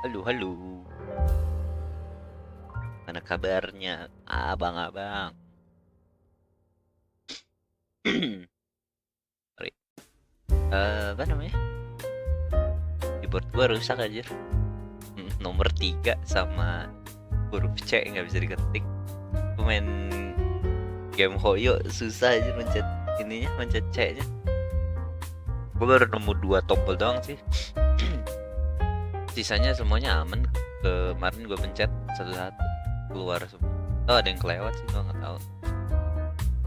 Halo, halo. Mana kabarnya, abang-abang? Sorry. Apa namanya? Keyboard gua rusak aja. Nomor 3 sama huruf C nggak bisa diketik. Gua main game Hoyo susah aja mencet ininya, mencet C-nya. Gua baru nemu 2 tombol doang sih. Sisanya semuanya aman. Kemarin gua pencet satu-satu keluar semua. Oh, ada yang kelewat sih, gua nggak tahu.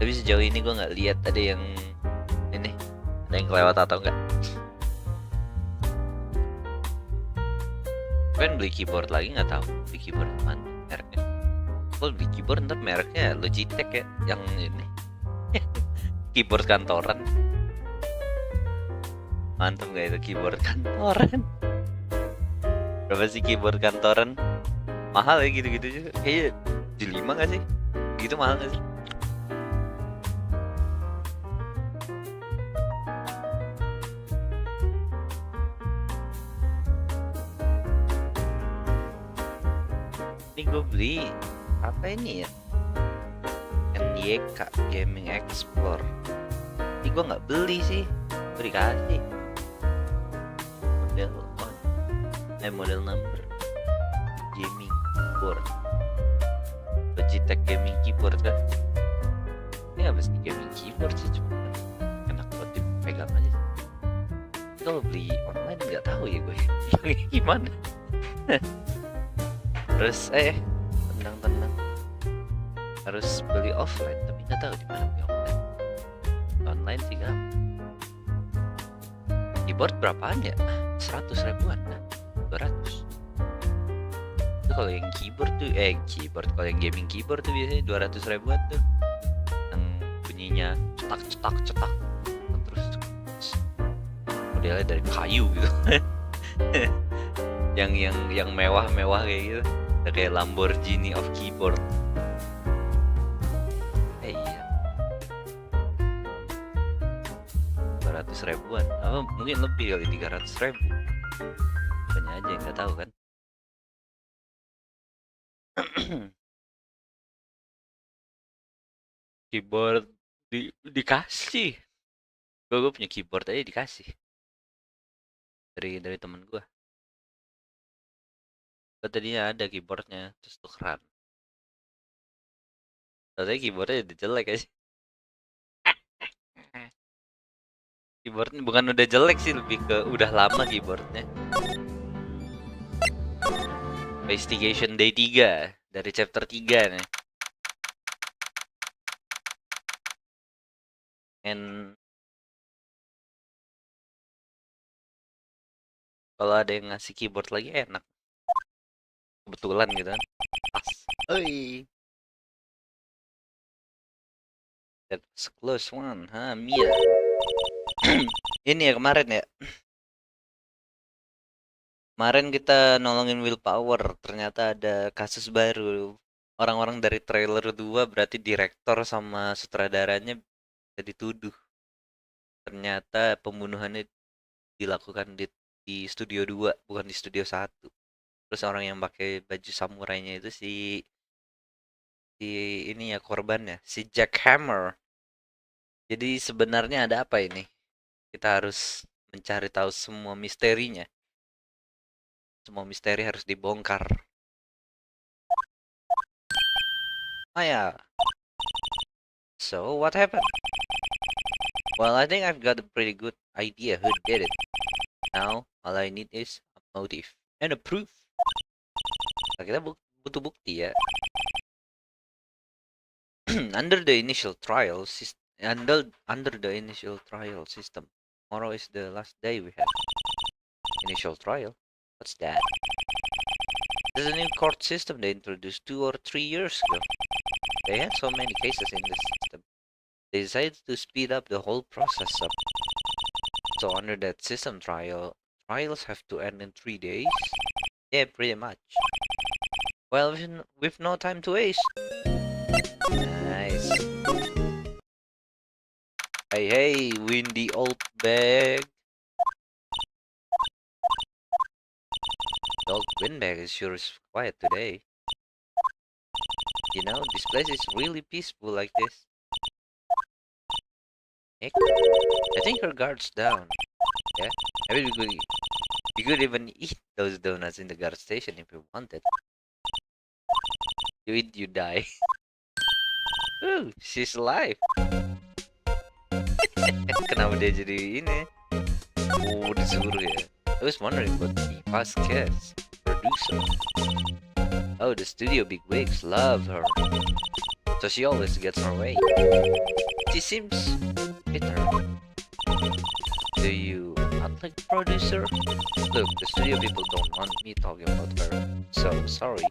Tapi sejauh ini gua nggak lihat ada yang ini, ada yang kelewat atau enggak. Kan beli keyboard lagi nggak tahu beli keyboard mana mereknya. Kalau beli keyboard ntar mereknya Logitech ya, yang ini keyboard kantoran. Mantap gak itu keyboard kantoran? Berapa sih keyboard kantoran? Mahal ya gitu-gitu juga. Kayaknya di 5 nggak sih? Gitu mahal nggak sih? Ini gue beli apa ini ya? NYK Gaming Explore. Ini gue nggak beli sih, gue dikasih model number gaming keyboard, Logitech gaming keyboard kan. Ini nggak mesti gaming keyboard sih, cuma enak buat dipegang aja. Kalau beli online nggak tahu ya gue gimana. Terus tenang harus beli offline, tapi nggak tahu di mana beli offline. Online sih kan. Keyboard berapaan ya? 100 ribuan kan? 200. Itu kalau yang keyboard tuh kalau yang gaming keyboard tuh biasanya 200 ribuan tuh. Yang bunyinya cetak terus modelnya dari kayu gitu. yang mewah kayak gitu. Kayak Lamborghini of keyboard. Iya. 200 ribuan. Apa mungkin lebih kali, 300 ribu. Banyak aja yang nggak tahu kan. Keyboard dikasih. Gue punya keyboard aja dikasih dari temen gue. Tadinya ada keyboardnya terus tukeran. Tapi keyboardnya udah jelek aja. Keyboardnya bukan udah jelek sih, lebih ke udah lama keyboardnya. Investigation Day 3 dari chapter 3 nih. And kalau ada yang ngasih keyboard lagi enak. Kebetulan gitu kan. Pas. Oi. That was a close one, Mia. Ini ya kemarin ya. Kemarin kita nolongin Willpower, ternyata ada kasus baru. Orang-orang dari trailer 2 berarti direktor sama sutradaranya bisa dituduh. Ternyata pembunuhannya dilakukan di studio 2, bukan di studio 1. Terus orang yang pakai baju samurainya itu si ini ya korbannya, si Jack Hammer. Jadi sebenarnya ada apa ini? Kita harus mencari tahu semua misterinya. Semua misteri harus dibongkar. Ya. So, what happened? Well, I think I've got a pretty good idea who did it. Now, all I need is a motive and a proof. Nah, kita butuh bukti ya. Under the initial trial system, tomorrow is the last day we have. Initial trial? What's that? There's a new court system they introduced 2 or 3 years ago. They had so many cases in the system. They decided to speed up the whole process up. So under that system trials have to end in 3 days? Yeah, pretty much. Well, with no time to waste. Nice. Hey, windy old bag. The old windbag is sure is quiet today. You know, this place is really peaceful like this. Nick, I think her guard's down. Yeah? I mean, we could even eat those donuts in the guard station if we wanted. You eat, you die. Ooh, she's alive. Kenapa dia jadi ini? Oh, disuruh ya. I was wondering about the past guest, producer. Oh, the studio bigwigs love her. So she always gets her way. She seems bitter. Do you not like the producer? Look, the studio people don't want me talking about her. So, sorry.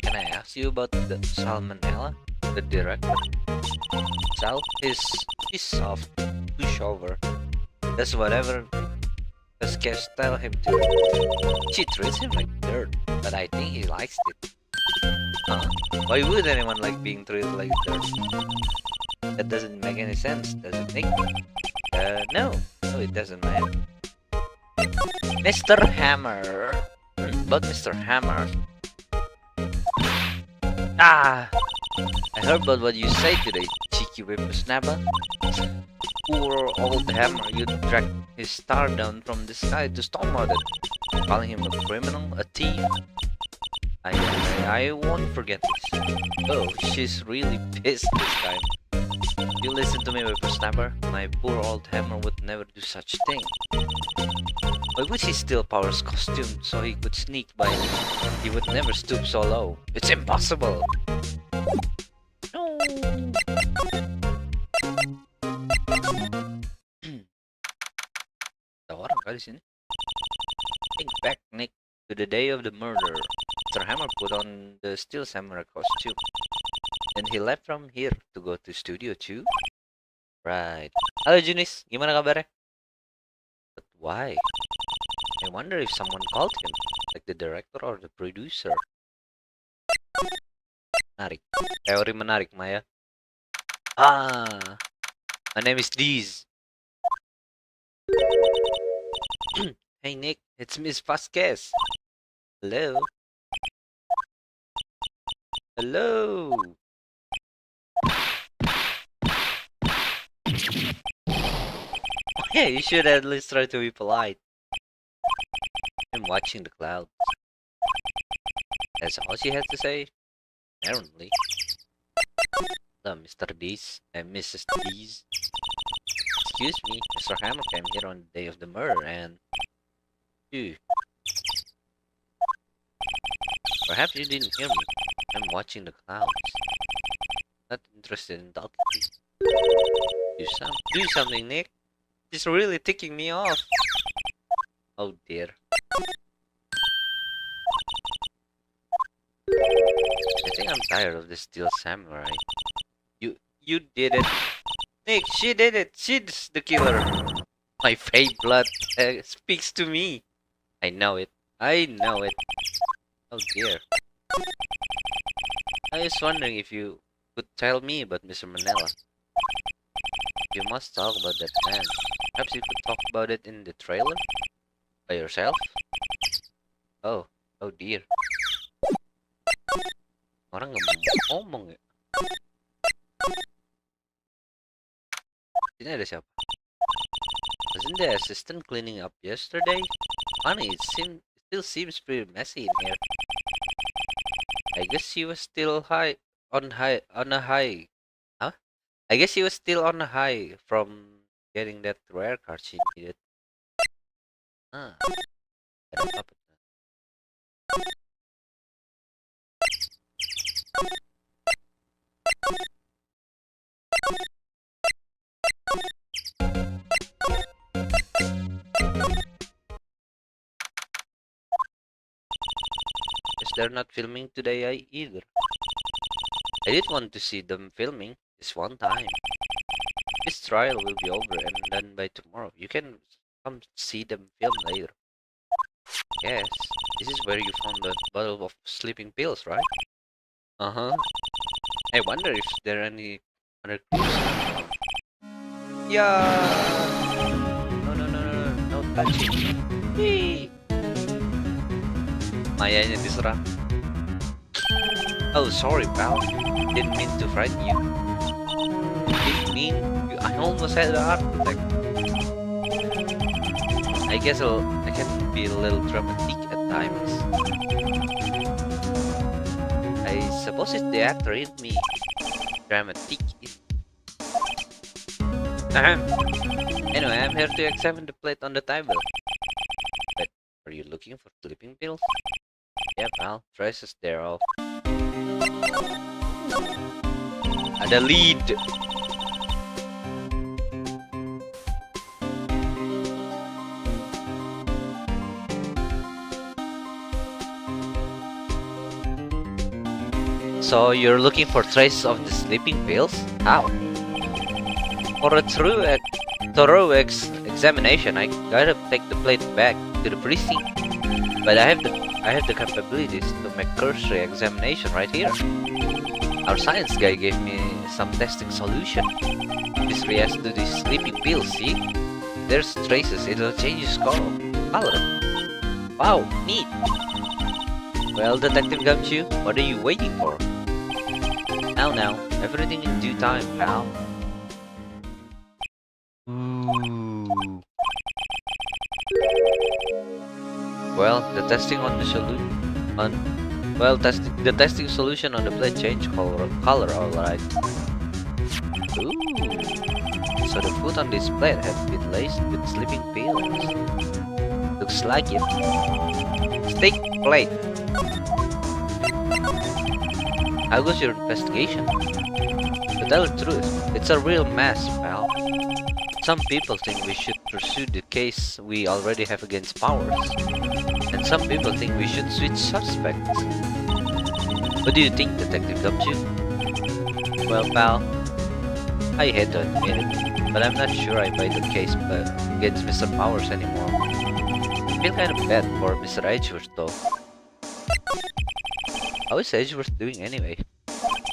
Can I ask you about the Salmonella? The director? Sal is soft, pushover. Does whatever the sketch tell him to. She treats him like dirt, but I think he likes it. Huh? Why would anyone like being treated like dirt? That doesn't make any sense, does it, Nick? No. No, it doesn't, man. Mr. Hammer. But Mr. Hammer. Ah! I heard about what you say today, cheeky whippersnapper. Poor old Hammer, you dragged his star down from the sky to stormward it, calling him a criminal, a thief. I won't forget this. Oh, she's really pissed this time. You listen to me, whippersnapper. My poor old Hammer would never do such a thing. Why would he steal Power's costume so he could sneak by me? He would never stoop so low. It's impossible! No! Ada orang kali sini. Think back, Nick, to the day of the murder. Mr. Hammer put on the Steel Samurai costume. And he left from here to go to Studio 2. Right. Halo Junis, gimana kabarnya? But why? I wonder if someone called him, like the director or the producer. Menarik. Teori menarik, Maya. Ah, my name is Deez. Hey Nick, it's Miss Vasquez. Hello. Hello. Yeah, you should at least try to be polite. I'm watching the clouds. That's all she had to say? Apparently. Hello, Mr. Deez and Mrs. Deez. Excuse me, Mr. Hammer came here on the day of the murder and... Phew. Perhaps you didn't hear me. I'm watching the clouds. Not interested in talking to you. Do something, Nick. She's really ticking me off. Oh dear. I think I'm tired of this Steel Samurai. You did it. Nick, she did it. She's the killer. My fake blood speaks to me. I know it. I know it. Oh dear. I was wondering if you could tell me about Mr. Manila. You must talk about that man. Perhaps you could talk about it in the trailer? By yourself? Oh dear. Orang nggak mau ngomong ya. Sini ada siapa? Wasn't the assistant cleaning up yesterday? Funny, it still seems pretty messy in here. I guess she was still on a high. Huh? I guess she was still on a high from getting that rare card she needed. Ah, ada apa tuh? Guess they're not filming today either. I did want to see them filming this one time. This trial will be over and done by tomorrow. You can come see them film later. Yes, this is where you found that bottle of sleeping pills, right? Uh-huh. I wonder if there are any other clues. Yeah. No, touching. Whee! Mayanya diserang. Oh, sorry, pal. Didn't mean to frighten you. Didn't mean I almost had a heart attack. I guess I can be a little dramatic at times. I suppose it's the actor in me. Dramatic. Anyway, I'm here to examine the plate on the table. But are you looking for sleeping pills? Yeah, pal. Traces there all. Ada lead. So you're looking for traces of the sleeping pills? How? For a thorough examination, I gotta take the plate back to the precinct. But I have the capabilities to make cursory examination right here. Our science guy gave me some testing solution. This reacts to these sleeping pills, see? There's traces, it'll change its color. Wow, neat! Well, Detective Gumshoe, what are you waiting for? Now, everything in due time, pal. Ooh. Well, the testing solution on the plate changed color, alright. Ooh. So the food on this plate has been laced with sleeping pills. Looks like it. Steak plate. How goes your investigation? To tell the truth, it's a real mess, pal. Some people think we should pursue the case we already have against Powers. And some people think we should switch suspects. What do you think, Detective Gumshoe? Well, pal, I hate to admit it, but I'm not sure I buy the case against Mr. Powers anymore. I feel kind of bad for Mr. Edgeworth though. How is Edgeworth doing anyway?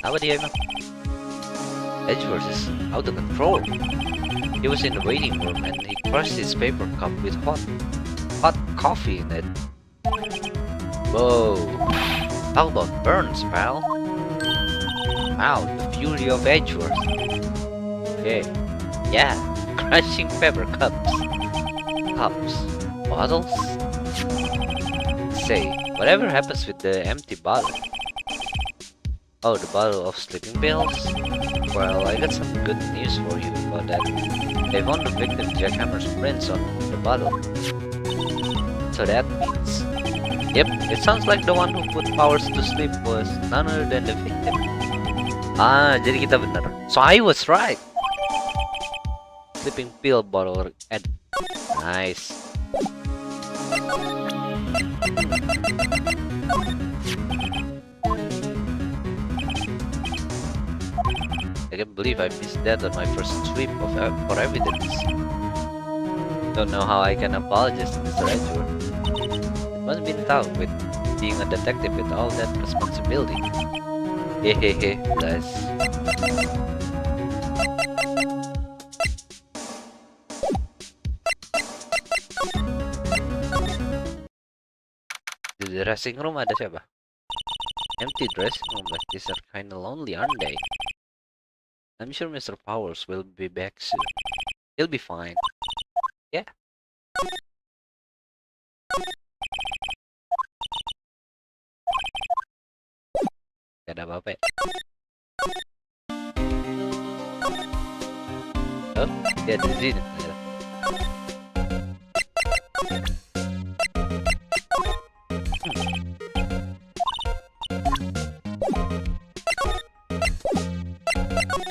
Apa dia emang? Edgeworth is out of control. He was in the waiting room and he crushed his paper cup with hot coffee in it. Whoa. How about burns, pal? Wow, the fury of Edgeworth. Okay. Yeah, crushing paper cups. Bottles? Say, whatever happens with the empty bottle? Oh, the bottle of sleeping pills? Well, I got some good news for you about that. They found the victim Jackhammer's prints on the bottle. So that means... Yep, it sounds like the one who put Powers to sleep was none other than the victim. Ah, jadi kita benar. So I was right. Sleeping pill bottle and nice. I can't believe I missed that on my first sweep for evidence. Don't know how I can apologize to Mr. Edgeworth. It must be tough with being a detective with all that responsibility. Hehehe, bless. Di dressing room ada siapa? Empty dressing room like this are kinda lonely, aren't they? I'm sure Mr. Powers will be back soon. He'll be fine. Yeah. Gak ada apa-apa ya? Oh, dia ada di sini.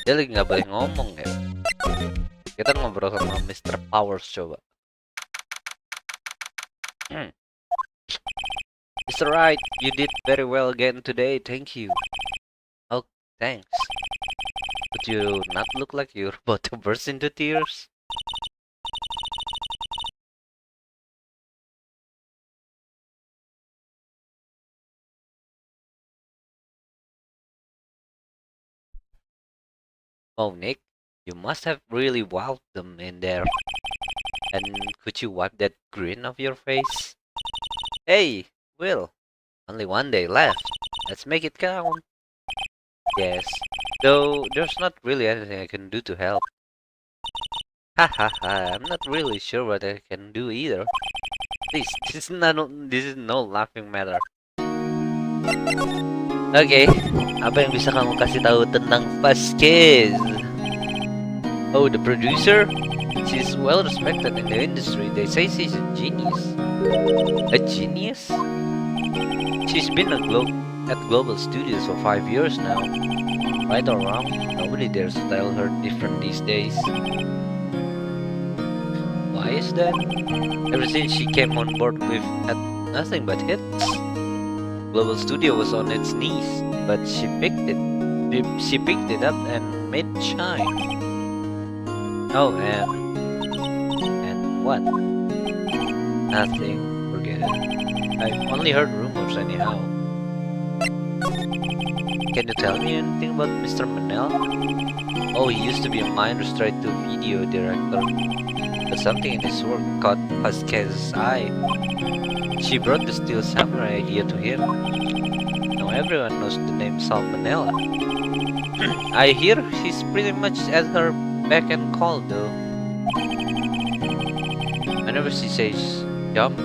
Dia lagi nggak boleh ngomong ya. Kita ngobrol sama Mr. Powers coba. Mr. Wright, you did very well again today. Thank you. Oh, thanks. Would you not look like you're about to burst into tears? Oh, Nick, you must have really wowed them in there. And could you wipe that grin off your face? Hey, Will, Only one day left. Let's make it count. Yes. Though there's not really anything I can do to help. Ha ha ha, I'm not really sure what I can do either. Please, this is no laughing matter. Okay, apa yang bisa kamu kasih tahu tentang Vasquez? Oh, the producer? She's well respected in the industry. They say she's a genius. A genius? She's been at Global Studios for 5 years now. Right or wrong, nobody dares tell her different these days. Why is that? Ever since she came on board, we've had nothing but hits. Global Studio was on its knees, but she picked it up and made it shine. Oh, and what? Nothing. Forget it. I've only heard rumors anyhow. Can you tell me anything about Mr. Manel? Oh, he used to be a minor straight-to-video director, but something in his work caught Vasquez's eye. She brought the Steel Samurai idea to him. Now everyone knows the name Salmonella. I hear he's pretty much at her beck and call though. Whenever she says jump,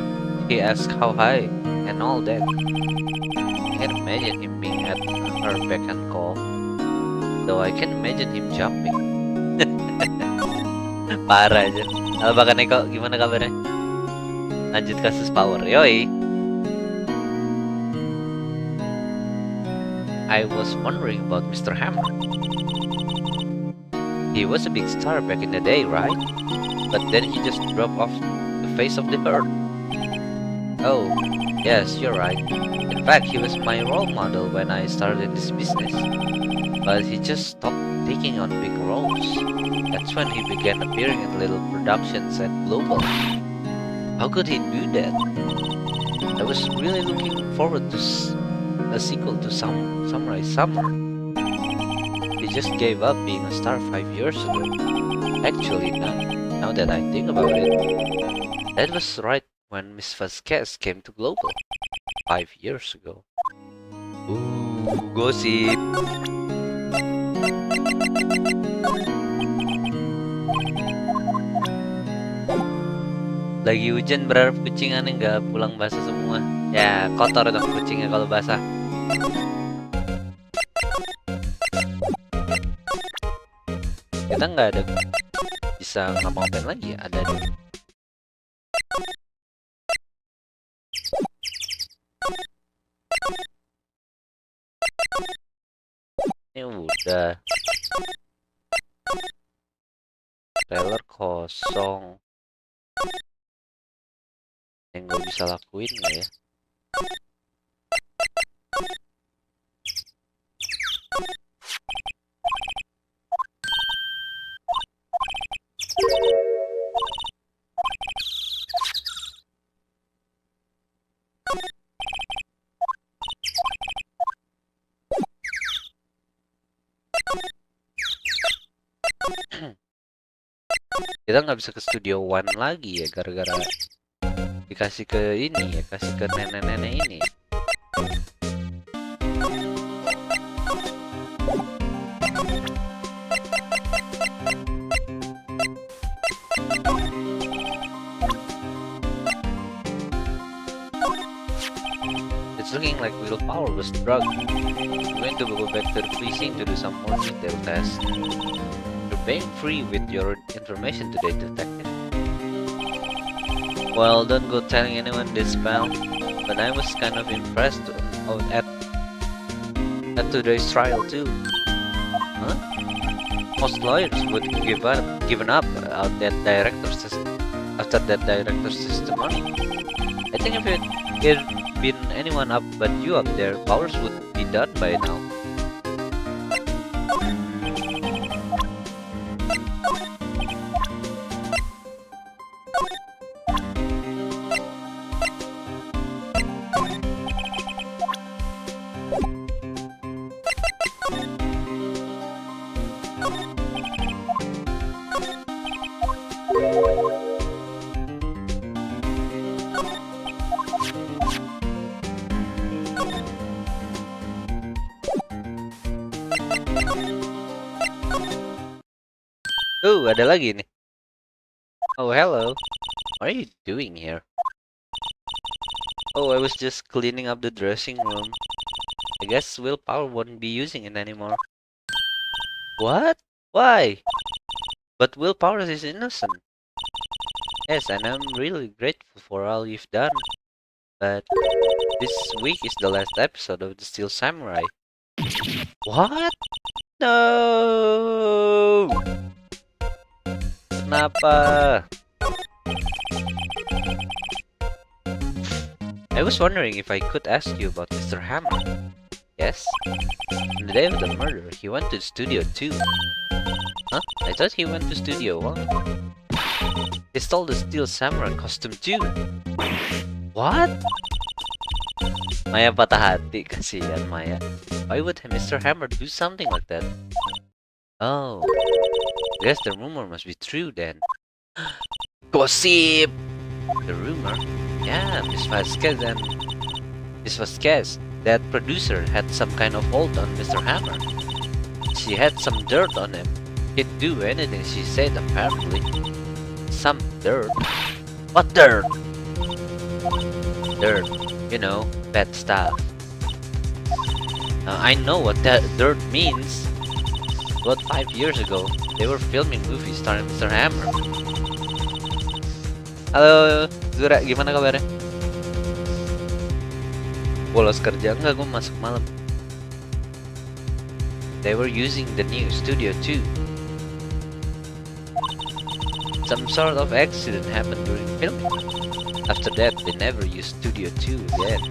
he asks how high and all that. I can't imagine him being at her beck and call, though I can imagine him jumping. Parah aja. Halo Bang Neko, gimana kabarnya? Lanjut kasus power, yoi. I was wondering about Mr. Hammer. He was a big star back in the day, right? But then he just dropped off the face of the earth. Oh, yes, you're right. In fact, he was my role model when I started this business. But he just stopped taking on big roles. That's when he began appearing in little productions at Global. How could he do that? I was really looking forward to a sequel to Samurai Summer. He just gave up being a star 5 years ago. Actually, now that I think about it, that was right when Miss Vasquez came to Global 5 years ago. Ooh, gossip. Lagi hujan berharap kucingannya nggak pulang basah semua. Ya kotor dong kucingnya kalau basah. Kita nggak ada bisa ngapa-ngapain lagi ya, ada dong. Ini udah trailer kosong. Yang gue bisa lakuin nggak ya? Kita nggak bisa ke Studio One lagi ya gara-gara dikasih ke ini ya, kasih ke nenek-nenek ini. It's looking like willpower was drugged. I'm going to go back to the precinct to do some more detailed tests. You're paying free with your information today, detective. Well, don't go telling anyone this, pal, but I was kind of impressed at today's trial too. Huh? Most lawyers would given up after that director's testimony. I think if it had been anyone up but you up there, powers would be done by now. Oh, ada lagi nih. Oh, hello. What are you doing here? Oh, I was just cleaning up the dressing room. I guess willpower won't be using it anymore. What? Why? But willpower is innocent. Yes, and I'm really grateful for all you've done. But this week is the last episode of the Steel Samurai. What? No! Kenapa? I was wondering if I could ask you about Mr. Hammer. Yes? On the day of the murder, he went to Studio 2. Huh? I thought he went to Studio 1. He stole the Steel Samurai costume too. What? Maya patah hati, kasihan Maya. Why would Mr. Hammer do something like that? Oh, I guess the rumor must be true then. Gossip! The rumor? Yeah, Miss Vasquez, that producer, had some kind of hold on Mr. Hammer. She had some dirt on him. He'd do anything she said, apparently. Some dirt? What dirt? Dirt. You know, bad stuff. Now, I know what that dirt means. About 5 years ago, they were filming movies starring Mr. Hammer. Halo, Zura, gimana kabarnya? Bolos kerja? Enggak, gue masuk malam. They were using the new Studio 2. Some sort of accident happened during filming. After that, they never used Studio 2 again.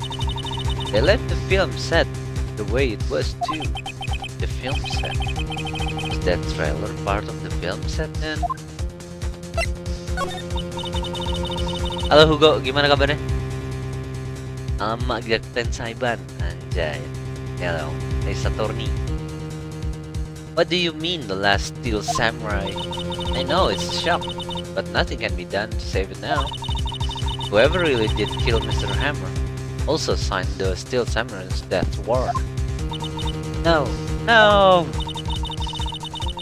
They left the film set the way it was too. The film set. Was that trailer part of the film set then? Halo Hugo, gimana kabarnya? Lama gak Saiban, anjay. Hello, hey Saturni. What do you mean the last Steel Samurai? I know it's a shock, but nothing can be done to save it now. Whoever really did kill Mr. Hammer also signed the Steel Samurai's death warrant. No, no!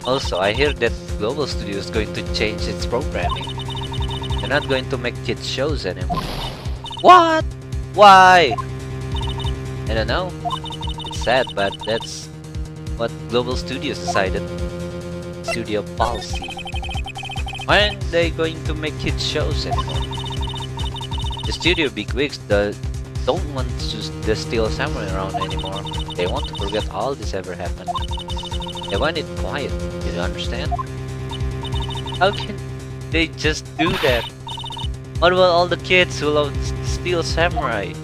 Also, I hear that Global Studio is going to change its programming. They're not going to make kids shows anymore. What? Why? I don't know. It's sad, but that's what Global Studios decided. Studio policy. Why aren't they going to make kids shows anymore? The studio bigwigs don't want the Steel Samurai around anymore. They want to forget all this ever happened. They want it quiet. You understand? How can they just do that? What about all the kids who love Steel Samurai?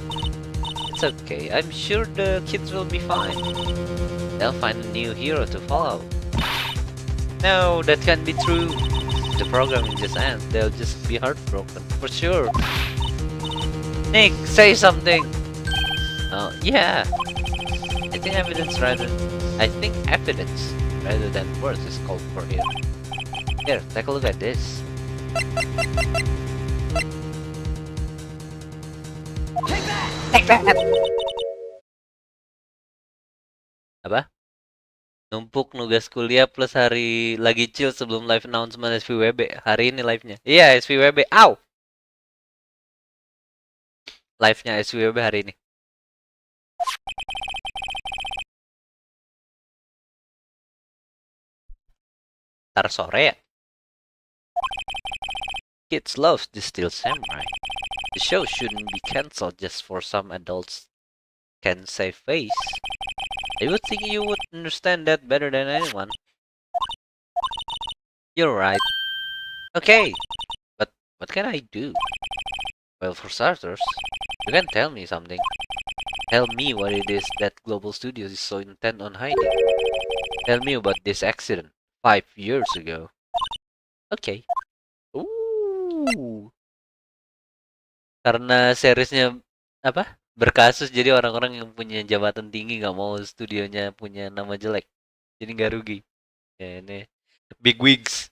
It's okay. I'm sure the kids will be fine. They'll find a new hero to follow. No, that can't be true. If the programming just ends, they'll just be heartbroken. For sure. Nick, say something! Oh, yeah. I think evidence rather than words is called for here. Here, take a look at this. Take that! Apa? Numpuk nugas kuliah plus hari lagi chill sebelum live announcement SVWB. Hari ini live-nya. Iya, SVWB. Au! Live-nya SVWB hari ini. Ntar sore ya? Kids love the Steel Samurai. The show shouldn't be cancelled just for some adults can save face. I would think you would understand that better than anyone. You're right. Okay, but what can I do? Well, for starters, you can tell me something. Tell me what it is that Global Studios is so intent on hiding. Tell me about this accident 5 years ago. Okay. Ooh. Karena seriesnya apa? Berkasus, jadi orang-orang yang punya jabatan tinggi nggak mau studionya punya nama jelek, jadi nggak rugi. Ya ini big wigs.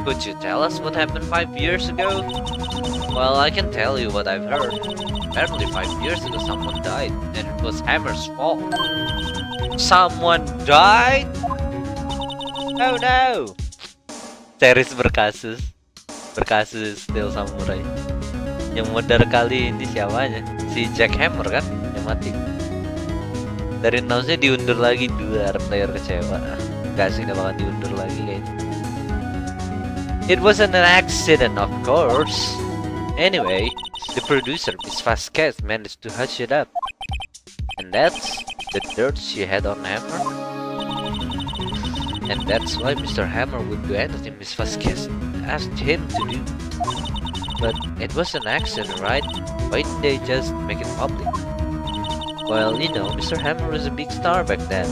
Could you tell us what happened 5 years ago? Well, I can tell you what I've heard. Apparently 5 years ago someone died, and it was Hammer's fault. Someone died? Oh no! Series berkasus Steel Samurai. Yang modern kali ini siapanya? Si Jack Hammer kan? Yang mati. Dari announce-nya diundur lagi, dua player kecewa. Gak sih, gak bakal diundur lagi kayaknya. It wasn't an accident, of course. Anyway, the producer, Miss Vasquez, managed to hush it up. And that's the dirt she had on Hammer. And that's why Mr. Hammer would do anything Miss Vasquez asked him to do. But it was an accident, right? Why didn't they just make it public? Well, you know, Mr. Hammer was a big star back then.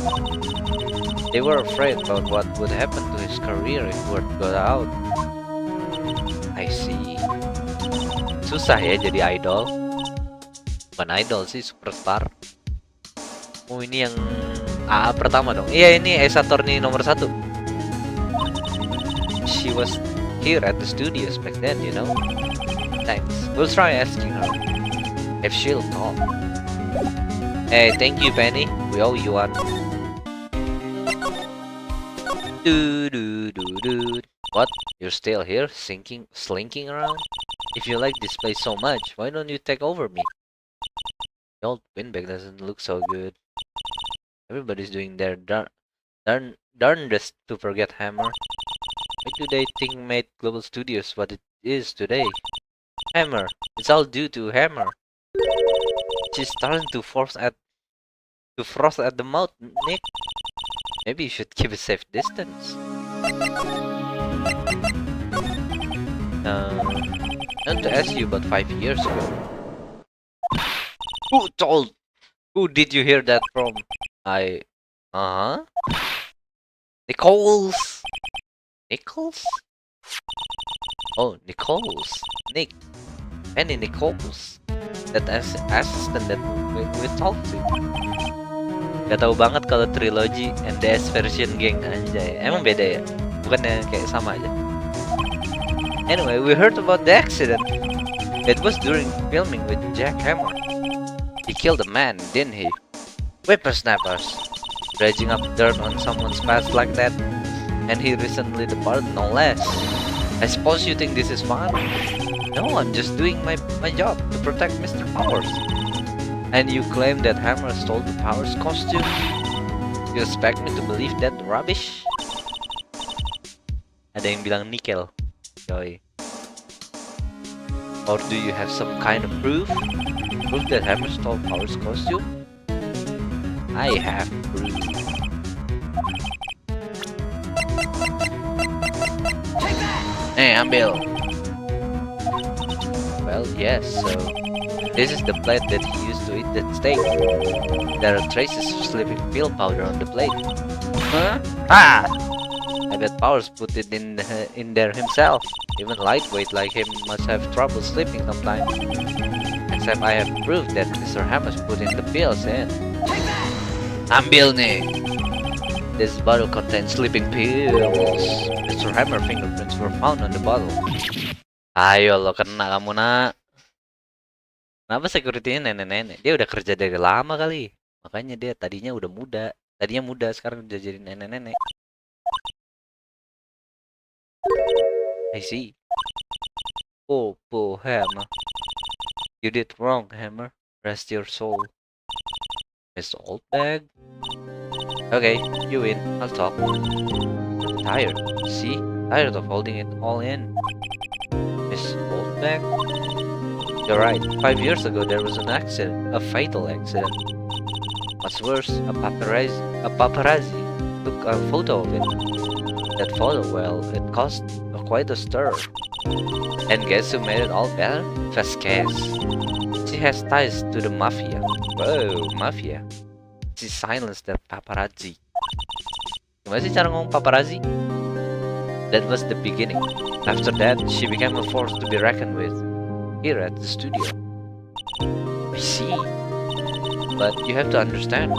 They were afraid about what would happen to his career if word got out. I see. Susah ya jadi idol. Bukan idol sih, superstar. Oh, ini yang AA pertama dong. Iya, ini Asatorni nomor 1. She was here at the studios back then, you know. Thanks. We'll try asking her if she'll talk. Hey, thank you, Penny. We owe you one. What? You're still here, slinking around? If you like this place so much, why don't you take over me? The old windbag doesn't look so good. Everybody's doing their darndest to forget Hammer. Why do they think made Global Studios what it is today? Hammer. It's all due to Hammer. She's starting to froth at the mouth, Nick. Maybe you should keep a safe distance. I want to ask you about 5 years ago. Who did you hear that from? Nichols? Oh, Nichols. Nick. Penny Nichols. That assistant that we talked to. Gak tau banget kalau Trilogy and DS version geng aja. Emang beda ya? Bukannya kayak sama aja? Anyway, we heard about the accident. It was during filming with Jack Hammer. He killed a man, didn't he? Whippersnappers. Dredging up dirt on someone's past like that. And he recently departed, no less. I suppose you think this is fun? No, I'm just doing my job to protect Mr. Powers. And you claim that Hammer stole the Powers costume? You expect me to believe that rubbish? Ada yang bilang nikel, coy. Or do you have some kind of proof? Proof that Hammer stole Powers costume? I have proof. Hey, ambil. Well, yes, so this is the plate that he used to eat that steak. There are traces of sleeping pill powder on the plate. Huh? Ah! I bet Powers put it in there himself. Even lightweight like him must have trouble sleeping sometimes. Except I have proof that Mr. Hammer's put in the pills in. Ambil nih! This bottle contains sleeping pills. Mr. Hammer fingerprints were found on the bottle. Ayo lo kena kamu nak. Kenapa security-nya nenek-nenek? Dia udah kerja dari lama kali. Makanya dia tadinya udah muda. Tadinya muda, sekarang udah jadi nenek-nenek. I see. Oh, poor Hammer. You did wrong, Hammer. Rest your soul. Miss Oldbag? Okay, you win. I'll talk. Tired. See? Tired of holding it all in. Miss Oldbag? You're right. 5 years ago there was an accident. A fatal accident. What's worse, a paparazzi took a photo of it. That photo, well, it caused quite a stir. And guess who made it all better? Vasquez. She has ties to the mafia. Whoa, mafia. She silenced that paparazzi. Gimana sih cara ngomong paparazzi? That was the beginning. After that, she became a force to be reckoned with. Here at the studio. I see. But you have to understand.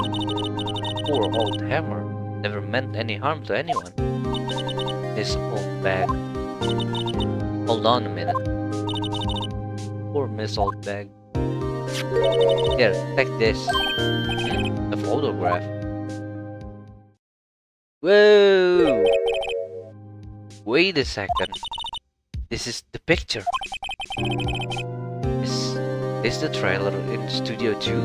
Poor old Hammer never meant any harm to anyone. This old bag. Hold on a minute. Poor Miss Old Bag. Here, take this. A photograph. Whoa! Wait a second. This is the picture. Is the trailer in Studio 2?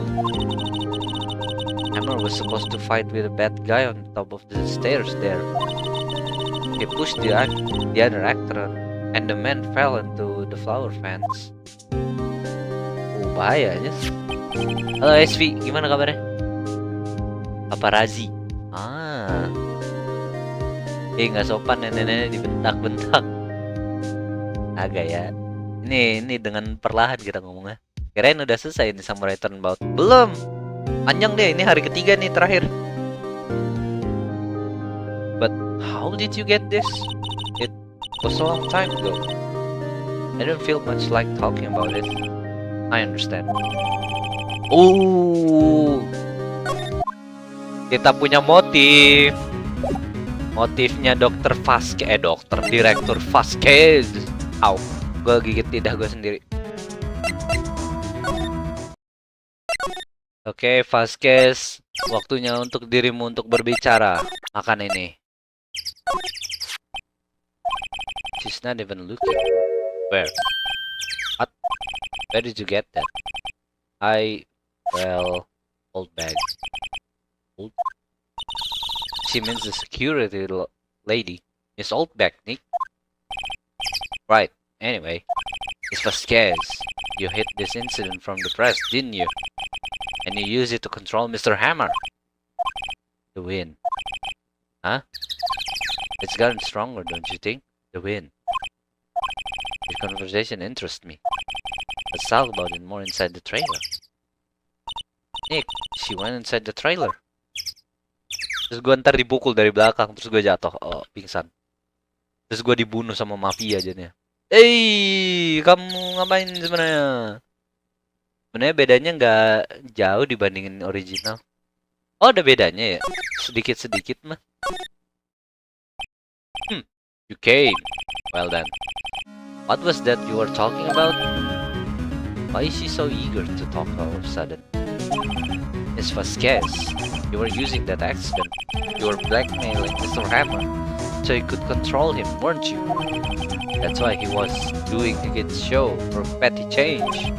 Hammer was supposed to fight with a bad guy on top of the stairs there. He pushed the other actor and the man fell into the flower fence. Oh, bahaya aja. Halo SV, gimana kabarnya? Paparazzi. Nggak sopan nenek-nenek dibentak-bentak. Agak ya. Ini dengan perlahan kita ngomongnya. Kirain udah selesai ini Samurai Turnabout. Belum. Panjang deh, ini hari ketiga nih terakhir. But how did you get this? It was a long time ago. I don't feel much like talking about it. I understand. Oh, kita punya motif. Motifnya Direktur Vasquez. Au, gue gigit lidah gue sendiri. Oke, Vasquez, waktunya untuk dirimu untuk berbicara. Makan ini. She's not even looking. Where? What? Where did you get that? Old bag. Old? She means the security lady. Miss Oldback, Nick. Right. Anyway, Miss Vasquez, you hid this incident from the press, didn't you? And you used it to control Mr. Hammer. The win. Huh? It's gotten stronger, don't you think? The win. Your conversation interests me. Let's talk about it more inside the trailer. Nick, she went inside the trailer. Terus gue ntar dipukul dari belakang, terus gue jatuh, pingsan. Terus gue dibunuh sama mafia jadinya. Kamu ngapain sebenarnya? Sebenarnya bedanya nggak jauh dibandingin original. Oh, ada bedanya ya? Sedikit-sedikit mah. You came. Well then. What was that you were talking about? Why is she so eager to talk all of a sudden? Miss Vasquez, you were using that accident. You were blackmailing Mr. Hammer so you could control him, weren't you? That's why he was doing a good show for petty change.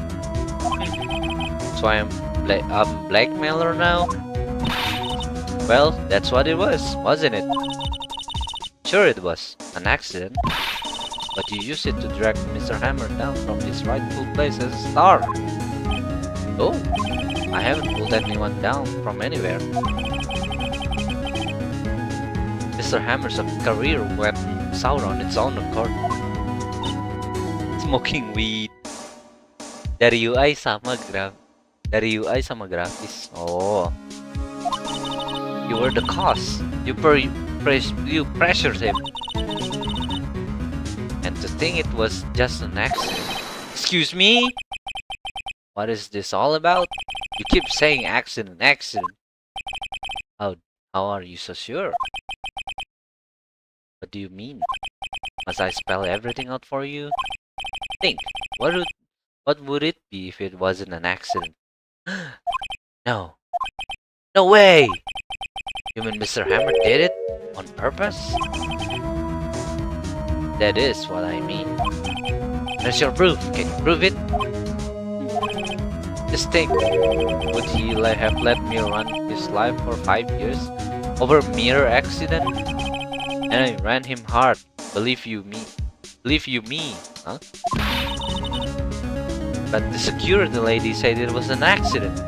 So I'm blackmailer now? Well, that's what it was, wasn't it? Sure it was, an accident. But you used it to drag Mr. Hammer down from his rightful place as a star. Oh, I haven't pulled anyone down from anywhere. Mr. Hammer's career went sour on its own accord. Smoking weed. Dari UI sama grafis. Oh. You were the cause. You pressured him. And to think it was just an accident. Excuse me? What is this all about? You keep saying accident. How are you so sure? What do you mean? Must I spell everything out for you? Think, what would it be if it wasn't an accident? No. No way! You mean Mr. Hammer did it? On purpose? That is what I mean. There's your proof. Can you prove it? Just think, would he have let me run his life for 5 years over a mere accident? And I ran him hard. Believe you me, huh? But the security lady said it was an accident.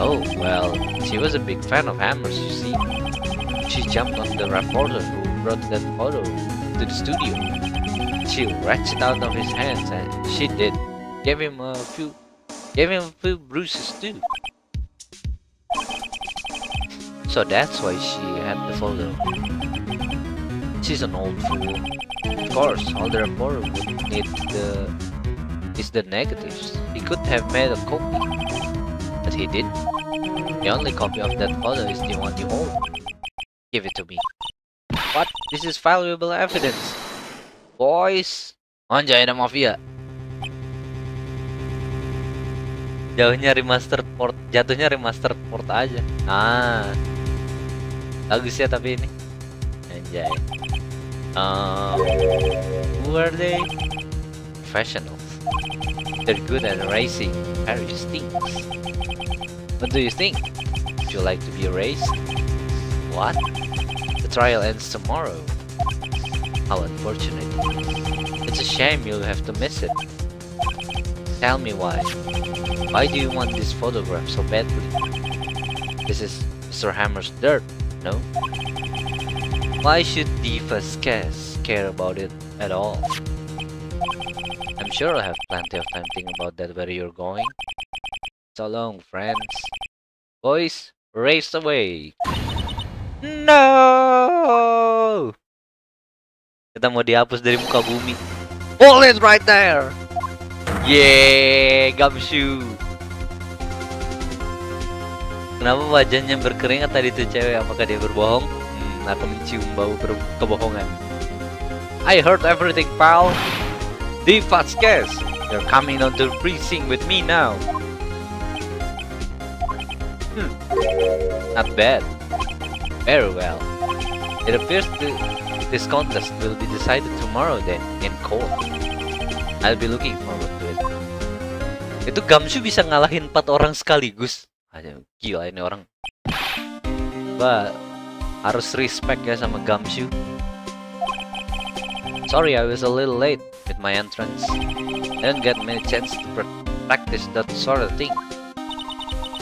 Oh, well, she was a big fan of Hammers, you see. She jumped on the reporter who brought that photo to the studio. She wrenched it out of his hands, and she did. Gave him a few bruises too. So that's why she had the photo. She's an old fool. Of course, all the reporter would need is the negatives. He could have made a copy, but he didn't. The only copy of that photo is the one you hold. Give it to me. What? This is valuable evidence. Boys. Anjay, ada mafia. Jatuhnya remastered port aja. Bagus ya tapi ini. Anjay. Who are they? Professionals. They're good at racing various things. What do you think? Would you like to be raced? What? The trial ends tomorrow. How unfortunate. It's a shame you'll have to miss it. Tell me why. Why do you want this photograph so badly? This is Mr. Hammer's dirt, no? Why should Divas care about it at all? I'm sure I'll have plenty of time thinking about that where you're going. So long, friends. Boys, race away! No! Kita mau dihapus dari muka bumi. Hold it right there! Yeah, gumshoe. Kenapa wajahnya berkeringat tadi tuh cewek? Apakah dia berbohong? Aku mencium bau kebohongan. I heard everything, pal. The Vasquez, you're coming on the precinct with me now. Not bad. Very well. It appears this contest will be decided tomorrow then, in court. I'll be looking forward to it. Itu Gamshu bisa ngalahin 4 orang sekaligus. Aduh, gila ini orang. Harus respect ya sama Gamshu. Sorry I was a little late with my entrance. I didn't get many chance to practice that sort of thing.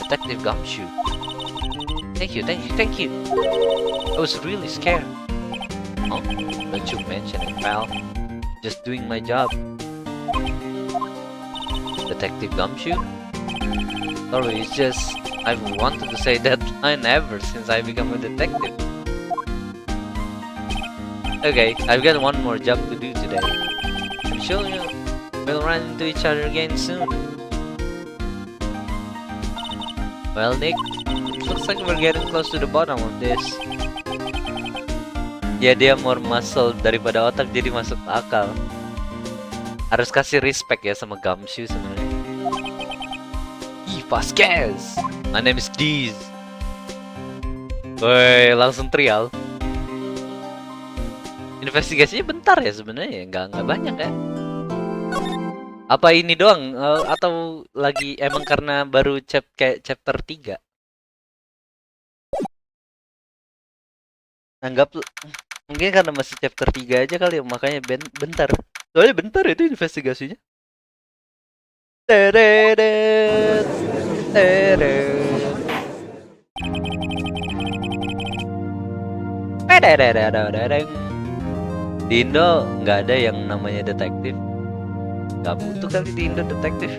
Detective Gamshu. Thank you. I was really scared. Oh, don't you mention it, pal. Just doing my job. Detective Gumshoe? Sorry, it's just I've wanted to say that line ever since I became a detective. Okay, I've got one more job to do today. I'm sure we'll run into each other again soon. Well, Nick, it looks like we're getting close to the bottom of this. Ya, dia more muscle daripada otak, jadi masuk akal. Harus kasih respect ya sama Gumshoe sebenarnya. Vasquez, my name is Diz. Woi, langsung trial. Investigasinya bentar ya sebenarnya, nggak banyak ya. Apa ini doang atau lagi emang karena baru kayak chapter 3? Anggap mungkin karena masih chapter 3 aja kali ya, makanya bentar. Soalnya bentar itu investigasinya. Di Indo nggak ada yang namanya detektif. Nggak butuh kali di Indo detektif.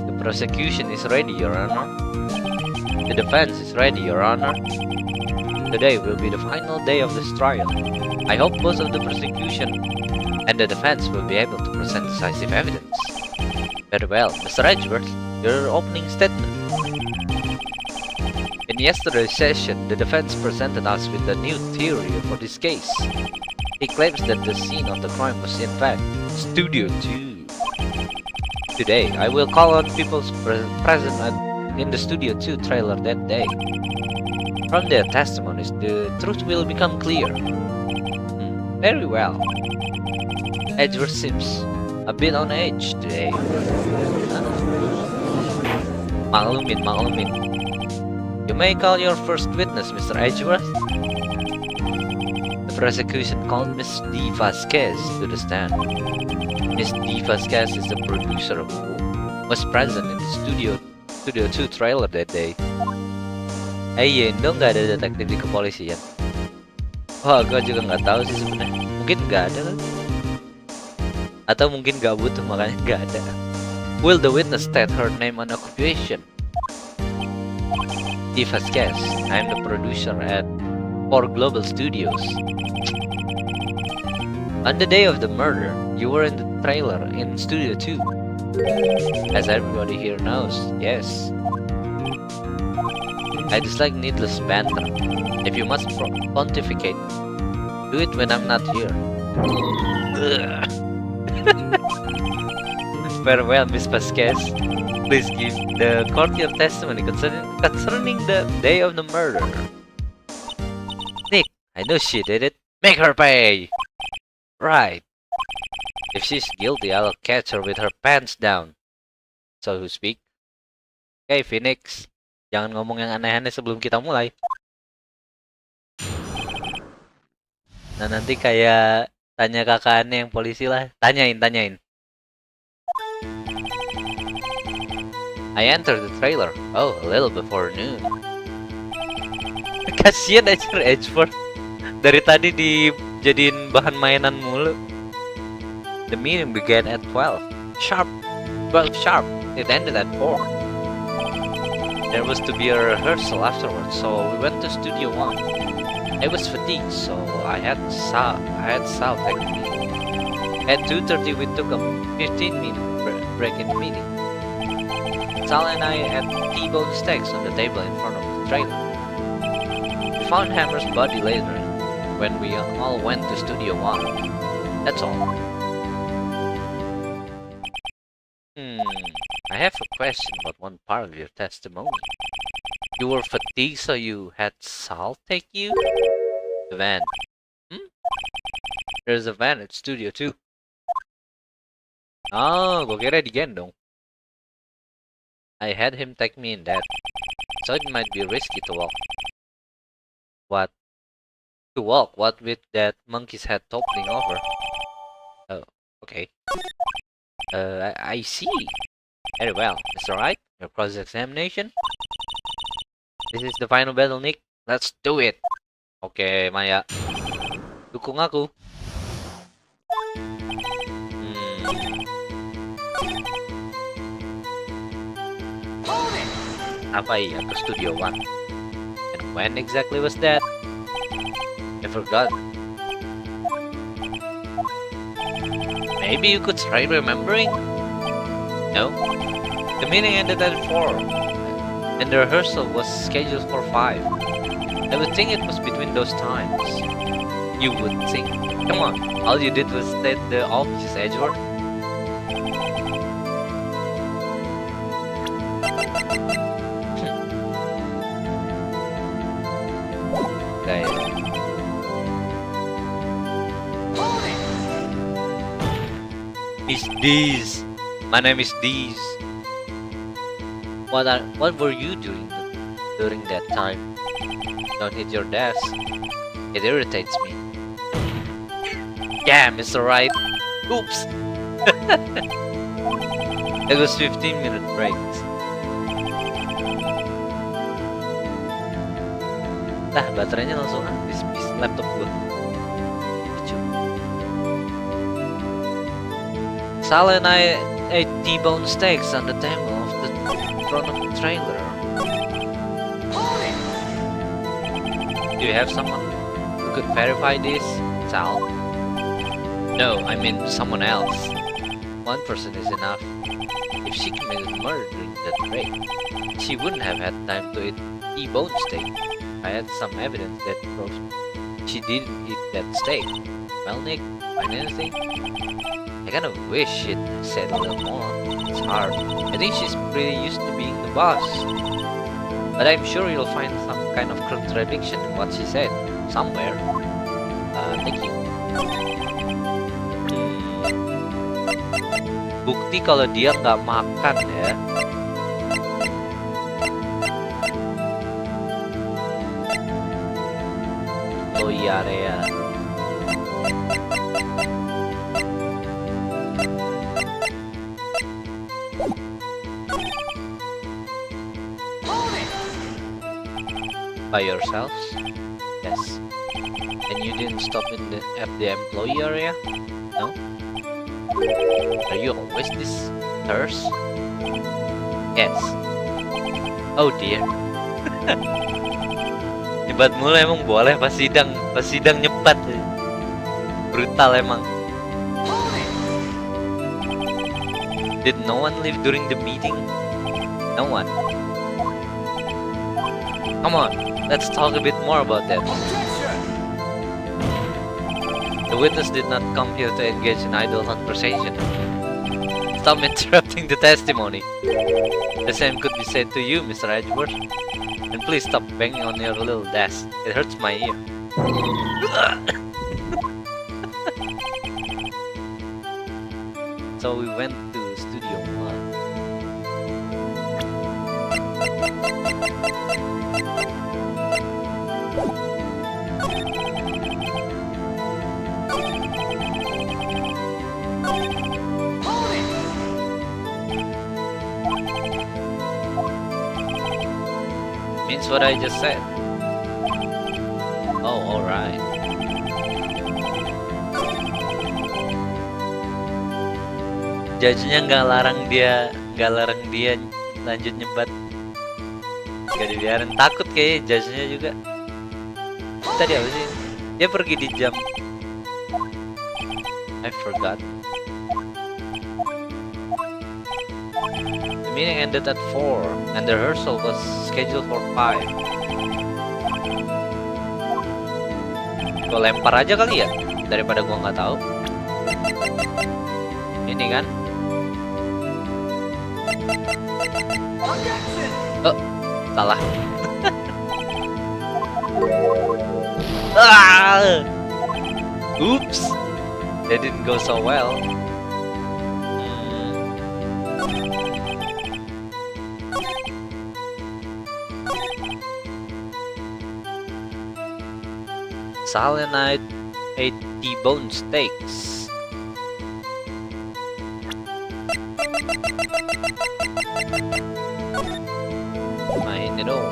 The prosecution is ready, Your Honor. The defense is ready, Your Honor. Today will be the final day of this trial. I hope both of the prosecution and the defense will be able to present decisive evidence. Very well, Mr. Edgeworth, your opening statement. In yesterday's session, the defense presented us with a new theory for this case. He claims that the scene of the crime was in fact Studio 2. Today, I will call on people present in the Studio 2 trailer that day. From their testimonies, the truth will become clear. Very well. Edgeworth seems a bit on edge today. Maklumin. You may call your first witness, Mr. Edgeworth. The prosecution called Miss D. Vasquez to the stand. Miss D. Vasquez is the producer who was present in the Studio 2 trailer that day. Iya, Indo nggak ada detektif di kepolisian. Wah, gue juga nggak tahu sih sebenarnya. Mungkin nggak ada kan? Atau mungkin nggak butuh makanya nggak ada. Will the witness state her name and occupation? D. Vasquez, I'm the producer at 4 Global Studios. On the day of the murder, you were in the trailer in Studio 2. As everybody here knows, yes. I dislike needless banter. If you must pontificate, do it when I'm not here. Farewell, Miss Vasquez. Please give the court your testimony concerning the day of the murder. Nick, I know she did it. Make her pay! Right. If she's guilty, I'll catch her with her pants down. So to speak. Okay, Phoenix. Jangan ngomong yang aneh-aneh sebelum kita mulai. Nah, nanti kayak tanya kakak aneh yang polisi lah. Tanyain. I entered the trailer. Oh, a little before noon. Kasian Edgeworth. Dari tadi dijadiin bahan mainan mulu. The meeting began at 12 sharp. It ended at 4. There was to be a rehearsal afterwards, so we went to Studio 1. I was fatigued, so I had Sal take me. At 2:30 we took a 15-minute break in the meeting. Sal and I had T-bone steaks on the table in front of the trailer. We found Hammer's body later when we all went to Studio 1. That's all. I have a question about one part of your testimony. You were fatigued, so you had Sal take you? The van. There's a van at Studio 2. Oh, gue kira digendong. I had him take me in that, so it might be risky to walk. What? To walk? What with that monkey's head toppling over? Oh, okay. I see. Very well. Mr. Wright, your cross-examination? This is the final battle, Nick. Let's do it! Okay, Maya. Dukung aku. Apa iya ke Studio 1? And when exactly was that? I forgot. Maybe you could try remembering? No. The meeting ended at 4, and the rehearsal was scheduled for 5. I would think it was between those times. You would think. Come on, all you did was state the obvious, Edgeworth. Miss Dees. My name is Dees. What were you doing during that time? Don't hit your desk. It irritates me. Yeah, Mr. Wright. Oops. It was 15-minute breaks. Lah, baterainya langsung habis laptop gue. Sal and I ate T-bone steaks on the table of the front of the trailer. Do you have someone who could verify this, Sal? No, I mean someone else. One person is enough. If she committed murder during that break, she wouldn't have had time to eat T-bone steak. I had some evidence that proves she didn't eat that steak. Well, Nick, find anything? I kind of wish she'd said a little more. It's hard. I think she's pretty used to being the boss. But I'm sure you'll find some kind of contradiction in what she said. Somewhere. Thank you. Bukti kalau dia nggak makan ya. Oh iya, Rea. By yourselves? Yes. And you didn't stop at the employee area? No? Are you always this terse? Yes. Oh dear. Nyebat mulu emang boleh pas sidang nyebat. Brutal emang. Did no one leave during the meeting? No one. Come on, let's talk a bit more about that. The witness did not come here to engage in idle conversation. Stop interrupting the testimony. The same could be said to you, Mr. Edgeworth. And please stop banging on your little desk. It hurts my ear. So we went to Studio 1. Means what I just said. Oh, alright. Judge-nya nggak larang dia lanjut nyebat. Gak dibiarin, takut kayaknya judge-nya juga. Tadi apa sih? Dia pergi di jam, I forgot. The meeting ended at 4 and the rehearsal was scheduled for 5. Gua lempar aja kali ya, daripada gua nggak tahu. Ini kan? Oh, salah. Oops, that didn't go so well. Sal and I ate T-bone steaks. Main it all.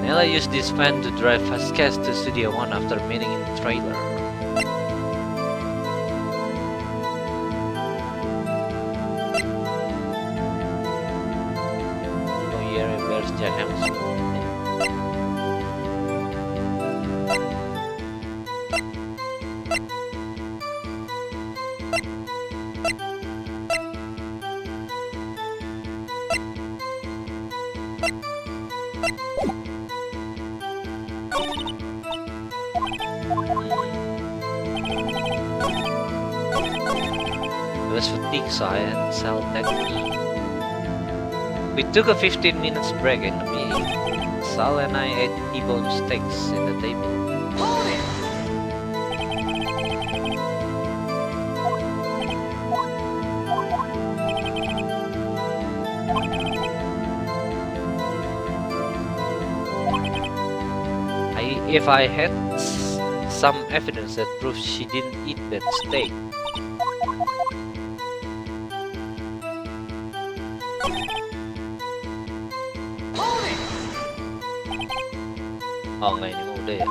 Nella used this van to drive Vasquez to Studio 1 after meeting in the trailer. Oh yeah, where's Jack Hamilton? Was fatigue, so I had Sal text me. We took a 15 minutes break in the meeting. Sal and I ate T-bone steaks in the table. If I had some evidence that proves she didn't eat that steak. Oh, ngayon mo ulit.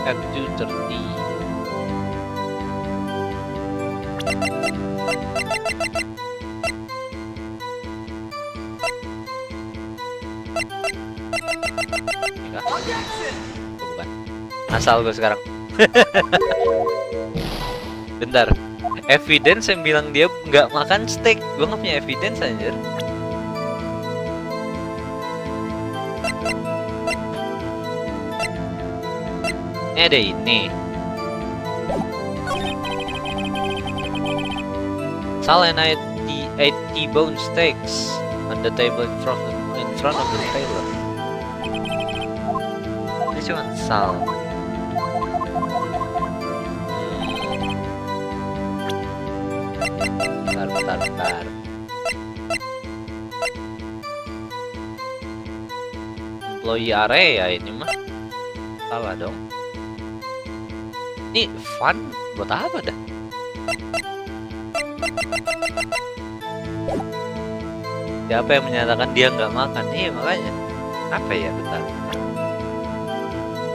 At 2:30. Bukan. Asal gue sekarang. Bentar. Evidence yang bilang dia nggak makan steak. Gue nggak punya evidence anjir. Ini ada ini. Sal and I ate T-bone steaks on the table in front of the trailer. Ini cuma Sal. Bentar. Employee area ini mah. Salah dong. Ini fun buat apa dah? Siapa yang menyatakan dia nggak makan? Iya makanya. Apa ya, bentar.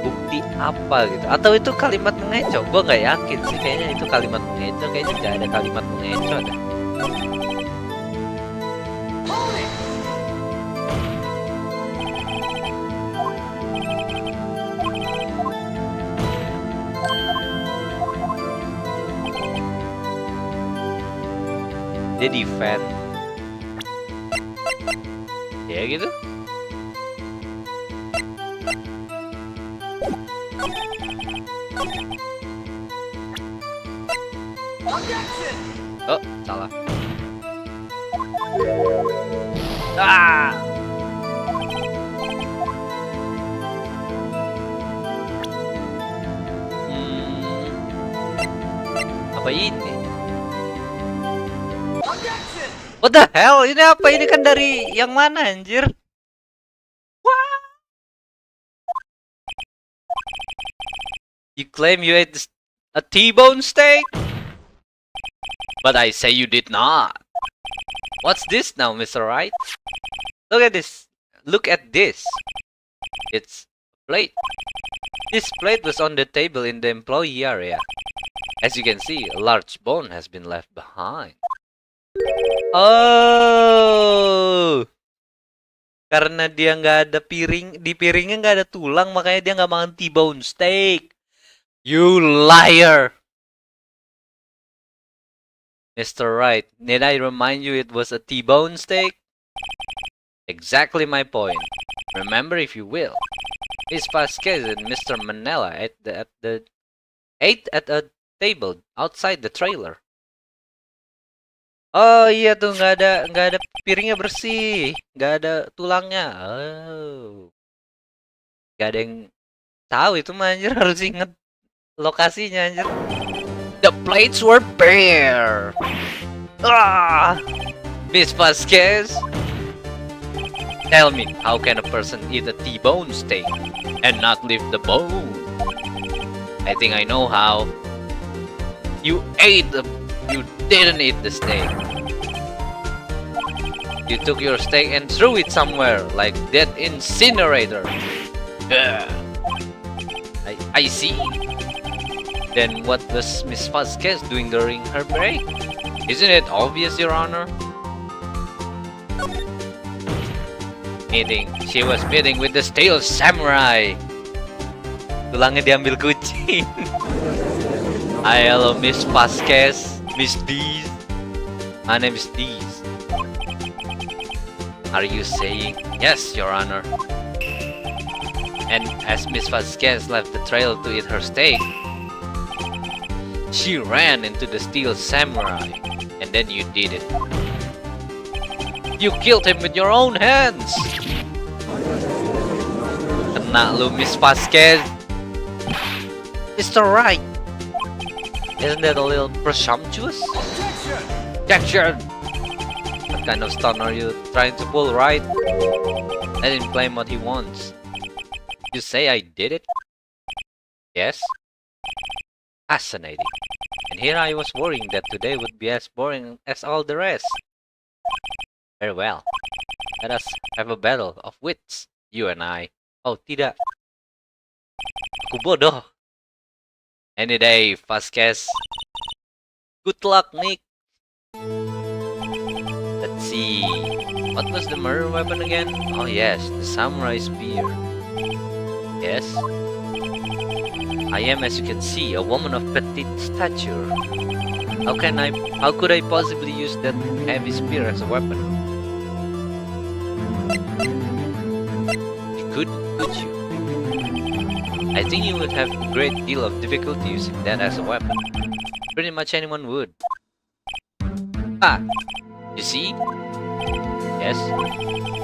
Bukti apa gitu? Atau itu kalimat mengecoh? Gua nggak yakin sih. Kayaknya itu kalimat mengecoh. Kayaknya nggak ada kalimat mengecoh deh. Dia defend. Ya gitu. Oh, salah. Ah! Apa ini? What the hell? Ini apa? Ini kan dari yang mana anjir? Wah! You claim you ate a T-bone steak? But I say you did not. What's this now, Mr. Right? Look at this. Look at this. It's a plate. This plate was on the table in the employee area. As you can see, a large bone has been left behind. Oh, karena dia nggak ada piring, di piringnya nggak ada tulang, makanya dia nggak makan T-bone steak. You liar! Mr. Wright, need I remind you it was a T-bone steak? Exactly my point. Remember if you will. Miss Vasquez and Mr. Manella ate at a table outside the trailer. Oh iya tuh nggak ada piringnya bersih, nggak ada tulangnya. Oh, nggak ada yang tahu itu mah anjir, harus inget lokasinya anjir. The plates were bare. Ah, Miss Vasquez, tell me, how can a person eat a T-bone steak and not leave the bone? I think I know how. You didn't eat the steak. You took your steak and threw it somewhere, like that incinerator. I see. Then what was Miss Vasquez doing during her break? Isn't it obvious, Your Honor? She was meeting with the steel samurai. Tulangnya diambil kucing. Hi, hello, Miss Vasquez. Miss Dees. My name is Dees. Are you saying yes, Your Honor? And as Miss Vasquez left the trail to eat her steak, she ran into the steel samurai, and then you did it. You killed him with your own hands. Kena lu, Miss Vasquez. Mr. Wright. Isn't that a little presumptuous? Objection! What kind of stunt are you trying to pull, right? Let him claim what he wants. You say I did it? Yes? Fascinating. And here I was worrying that today would be as boring as all the rest. Very well. Let us have a battle of wits, you and I. Oh, tidak. Aku bodoh. Any day, Vasquez. Good luck, Nick. Let's see. What was the murder weapon again? Oh yes, the samurai spear. Yes. I am, as you can see, a woman of petite stature. How could I possibly use that heavy spear as a weapon? You could you? I think you would have a great deal of difficulty using that as a weapon. Pretty much anyone would. Ah, you see? Yes.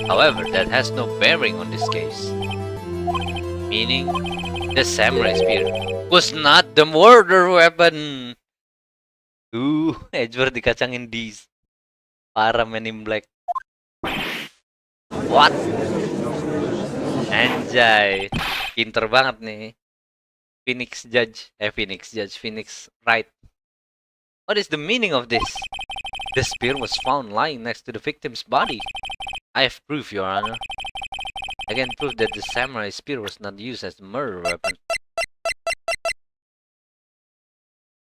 However, that has no bearing on this case. Meaning, the samurai spear was not the murder weapon. Edward dikacangin D's. Para Men in Black. What? Anjay. Pinter banget nih. Phoenix Wright. What is the meaning of this? The spear was found lying next to the victim's body. I have proof, Your Honor. I can prove that the samurai spear was not used as a murder weapon.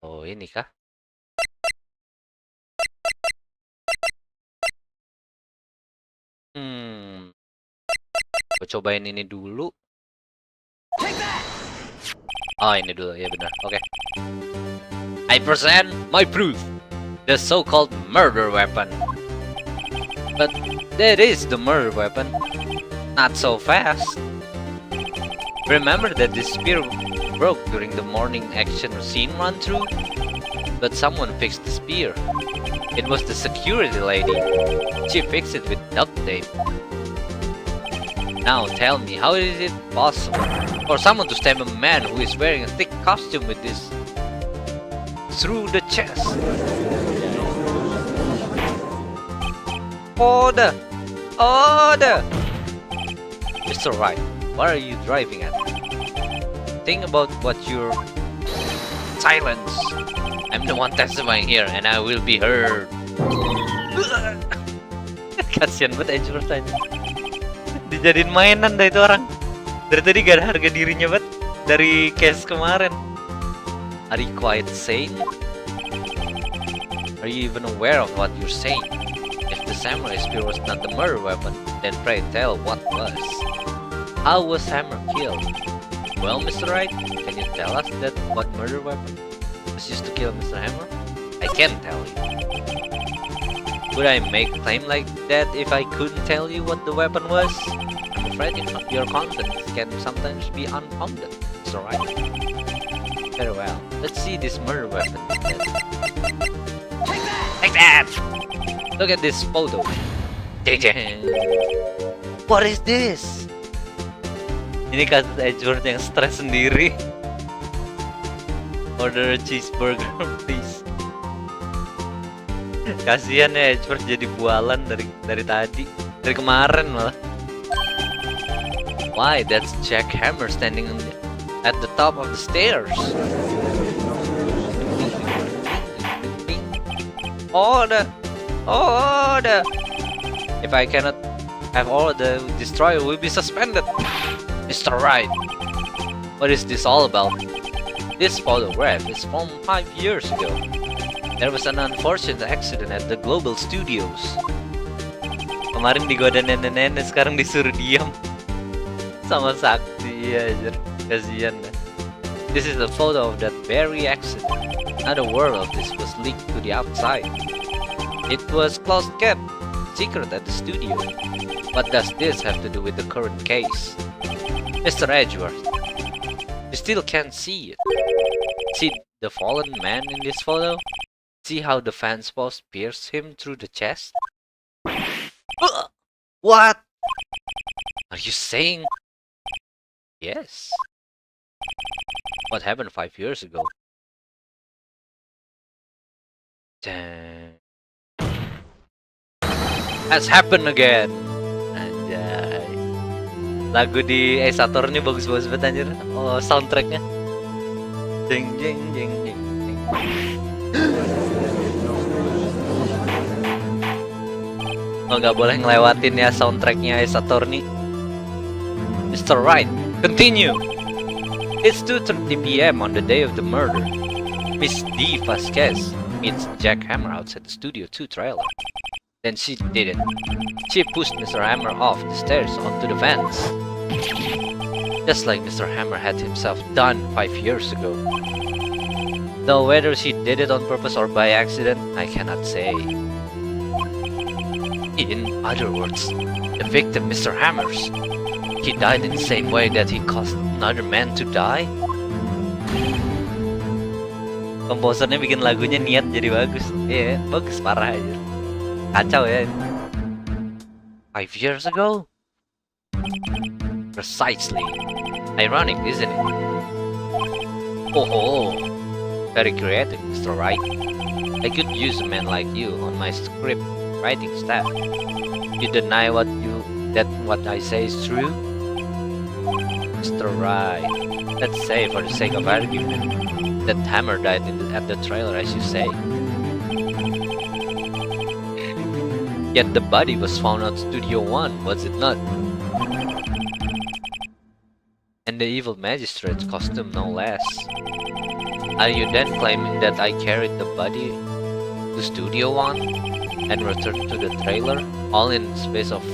Oh, ini kah? Gue cobain ini dulu. Oh, ini dulu, ya benar. Oke. I present my proof. The so-called murder weapon. But that is the murder weapon. Not so fast. Remember that the spear broke during the morning action scene run-through? But someone fixed the spear. It was the security lady. She fixed it with duct tape. Now tell me, how is it possible for someone to stab a man who is wearing a thick costume with this through the chest? Order! Order! Mr. Wright, what are you driving at? Think about what you're... Silence! I'm the one testifying here and I will be heard. Kasian banget Edgeworth aja. Dijadiin mainan dah itu orang. Dari tadi gak ada harga dirinya banget. Dari case kemarin. Are you quite sane? Are you even aware of what you're saying? If the samurai spear was not the murder weapon, then pray tell what was. How was Hammer killed? Well, Mr. Wright, can you tell us that what murder weapon was used to kill Mr. Hammer? I can't tell you. Would I make a claim like that if I couldn't tell you what the weapon was? I'm afraid your confidence can sometimes be unfounded, Mr. Wright. Very well, let's see this murder weapon then. Take that! Look at this photo. What is this? Ini kasus Edgeworth yang stres sendiri. Order a cheeseburger, please. Kasian ya Edgeworth jadi bualan dari tadi, dari kemarin malah. Why, that's Jack Hammer standing at the top of the stairs. Order! Order! If I cannot have all the destroyer will be suspended. Mr. Wright, what is this all about? This photograph is from 5 years ago. There was an unfortunate accident at the Global Studios. Kemarin digoda nenek-nenek, sekarang disuruh diam sama Sakti aja. Kasian dah. This is the photo of that very accident. Not a word of this was leaked to the outside. It was closed kept, secret at the studio. What does this have to do with the current case? Mr. Edgeworth, you still can't see it. See the fallen man in this photo? See how the fence post pierced him through the chest? What? Are you saying? Yes. What happened 5 years ago? Dang. Has happened again. Anjay. Lagu di Saturn ini bagus-bagus banget anjir. Oh, soundtracknya. Jeng jeng jeng jeng jeng. Oh, nggak boleh ngelewatin ya soundtracknya Saturn. Mr. Wright, continue. It's 2:30 p.m. on the day of the murder. Miss D. Vasquez meets Jack Hammer outside the Studio 2 trailer. Then she did it. She pushed Mr. Hammer off the stairs onto the fence. Just like Mr. Hammer had himself done 5 years ago. Though whether she did it on purpose or by accident, I cannot say. In other words, the victim, Mr. Hammers, he died in the same way that he caused another man to die? Komposernya bikin lagunya niat jadi bagus. Iya, bagus parah aja. Kacau ya. 5 years ago? Precisely. Ironic, isn't it? Oh, very creative, Mr. Wright. I could use a man like you on my script writing staff. You deny what I say is true? Mr. Wright, let's say for the sake of argument that Hammer died at the trailer as you say. Yet the body was found at Studio One, was it not? And the evil magistrate's costume no less. Are you then claiming that I carried the body to Studio One and returned to the trailer, all in the space of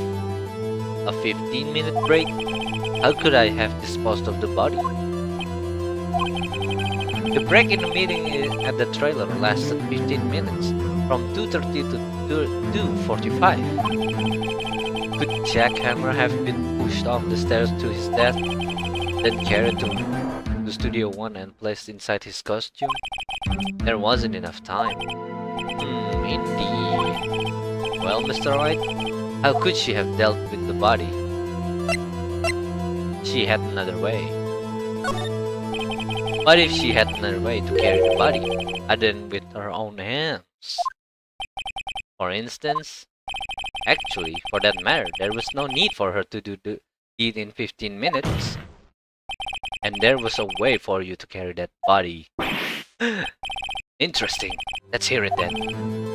a 15-minute break? How could I have disposed of the body? The break in the meeting at the trailer lasted 15 minutes, from 2:30 to 2:45. Could Jackhammer have been pushed off the stairs to his death, then carried to Studio One and placed inside his costume? There wasn't enough time. Indeed. Well, Mr. White, how could she have dealt with the body? She had another way. What if she had another way to carry the body, other than with her own hands? For instance, actually, for that matter, there was no need for her to do the deed in 15 minutes. And there was a way for you to carry that body. Interesting. Let's hear it then.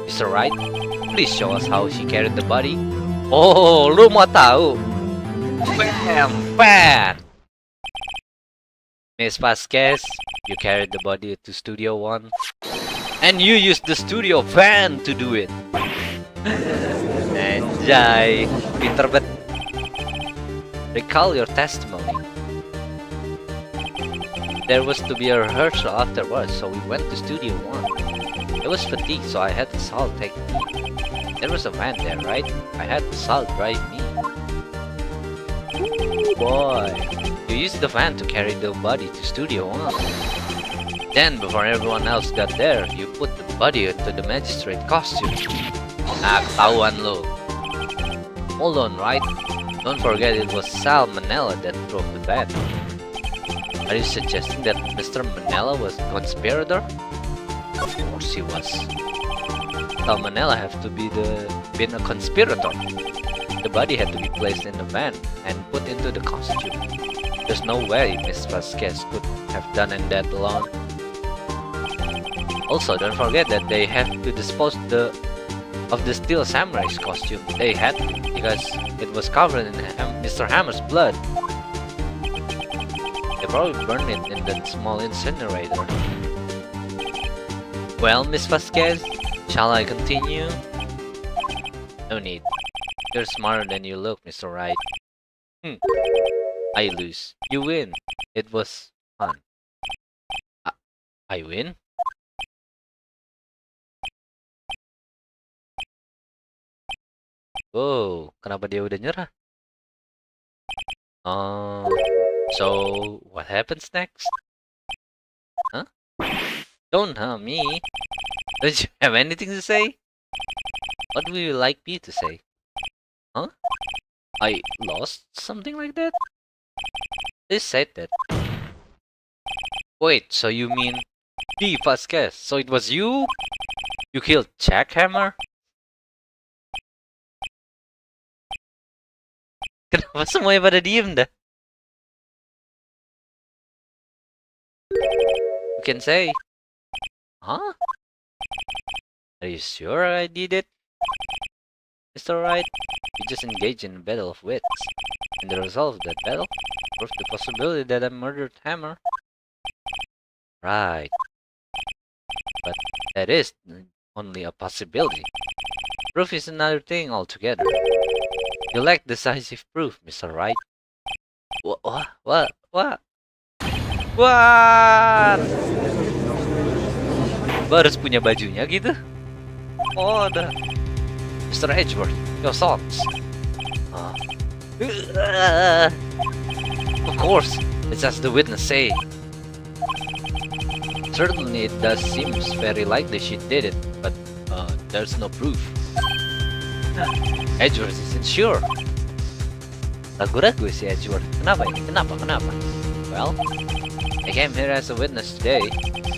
Mr. Wright, please show us how she carried the body. Oh, lu mau tahu? Bam! Bam! Miss Vasquez, you carried the body to Studio One. And you used the studio van to do it. Anjay, pinter bet. Recall your testimony. There was to be a rehearsal afterwards, so we went to Studio One. I was fatigued, so I had Sal take me. There was a van there, right? I had Sal drive me. Ooh, boy. You used the van to carry the body to Studio One. Then, before everyone else got there, you put the body into the magistrate costume. Ah, ketahuan lo. Hold on, right? Don't forget it was Sal Manella that drove the van. Are you suggesting that Mr. Manella was a conspirator? Of course he was. Sal Manella have to been a conspirator. The body had to be placed in the van and put into the costume. There's no way Miss Vasquez could have done that alone. Also, don't forget that they have to dispose of the Steel Samurai's costume. They had to, because it was covered in Mr. Hammer's blood. They probably burned it in that small incinerator. Well, Miss Vasquez, shall I continue? No need. You're smarter than you look, Mr. Wright. I lose. You win. It was fun. I win? Oh, kenapa dia udah nyerah? So what happens next? Huh? Don't me. Don't you have anything to say? What would you like me to say? Huh? I lost? Something like that? They said that. Wait, so you mean D. Vasquez? So it was you? You killed Jackhammer? Kenapa semuanya pada diem dah? You can say, huh? Are you sure I did it? Mr. Wright, we just engaged in a battle of wits, and the result of that battle proved the possibility that I murdered Hammer. Right. But that is only a possibility. Proof is another thing altogether. You lack decisive proof, Mr. Wright. What? What? Harus punya bajunya gitu? Oh, ada. Mr. Edgeworth, your thoughts? Of course, it's as the witness say. Certainly it does seem very likely she did it, but there's no proof. Edgeworth isn't sure. Ragu-ragu si Edgeworth. Kenapa ini? Kenapa? Well, I came here as a witness today.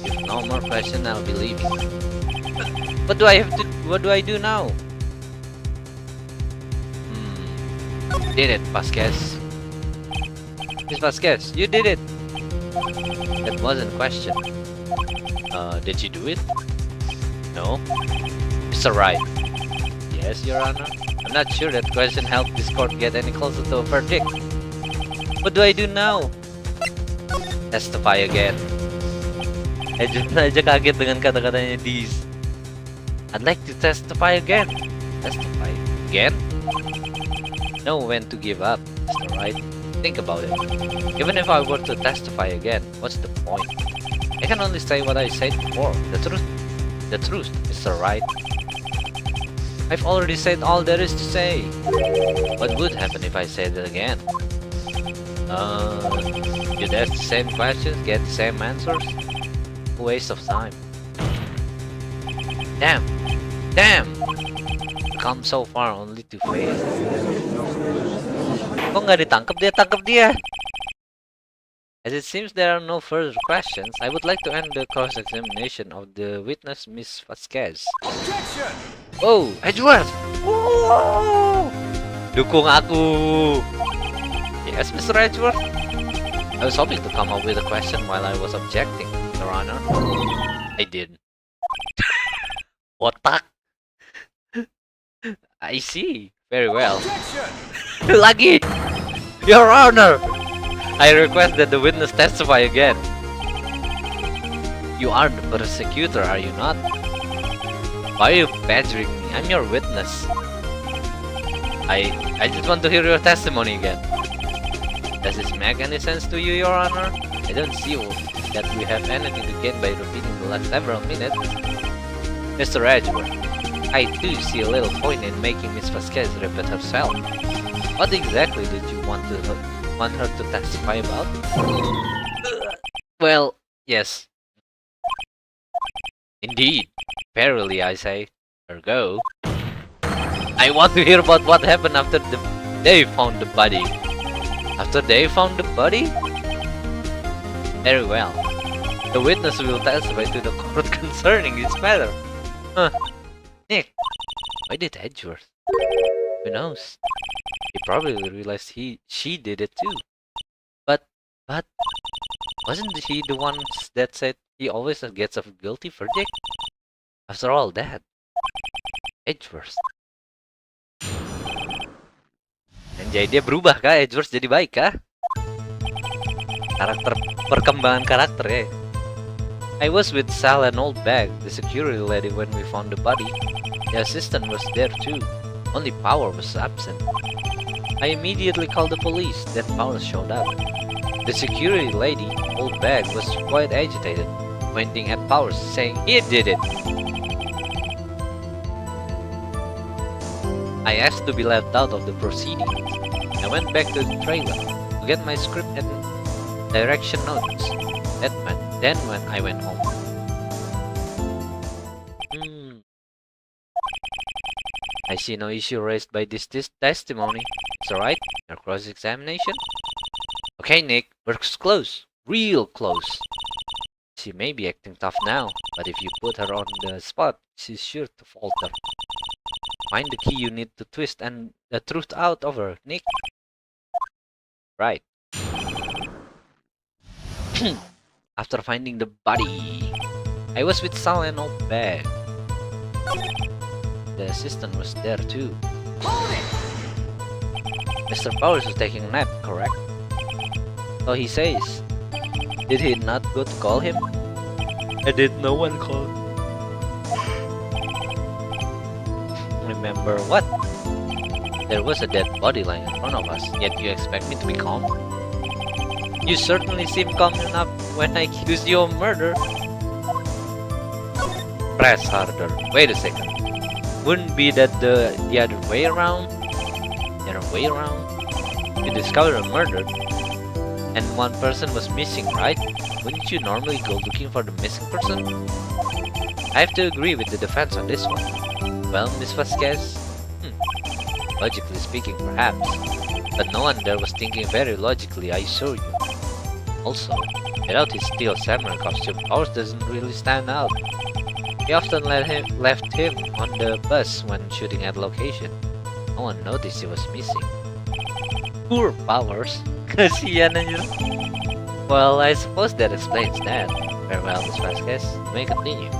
If no more questions, I'll be leaving. What do I do now? Did it, Vasquez. Miss Vasquez, you did it! That wasn't a question. Did you do it? No. Mr. Wright. Yes, Your Honor. I'm not sure that question helped this court get any closer to a verdict. What do I do now? Testify again. Aja kaget dengan kata-katanya these. I'd like to testify again. Testify again? Know when to give up, Mr. Wright. Think about it. Even if I were to testify again, what's the point? I can only say what I said before. The truth. The truth, Mr. Wright. I've already said all there is to say. What would happen if I said it again? You'd ask the same questions, get the same answers? A waste of time. Damn! Damn! Come so far only to fail. Kok nggak ditangkap dia? Tangkap dia! As it seems there are no further questions, I would like to end the cross-examination of the witness, Miss Vasquez. Objection! Oh, Edgeworth! Oh! Dukung aku! Yes, Mr. Edgeworth? I was hoping to come up with a question while I was objecting, Your Honor. I didn't. Otak! I see. Very well. Lagi! Your Honor! I request that the witness testify again. You are the persecutor, are you not? Why are you badgering me? I'm your witness. I just want to hear your testimony again. Does this make any sense to you, Your Honor? I don't see that we have anything to gain by repeating the last several minutes. Mr. Edgeworth, I do see a little point in making Miss Vasquez repeat herself. What exactly did you want her to testify about? Well, yes. Indeed. Verily, I say. Ergo. I want to hear about what happened after they found the body. After they found the body? Very well. The witness will testify to the court concerning this matter. Huh. Nick, why did Edgeworth? Who knows? He probably realized she did it too. But, wasn't he the one that said he always gets a guilty verdict? After all that, Edgeworth. Anjay, dia berubah kah? Edgeworth jadi baik kah? Perkembangan karakter ya. I was with Sal and Old Bag, the security lady, when we found the body. The assistant was there too. Only Power was absent. I immediately called the police. Then Power showed up. The security lady, Old Bag, was quite agitated, pointing at Power, saying he did it. I asked to be left out of the proceedings. I went back to the trailer to get my script and direction notes. Then when I went home. I see no issue raised by this testimony. It's alright. Your cross-examination? Okay, Nick. We're close. Real close. She may be acting tough now, but if you put her on the spot, she's sure to falter. Find the key you need to twist and the truth out of her, Nick. Right. After finding the body, I was with Sal and Old Bag. The assistant was there too. Mr. Powers was taking a nap, correct? So he says. Did he not go to call him? I did no one call. Remember what? There was a dead body lying in front of us, yet you expect me to be calm? You certainly seem calm enough when I accuse you of murder. Press harder. Wait a second. Wouldn't be that the other way around? The other way around? You discovered a murder, and one person was missing, right? Wouldn't you normally go looking for the missing person? I have to agree with the defense on this one. Well, Miss Vasquez? Logically speaking, perhaps. But no one there was thinking very logically, I assure you. Also, without his steel samurai costume, Powers doesn't really stand out. He often left him on the bus when shooting at location. No one noticed he was missing. Poor Powers. Kasian anjir. Well, I suppose that explains that. Very well, Miss Vasquez. You may continue.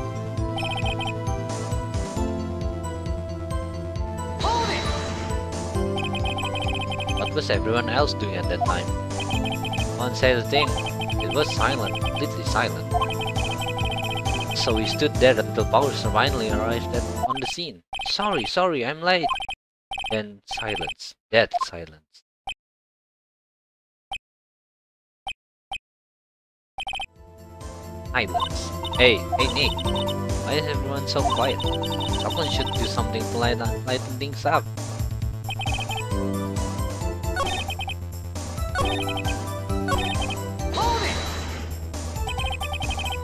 What was everyone else doing at that time? No one said a thing. It was silent, completely silent. So we stood there until Bowser finally arrived on the scene. Sorry, I'm late. Then silence, dead silence. Silence. Hey Nick, why is everyone so quiet? Someone should do something to lighten things up.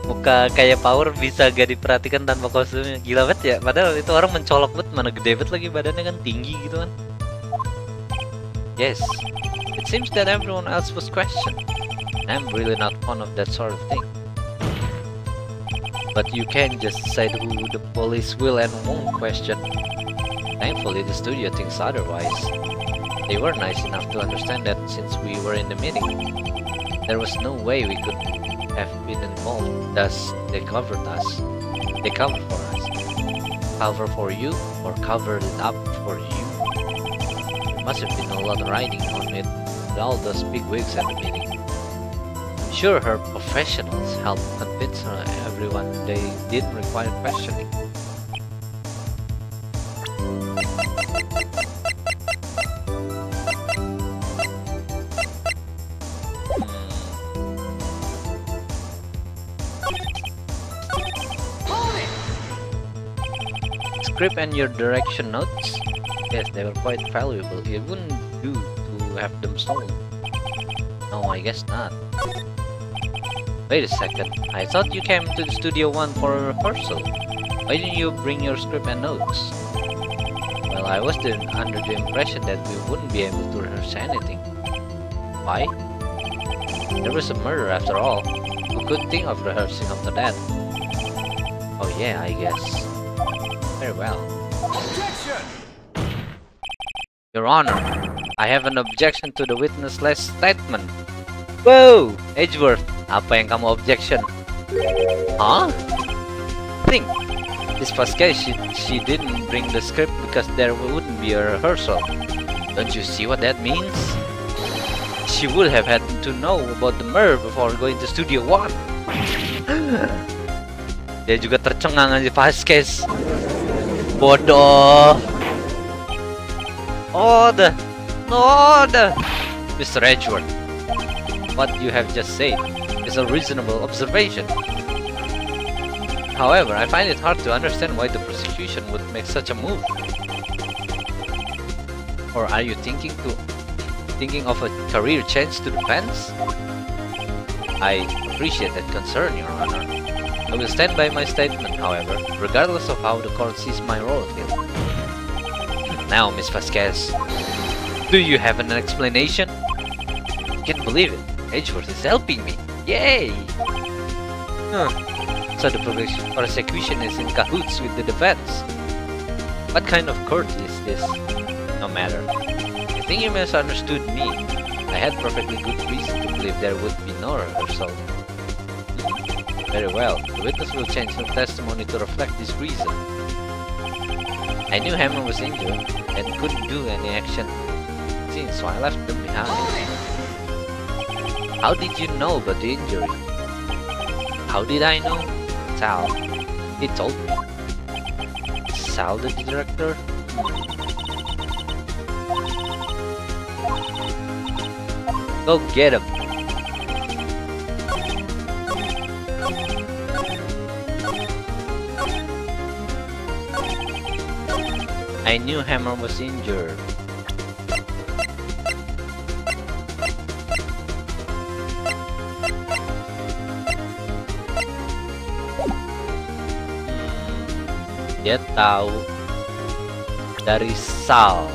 Muka kayak Power bisa gak diperhatikan tanpa kostumnya. Gila banget ya, padahal itu orang mencolok banget, mana gede banget lagi badannya kan, tinggi gitu kan. Yes, it seems that everyone else was questioned. I'm really not fond of that sort of thing. But you can't just decide who the police will and won't question. Thankfully the studio thinks otherwise. They were nice enough to understand that since we were in the meeting, there was no way we could have been involved. Thus, they covered us. They covered for us. Cover for you, or covered it up for you. There must have been a lot of writing on it with all those big wigs at the meeting. I'm sure her professionals helped convince everyone they didn't require questioning. Script and your direction notes? Yes, they were quite valuable. It wouldn't do to have them stolen. No, I guess not. Wait a second, I thought you came to the Studio 1 for a rehearsal. Why didn't you bring your script and notes? Well, I was under the impression that we wouldn't be able to rehearse anything. Why? There was a murder after all. Who could think of rehearsing after that? Oh yeah, I guess. Very well. Objection! Your Honor, I have an objection to the witness-less statement. Whoa! Edgeworth, apa yang kamu objection? Huh? Think. This Pascal, she didn't bring the script because there wouldn't be a rehearsal. Don't you see what that means? She would have had to know about the murder before going to Studio 1. Dia juga tercengang aja Vasquez. Bodoh. Order. Mr. Edgeworth, what you have just said is a reasonable observation. However, I find it hard to understand why the prosecution would make such a move. Or are you thinking of a career change to defense? I appreciate that concern, Your Honor. I will stand by my statement, however, regardless of how the court sees my role here. Now, Miss Vasquez, do you have an explanation? I can't believe it. Edgeworth is helping me. Yay! So the prosecution is in cahoots with the defense. What kind of court is this? No matter. I think you misunderstood me. I had perfectly good reason to believe there would be no rehearsal. Very well, the witness will change her testimony to reflect this reason. I knew Hammer was injured and couldn't do any action, so I left them behind. How did you know about the injury? How did I know? Sal. He told me. Sal the director? Go get him. I knew Hammer was injured. Dia tahu dari Sal.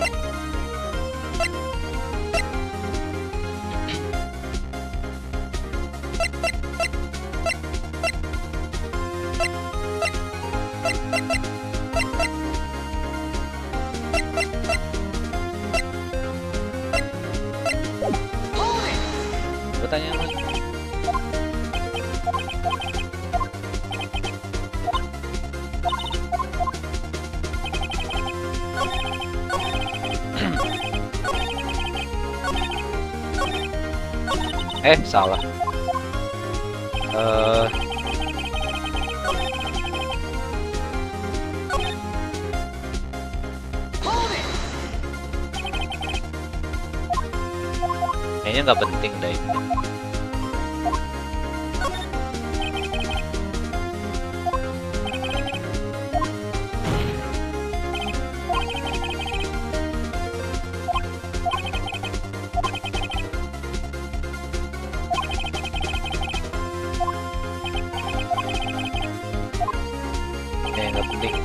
Tanya lagi. Salah. Kayaknya nggak penting deh. Nggak penting.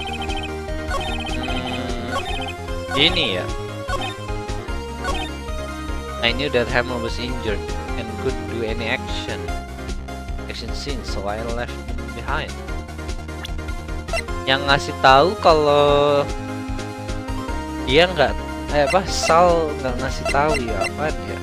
Ini ya. I knew that Hammer was injured and couldn't do any action scene, so I left him behind. Yang ngasih tahu kalau dia nggak, Sal nggak ngasih tahu ya, apaan ya?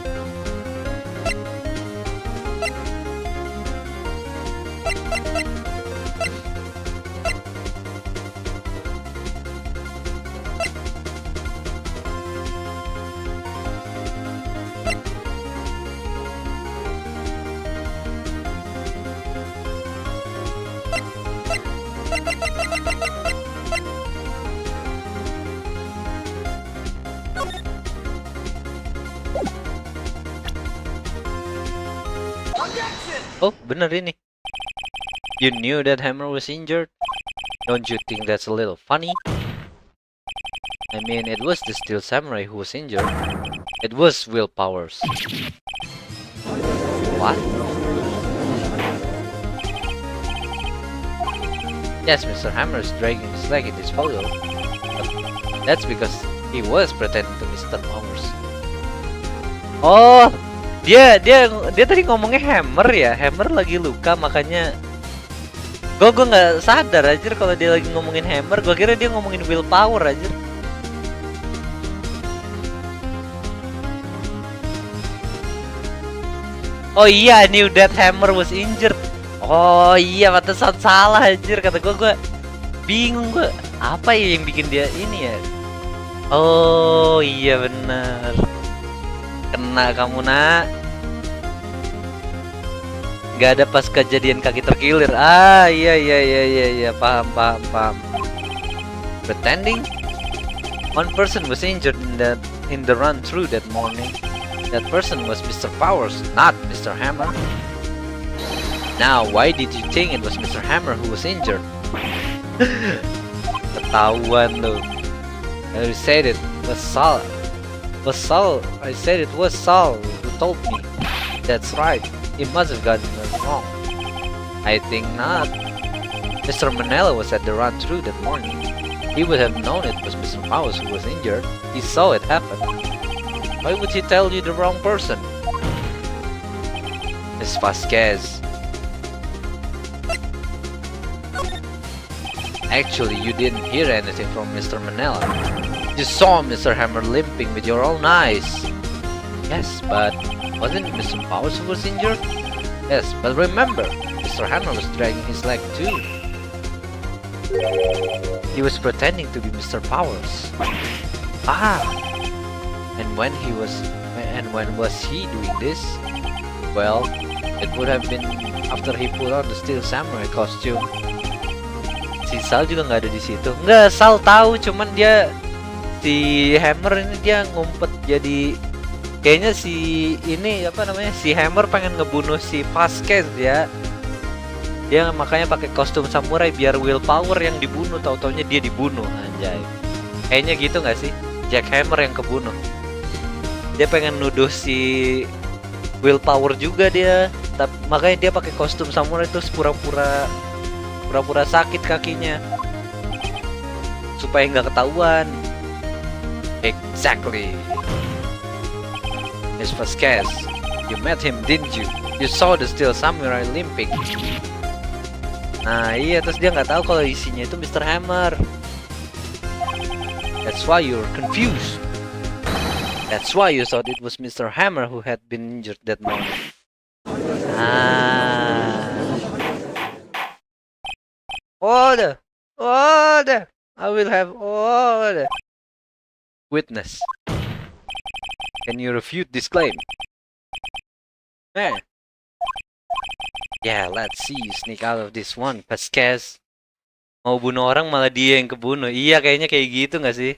Oh, bener ini. You knew that Hammer was injured? Don't you think that's a little funny? I mean, it was the Steel Samurai who was injured. It was Will Powers. What? Yes, Mr. Hammer is dragging his leg in this photo. But that's because he was pretending to Mr. Powers. Oh, dia tadi ngomongnya Hammer ya. Hammer lagi luka, makanya gue nggak sadar aja kalau dia lagi ngomongin Hammer. Gue kira dia ngomongin Will Power aja. Oh iya, I knew that Hammer was injured. Oh iya, pantesan salah anjir. Kata gue bingung gue. Apa ya yang bikin dia ini ya? Oh iya benar. Kena kamu, nak. Gak ada pas kejadian kaki terkilir. Ah iya, paham. Pretending? One person was injured in the run through that morning. That person was Mr. Powers, not Mr. Hammer. Now, why did you think it was Mr. Hammer who was injured? Ketahuan lo. I said it was Sal. I said it was Sal who told me. That's right. He must have gotten it wrong. I think not. Mr. Manella was at the run through that morning. He would have known it was Mr. Powers who was injured. He saw it happen. Why would he tell you the wrong person? Miss Vasquez. Actually, you didn't hear anything from Mr. Manella. You saw Mr. Hammer limping with your own eyes. Yes, but wasn't it Mr. Powers who was injured? Yes, but remember, Mr. Hammer was dragging his leg too. He was pretending to be Mr. Powers. And when was he doing this? Well, it would have been after he put on the Steel Samurai costume. Si Sal juga nggak ada di situ. Nggak, Sal tahu, cuman dia si Hammer ini dia ngumpet jadi kayaknya si Hammer pengen ngebunuh si Vasquez ya. Dia makanya pakai kostum samurai biar Will Power yang dibunuh, tau-taunya dia dibunuh, anjay. Kayaknya gitu nggak sih? Jack Hammer yang kebunuh. Dia pengen nuduh si Will Power juga dia, makanya dia pakai kostum samurai terus pura-pura sakit kakinya supaya nggak ketahuan. Exactly. Miss Vasquez, you met him, didn't you? You saw the Steel Samurai limping. Nah iya, terus dia nggak tahu kalau isinya itu Mr. Hammer. That's why you're confused. That's why you thought it was Mr. Hammer who had been injured that morning. Order! I will have order. Witness. Can you refute this claim? Eh. Yeah, let's see you sneak out of this one, Vasquez. Mau bunuh orang malah dia yang kebunuh. Iya, kayaknya kayak gitu nggak sih?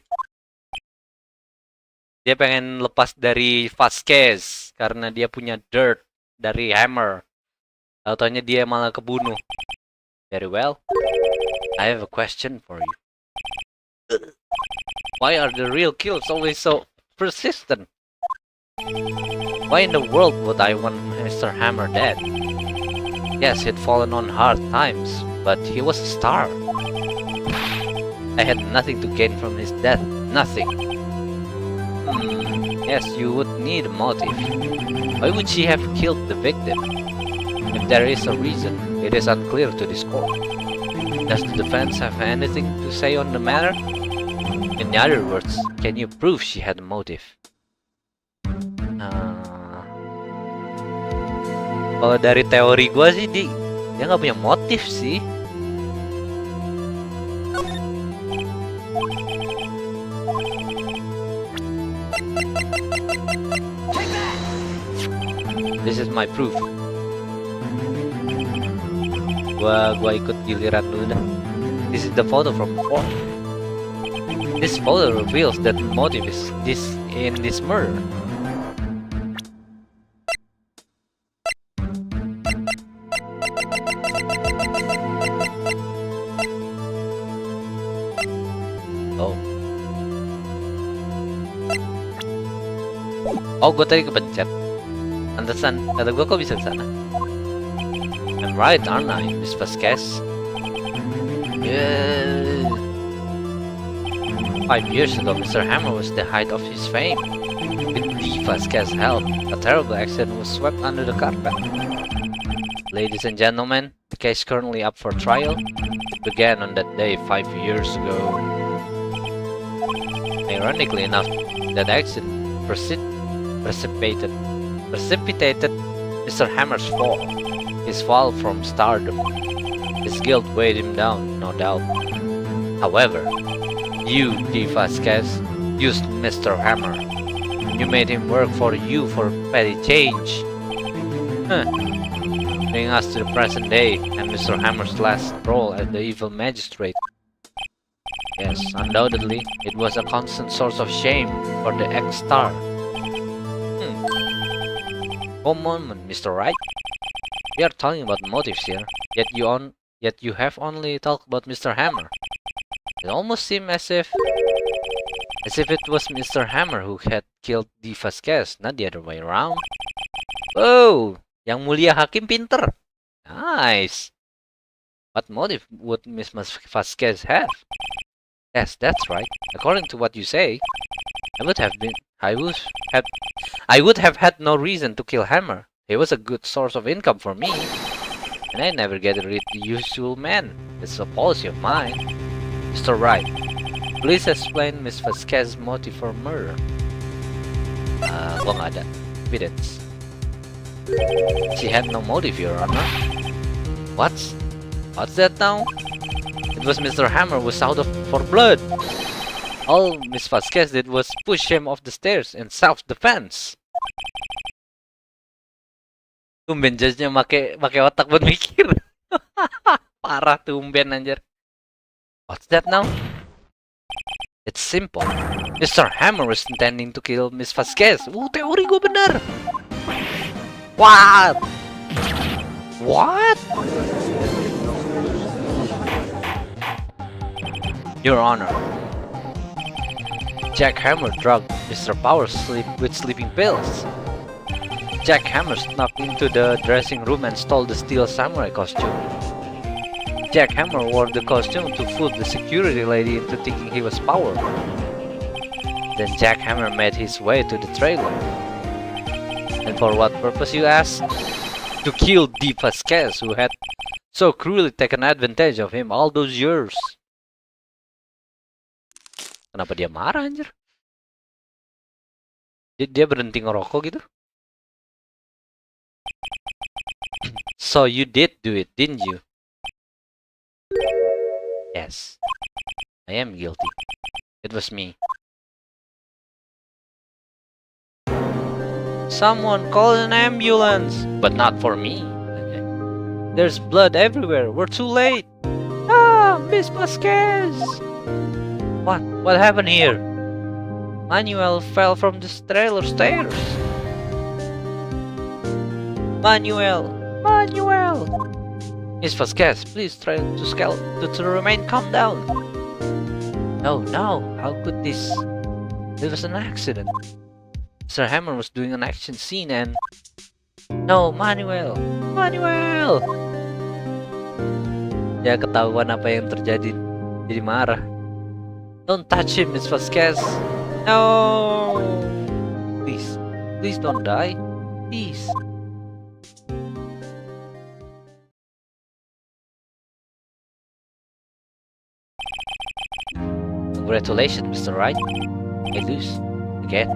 Dia pengen lepas dari Vasquez karena dia punya dirt dari Hammer. Taunya dia malah kebunuh. Very well. I have a question for you. Why are the real kills always so persistent? Why in the world would I want Mr. Hammer dead? Yes, he'd fallen on hard times, but he was a star. I had nothing to gain from his death. Nothing. Yes, you would need a motive. Why would she have killed the victim? If there is a reason, it is unclear to this court. Does the defense have anything to say on the matter? In other words, can you prove she had a motive? Kalau dari teori gue sih, dia nggak punya motif sih. This is my proof. Gua ikut giliran dulu dah. This is the photo from before. This photo reveals that the motive is in this murder. Oh, gue tadi kepencet. Pantesan, kata gue kok bisa kesana. I'm right, aren't I, Miss Vasquez? Yeah. 5 years ago, Mr. Hammer was the height of his fame. With D. Vasquez's help, a terrible accident was swept under the carpet. Ladies and gentlemen, the case currently up for trial. It began on that day 5 years ago. Ironically enough, that accident precipitated Mr. Hammer's fall. His fall from stardom. His guilt weighed him down, no doubt. However, you, D. Vasquez, used Mr. Hammer. You made him work for you for petty change. Bringing us to the present day and Mr. Hammer's last role as the evil magistrate. Yes, undoubtedly, it was a constant source of shame for the ex-star. One moment, Mr. Wright. We are talking about motives here, yet you have only talked about Mr. Hammer. It almost seemed as if it was Mr. Hammer who had killed D. Vasquez, not the other way around. Oh, Yang Mulia Hakim pinter. Nice. What motive would Miss Vasquez have? Yes, that's right. According to what you say, I would have had no reason to kill Hammer. He was a good source of income for me, and I never get rid of the usual man. It's a policy of mine. Mr. Wright, please explain Miss Vasquez's motive for murder. Gua nggak ada evidence. She had no motive, Your Honor. What's that now? It was Mr. Hammer who was out for blood. All Miss Vasquez did was push him off the stairs in self-defense. Tumben judge-nya make otak buat mikir. Parah tumben anjir. What's that now? It's simple. Mr. Hammer was intending to kill Miss Vasquez. Teori gue bener. What? Your Honor, Jack Hammer drugged Mr. Power with sleeping pills. Jack Hammer snuck into the dressing room and stole the steel samurai costume. Jack Hammer wore the costume to fool the security lady into thinking he was Power. Then Jack Hammer made his way to the trailer. And for what purpose, you ask? To kill D. Vasquez, who had so cruelly taken advantage of him all those years. Kenapa dia marah anjir? Dia berhenti ngerokok gitu? So you did do it, didn't you? Yes. I am guilty. It was me. Someone call an ambulance! But not for me. There's blood everywhere. We're too late. Ah, Miss Vasquez! What? What happened here? Manuel fell from the trailer stairs. Manuel! Manuel! Miss Vasquez, please try to remain calm down. No, no, how could this? It was an accident. Sir Hammer was doing an action scene and... No, Manuel! Manuel! Ya ketahuan apa yang terjadi. Jadi marah. Don't touch him, Miss Vasquez. No! Please, please don't die. Please. Congratulations, Mr. Wright. I lose. Again.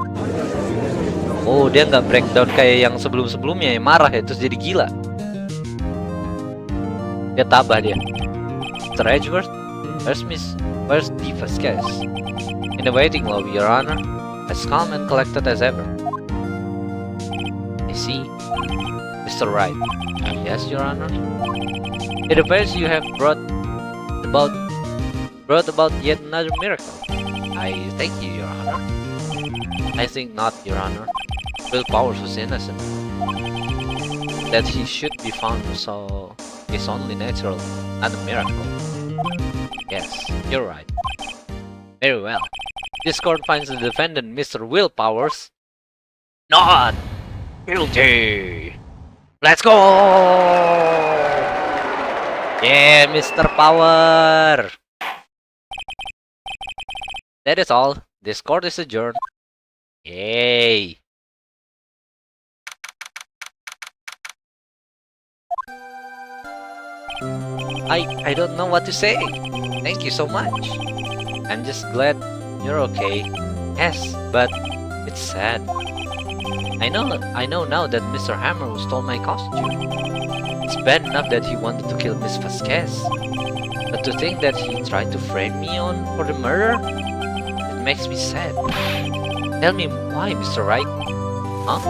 Oh, dia nggak breakdown kayak yang sebelum-sebelumnya yang marah ya, terus jadi gila. Dia tabah dia. Mr. Edgeworth, where's the Vasquez? In the waiting lobby, Your Honor. As calm and collected as ever. I see. Mr. Wright. Yes, Your Honor. It appears you have brought about yet another miracle. I thank you, Your Honor. I think not, Your Honor. Will Powers was innocent. That he should be found so is only natural, not a miracle. Yes, you're right. Very well. This court finds the defendant, Mr. Will Powers, not guilty. Let's go! Yeah, Mr. Power! That is all. This court is adjourned. Yay! I don't know what to say. Thank you so much. I'm just glad you're okay. Yes, but it's sad. I know now that Mr. Hammer stole my costume. It's bad enough that he wanted to kill Miss Vasquez. But to think that he tried to frame me for the murder? It makes me sad. Tell me why, Mr. Wright? Huh?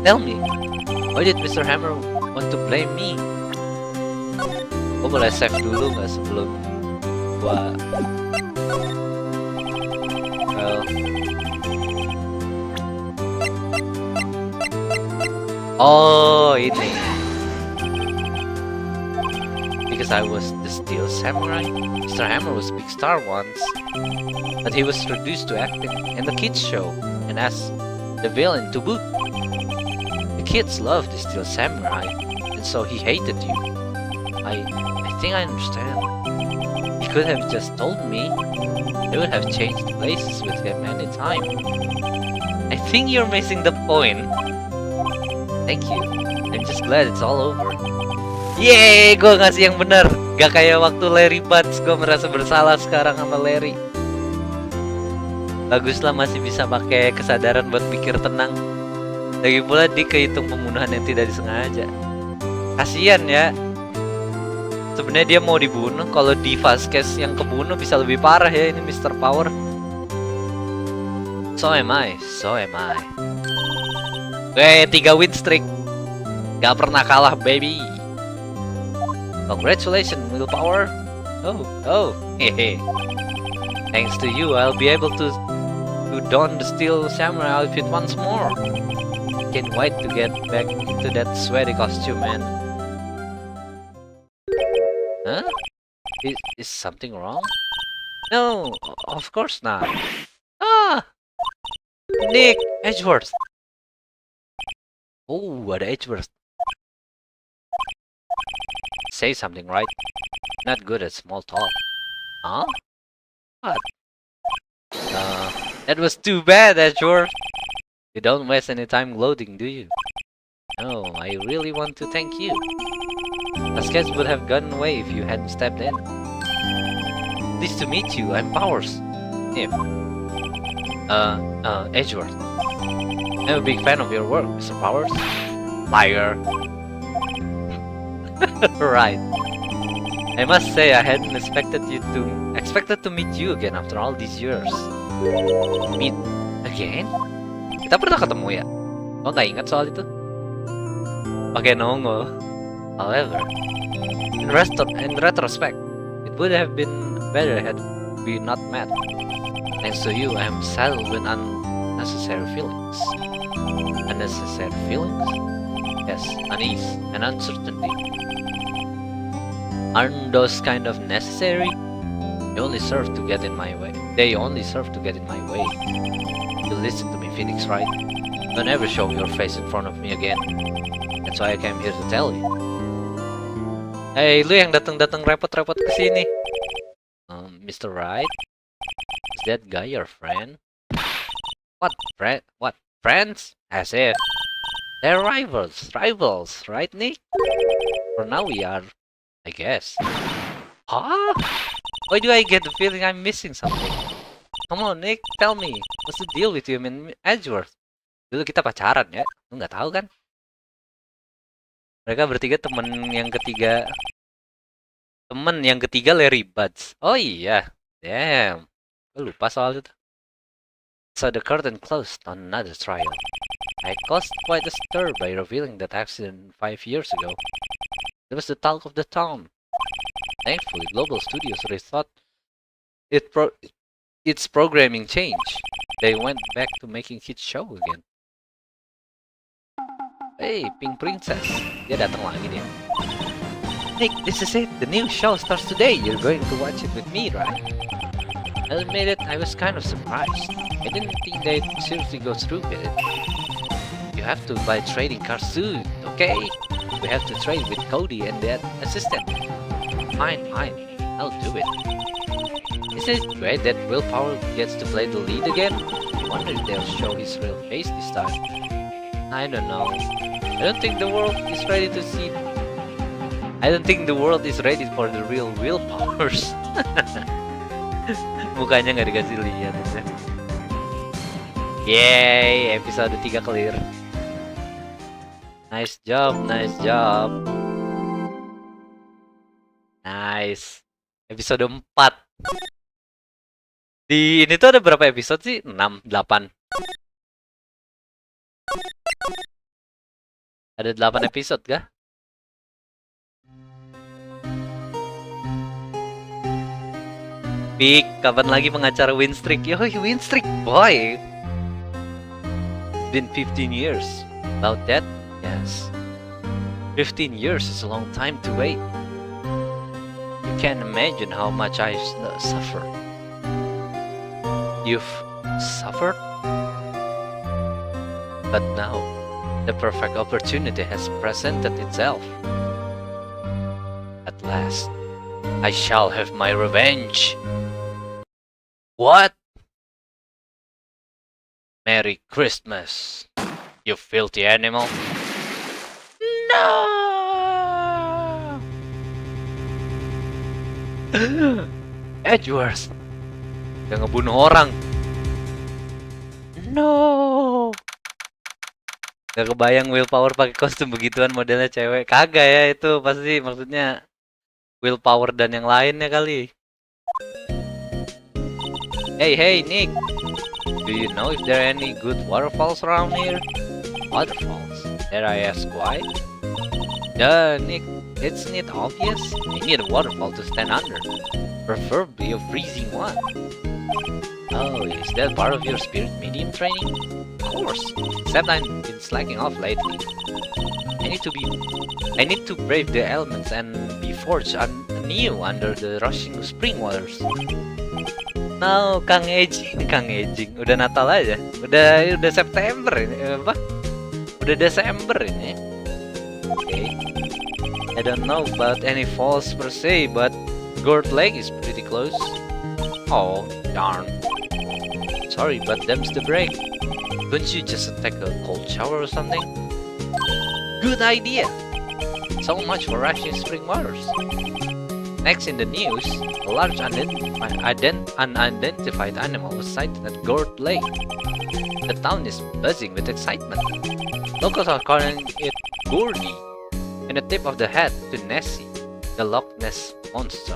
Tell me. Why did Mr. Hammer want to blame me? Gue boleh save dulu nggak sebelum gua... Well... Oh, ini. Because I was the Steel Samurai. Mr. Hammer was a big star once, but he was reduced to acting in the kids show and as the villain to boot. The kids loved the Steel Samurai, and so he hated you. I think I understand. He could have just told me. I would have changed places with him anytime. I think you're missing the point. Thank you. I'm just glad it's all over. Yeay, gue ngasih yang benar. Gak kayak waktu Larry Butts, gue merasa bersalah sekarang sama Larry. Baguslah masih bisa pakai kesadaran buat pikir tenang. Lagi pula dia kehitung pembunuhan yang tidak disengaja. Kasian ya. Sebenarnya dia mau dibunuh. Kalau di Vasquez yang kebunuh bisa lebih parah ya ini Mr. Power. So am I. Oke, 3 Winstreak. Gak pernah kalah, baby. Congratulations, Will Power. Oh, hehe. Thanks to you, I'll be able to don the Steel Samurai outfit once more. Can't wait to get back into that sweaty costume, man. Huh? Is something wrong? No, of course not. Ah! Nick! Edgeworth! Oh, ada Edgeworth. Say something, right? Not good at small talk. Huh? What? That was too bad, Edgeworth. You don't waste any time gloating, do you? No, I really want to thank you. Vasquez would have gotten away if you hadn't stepped in. Pleased to meet you, I'm Powers. If. Edgeworth. I'm a big fan of your work, Mr. Powers. Liar. Right. I must say I hadn't expected to meet you again after all these years. Meet again? Kita pernah ketemu ya? Kok nggak ingat soal itu? Pakai nongol. However, in retrospect, it would have been better had we not met. Thanks to you, I am saddled with unnecessary feelings. Unnecessary feelings? Yes, unease and uncertainty. Aren't those kind of necessary? They only serve to get in my way. You listen to me, Phoenix, right? Don't ever show your face in front of me again. That's why I came here to tell you. Hey, lu yang datang repot-repot ke sini. Mr. Right? Is that guy your friend? What friends? As if they're rivals, right, Nick? For now we are, I guess. Huh? Why do I get the feeling I'm missing something? Come on, Nick, tell me. What's the deal with you and Edgeworth? Dulu kita pacaran ya? Lu nggak tahu kan? Mereka bertiga temen yang ketiga Larry Buds. Oh iya, damn. Gue lupa soal itu. So the curtain closed on another trial. I caused quite a stir by revealing that accident 5 years ago. It was the talk of the town. Thankfully, Global Studios rethought its programming changed. They went back to making kids show again. Hey, Pink Princess. Dia datang lagi dia. Nick, this is it. The new show starts today. You're going to watch it with me, right? I'll admit it, I was kind of surprised. I didn't think they'd seriously go through with it. You have to buy trading cards too, okay? We have to trade with Cody and that assistant. Fine, I'll do it. Isn't it great that Willpower gets to play the lead again? I wonder if they'll show his real face this time. I don't know. I don't think the world is ready for the real Willpowers. Mukanya nggak dikasih lihat. Yay, episode 3 clear. Nice job. Nice. Episode 4. Di ini tuh ada berapa episode sih? 6, 8. Ada 8 episode kah? Pik, kapan lagi pengacara Winstreak? Yoi, Winstreak, boy! It's been 15 years. About that? Yes. 15 years is a long time to wait. You can't imagine how much I've suffered. You've suffered? But now, the perfect opportunity has presented itself. At last, I shall have my revenge. What? Merry Christmas, you filthy animal. No! Edgeworth yang ngebunuh orang. No! Gak kebayang Willpower pakai kostum begituan modelnya cewek. Kagak ya, itu pasti maksudnya Willpower dan yang lainnya kali. Hey, Nick. Do you know if there are any good waterfalls around here? Waterfalls? Dare I ask why? Duh, Nick. Isn't it obvious? I need a waterfall to stand under. Preferably a freezing one. Oh, is that part of your spirit medium training? Of course. Except I've been slacking off lately. I need to brave the elements and be forged anew under the rushing spring waters. No, Kang Aging. Udah Natal aja. Udah September ini, apa? Udah Desember ini. Okay. I don't know about any falls per se, but Gourd Lake is pretty close. Oh, darn. Sorry, but them's the break. Couldn't you just take a cold shower or something? Good idea! So much for rushing spring waters. Next in the news, a large unidentified animal was sighted at Gourd Lake. The town is buzzing with excitement. Locals are calling it Gourdy, and a tip of the hat to Nessie, the Loch Ness Monster.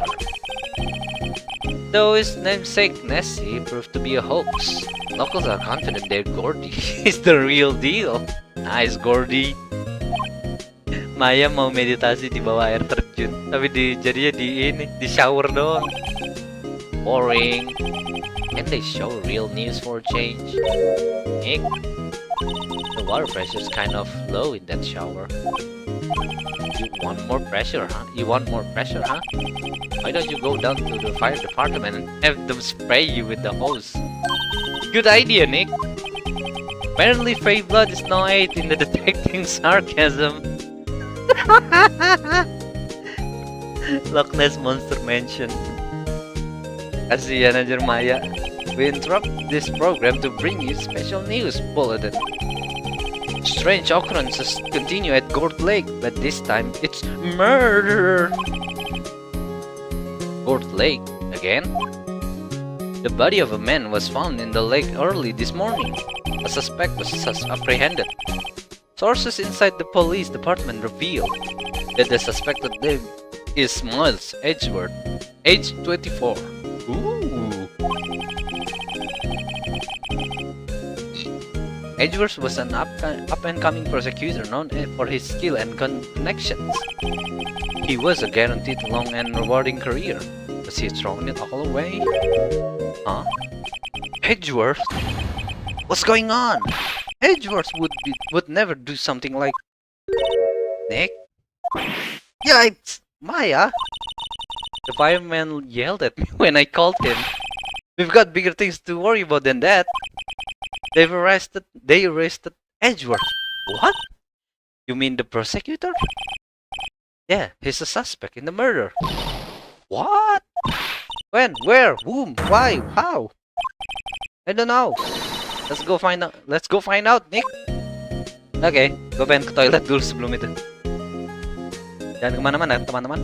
Though his namesake Nessie proved to be a hoax, locals are confident their Gourdy is the real deal. Nice, Gordy. Maya mau meditasi di bawah air terjun, tapi jadinya di shower doang. Boring. Can they show real news for a change? Nick, the water pressure's kind of low in that shower. You want more pressure, huh? Why don't you go down to the fire department and have them spray you with the hose? Good idea, Nick. Apparently, Fey Blood is no aid in the detecting sarcasm. Loch Ness Monster Mansion. Kasihan aja Maya. We interrupt this program to bring you special news bulletin. Strange occurrences continue at Gourd Lake, but this time it's murder. Gourd Lake again? The body of a man was found in the lake early this morning. A suspect was apprehended. Sources inside the police department revealed that the suspected name is Miles Edgeworth, age 24. Ooh. Edgeworth was an up-and-coming prosecutor known for his skill and connections. He was a guaranteed long and rewarding career. Was he throwing it all away? Huh? Edgeworth? What's going on? Edgeworth would never do something like... Nick? Yikes! Maya? The fireman yelled at me when I called him. We've got bigger things to worry about than that. They arrested Edgeworth. What? You mean the prosecutor? Yeah, he's a suspect in the murder. What? When? Where? Whom? Why? How? I don't know. Let's go find out, Nick. Okay, gue pengen ke toilet dulu sebelum itu. Jangan kemana-mana, teman-teman.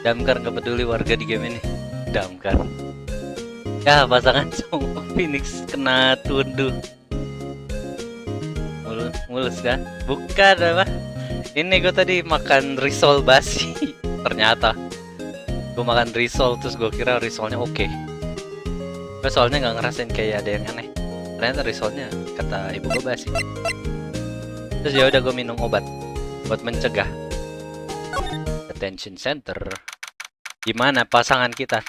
Damkar nggak peduli warga di game ini. Damkar. Ya pasangan sama Phoenix kena tunduh. Mulus kan? Bukan apa? Ini gue tadi makan risol basi. Ternyata gue makan risol terus gue kira risolnya oke. Gue soalnya nggak ngerasain kayak ada yang aneh. Ternyata risolnya kata ibu gue basi. Terus ya udah gue minum obat buat mencegah. Attention center. Gimana pasangan kita?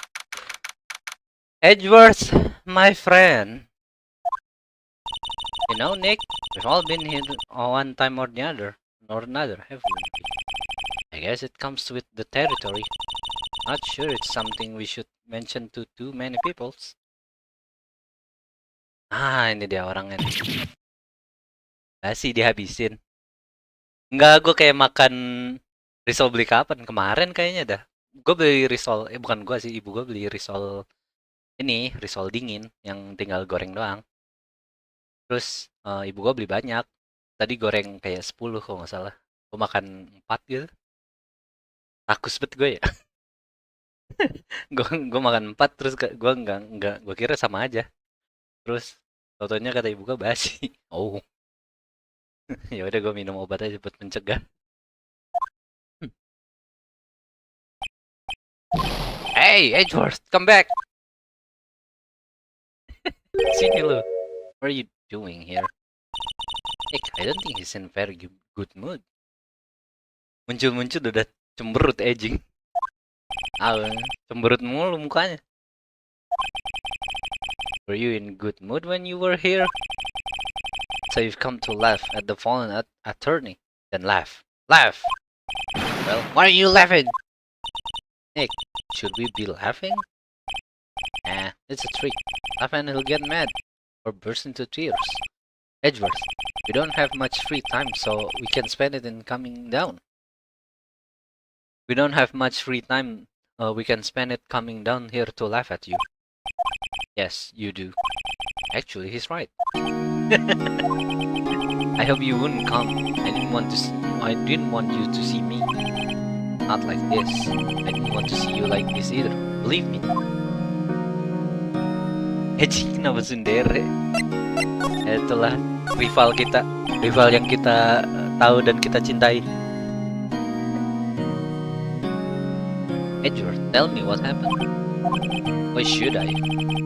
Edwards, my friend. You know, Nick, we've all been here one time or another, haven't we? I guess it comes with the territory. Not sure it's something we should mention to too many people. Ah, ini dia orangnya nih. Basi dihabisin. Enggak, gue kayak makan risol beli kapan? Kemarin kayaknya dah. Gue beli risol, bukan gue sih, ibu gue beli risol ini, risol dingin yang tinggal goreng doang. Terus ibu gue beli banyak. Tadi goreng kayak 10 kalau nggak salah. Gue makan 4 gitu. Rakus bet gue ya. gue makan 4 terus gue nggak gue kira sama aja. Terus totonya kata ibu gue basi. Oh. Ya udah gue minum obat aja buat mencegah. Hey, Edward, come back. Sini lo. What are you doing here? Nick, I don't think he's in very good mood. Muncul-muncul udah cemberut edging. Cemberut mulu mukanya. Were you in good mood when you were here? So you've come to laugh at the fallen attorney. Then laugh. Laugh! Well, why are you laughing? Nick, should we be laughing? Nah, it's a trick. Laugh and he'll get mad. Or burst into tears. Edward, we don't have much free time, so we can spend it in coming down. We don't have much free time. We can spend it coming down here to laugh at you. Yes, you do. Actually, he's right. I hope you wouldn't come. I didn't want you to see me. Not like this. I didn't want to see you like this either. Believe me. Kenapa sundere? Itulah rival kita, rival yang kita tahu dan kita cintai. Edward, tell me what happened. Why should I?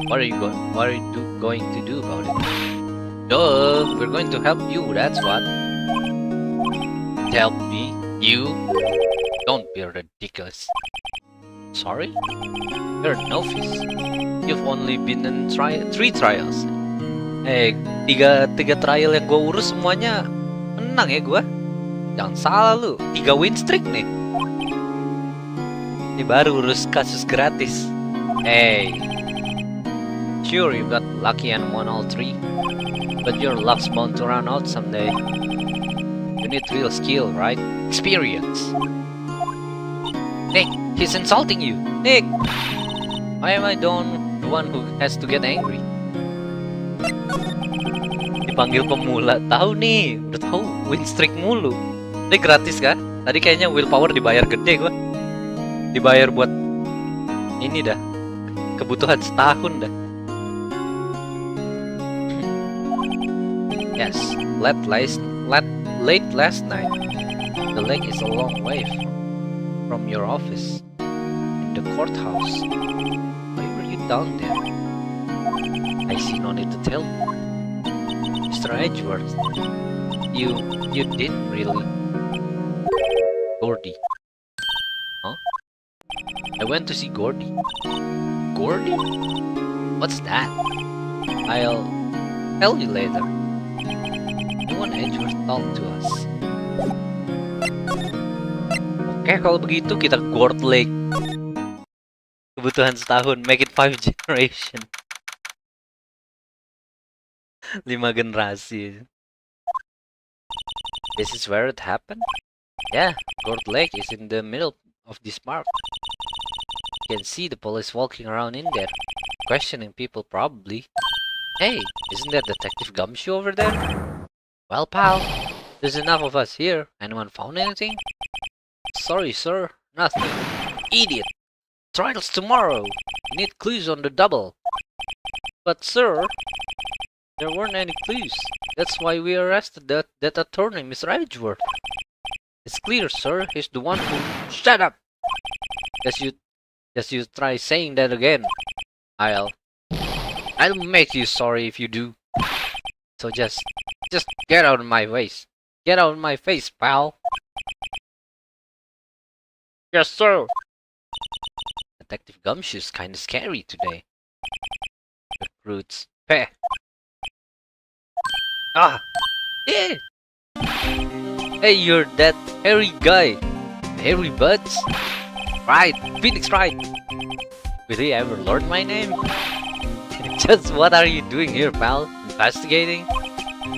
What are you going to do about it? Duh, we're going to help you, that's what. Help me? You? Don't be ridiculous. Sorry? You're a novice. You've only been in 3 trials. Tiga trial yang gue urus semuanya menang ya gue. Jangan salah lu, 3 Winstreak nih. Ini baru urus kasus gratis. Sure you got lucky and won all 3, but your luck's bound to run out someday. You need real skill, right? Experience. Nick, he's insulting you. Nick, why am I the one who has to get angry? Dipanggil pemula, tahu nih, udah tahu Winstreak mulu. Ini gratis kan? Tadi kayaknya willpower dibayar gede gua. Dibayar buat ini dah, kebutuhan setahun dah. Yes, late last night. The lake is a long way from your office in the courthouse. Why were you down there? I see no need to tell you. Mr. Edgeworth, you didn't really. Gordy. Huh? I went to see Gordy. Gordy? What's that? I'll tell you later. No one Edgeworth talked to us. Oke, kalau begitu kita Gord Lake. Kebutuhan setahun, make it 5 generation. 5 generasi. This is where it happened? Yeah, Gord Lake is in the middle of this park. You can see the police walking around in there, questioning people probably. Hey, isn't that Detective Gumshoe over there? Well, pal, there's enough of us here. Anyone found anything? Sorry, sir, nothing. Idiot! Trial's tomorrow! You need clues on the double. But sir, there weren't any clues. That's why we arrested that attorney, Mr. Edgeworth. It's clear, sir. He's the one who... Shut up! Just you try saying that again. I'll make you sorry if you do. So just get out of my face. Get out of my face, pal. Yes, sir. Detective Gumshoe's kinda scary today. Recruits. Peh. Ah! Yeah! Hey, you're that hairy guy. Hairy Buds? Right, Phoenix, right. Will he ever learn my name? Just what are you doing here, pal? Investigating?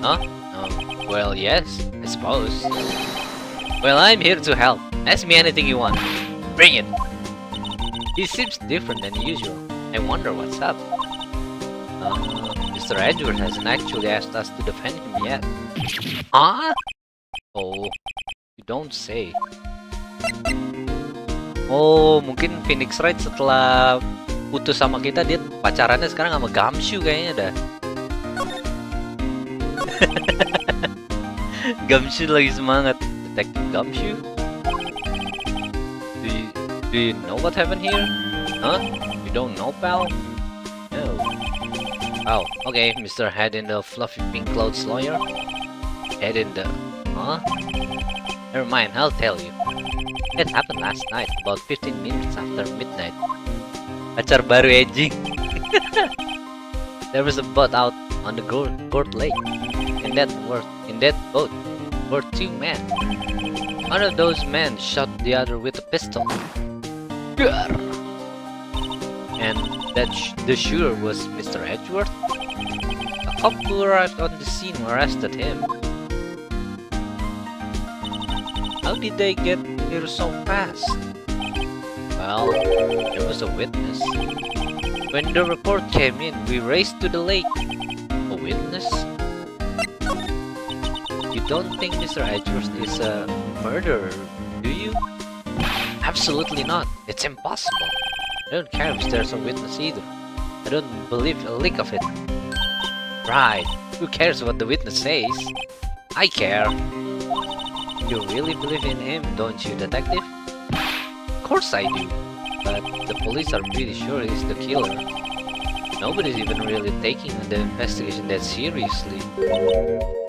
Huh? Oh, well, yes, I suppose. Well, I'm here to help. Ask me anything you want. Bring it! He seems different than usual. I wonder what's up. Mr. Edward hasn't actually asked us to defend him yet. Huh? Oh, you don't say. Oh, mungkin Phoenix Wright setelah putus sama kita, dia pacarannya sekarang sama Gumshoe kayaknya dah. Gumshoe lagi semangat. Detective Gumshoe? Do you know what happened here? Huh? You don't know, pal? No. Oh, okay, Mr. Head in the fluffy pink clothes lawyer. Head in the... Huh? Never mind, I'll tell you. It happened last night, about 15 minutes after midnight. Pacar baru edging. There was a boat out on the Court Lake. In that boat were two men. One of those men shot the other with a pistol. And the shooter was Mr. Edgeworth. A cop who arrived on the scene arrested him. How did they get here so fast? Well, there was a witness. When the report came in, we raced to the lake. A witness? You don't think Mr. Edgeworth is a murderer, do you? Absolutely not. It's impossible. I don't care if there's a witness either. I don't believe a lick of it. Right. Who cares what the witness says? I care. You really believe in him, don't you, detective? Of course I do. But the police are pretty sure he's the killer. Nobody's even really taking the investigation that seriously.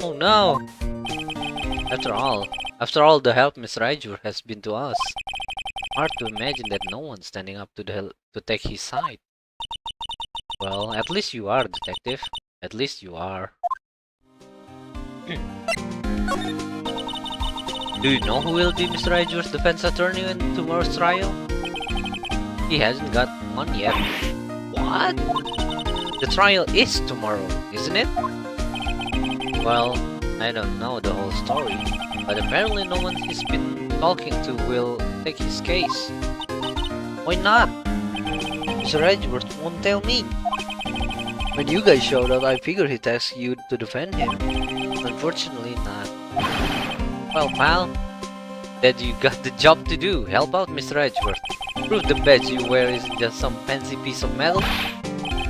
Oh no! After all the help Mr. Edgeworth has been to us, hard to imagine that no one's standing up to take his side. Well, at least you are, detective. At least you are. Do you know who will be Mr. Edgeworth's defense attorney in tomorrow's trial? He hasn't got one yet. What? The trial is tomorrow, isn't it? Well, I don't know the whole story, but apparently no one he's been talking to will take his case. Why not? Mr. Edgeworth won't tell me. When you guys showed up, I figured he'd ask you to defend him. Unfortunately not. Well, pal, that you got the job to do. Help out Mr. Edgeworth. Prove the badge you wear isn't just some fancy piece of metal.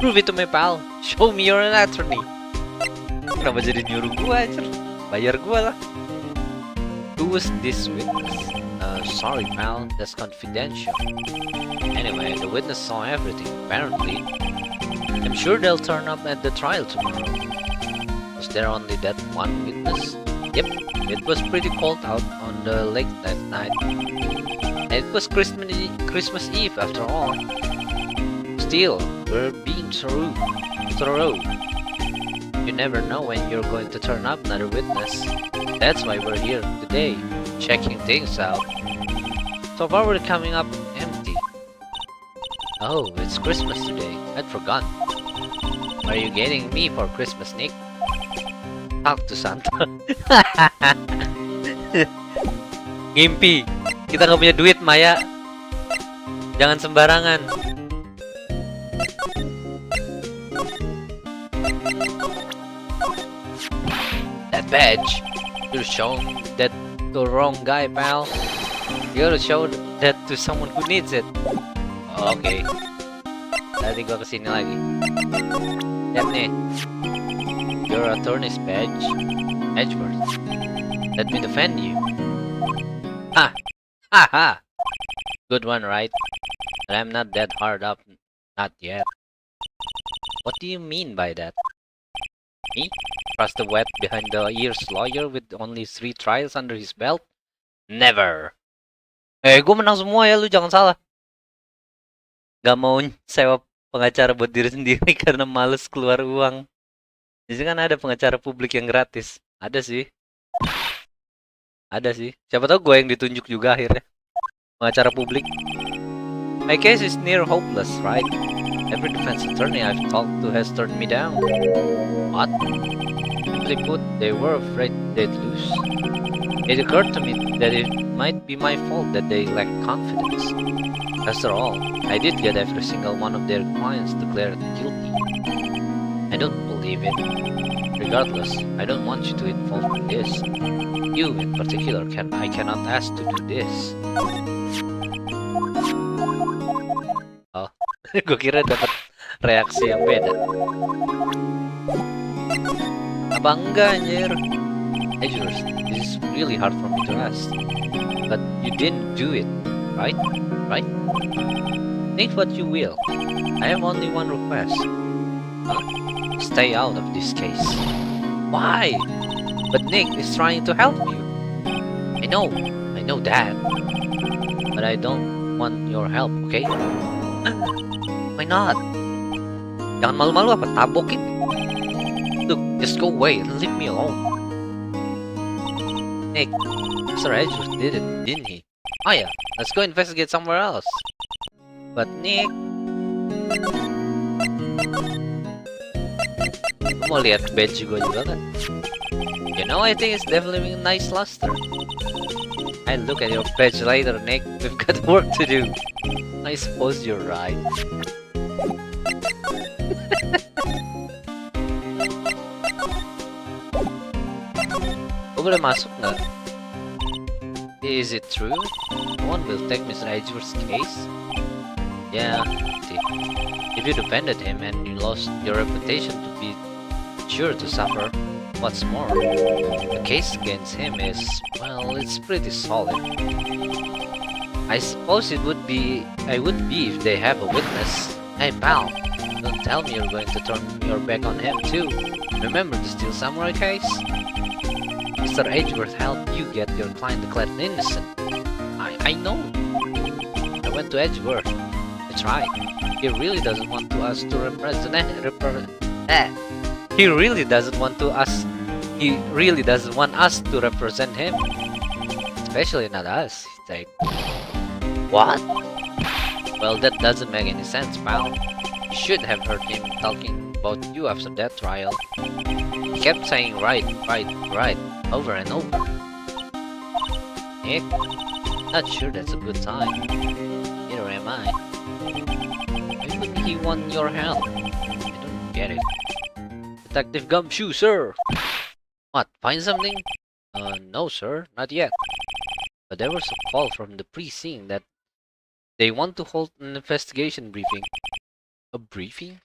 Prove it to me, pal. Show me you're an attorney. Kenapa jadi nyuruh gua, anjir? Bayar gua lah. Who was this witness? Sorry, pal. That's confidential. Anyway, the witness saw everything, apparently. I'm sure they'll turn up at the trial tomorrow. Was there only that one witness? Yep, it was pretty cold out on the lake that night. And it was Christmas Eve after all. Still, we're being thorough. You never know when you're going to turn up another witness. That's why we're here today, checking things out. So far we're coming up empty. Oh, it's Christmas today. I'd forgotten. What are you getting me for Christmas, Nick? Talk to Santa. Ngimpi. Kita nggak punya duit, Maya. Jangan sembarangan. That badge. You're showing that to the wrong guy, pal. You gotta show that to someone who needs it. Okay. Tadi gua kesini lagi. Lihat nih. Your attorney's badge. Edgeworth. Let me defend you. Ha! Ha ha! Good one, right? But I'm not that hard up. Not yet. What do you mean by that? Me? Trust the wet behind the ears lawyer with only 3 trials under his belt? Never! Gue menang semua ya, lu jangan salah. Gak mau sewa pengacara buat diri sendiri karena males keluar uang. Jadi kan ada pengacara publik yang gratis. Ada sih. Ada sih. Siapa tahu gue yang ditunjuk juga akhirnya. Pengacara publik. My case is near hopeless, right? Every defense attorney I've talked to has turned me down. What? Simply put, they were afraid they'd lose. It occurred to me that it might be my fault that they lacked confidence. After all, I did get every single one of their clients declared guilty. I don't believe it. Regardless, I don't want you to involve in this. You, in particular, I cannot ask to do this. Oh, gue kira dapat reaksi yang beda. Apa enggak, anjir? Edgeworth, this is really hard for me to ask. But you didn't do it, right? Right? Think what you will. I have only one request. Huh? Stay out of this case. Why? But Nick is trying to help you. I know that. But I don't want your help, okay? Why not? Jangan malu-malu apa, tabokin. Look, just go away and leave me alone. Nick, Mr. Edgeworth did it, didn't he? Oh yeah, let's go investigate somewhere else. But Nick... Mau lihat badge gue juga kan? You know, I think it's definitely a nice luster. I look at your badge later, Nick. We've got work to do. I suppose you're right. Gue boleh masuk nggak? Is it true? No one will take Mr. Edgeworth's case? Yeah, see. If you defended him and you lost your reputation to be sure to suffer, what's more, the case against him is, well, it's pretty solid. I suppose I would be if they have a witness. Hey pal, don't tell me you're going to turn your back on him too. Remember the Steel Samurai case? Mr. Edgeworth helped you get your client declared innocent. I know. I went to Edgeworth. That's right. He really doesn't want to us to He really doesn't want us to represent him. Especially not us, he said. What? Well, that doesn't make any sense, pal. You should have heard him talking about you after that trial. He kept saying right, over and over. Nick? Not sure that's a good time. Neither am I. Why wouldn't he want your help? I don't get it. Detective Gumshoe, sir! What, find something? No sir, not yet. But there was a call from the precinct that they want to hold an investigation briefing. A briefing?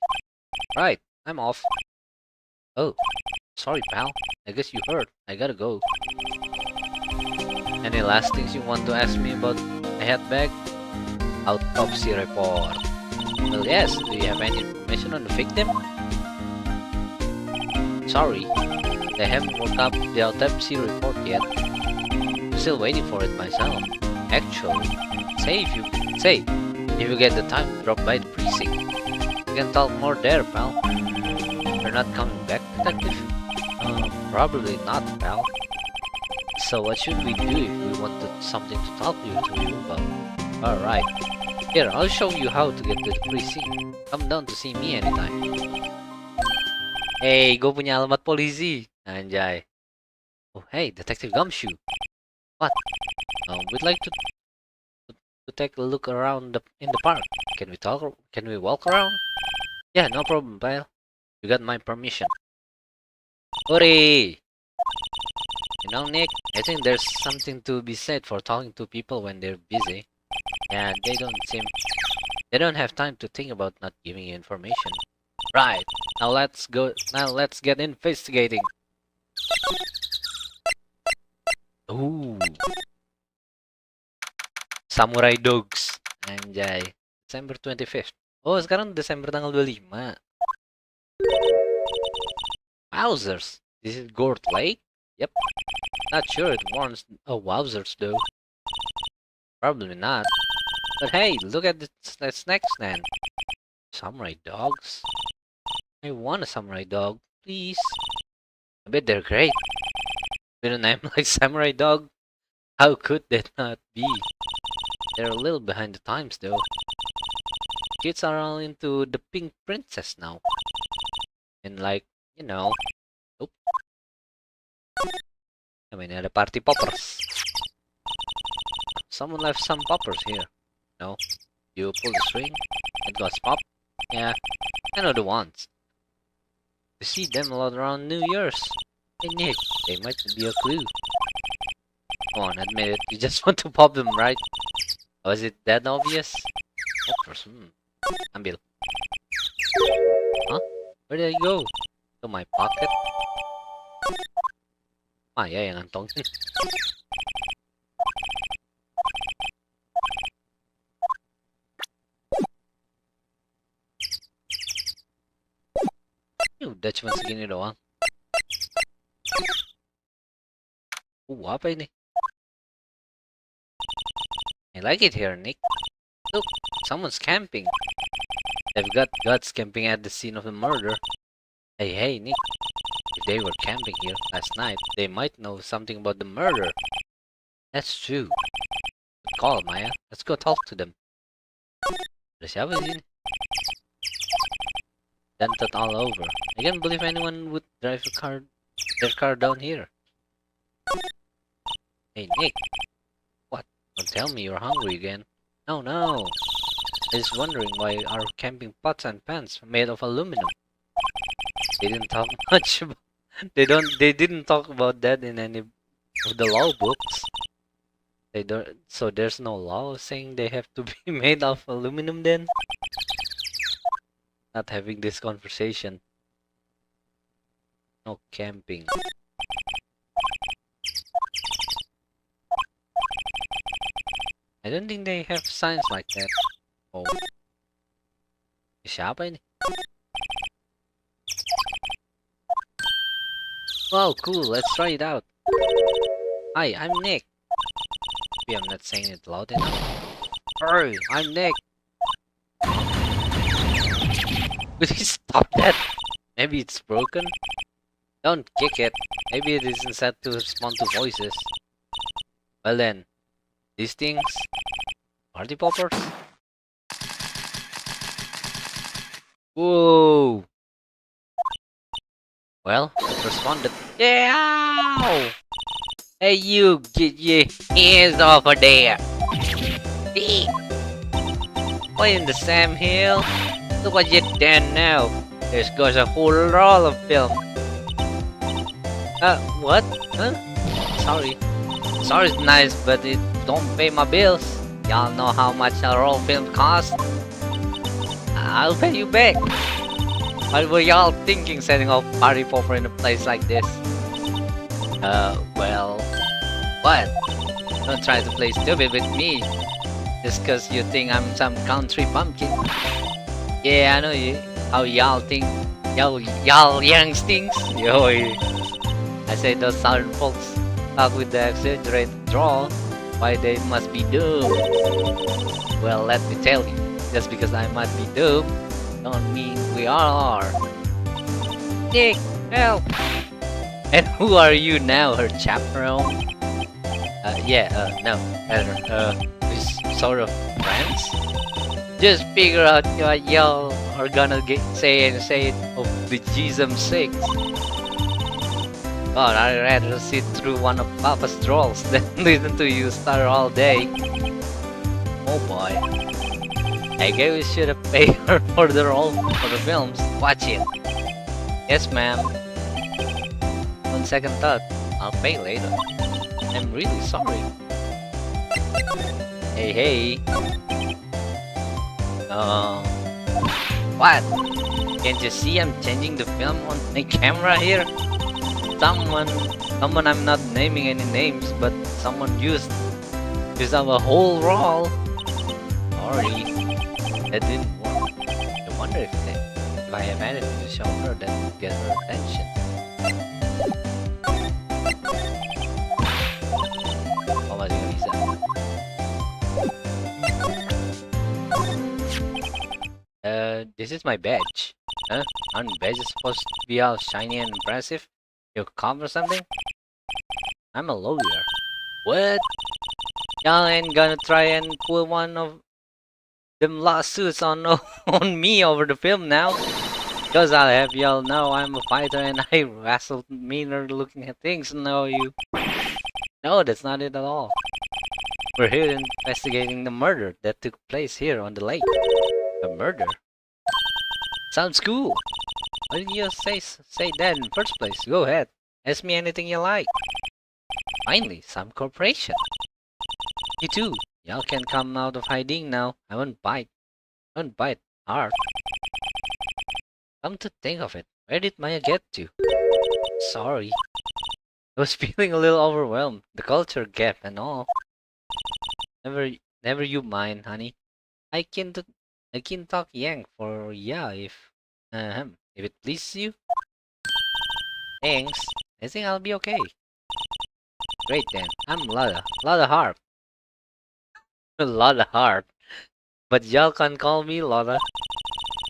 Right, I'm off. Oh, sorry pal. I guess you heard. I gotta go. Any last things you want to ask me about a head bag? Autopsy report. Well yes, do you have any information on the victim? Sorry, they haven't worked up the autopsy report yet. I'm still waiting for it myself. Actually, if you get the time to drop by the precinct, we can talk more there, pal. You're not coming back, detective? Probably not, pal. So what should we do if we wanted something to talk to you about? Alright. Here, I'll show you how to get to the precinct. Come down to see me anytime. Hey, gue punya alamat polisi. Anjay. Oh, hey, Detective Gumshoe. What? We'd like to take a look around in the park. Can we walk around? Yeah, no problem, pal. You got my permission. Hurry! You know, Nick, I think there's something to be said for talking to people when they're busy. Yeah, they don't have time to think about not giving you information. Right, now let's get investigating. Ooh, Samurai Dogs. Anjay. December 25th. Oh, sekarang Desember tanggal 25. Wowzers. This is Gort Lake? Yep. Not sure it warrants wowzers though. Probably not. But hey, look at this next stand. Samurai dogs? I want a samurai dog, please. I bet they're great. With a name like Samurai Dog, how could that not be? They're a little behind the times though. Kids are all into the pink princess now. And like, you know, oop, I mean, at a party poppers. Someone left some poppers here. No, you pull the string, it goes pop. Yeah, I know the ones. You see them a lot around New Year's. Hey Nick, they might be a clue. Come on, admit it, you just want to pop them, right? Was it that obvious? Poppers, ambil. Huh? Where did they go? To my pocket? Maya yang ngantongin. Udah cuma segini doang. Apa ini? I like it here, Nick. Look, someone's camping. They've got guts camping at the scene of the murder. Hey, Nick. If they were camping here last night, they might know something about the murder. That's true. Good call, Maya. Let's go talk to them. Ada siapa di sini? Dented all over. I can't believe anyone would drive their car down here. Hey, Nick. What? Don't tell me you're hungry again. No. I was wondering why our camping pots and pans made of aluminum. They didn't talk much about. They didn't talk about that in any of the law books. They don't. So there's no law saying they have to be made of aluminum then. Not having this conversation. No camping. I don't think they have signs like that. Oh. Siapa ini? Wow, cool, let's try it out. Hi, I'm Nick. Maybe I'm not saying it loud enough. Hey, I'm Nick. Could you stop that? Maybe it's broken? Don't kick it. Maybe it isn't set to respond to voices. Well then, these things? Party poppers? Whoa! Well, it responded. Yeah! Hey you, get your hands off of there! Hey! Playing the Sam Hill? Look what you done now. There's goes a whole roll of film. What? Huh? Sorry. Sorry's nice, but it don't pay my bills. Y'all know how much a roll film costs? I'll pay you back. What were y'all thinking setting off party popper in a place like this? Well... What? Don't try to play stupid with me. Just cause you think I'm some country bumpkin. Yeah, I know you. How y'all think. Y'all youngstings. Yo, I say those southern folks talk with the exaggerated drawl. Why they must be doomed. Well, let me tell you. Just because I might be doomed, don't mean we all are. Nick, help! And who are you now, her chaperone? No, better. We sort of friends? Just figure out what y'all are gonna say it of the Jesus sake. God, I'd rather sit through one of Papa's trolls than listen to you stutter all day. Oh boy. I guess we should have paid her for the role for the films. Watch it. Yes, ma'am. On second thought, I'll pay later. I'm really sorry. Hey, hey. What? Can't you see I'm changing the film on my camera here? Someone, I'm not naming any names, but someone used our whole roll. Sorry, that didn't work. I wonder if I have anything to show her that would get her attention. How much is that? This is my badge. Huh? Aren't badges supposed to be all shiny and impressive? You cop or something? I'm a lawyer. What? Y'all ain't gonna try and pull one of them lawsuits on on me over the film now? Cause I'll have y'all know I'm a fighter and I wrestle meaner looking at things, know you? No, that's not it at all. We're here investigating the murder that took place here on the lake. A murder? Sounds cool. Why didn't you say that in the first place? Go ahead. Ask me anything you like. Finally, some cooperation. You too. Y'all can come out of hiding now. I won't bite. Hard. Come to think of it, where did Maya get to? Sorry. I was feeling a little overwhelmed. The culture gap and all. Never you mind, honey. I can talk Yang for ya if it pleases you. Thanks. I think I'll be okay. Great then. I'm Lada Harp. Lada Harp. But y'all can call me Lada.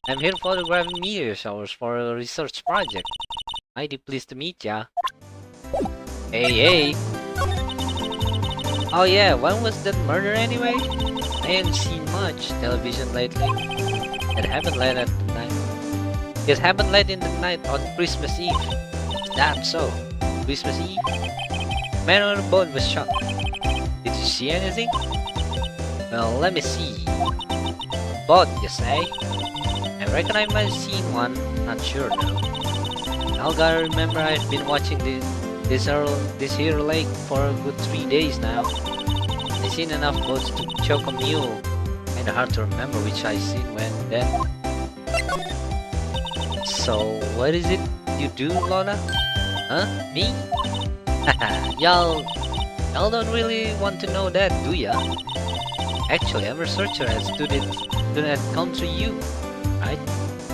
I'm here photographing meteor showers for a research project. Mighty pleased to meet ya. Hey. Oh yeah, when was that murder anyway? I haven't seen much television lately. It happened late at the night. It happened late in the night on Christmas Eve. Damn so. Christmas Eve? Man on the boat was shot. Did you see anything? Well, let me see. Boat, you say? I reckon I might have seen one. Not sure though. I'll gotta remember I've been watching this here lake for a good 3 days now. I've seen enough boats to choke a mule. Kinda hard to remember which I seen when then. So, what is it you do, Lona? Huh? Me? Y'all don't really want to know that, do ya? Actually, I'm a researcher at student at Country U, right?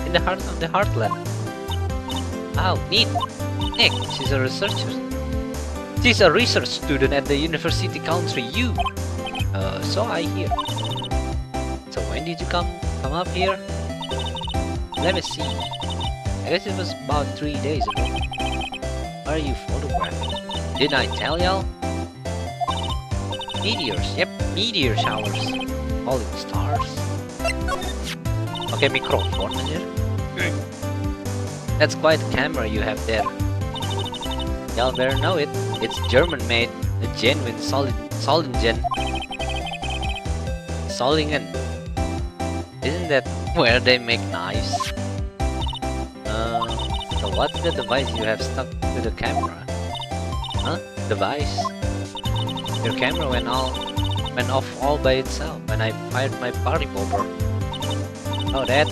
In the heart of the heartland. Oh, neat. Nick, she's a researcher. She's a research student at the University Country U. So I hear. So when did you come up here? Let me see. I guess it was about 3 days ago. Why are you photographing? Didn't I tell y'all? Meteors, yep, meteor showers. Falling stars. Okay, microphone here. That's quite a camera you have there. Y'all better know it. It's German made, a genuine Solingen. Isn't that where they make knives? So what's the device you have stuck to the camera? Huh? Device? Your camera went off all by itself when I fired my party popper. Oh, that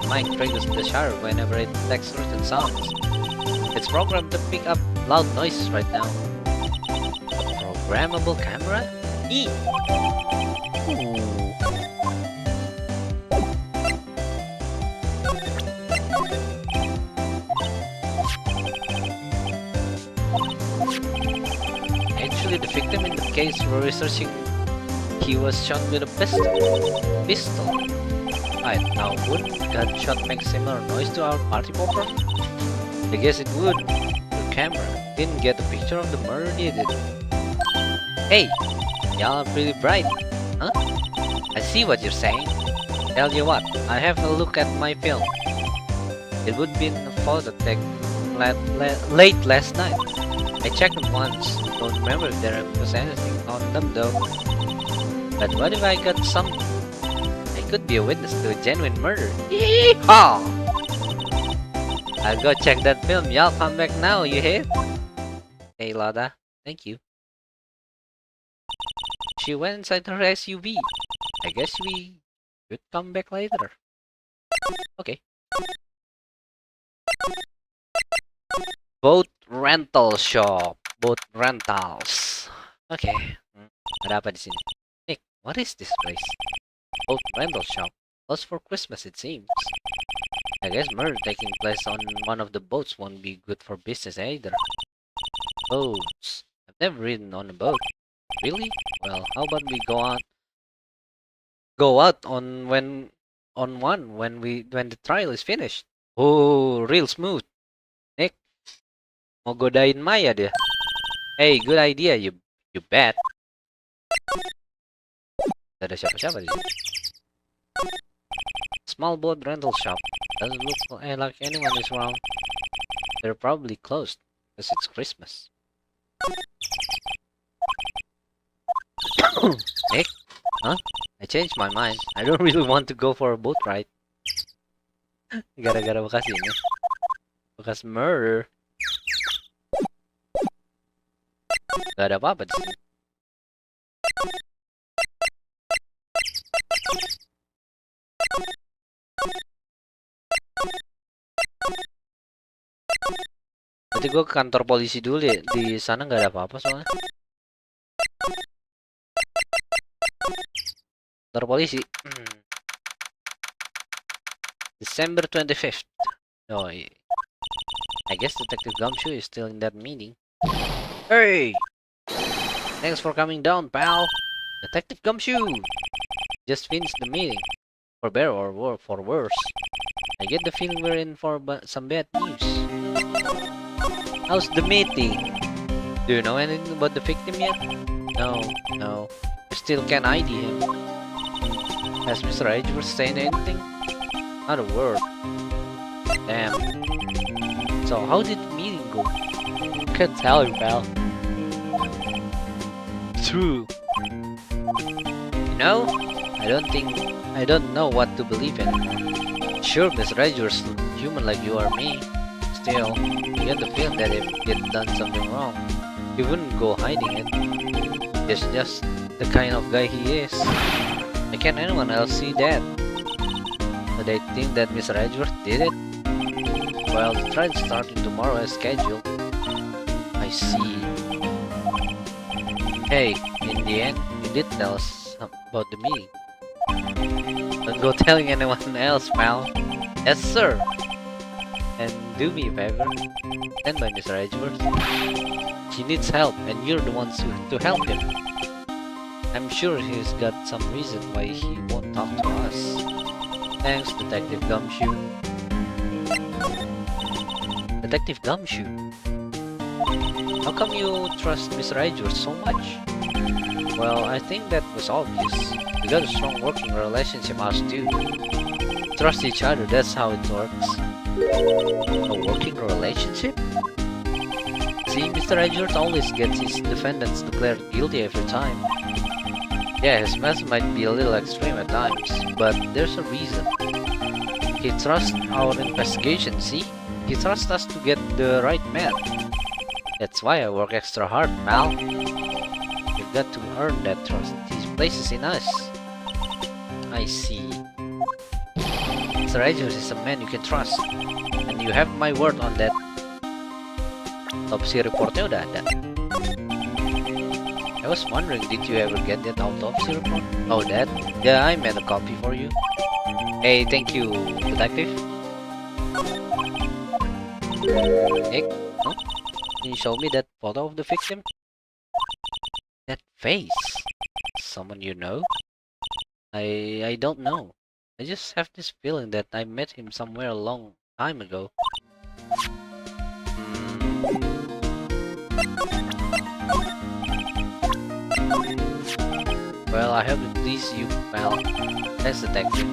mic triggers the shutter whenever it detects certain sounds. It's programmed to pick up loud noises right now. A programmable camera? Neat! Ooh. Actually, the victim in the case we're researching, he was shot with a pistol. Right, now wouldn't gunshot make similar noise to our party popper? I guess it would. Your camera didn't get a picture of the murder, did it? Hey, y'all are pretty bright, huh? I see what you're saying. Tell you what, I have a look at my film. It would be in a photo taken late last night. I checked them once. Don't remember if there was anything on them though. But what if I got something? I could be a witness to a genuine murder. Yeehaw! I'll go check that film. Y'all come back now, you hear? Hey, Lada. Thank you. she went inside her SUV. I guess we should come back later. Okay. Boat rental shop. Boat rentals. Okay. Ada apa di sini? Nick, what is this place? Boat rental shop. Closed for Christmas, it seems. I guess murder taking place on one of the boats won't be good for business either. Boats. I've never ridden on a boat. Really? Well, how about we go out on one when the trial is finished. Oh, real smooth. Nick, mau godain Maya dia. Hey, good idea, you bet. Tidak ada siapa-siapa di sini. Small boat rental shop. Doesn't look like anyone is around. They're probably closed because it's Christmas. Nick? Huh? I changed my mind. I don't really want to go for a boat ride. Gara-gara bekas ini. Bekas murder. Gak ada apa-apa di sini. Berarti gue ke kantor polisi dulu ya. Di sana nggak ada apa-apa soalnya. Kantor polisi. December 25th. Oh, yeah. I guess Detective Gumshoe is still in that meeting. Hey! Thanks for coming down, pal. Detective Gumshoe! Just finished the meeting. For better or for worse. I get the feeling we're in for some bad news. How's the meeting? Do you know anything about the victim yet? No. We still can't ID him. Has Mr. Edgeworth said anything? Not a word. Damn. So how did the meeting go? Can't tell you, pal. True. You know, I don't know what to believe in. Sure, Mr. Edgeworth's human like you or me. Still, you get the feeling that if he'd done something wrong, he wouldn't go hiding it. He's just the kind of guy he is. Why can't anyone else see that? Do they think that Mr. Edgeworth did it? Well, the trial is starting tomorrow as scheduled. I see. Hey, in the end, you did tell us about the meeting. Don't go telling anyone else, pal. Yes, sir. And do me a favor. Stand by Mr. Edgeworth. He needs help, and you're the ones to help him. I'm sure he's got some reason why he won't talk to us. Thanks, Detective Gumshoe. Detective Gumshoe? How come you trust Mr. Edgeworth so much? Well, I think that was obvious. We got a strong working relationship, us two. Trust each other, that's how it works. A working relationship? See, Mr. Edgeworth always gets his defendants declared guilty every time. Yeah, his method might be a little extreme at times, but there's a reason. He trusts our investigation, see? He trusts us to get the right man. That's why I work extra hard, pal. You've got to earn that trust. He places in us. I see. Mr. Edgeworth is a man you can trust. And you have my word on that. Autopsy reportnya udah ada. I was wondering, did you ever get that autopsy report? Oh, that? Yeah, I made a copy for you. Hey, thank you, detective. Nick, huh? Can you show me that photo of the victim? That face? Someone you know? I don't know. I just have this feeling that I met him somewhere a long time ago. Well, I hope it pleases you, pal. Thanks, detective.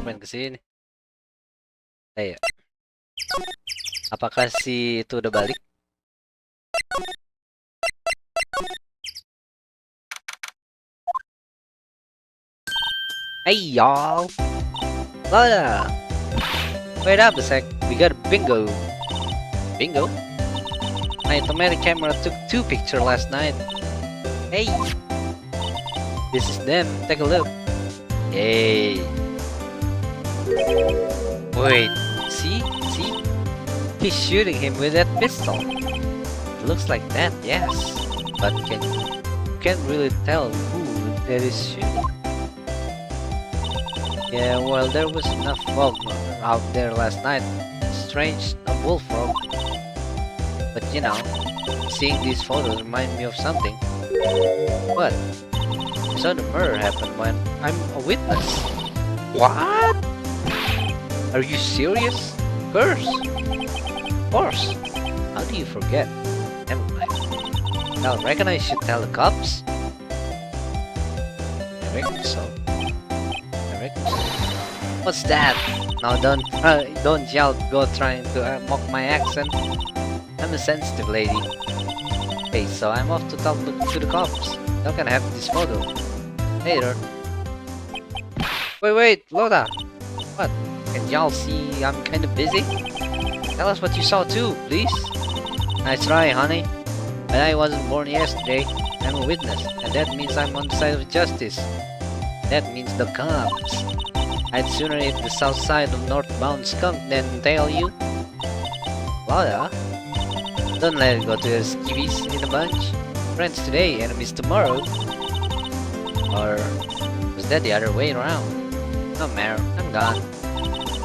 Main kesini. Ayo. Apakah si itu udah balik? Hey y'all. Lola! Wait up a sec, we got a bingo. Bingo? My automatic camera took 2 pictures last night. Hey! This is them, take a look. Yay! Wait, see? He's shooting him with that pistol. It looks like that, yes. But can't really tell who that is shooting. Yeah, well, there was enough fog out there last night. Strange, a bullfrog. But you know, seeing these photos remind me of something. What? I saw the murder happen when I'm a witness. What? Are you serious? Curse? Of course. How do you forget? Never mind. Now, reckon I should tell the cops? I reckon so. What's that? Now don't yell, go trying to mock my accent. I'm a sensitive lady. Hey, so I'm off to talk to the cops. Y'all can have this photo. Later. Wait, Lola. What? Can y'all see I'm kinda busy? Tell us what you saw too, please. Nice try, honey. But I wasn't born yesterday. I'm a witness, and that means I'm on the side of justice. That means the cops. I'd sooner eat the south side of northbound skunk than tell you. Lola? Don't let it go to your skivvies in a bunch. Friends today, enemies tomorrow. Or was that the other way around? No matter, I'm gone.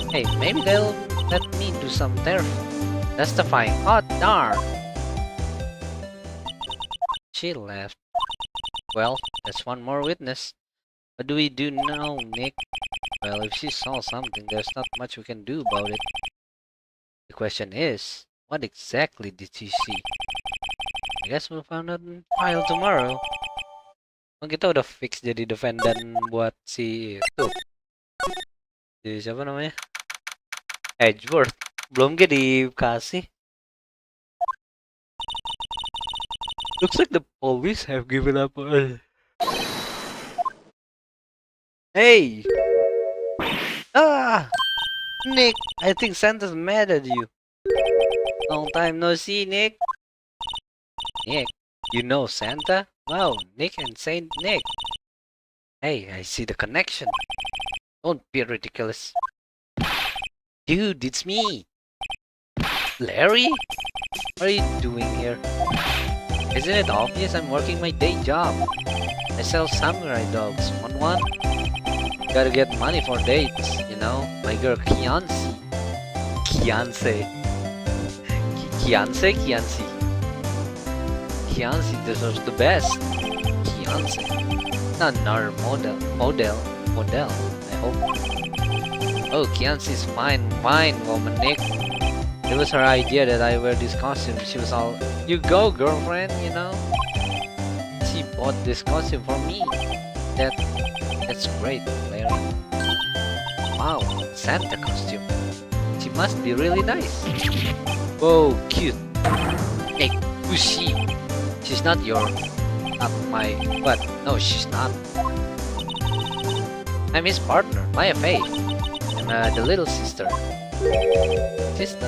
Hey, maybe they'll let me do some testifying. Oh darn! She left. Well, that's one more witness. What do we do now, Nick? Well, if she saw something, there's not much we can do about it. The question is, what exactly did she see? I guess we'll find out in file tomorrow. Oh, kita udah fix jadi defendant buat si itu. Si siapa namanya? Edgeworth. Belum ke dikasih. Looks like the police have given up. Hey! Ah! Nick, I think Santa's mad at you. Long time no see, Nick. Nick, you know Santa? Wow, Nick and Saint Nick. Hey, I see the connection. Don't be ridiculous. Dude, it's me. Larry? What are you doing here? Isn't it obvious I'm working my day job? I sell samurai dogs. Want one? Gotta get money for dates, you know? My girl Kianci. Kianci deserves the best. Kianci. Not another model, I hope. Oh, Kianci's fine woman, Nick. It was her idea that I wear this costume. She was all, you go, girlfriend, you know? She bought this costume for me. That's great, Larry. Wow, Santa costume. She must be really nice. Whoa, cute. Nick, who's she? She's not your... Not my... What? No, she's not. I'm his partner, Maya Faye. I'm the little sister. Sister?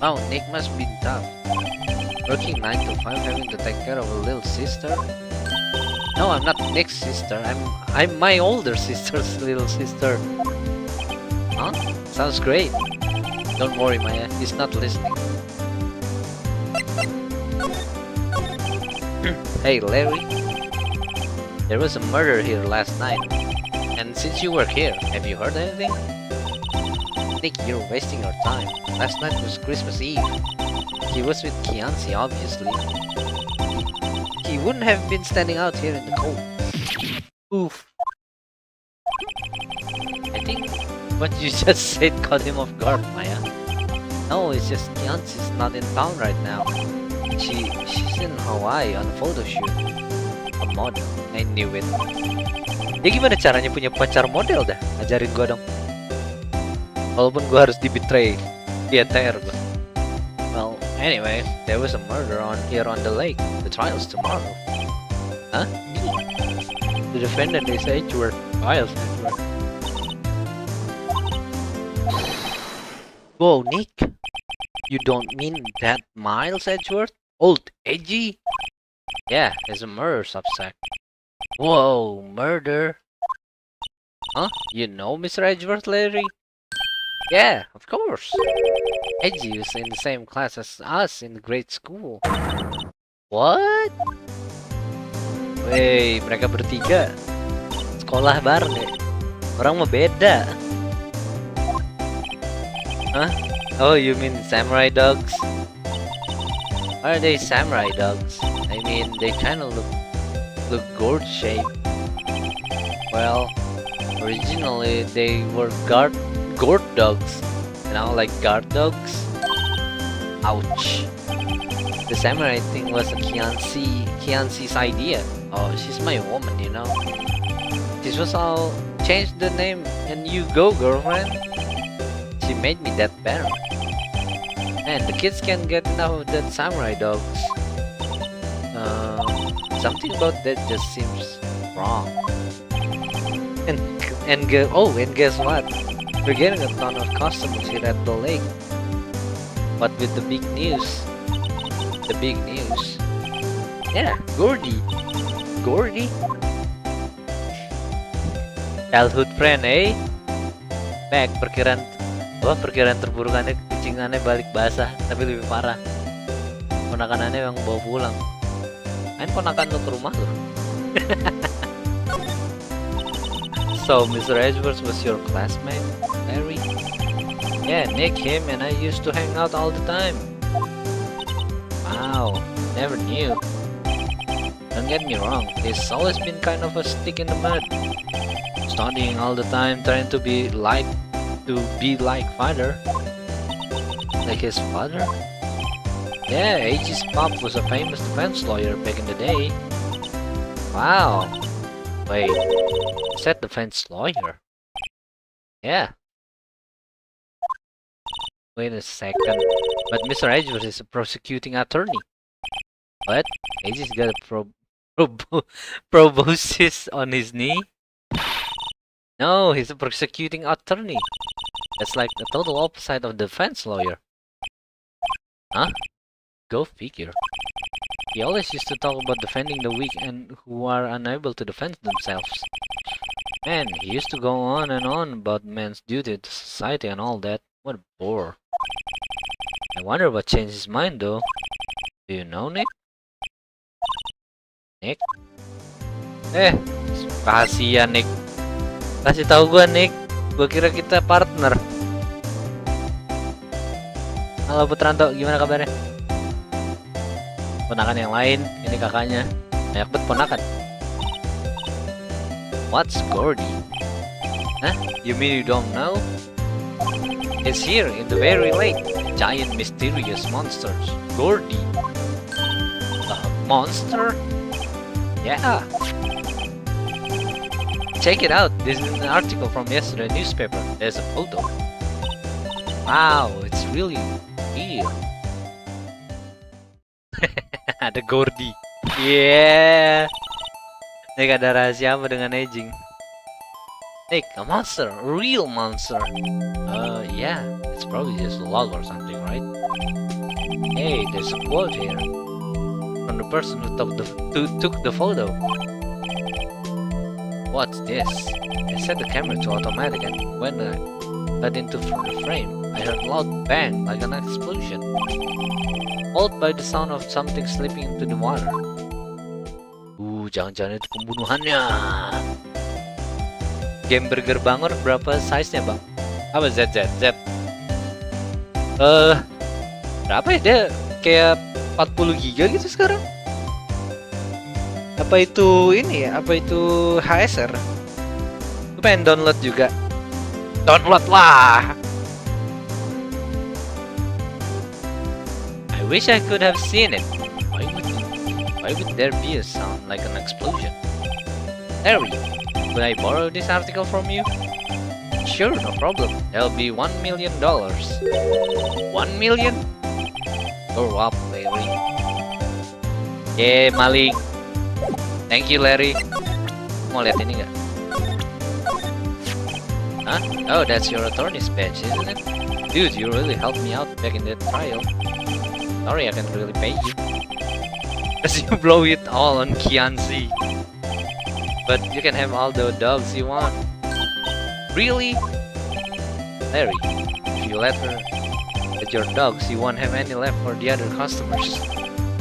Wow, Nick must be tough. Working 9 to 5, having to take care of a little sister? No, I'm not Nick's sister. I'm my older sister's little sister. Huh? Sounds great. Don't worry, Maya. He's not listening. Hey, Larry. There was a murder here last night. And since you work here, have you heard anything? Nick, you're wasting your time. Last night was Christmas Eve. He was with Kianci, obviously. He wouldn't have been standing out here in the cold. Oof. I think what you just said caught him off guard, Maya. No, it's just Kianci's not in town right now. She's in Hawaii on a photo shoot. A model. I knew it. Dia gimana caranya punya pacar model dah? Ajarin gua dong. Walaupun gua harus di-betray di NTR gua. Well, anyway, there was a murder here on the lake. The trial's tomorrow. Huh? The defendant is Edgeworth. Trial's Edgeworth. Whoa, Nick. You don't mean that Miles Edgeworth? Old Edgy? Yeah, he's a murder suspect. Whoa, murder? Huh? You know Mr. Edgeworth, Larry? Yeah, of course. Edgy was in the same class as us in grade school. What? Wey, mereka bertiga sekolah bareng ya? Orang mah beda. Huh? Oh, you mean samurai dogs? Why are they samurai dogs? I mean, they kind of look gourd shaped. Well, originally they were gourd dogs. You know, like guard dogs. Ouch. The samurai thing was a Kianxi's idea. Oh, she's my woman, you know. She was all change the name and you go, girlfriend. She made me that better. Man, the kids can't get enough of that samurai dogs. Something about that just seems wrong. And guess what? We're getting a ton of customers here at the lake. But with the big news. The big news. Yeah, Gordy. Childhood friend, eh? Back, perkiraan terburukannya kucingannya balik basah, tapi lebih parah. Ponakanannya yang bawa pulang. Main ponakan lu ke rumah lu. So, Mr. Edgeworth was your classmate, Larry? Yeah, Nick, him, and I used to hang out all the time. Wow, never knew. Don't get me wrong, he's always been kind of a stick in the mud. Studying all the time, trying to be like father. Like his father? Yeah, A.G.'s pop was a famous defense lawyer back in the day. Wow. Wait, is that defense lawyer? Yeah. Wait a second. But Mr. Edgeworth is a prosecuting attorney. What? A.G.'s got a proboscis on his knee? No, he's a prosecuting attorney. That's like the total opposite of defense lawyer. Huh? Go figure. He always used to talk about defending the weak and who are unable to defend themselves. Man, he used to go on and on about men's duty to society and all that. What a bore. I wonder what changed his mind though. Do you know, Nick? Nick? Rahasia, Nick. Kasih tahu gua, Nick. Gua kira kita partner. Halo Putranto, gimana kabarnya? Ponakan yang lain, ini kakaknya. Banyak bet ponakan. What's Gordy? Huh? You mean you don't know? It's here in the very lake. Giant mysterious monsters. Gordy. A monster? Yeah. Check it out. This is an article from yesterday's newspaper. There's a photo. Wow, it's really real. Ada Gordy. Yeah. Nick, ada rahasia apa dengan aging? Nick, a monster, a real monster. Yeah, it's probably just a log or something, right? Hey, there's a quote here from the person who took the photo. What's this? I set the camera to automatic, and when I got into the frame, I heard a loud bang like an explosion, followed by the sound of something slipping into the water. Jangan-jangan itu pembunuhannya. Game Burger Bangor berapa size-nya, Bang? Apa Z? Berapa ya dia? Kayak 40 giga gitu sekarang? Apa itu ini ya? Apa itu HSR? Gue pengen download juga. Download lah! I wish I could have seen it. Why would there be a sound like an explosion? Larry, could I borrow this article from you? Sure, no problem. That'll be $1 million. 1 million? Grow up, Larry. Yeah, maling. Thank you, Larry. Mau lihat ini nggak? Huh? Oh, that's your attorney's badge, isn't it? Dude, you really helped me out back in that trial. Sorry, I can't really pay you. Cause you blow it all on Kianzi. But you can have all the dogs you want. Really? Larry, if you let your dogs, you won't have any left for the other customers.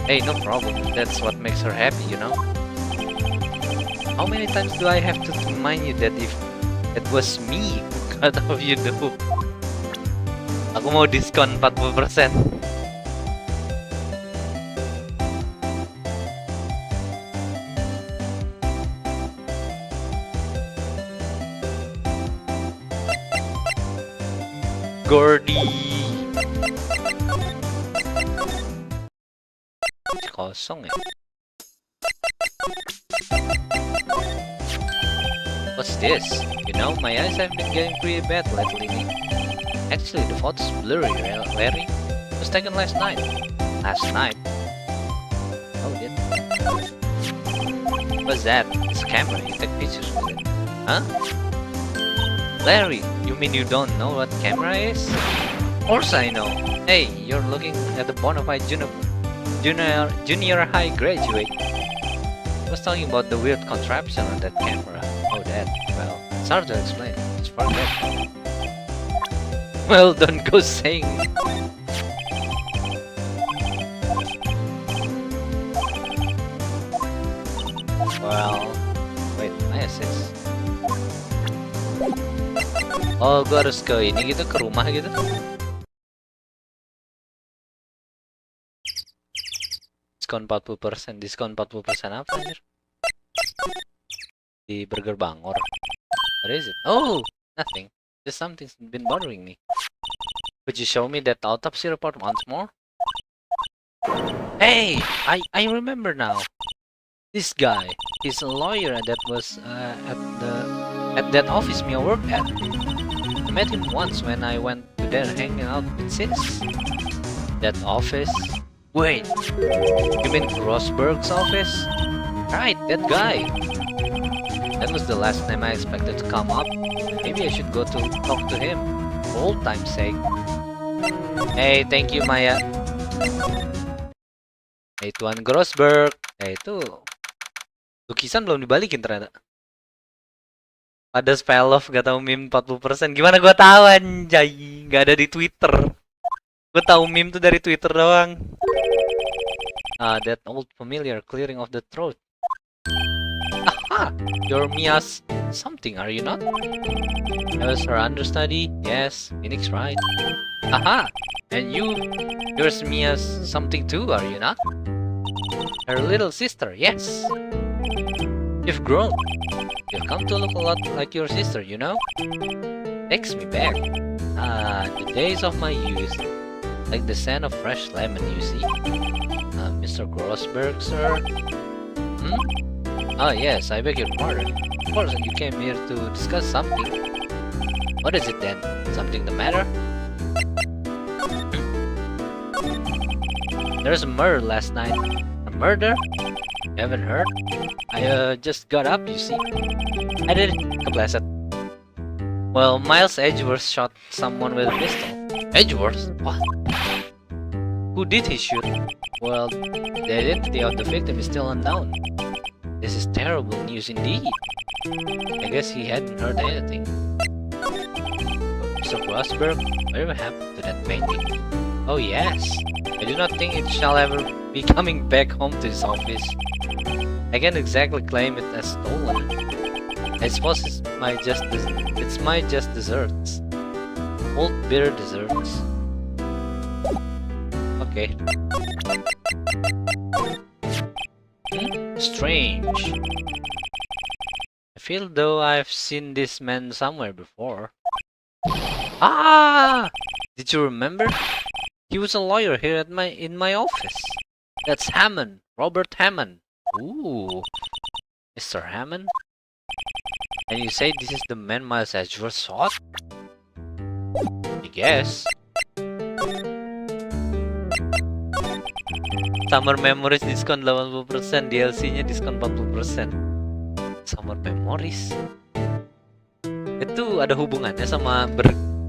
Hey, no problem. That's what makes her happy, you know? How many times do I have to remind you that if it was me who cut off you do? Aku mau diskon 40%. Gordy. Kosong ya. What's this? You know, my eyes have been getting pretty bad lately. Actually, the photo's blurry, Larry. It was taken last night. Last night? Oh, yeah. What's that? It's a camera. You take pictures with it. Huh? Larry, you mean you don't know what camera is? Of course I know. Hey, you're looking at the bona fide junior high graduate. I was talking about the weird contraption on that camera. Oh, that. Well, it's hard to explain. Just forget. Well, don't go saying. Well, wait, message. Oh, gue harus ke ini gitu, ke rumah gitu. Diskon 40%, diskon 40% apa anjir? Di Burger Bangor. What is it? Oh, nothing. Just something's been bothering me. Could you show me that autopsy report once more? Hey, I remember now. This guy, he's a lawyer that was at that office me worked at. I met him once when I went to there hanging out with Sis. That office? Wait, you mean Grossberg's office? Right, that guy. That was the last name I expected to come up. Maybe I should go to talk to him, for old time's sake. Hey, thank you, Maya. Hey, Tuan Grossberg. Eh, itu lukisan belum dibalikin ternyata. Ada spell off, gak tahu meme 40%. Gimana gua tahu anjay? Gak ada di Twitter. Gua tahu meme tuh dari Twitter doang. Ah, that old familiar clearing of the throat. Aha! You're Mia's something, are you not? I was her understudy. Yes, Phoenix, right? Aha! And you're Mia's something too, are you not? Her little sister, yes. You've grown. You've come to look a lot like your sister, you know? Takes me back. Ah, the days of my youth. Like the scent of fresh lemon, you see? Mr. Grossberg, sir? Hmm? Oh, yes, I beg your pardon. Of course, you came here to discuss something. What is it then? Something the matter? There's a murder last night. A murder? You haven't heard? I just got up, you see. I didn't. Kepleset. Well, Miles Edgeworth shot someone with a pistol. Edgeworth? What? Who did he shoot? Well, the identity of the victim is still unknown. This is terrible news indeed. I guess he hadn't heard anything. Mr. Grossberg, whatever happened to that painting? Oh yes. I do not think it shall ever be coming back home to his office. I can't exactly claim it as stolen. I suppose it's my just desserts. Old bitter desserts. Okay. Strange. I feel though I've seen this man somewhere before. Ah! Did you remember? He was a lawyer here at in my office. That's Hammond, Robert Hammond. Ooh, Mr. Hammond. And you say this is the man Miles Edgeworth sought? I guess. Summer Memories diskon 80%, DLC-nya diskon 40%. Summer Memories. Itu ada hubungannya sama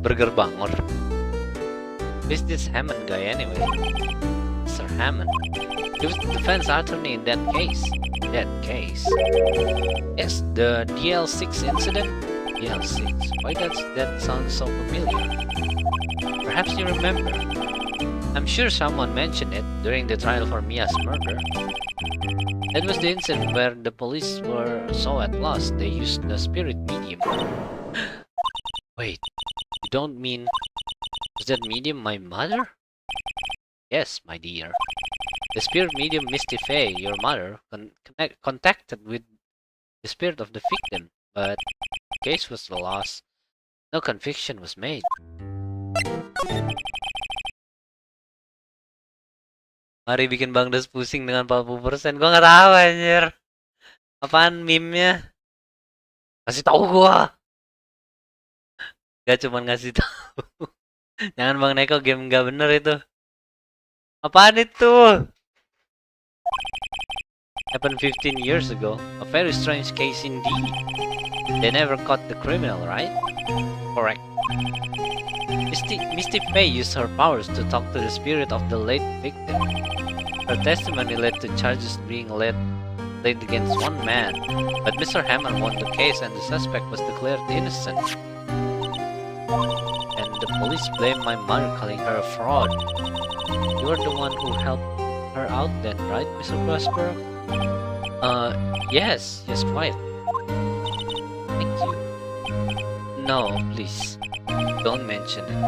Burger Bangor. Who's this Hammond guy anyway? Mr. Hammond. He was the defense attorney in that case. Yes, the DL6 incident? DL6. Why does that sound so familiar? Perhaps you remember. I'm sure someone mentioned it during the trial for Mia's murder. That was the incident where the police were so at loss they used the spirit medium. Wait, you don't mean... Was that medium my mother? Yes, my dear. The spirit medium Misty Faye, your mother, contacted with the spirit of the victim, but the case was lost. No conviction was made. Mari bikin Bang Dos pusing dengan 40%. Gua nggak tahu anjir. Apaan meme-nya? Kasih tahu gua. Gak cuman ngasih tahu. Jangan Bang Neko, game nggak bener itu. Apaan itu? Happened 15 years ago. A very strange case indeed. They never caught the criminal, right? Correct. Misty Faye used her powers to talk to the spirit of the late victim. Her testimony led to charges being laid against one man, but Mr. Hammond won the case and the suspect was declared innocent. And the police blamed my mother, calling her a fraud. You were the one who helped her out then, right, Mr. Prosper? Yes, quite. Thank you. No, please. Don't mention it.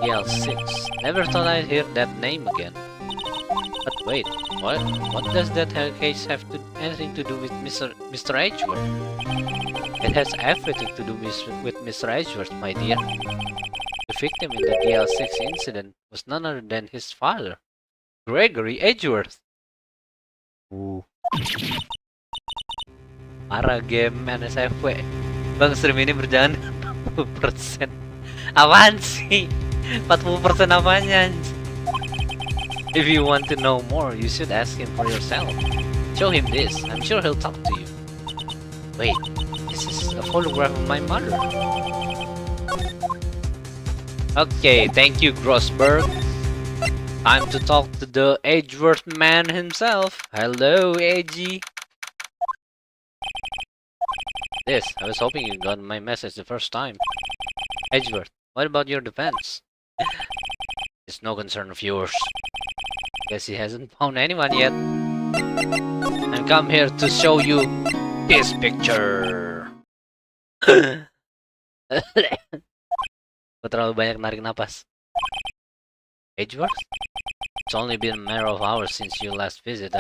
DL6. Never thought I'd hear that name again. But wait, what does that case have anything to do with Mr. Edgeworth? It has everything to do with Mr. Edgeworth, my dear. The victim in the DL6 incident was none other than his father, Gregory Edgeworth. Parah game NSFW. Bang, stream ini berjalan 40%. Apaan sih? 40% apanya? If you want to know more, you should ask him for yourself. Show him this. I'm sure he'll talk to you. Wait, this is a photograph of my mother. Okay, thank you, Grossberg. Time to talk to the Edgeworth man himself. Hello, Edgy. This, I was hoping you got my message the first time. Edgeworth, what about your defense? It's no concern of yours. Guess he hasn't found anyone yet. I'm come here to show you this picture. Gua terlalu banyak narik napas. Edgeworth? It's only been a matter of hours since you last visited,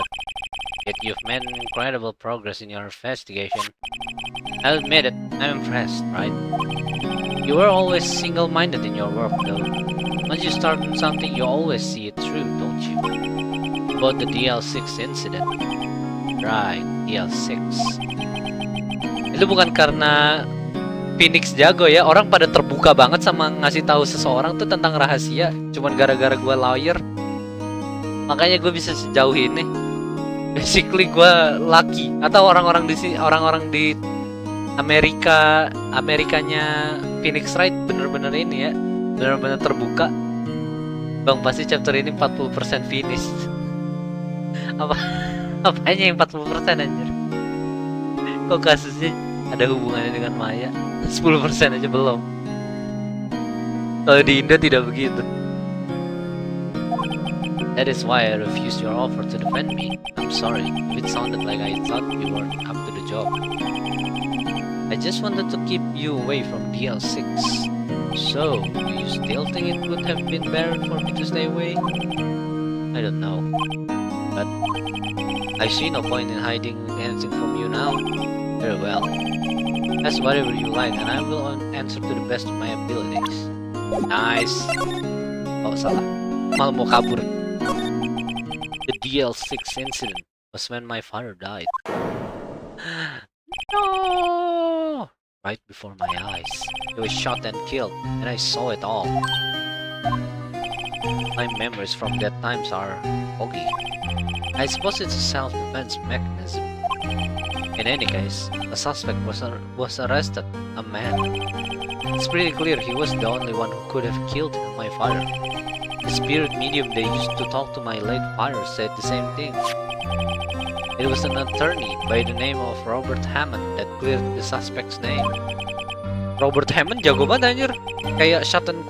yet you've made incredible progress in your investigation. I'll admit it, I'm impressed, right? You were always single-minded in your work, though. Once you start on something, you always see it through, don't you? About the DL6 incident. Right, DL6. Itu bukan karena Phoenix jago ya, orang pada terbuka banget sama ngasih tahu seseorang tuh tentang rahasia, cuman gara-gara gue lawyer. Makanya gue bisa sejauh ini. Basically gue lucky. Atau orang-orang di Amerikanya Phoenix Wright bener-bener ini ya, bener-bener terbuka. Bang, pasti chapter ini 40% finish. Apanya yang 40% anjir? Kok kasusnya ada hubungannya dengan Maya? 10% aja belum. Kalau di Indo tidak begitu. That is why I refused your offer to defend me. I'm sorry if it sounded like I thought you weren't up to the job. I just wanted to keep you away from DL6. So, do you still think it would have been better for me to stay away? I don't know. But I see no point in hiding anything from you now. Very well. Ask whatever you like and I will answer to the best of my abilities. Nice. Oh, salah. Malah mau kabur. The DL6 incident was when my father died. No! Right before my eyes. He was shot and killed, and I saw it all. My memories from that times are foggy. I suppose it's a self-defense mechanism. In any case, a suspect was arrested, a man. It's pretty clear he was the only one who could have killed my father. The spirit medium they used to talk to my late father said the same thing. It was an attorney by the name of Robert Hammond that cleared the suspect's name. Robert Hammond jago banget anjir. Kayak shut and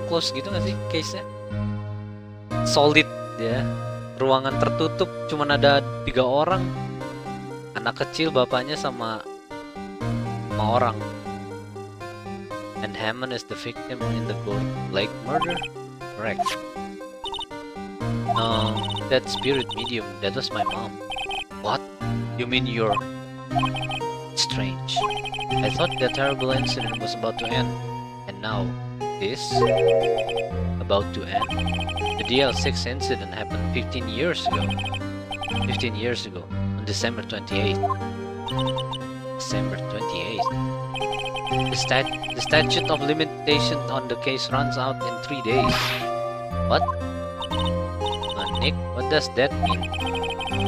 close gitu gak sih case-nya? Solid ya. Ruangan tertutup, cuman ada 3 orang. Anak kecil, bapaknya sama orang. And Hammond is the victim in the Gold Lake murder? Correct. That spirit medium, that was my mom. What? You mean you're... Strange. I thought that terrible incident was about to end. And now, this? About to end? The DL6 incident happened 15 years ago. 15 years ago, on December 28th. December 28th. The statute of limitation on the case runs out in 3 days. What? Nick, what does that mean?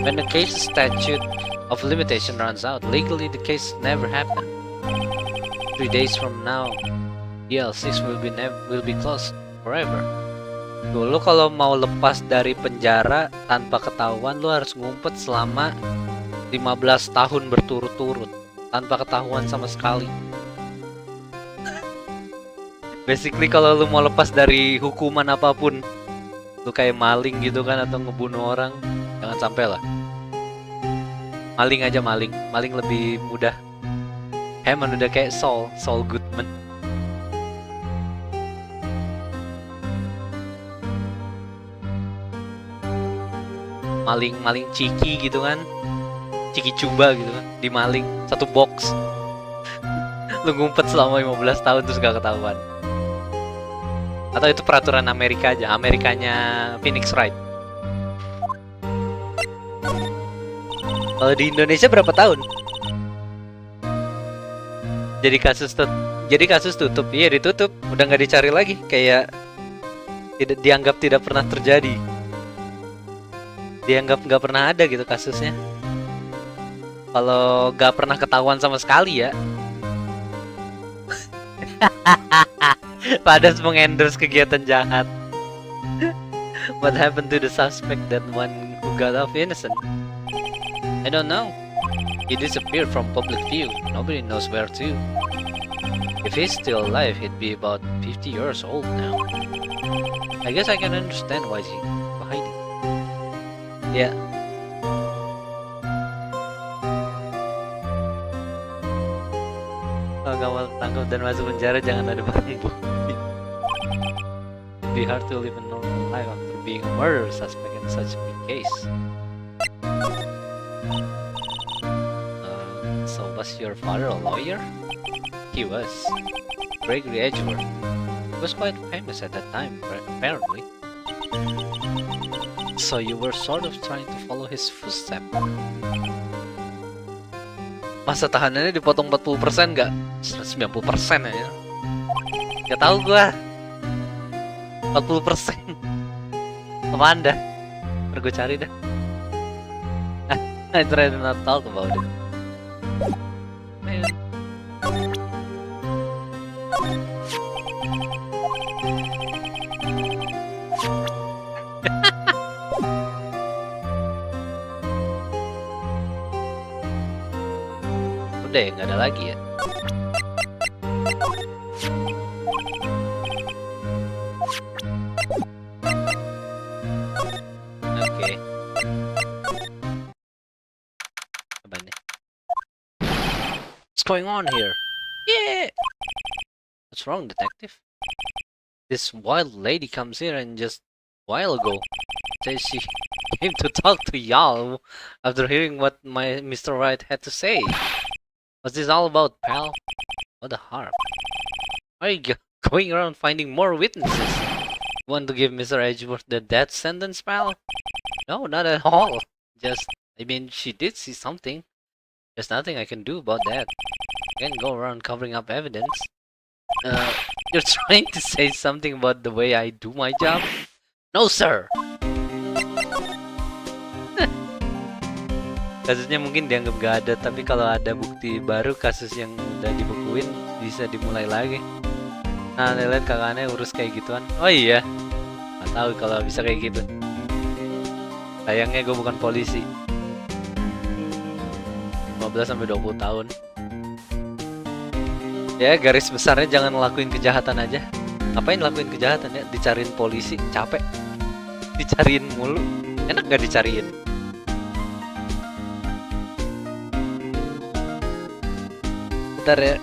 When the case statute of limitation runs out, legally the case never happened. 3 days from now, DL6 will be closed forever. Dulu kalau mau lepas dari penjara tanpa ketahuan, lu harus ngumpet selama 15 tahun berturut-turut tanpa ketahuan sama sekali. Basically kalau lu mau lepas dari hukuman apapun, lu kayak maling gitu kan atau ngebunuh orang, jangan sampai lah. Maling aja maling lebih mudah. Hammond udah kayak Saul Goodman. Maling ciki gitu kan, ciki cuba gitu kan, dimaling satu box. Lu ngumpet selama 15 tahun terus gak ketahuan. Atau itu peraturan Amerika aja, Amerikanya Phoenix Wright. Kalau di Indonesia berapa tahun? Jadi kasus tutup. Iya ditutup, udah nggak dicari lagi, kayak dianggap tidak pernah terjadi. Dianggap nggak pernah ada gitu kasusnya. Kalau nggak pernah ketahuan sama sekali ya. Padas mengendorse kegiatan jahat. What happened to the suspect, that one who got off innocent? I don't know. He disappeared from public view. Nobody knows where to. If he's still alive, he'd be about 50 years old now. I guess I can understand why he's hiding. Yeah. Kalau nggak mau tangkap dan masuk penjara, jangan ada barang bukti. It'd be hard to live a normal life after being a murder suspect in such a big case. So was your father a lawyer? He was. Gregory Edgeworth. He was quite famous at that time, apparently. So you were sort of trying to follow his footsteps. Masa tahanannya dipotong 40% nggak? 90% aja. Gak tau gua. 40%. Apaan dah? Ntar gue cari dah. I'd rather not talk about it. Udah ya, nggak ada lagi ya. Oke. Apa nih? What's going on here? Yeah. What's wrong, detective? This wild lady comes here and just a while ago says she came to talk to y'all after hearing what my Mr. Wright had to say. What's this all about, pal? What the harp? Are you going around finding more witnesses? Want to give Mr. Edgeworth the death sentence, pal? No, not at all. I mean, she did see something. There's nothing I can do about that. I can't go around covering up evidence. You're trying to say something about the way I do my job? No, sir! Kasusnya mungkin dianggap gak ada, tapi kalau ada bukti baru kasus yang udah dibekuin bisa dimulai lagi. Nah, lihat kakaknya urus kayak gituan. Oh iya, nggak tahu kalau bisa kayak gitu. Sayangnya gue bukan polisi. 15 sampai 20 tahun. Ya, garis besarnya jangan ngelakuin kejahatan aja. Ngapain ngelakuin kejahatan ya? Dicariin polisi, capek. Dicariin mulu. Enak gak dicariin? Bentar ya.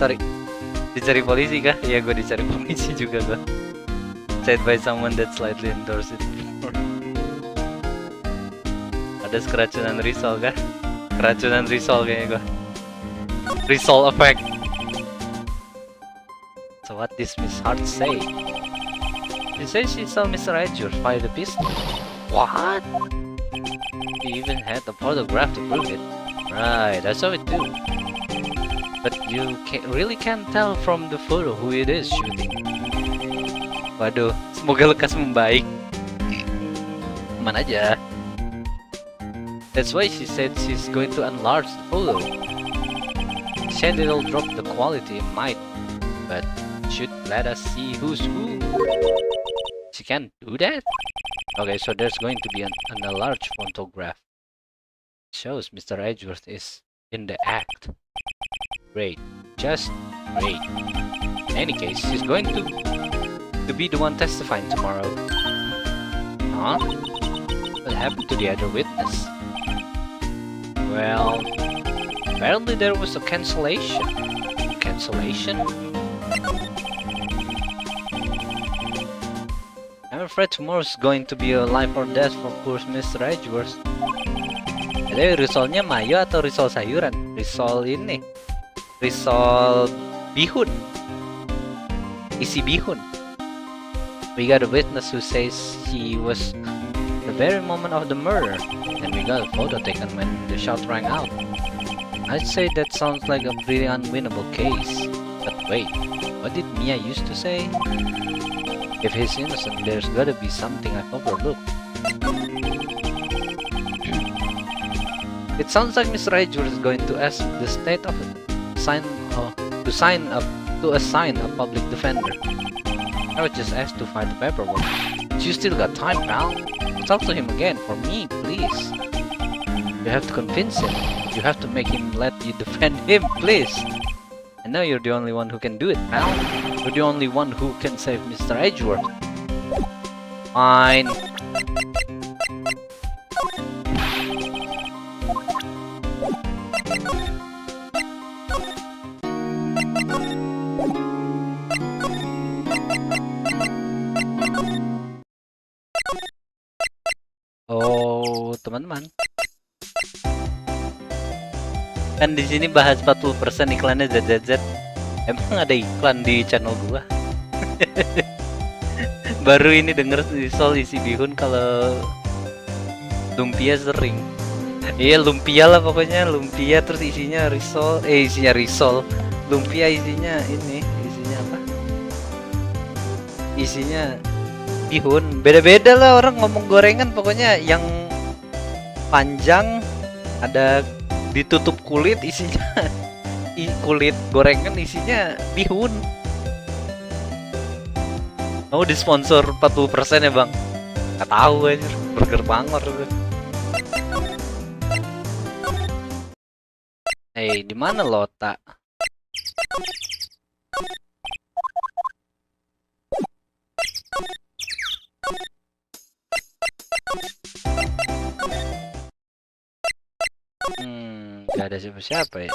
sorry. Dicari polisi kah? Iya, gue dicari polisi juga gue. Said by someone that slightly endorsed it. Ada keracunan risol kah? Keracunan risol kayaknya gue. Risol effect. So what does Miss Hart say? She says she saw Mr. Edgeworth fire the pistol. What? She even had a photograph to prove it. Right, I saw it too. But you really can't tell from the photo who it is shooting. Waduh, semoga lekas membaik. Aman aja. That's why she said she's going to enlarge the photo. She said it'll drop the quality it might, but should let us see who's who. She can't do that? Okay, so there's going to be an enlarged photograph. Shows Mr. Edgeworth is in the act. Great. Just great. In any case, she's going to be the one testifying tomorrow. Huh? What happened to the other witness? Well, apparently there was a cancellation. Cancellation? I'm afraid tomorrow's going to be a life or death for poor Mr. Edgeworth. Jadi risolnya mayo atau risol sayuran? Risol ini. Risol bihun. Isi bihun. We got a witness who says she was the very moment of the murder, and we got a photo taken when the shot rang out. I'd say that sounds like a pretty unwinnable case. But wait, what did Mia used to say? If he's innocent, there's gotta be something I've overlooked. It sounds like Mr. Edgeworth is going to ask the state of to assign a public defender. I would just ask to find the paperwork. You still got time, pal. Talk to him again for me, please. You have to convince him. You have to make him let you defend him, please. I know you're the only one who can do it, pal. You're the only one who can save Mr. Edgeworth. Fine. Oh, teman-teman. Kan di sini bahas 40% iklannya ZZZ. Emang ada iklan di channel gua? Baru ini denger risol isi bihun, kalau lumpia sering. Iya, lumpia lah pokoknya, lumpia terus isinya risol, isinya risol. Lumpia isinya ini, isinya apa? Isinya bihun. Beda-beda lah orang ngomong gorengan, pokoknya yang panjang ada ditutup kulit isinya kulit gorengan isinya bihun. Mau disponsor 40% ya bang? Gak tahu aja, burger bangor gue. Di mana Lota? Gak ada siapa-siapa ya.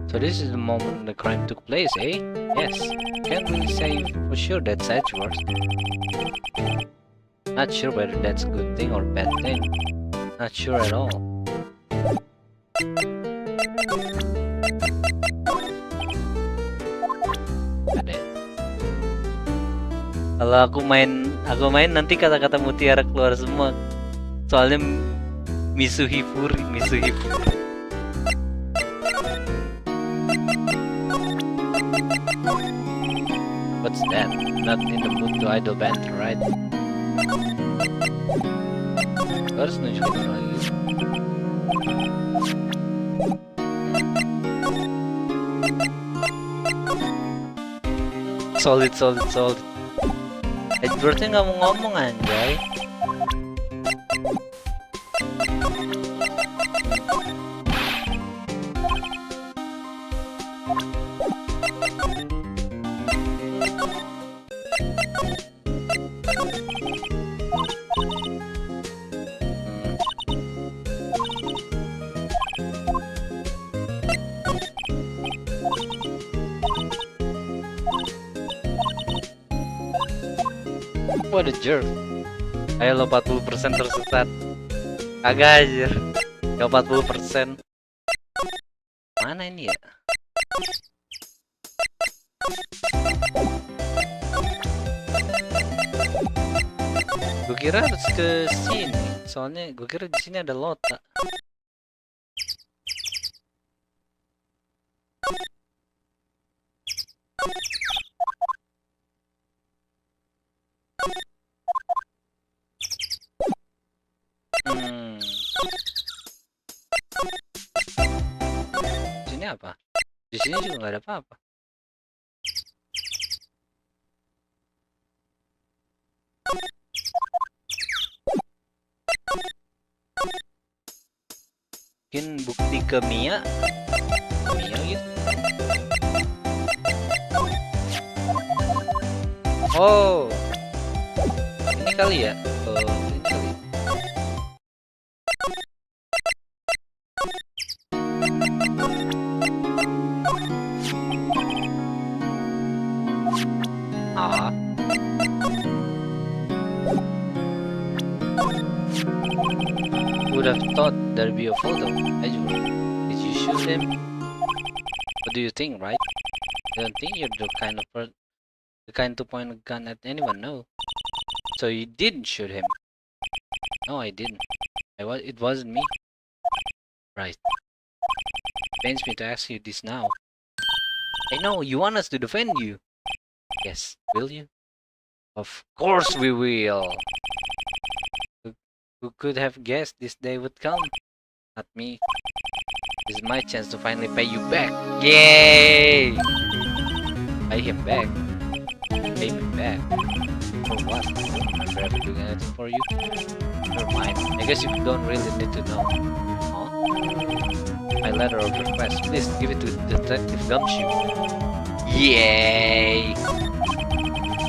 So this is the moment the crime took place, eh? Yes. Can't really say for sure that's Edgeworth. Not sure whether that's a good thing or bad thing. Not sure at all. Ada. Kalau aku main nanti kata-kata mutiara keluar semua. Soalnya Misuhi Furi. What's that? Not in the mood to idle banter, right? Harus nunjukin lagi. Solid. Edwardnya nggak mau ngomong anjay. What a jerk. Ayo lo 40% tersesat. Kagak aja. Gak 40%. Mana ini ya? Gue kira harus ke sini. Soalnya gue kira di sini ada lota. Sini apa? Di sini juga nggak ada apa-apa. Mungkin bukti ke Mia gitu. Oh, ini kali ya. Ini kali. Would have thought there'd be a photo. Did you shoot him? What do you think, right? I don't think you're the kind to point a gun at anyone, no. So you didn't shoot him? No, I didn't. It wasn't me. Right. Pains me to ask you this now. I know, you want us to defend you. Yes, will you? Of course we will. Who could have guessed this day would come? Not me. This is my chance to finally pay you back. Yay! Pay him back. Pay me back. For what? I don't remember ever doing anything for you. Never mind. I guess you don't really need to know. Huh? My letter of request. Please give it to Detective Gumshoe. Yay!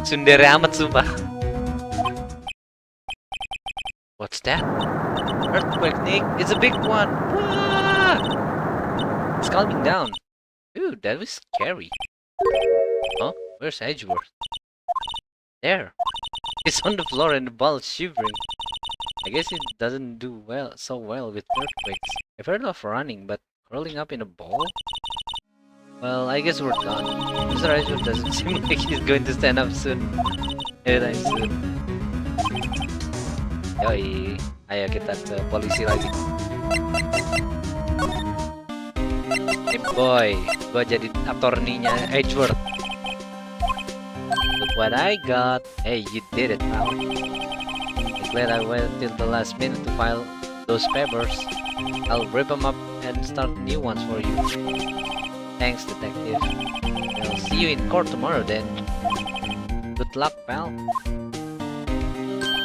Sundere amat sumpah. What's that? Earthquake, Nick. It's a big one. Wah! It's calming down. Dude, that was scary. Huh? Where's Edgeworth? There. It's on the floor and the ball is shivering. I guess it doesn't do so well with earthquakes. I've heard of running, but curling up in a ball? Well, I guess we're done. Mr. Edgeworth doesn't seem like he's going to stand up soon. Anytime soon. Yoi, ayo kita ke polisi lagi. Hey boy, gua jadi attorney-nya Edgeworth. Look what I got. Hey, you did it, pal. I'm glad I waited till the last minute to file those papers. I'll rip them up and start new ones for you. Thanks, detective. I'll see you in court tomorrow then. Good luck, pal.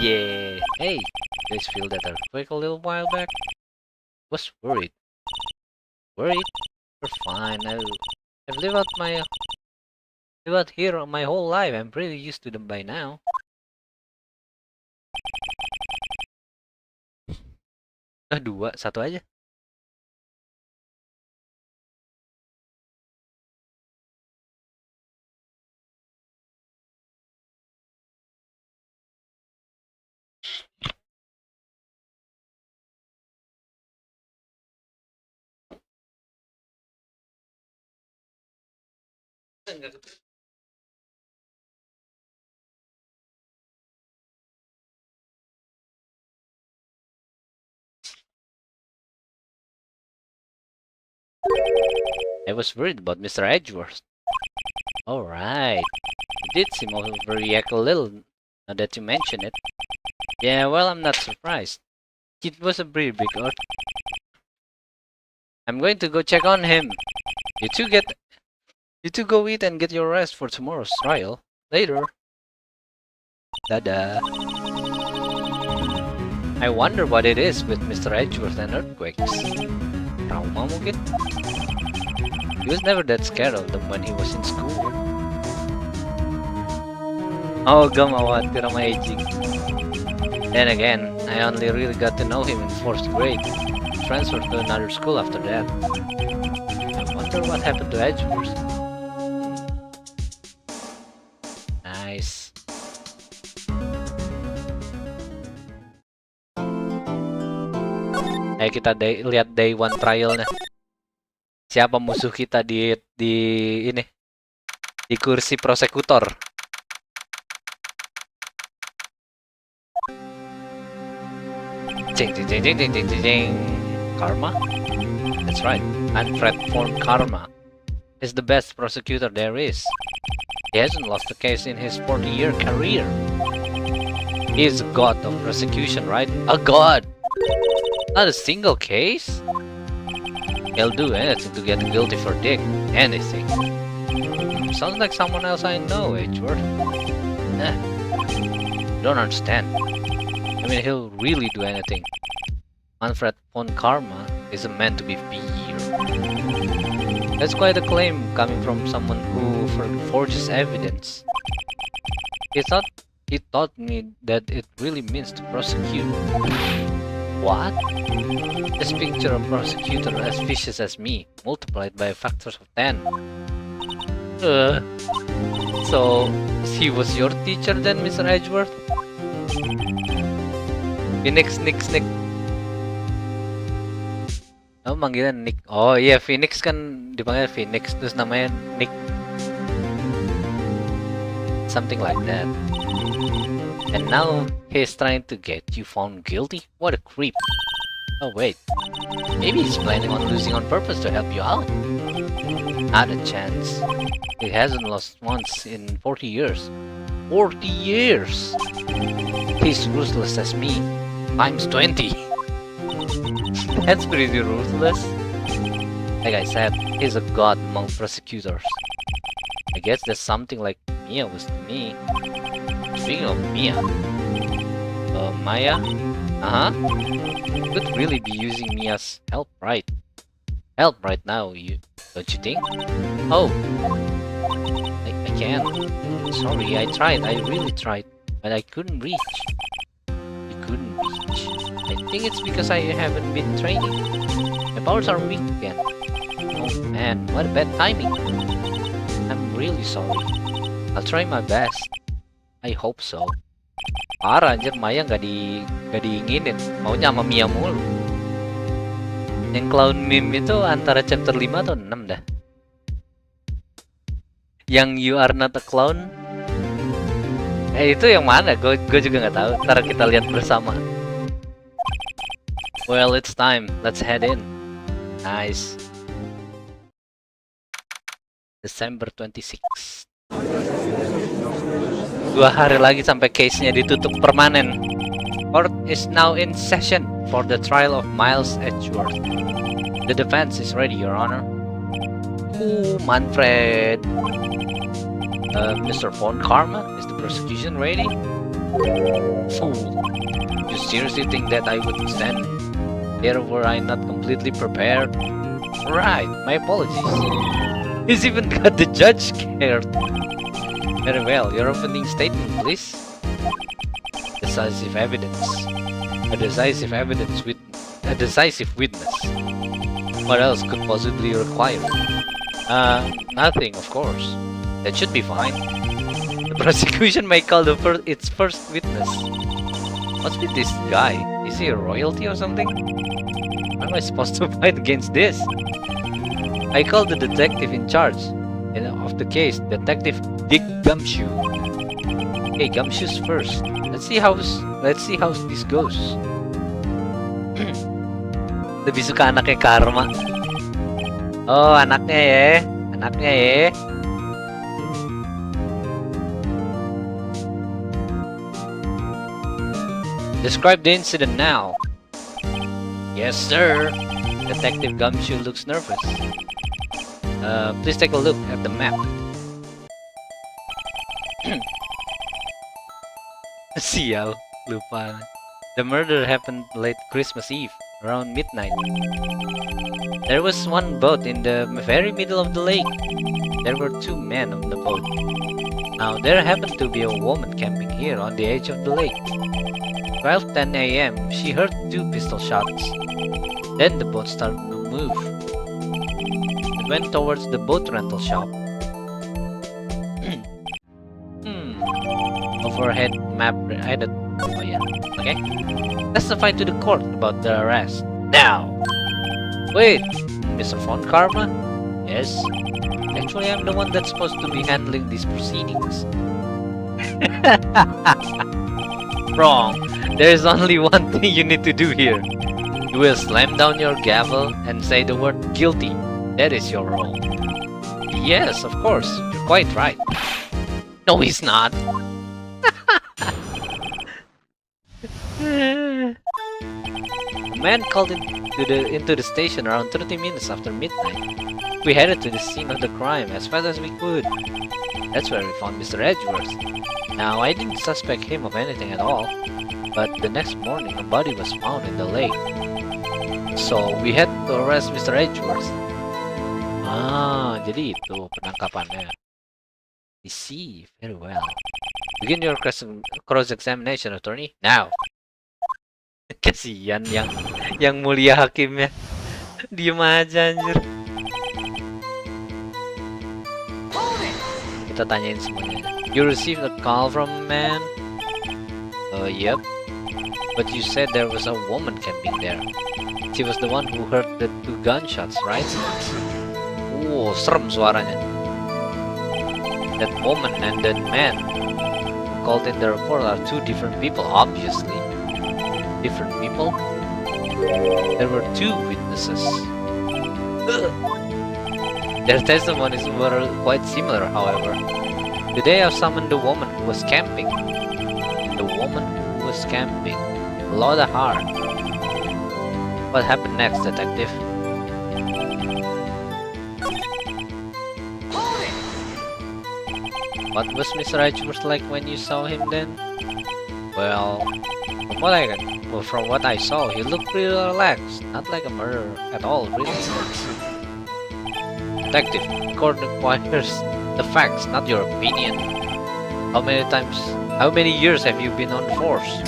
Yeah. Hey, you guys feel that earthquake a little while back? Was worried. Worried? We're fine. I've lived out here my whole life. I'm pretty used to them by now. Dua, satu aja. I was worried about Mr. Edgeworth. Alright. You did seem to overreact a little, now that you mention it. Yeah, well, I'm not surprised. It was a pretty big earth. I'm going to go check on him. You two get You two go eat and get your rest for tomorrow's trial. Later. Dadah. I wonder what it is with Mr. Edgeworth and earthquakes. Trauma mungkin? He was never that scared of them when he was in school. Oh, khawatir sama aging. Then again, I only really got to know him in 4th grade. Transferred to another school after that. I wonder what happened to Edgeworth. Nice. Ayo kita lihat day 1 trialnya. Siapa musuh kita di ini? Di kursi prosekutor. Jing jing jing jing jing jing jing. Karma? That's right. Manfred von Karma is the best prosecutor there is. He hasn't lost a case in his 40-year career. He is a god of prosecution, right? A god! Not a single case? He'll do anything to get a guilty verdict. Anything. Sounds like someone else I know, Edgeworth. Don't understand. I mean, he'll really do anything. Manfred von Karma is a man to be feared. That's quite a claim coming from someone who forges evidence. He taught me that it really means to prosecute. What? Just picture a prosecutor as vicious as me, multiplied by factors of 10. So, he was your teacher then, Mr. Edgeworth? Phoenix, Nick. Oh, manggilnya Nick. Oh iya, Phoenix kan dipanggil Phoenix, terus namanya Nick. Something like that. And now he's trying to get you found guilty? What a creep. Oh wait, maybe he's planning on losing on purpose to help you out. Not a chance. He hasn't lost once in 40 years. 40 years! He's ruthless as me, times 20. That's pretty ruthless. Like I said, he's a god among prosecutors. I guess that's something like Mia was to me. Speaking of Mia, Maya? Could really be using Mia's help right now, don't you think? Oh, I can't. Sorry, I really tried, but I couldn't reach. You couldn't reach. I think it's because I haven't been training. My powers are weak again. Oh man, what a bad timing. I'm really sorry. I'll try my best. I hope so. Parah anjir, Maya nggak diinginin. Maunya sama Mia mulu. Yang clown meme itu antara chapter 5 atau 6 dah. Yang you are not a clown. Itu yang mana? Gue juga nggak tahu. Ntar kita lihat bersama. Well, it's time. Let's head in. Nice. December 26. 2 hari lagi sampai case-nya ditutup permanen. Court is now in session for the trial of Miles Edgeworth. The defense is ready, Your Honor. Manfred. Mr. von Karma, is the prosecution ready? Fool. You seriously think that I would stand there were I not completely prepared? Right, my apologies. He's even got the judge scared. Very well, your opening statement, please. Decisive evidence. A decisive witness. What else could possibly require? Nothing, of course. That should be fine. The prosecution may call its first witness. What's with this guy? Is he a royalty or something? How am I supposed to fight against this? I called the detective in charge of the case, Detective Dick Gumshoe. Okay, Gumshoe's first. Let's see how this goes. Lebih suka anaknya Karma. Oh, anaknya ya. Describe the incident now. Yes, sir. Detective Gumshoe looks nervous. Please take a look at the map. Sial, lupa. The murder happened late Christmas Eve, around midnight. There was one boat in the very middle of the lake. There were 2 men on the boat. Now, there happened to be a woman camping here on the edge of the lake. 12:10 a.m., she heard 2 pistol shots. Then the boat started to move. It went towards the boat rental shop. Overhead map added. Oh yeah, okay. Testify to the court about the arrest. Now! Wait! Mr. Von Karma? Yes? Actually, I'm the one that's supposed to be handling these proceedings. Wrong. There is only one thing you need to do here. You will slam down your gavel and say the word guilty. That is your role. Yes, of course. You're quite right. No, he's not. A man called into the station around 30 minutes after midnight. We headed to the scene of the crime as fast as we could. That's where we found Mr. Edgeworth. Now, I didn't suspect him of anything at all, but the next morning a body was found in the lake. So, we had to arrest Mr. Edgeworth. Ah, jadi itu penangkapannya. I see, very well. Begin your cross-examination, attorney. Now! Kasihan yang mulia hakimnya. Diem aja anjir. Kita tanyain semuanya. You received a call from a man? Yep. But you said there was a woman camping there. She was the one who heard the 2 gunshots, right? Oh, serem suaranya. That woman and that man who called in the report are 2 different people, obviously. Different people? There were 2 witnesses. Their testimonies were quite similar, however. The day I summoned the woman who was camping. The woman who was camping. Loda Hart. What happened next, detective? What was Mr. Edgeworth like when you saw him then? Well, from what I saw, he looked pretty relaxed. Not like a murderer at all, really. Detective, the court requires the facts, not your opinion. How many years have you been on force?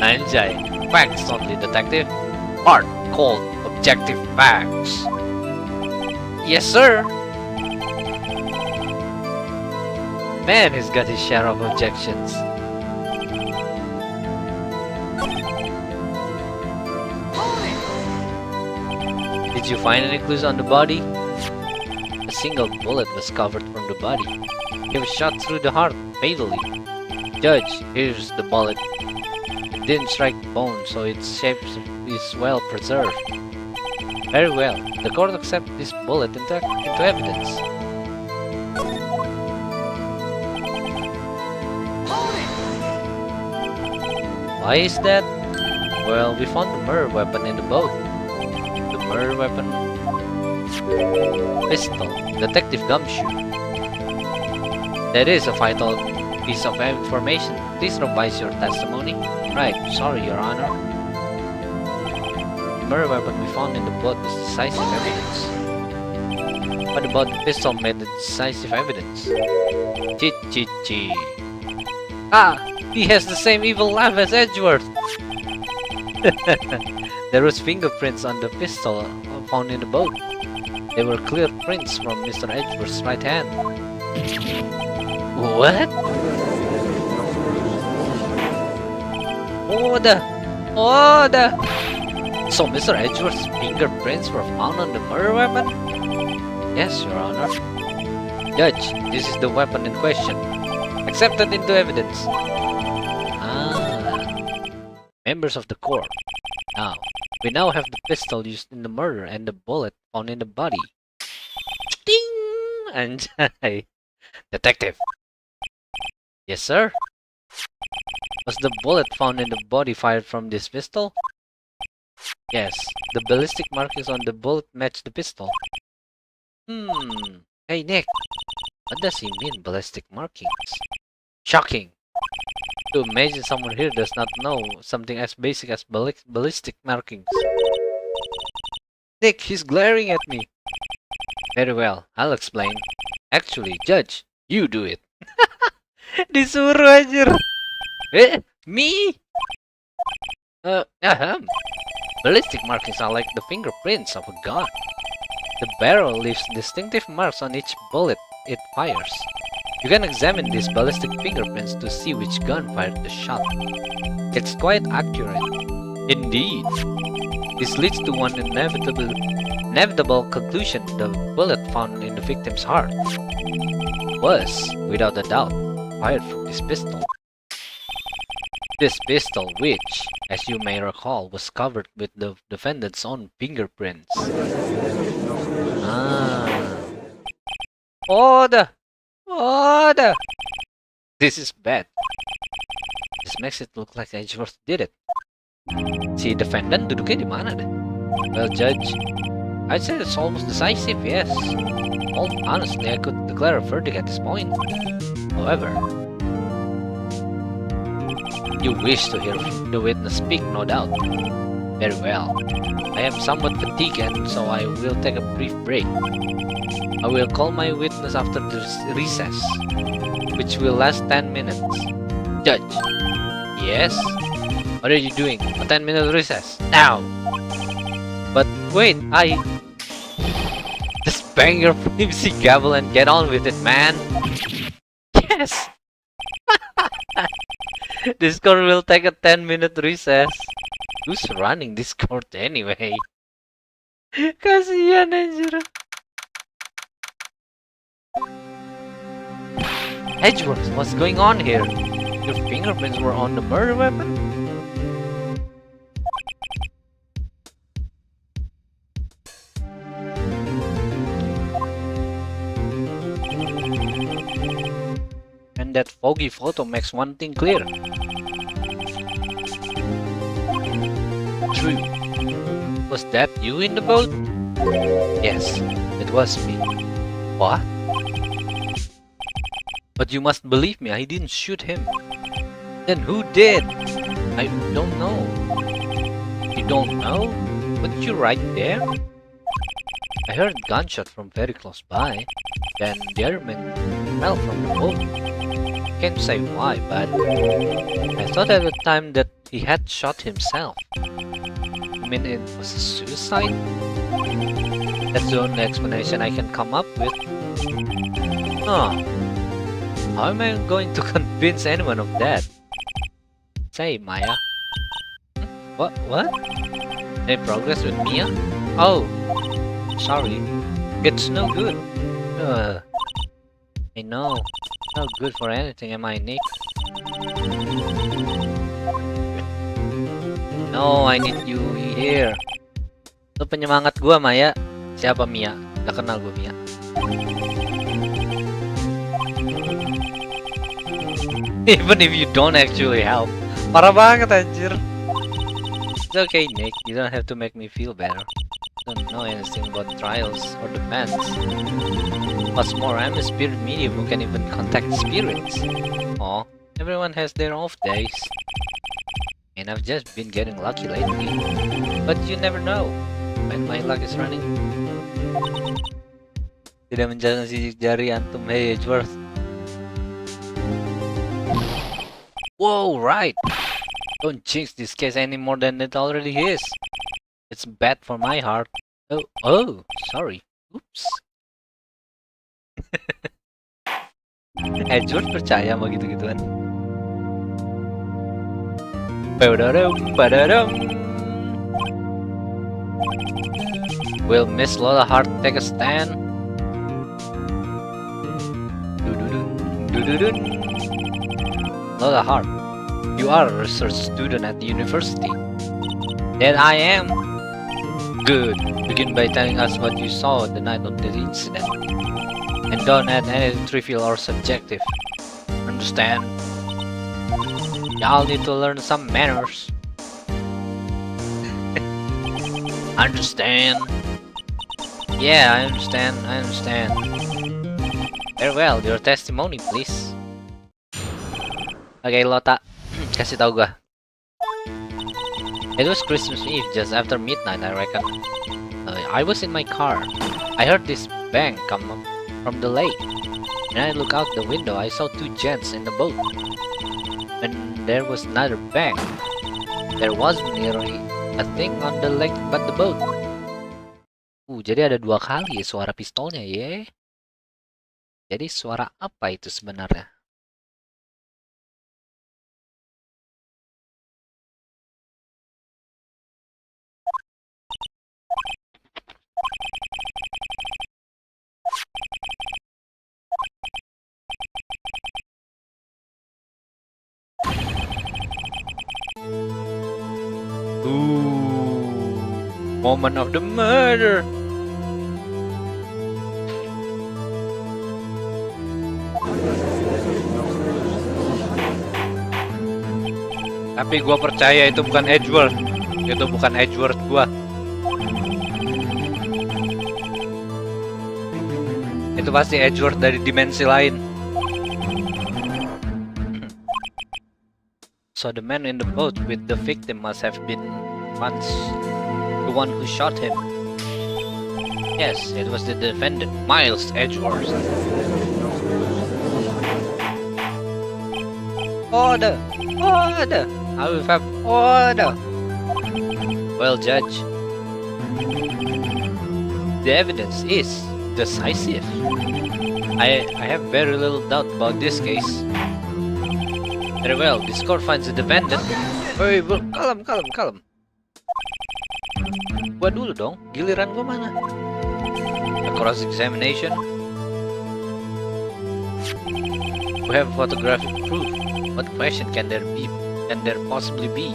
Anjay, facts only, detective. Hard, cold, objective facts. Yes, sir. Man, he's got his share of objections. Did you find any clues on the body? A single bullet was covered from the body. He was shot through the heart, fatally. Judge, here's the bullet. It didn't strike the bone, so its shape is well preserved. Very well. The court accepts this bullet into evidence. Why is that? Well, we found the murder weapon in the boat. The murder weapon? Pistol. Detective Gumshoe. That is a vital piece of information. Please revise your testimony. Right, sorry, Your Honor. The murder weapon we found in the boat was decisive evidence. What about the pistol made the decisive evidence? Chi. Ah! He has the same evil laugh as Edgeworth! There was fingerprints on the pistol found in the boat. They were clear prints from Mr. Edgeworth's right hand. What? Order! So Mr. Edgeworth's fingerprints were found on the murder weapon? Yes, Your Honor. Judge, this is the weapon in question. Accepted into evidence. Members of the court. We now have the pistol used in the murder and the bullet found in the body. Ding! And Detective. Yes, sir? Was the bullet found in the body fired from this pistol? Yes. The ballistic markings on the bullet match the pistol. Hey Nick, what does he mean ballistic markings? Shocking! To imagine someone here does not know something as basic as ballistic markings. Nick, he's glaring at me. Very well, I'll explain. Actually, Judge, you do it. Disuruh anjir. Me? Ballistic markings are like the fingerprints of a gun. The barrel leaves distinctive marks on each bullet it fires. You can examine these ballistic fingerprints to see which gun fired the shot. It's quite accurate. Indeed. This leads to one inevitable conclusion: the bullet found in the victim's heart was, without a doubt, fired from this pistol. This pistol, which, as you may recall, was covered with the defendant's own fingerprints. Order! Order! This is bad. This makes it look like Edgeworth did it. Si defendant duduknya di mana deh? Well, Judge, I'd say it's almost decisive, yes. Honestly, I could declare a verdict at this point. However, you wish to hear the witness speak, no doubt. Very well. I am somewhat fatigued, and so I will take a brief break. I will call my witness after the recess, which will last 10 minutes. Judge. Yes? What are you doing? A 10-minute recess. Now! But wait, just bang your flimsy gavel and get on with it, man! Yes! This court will take a 10-minute recess. Who's running this court anyway? Kasihan anjir. Edgeworth, what's going on here? Your fingerprints were on the murder weapon? And that foggy photo makes one thing clear. True. Was that you in the boat? Yes, it was me. What? But you must believe me, I didn't shoot him. Then who did? I don't know. You don't know? But you're right there. I heard gunshot from very close by. Then the other man fell from the boat. Can't say why, but I thought at the time that he had shot himself. You mean it was a suicide? That's the only explanation I can come up with. Huh. How am I going to convince anyone of that? Say, Maya. What? Any progress with Mia? Oh, sorry. It's no good. I know. Not good for anything, am I, Nick? No, I need you here. Itu penyemangat gua, Maya. Siapa Mia? Gak kenal gua Mia. Even if you don't actually help. Parah banget anjir. It's okay, Nick. You don't have to make me feel better. I don't know anything about trials or defense. What's more, I'm a spirit medium who can even contact spirits. Aw, everyone has their off days. And I've just been getting lucky lately. But you never know when my luck is running. Tidak menjaga sidik jari antum, hey Edgeworth. Whoa, right! Don't jinx this case any more than it already is. It's bad for my heart. Oh, sorry. Oops. Edgeworth percaya sama gitu-gituan. Will Miss Lola Hart take a stand? Lola Hart, you are a research student at the university. That I am. Good. Begin by telling us what you saw the night of the incident. And don't add anything trivial or subjective. Understand? Y'all need to learn some manners. Understand? Yeah, I understand. Very well, your testimony, please. Oke, Lota, kasih tahu gua. It was Christmas Eve, just after midnight, I reckon. I was in my car. I heard this bang come up from the lake. When I looked out the window, I saw two gents in the boat. And there was another bang. There wasn't nearly a thing on the lake but the boat. Jadi ada 2 kali suara pistolnya, ya. Jadi suara apa itu sebenarnya? Moment of the murder. Tapi gua percaya itu bukan Edgeworth. Itu bukan Edgeworth gua. Itu pasti Edgeworth dari dimensi lain. So the man in the boat with the victim must have been once the one who shot him. Yes, it was the defendant, Miles Edgeworth. Order! Order! I will have order! Well, Judge, the evidence is decisive. I have very little doubt about this case. Very well, this court finds the defendant. Hey, kalem. Gua dulu dong, giliran gua mana? A cross-examination. We have photographic proof. What question can there possibly be?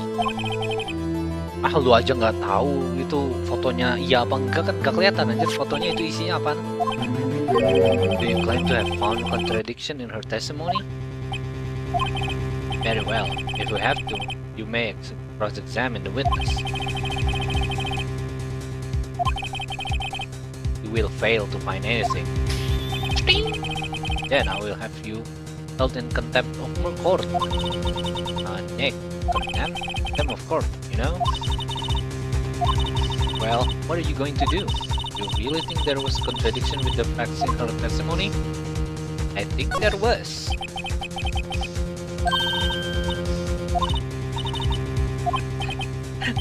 Lu aja nggak tahu itu fotonya iya apa enggak, kan nggak kelihatan aja fotonya itu isinya apa. Do you claim to have found contradiction in her testimony? Very well. If we have to, you may cross-examine the witness. You will fail to find anything. Then I will have you held in contempt of court. Nick, contempt of court, you know? Well, what are you going to do? You really think there was contradiction with the facts in her testimony? I think there was.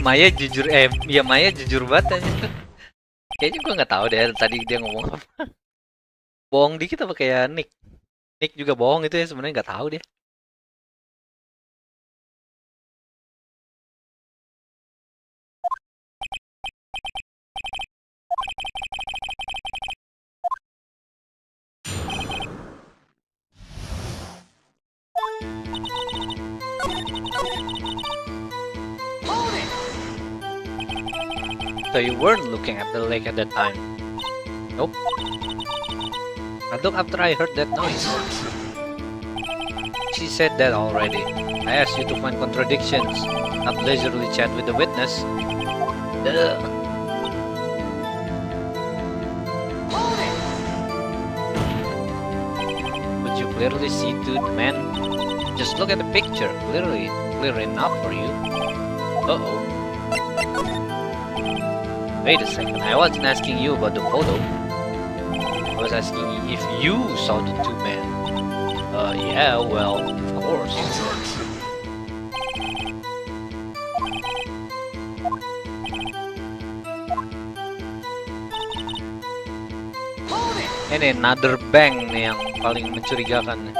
Maya jujur banget aja. Kayaknya gue nggak tahu deh tadi dia ngomong apa. Bohong dikit apa kayak Nick? Nick juga bohong itu ya, sebenarnya nggak tahu dia. So you weren't looking at the lake at that time? Nope. I looked after I heard that noise. She said that already. I asked you to find contradictions, not leisurely chat with the witness. Duh. Could you clearly see two men? Just look at the picture, clear enough for you. Uh-oh. Wait a second, I wasn't asking you about the photo. I was asking if you saw the two men. Yeah, well, of course. Ini another bang nih yang paling mencurigakan.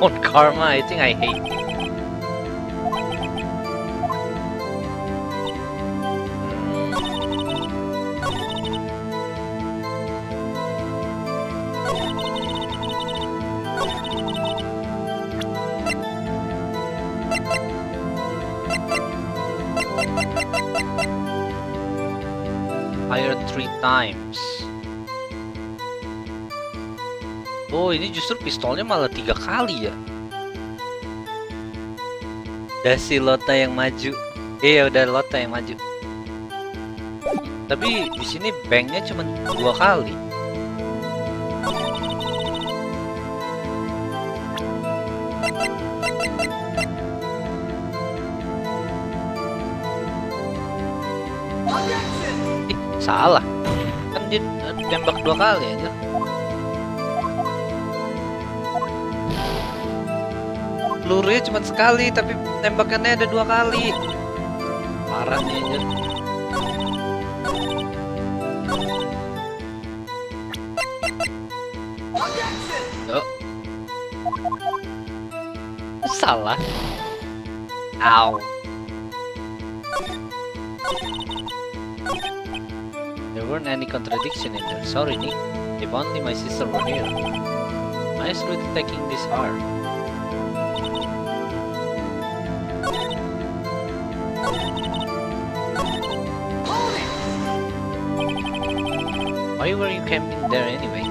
On karma, I think I hate it. Fired 3 times. Oh, ini justru pistolnya malah 3 kali ya. Udah si Lota yang maju. Iya udah Lota yang maju. Tapi di sini banknya cuma 2 kali. Salah. Kan dia tembak 2 kali aja. Pelurunya cuma sekali tapi tembakannya ada 2 kali. Parah nih aja. Oh. Salah. Ow. There weren't any contradiction in there. Sorry, Nick. If only my sister were here. Nice really taking this hard. Why were you camping there anyway?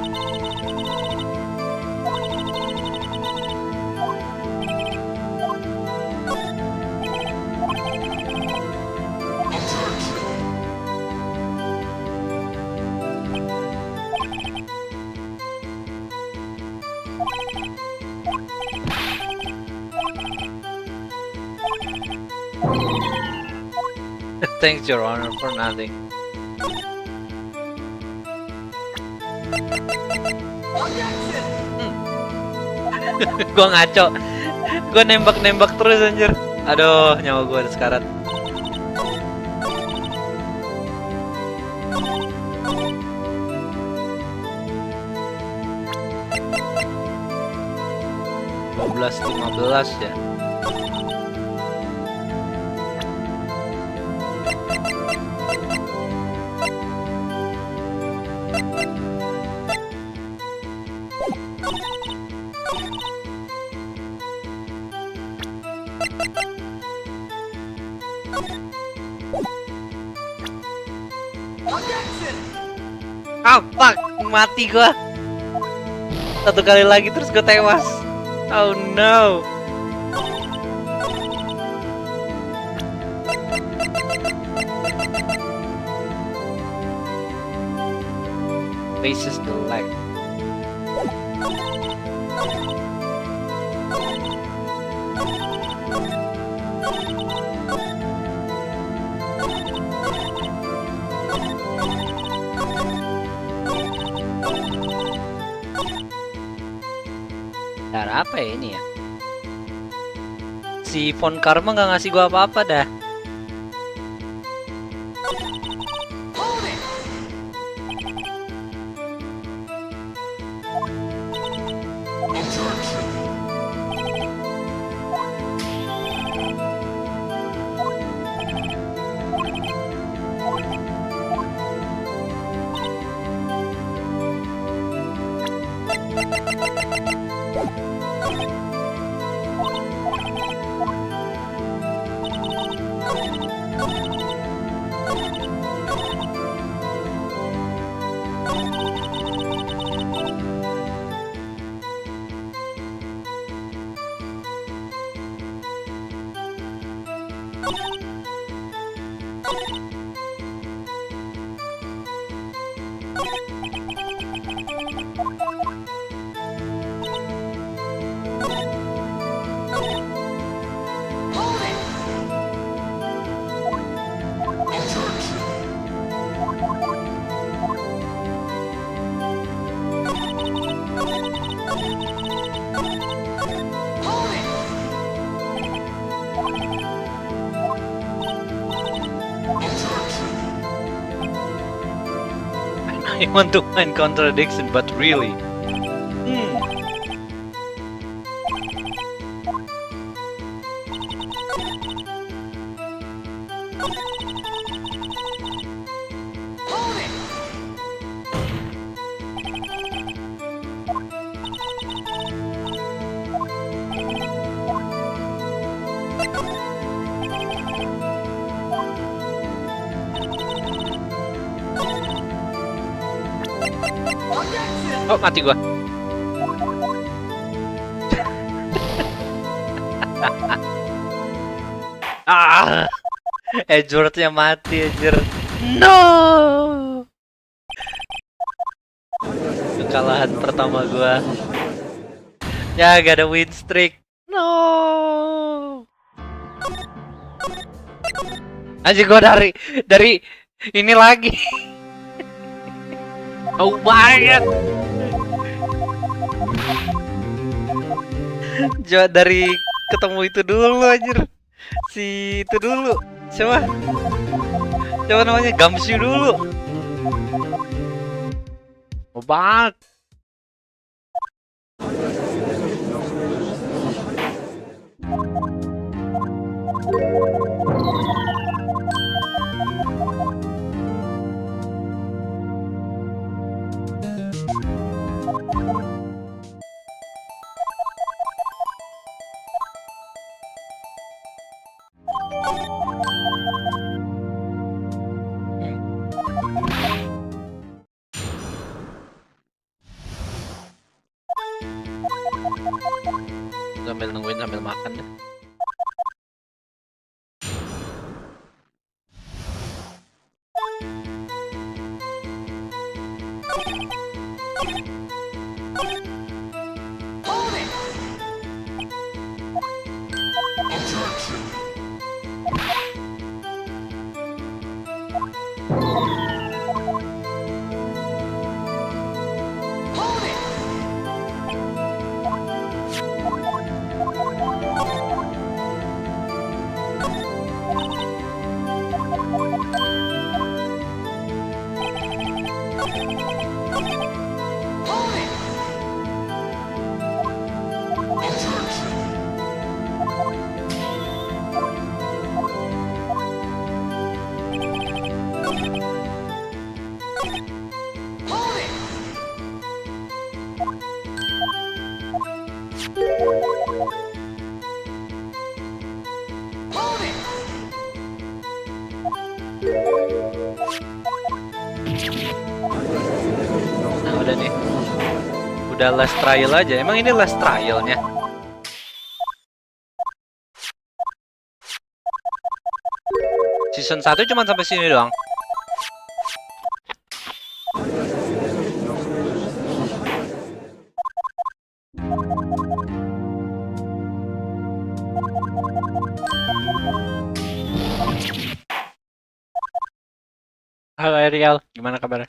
Thanks, Your Honor, for nothing. Gua ngaco. Gua nembak-nembak terus anjir. Aduh, nyawa gua ada sekarat. Belas 15 ya. Ah, fuck, mati gua. Satu kali lagi terus gua tewas. Oh no. Faces the leg. Cara apa ya ini ya? Si Von Karma nggak ngasih gua apa-apa dah. I want to find contradiction, but really. Oh, mati gua. Ah, Edwardnya mati anjir. No. Kekalahan pertama gua. Ya gak ada Winstreak. No. Anjir gua dari ini lagi. Oh banget. Coba dari ketemu itu dulu anjir. Si itu dulu. Coba. Coba namanya Gamsu dulu. Oh banget. Sambil nungguin sambil makan deh. Nah udah nih. Udah last trial aja. Emang ini last trialnya? Season 1 cuma sampai sini doang. Halo Ariel, gimana kabarnya?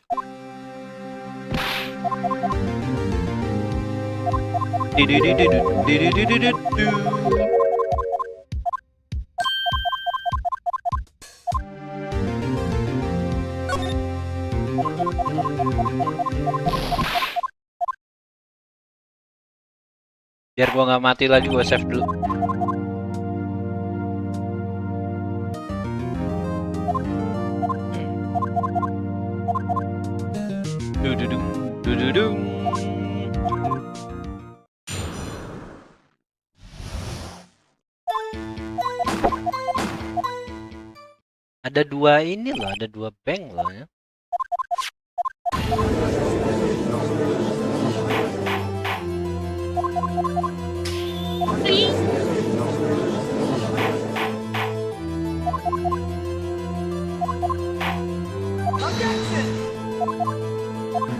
Biar gua nggak mati lagi, gua save dulu. Dududung, dududung. Ada dua ini loh, ada dua bank loh ya.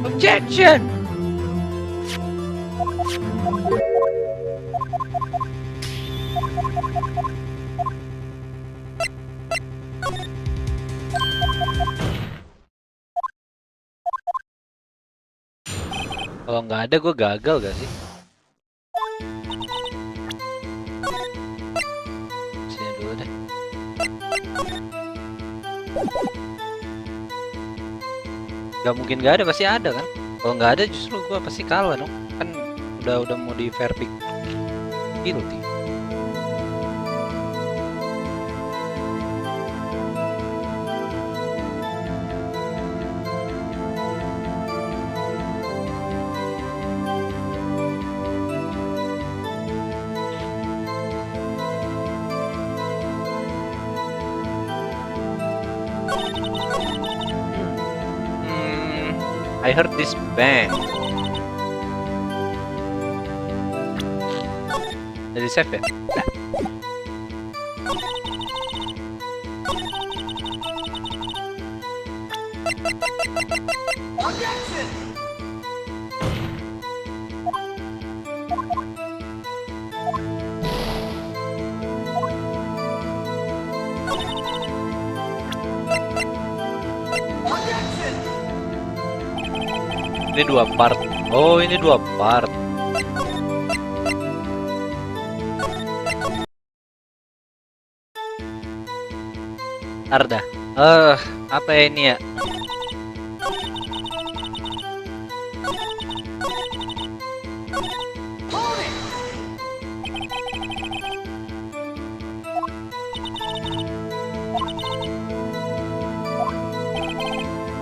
Objection! Kalau nggak ada, gue gagal gak sih? Sini dulu deh. Gak mungkin gak ada, pasti ada kan? Kalau nggak ada, justru gue pasti kalah dong. Kan udah mau di verdict guilty. I heard this bang. Dari save ya? Ini 2 part. Oh, ini 2 part. Arda. Apa ya ini ya?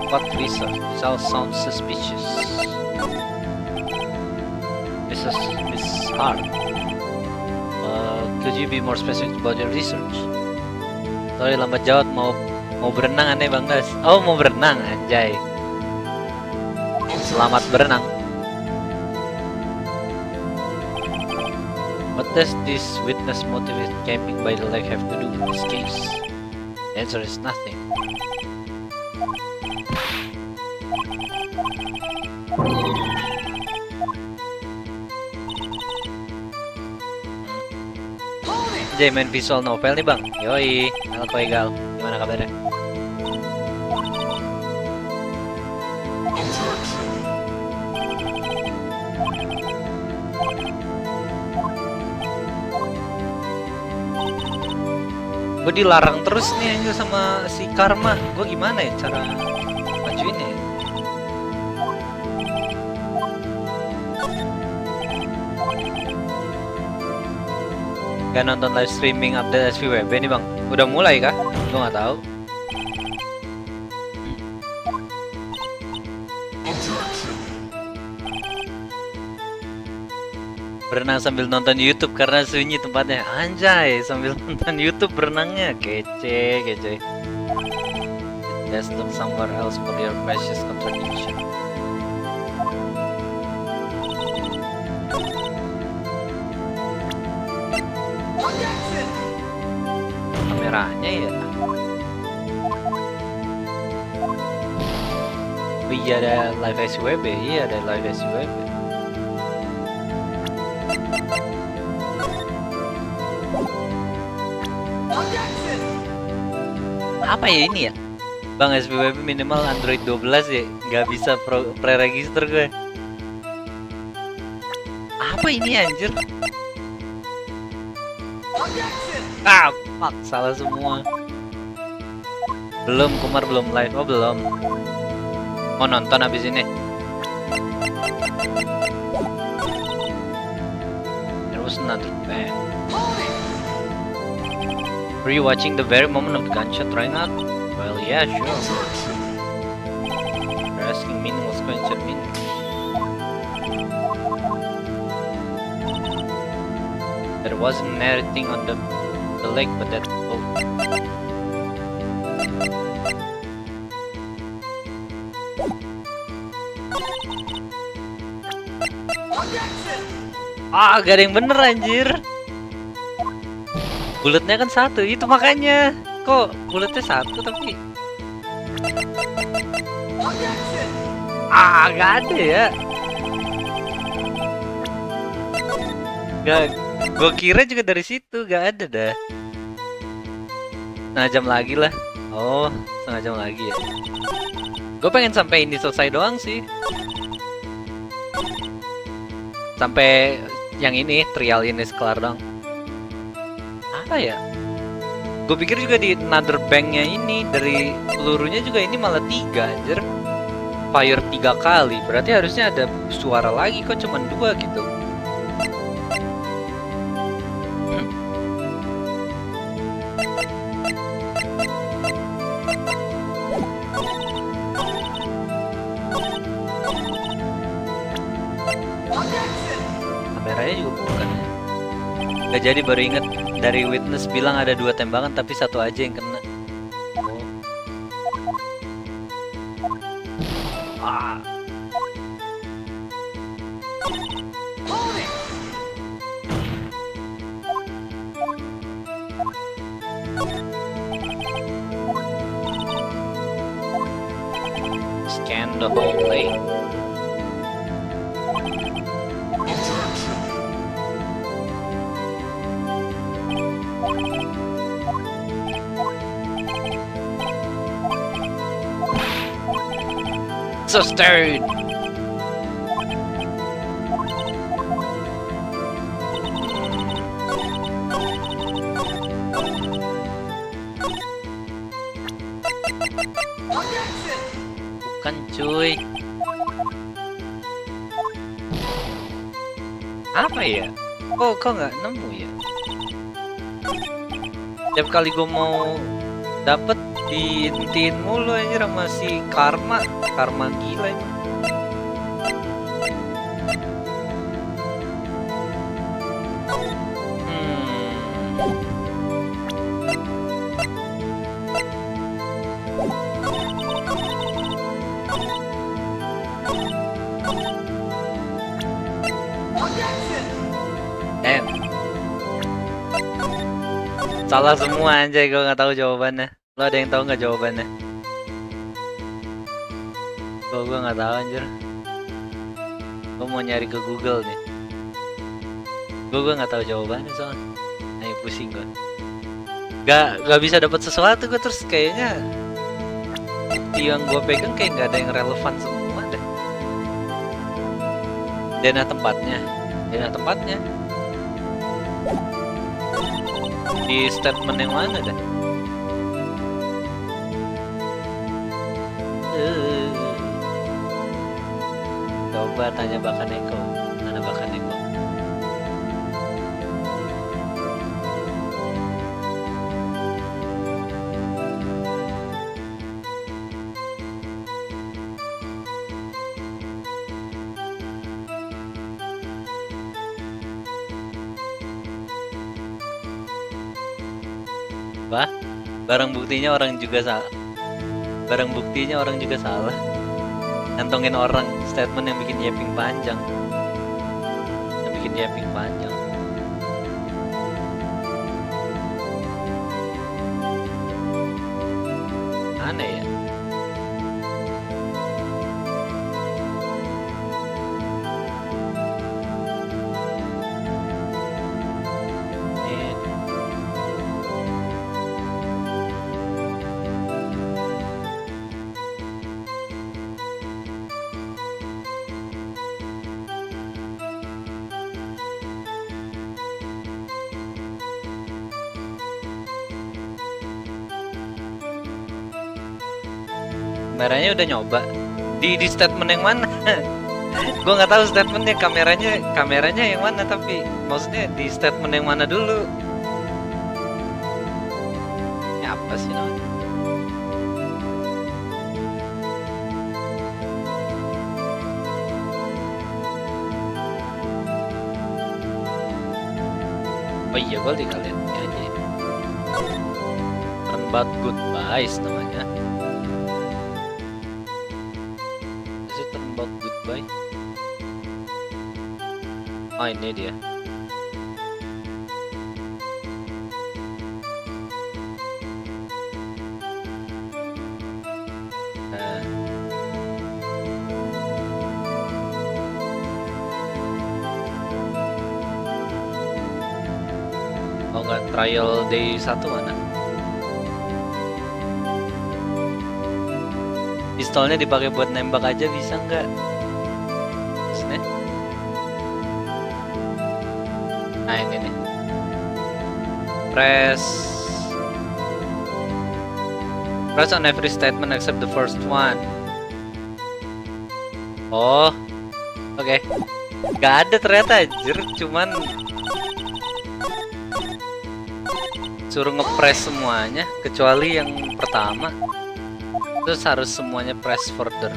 What research? This all sounds suspicious. Miss Hart. Could you be more specific about your research? Sorry lambat jawab, mau berenang aneh Bang Das. Oh, mau berenang anjay. Selamat berenang. What does this witness motivate camping by the lake have to do with this case? The answer is nothing. Anjay, main visual novel nih Bang. Yoi, halo Egal. Gimana kabarnya? Gue dilarang terus nih anjir sama si Karma. Gue gimana ya cara majuinnya ya? Gak nonton live streaming update SVWB nih Bang. Udah mulai kah? Gue gak tahu. Berenang sambil nonton YouTube karena sunyi tempatnya. Anjay, sambil nonton YouTube berenangnya. Kece. Just look somewhere else for your precious contradiction. Kameranya ya. Oh iya ada live SWB. Iya ada live SWB. Apa ya ini ya? Bang, SPWB minimal Android 12 ya. Nggak bisa pre-register gue. Apa ini anjir? Ah, fuck, salah semua. Belum, Kumar belum live. Oh, belum. Mau nonton abis ini. There was another band. Were you watching the very moment of the gunshot right now? Well, yeah, sure. You're asking meaning what's gunshot mean? There wasn't anything on the lake but that boat. Ah, gak ada yang bener anjir. Bulatnya kan 1, itu makanya. Kok bulatnya 1 tapi gak ada ya. Gak, gue kira juga dari situ gak ada dah. Setengah jam lagi lah. Oh, setengah jam lagi ya. Gue pengen sampai ini selesai doang sih. Sampai yang ini, trial ini kelar dong. Apa ya? Gue pikir juga di another banknya ini dari pelurunya juga ini malah 3 anjir. Fire 3 kali. Berarti harusnya ada suara lagi kok cuman 2 gitu. Kameranya juga bukan. Gak jadi, baru inget dari witness bilang ada 2 tembakan tapi 1 aja yang kena. Oh. Scan from the whole play. So stirred. Bukan cuy. Apa ya? Kok nggak nemu ya? Tiap kali gue mau dapet diintiin mulu aja sama si karma gila emang. Salah semua anjay, gue nggak tahu jawabannya. Lo ada yang tahu nggak jawabannya? Gue nggak tahu anjir. Gue mau nyari ke Google nih. Gue nggak tahu jawabannya soalnya. Ayo pusing gue. Gak bisa dapat sesuatu gue, terus kayaknya bukti yang gue pegang kayak nggak ada yang relevan semua deh. Dana tempatnya. Di statement yang mana dah? Coba tanya Bakan Eko. Mana Bakan Eko? Bah, barang buktinya orang juga salah. Ngantongin orang statement yang bikin yapping panjang. Aneh ya. Kameranya udah nyoba di statement yang mana? Gue nggak tahu statementnya, kameranya yang mana, tapi maksudnya di statement yang mana dulu? Ya apa sih namanya? Oh iya, gue tinggal lihat aja. Turn about goodbyes namanya. Goodbye. Oh ini dia. Oh enggak, trial day 1 mana? Pistolnya dipakai buat nembak aja bisa nggak? Nah ini nih. Press on every statement except the first one. Oh, oke. Gak ada ternyata anjir, cuman suruh ngepress semuanya kecuali yang pertama. Terus harus semuanya press further.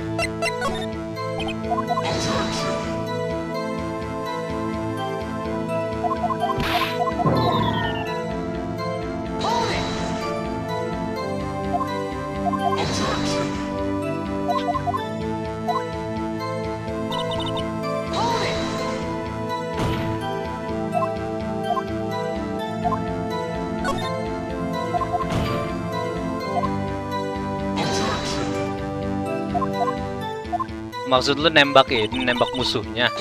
Maksud lu nembak ini, nembak musuhnya?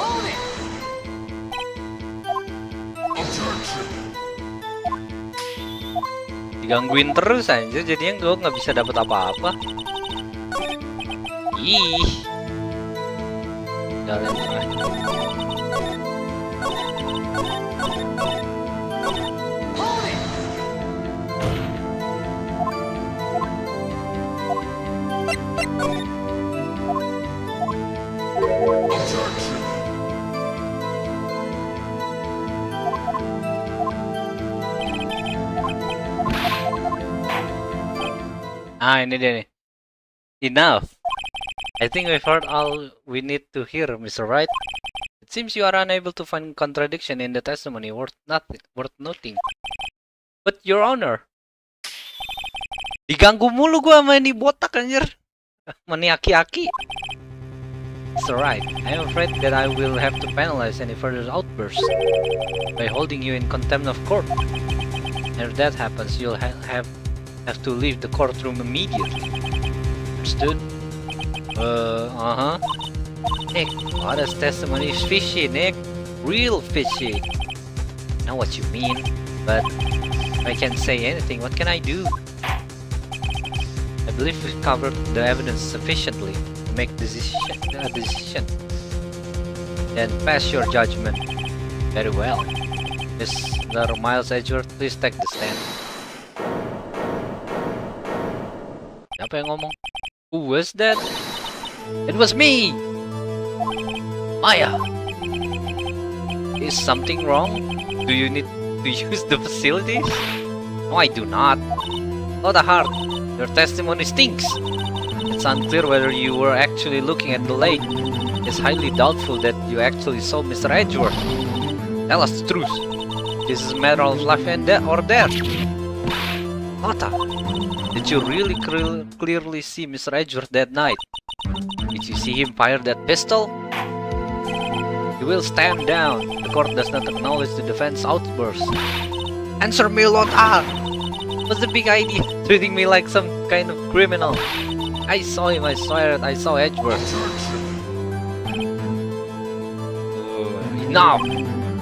Digangguin terus aja, jadinya gue nggak bisa dapet apa-apa. Ih, jalan terakhir. Ah, ini dia nih. Enough. I think we've heard all we need to hear, Mr. Wright. It seems you are unable to find contradiction in the testimony worth noting. But Your Honor, diganggu mulu gua sama ini botak anjir. Meniaki-aki. Mr. Wright, I am afraid that I will have to penalize any further outbursts by holding you in contempt of court. And if that happens, you'll have to leave the courtroom immediately. Understood? Nick, Wada's testimony is fishy, Nick. Real fishy. I know what you mean, but if I can't say anything, what can I do? I believe we've covered the evidence sufficiently to make a decision. Then pass your judgment. Very well. Mr. Miles Edgeworth, please take the stand. Siapa yang ngomong? Who was that? It was me! Maya! Is something wrong? Do you need to use the facilities? No, I do not. Not a heart. Your testimony stinks. It's unclear whether you were actually looking at the lake. It's highly doubtful that you actually saw Mr. Edgeworth. Tell us the truth. This is a matter of life and death or death. Lotta, did you really clearly see Mr. Edgeworth that night? Did you see him fire that pistol? You will stand down. The court does not acknowledge the defense outburst. Answer me, Lotta! What's the big idea? Treating me like some kind of criminal. I saw him, I saw Edgeworth. Enough!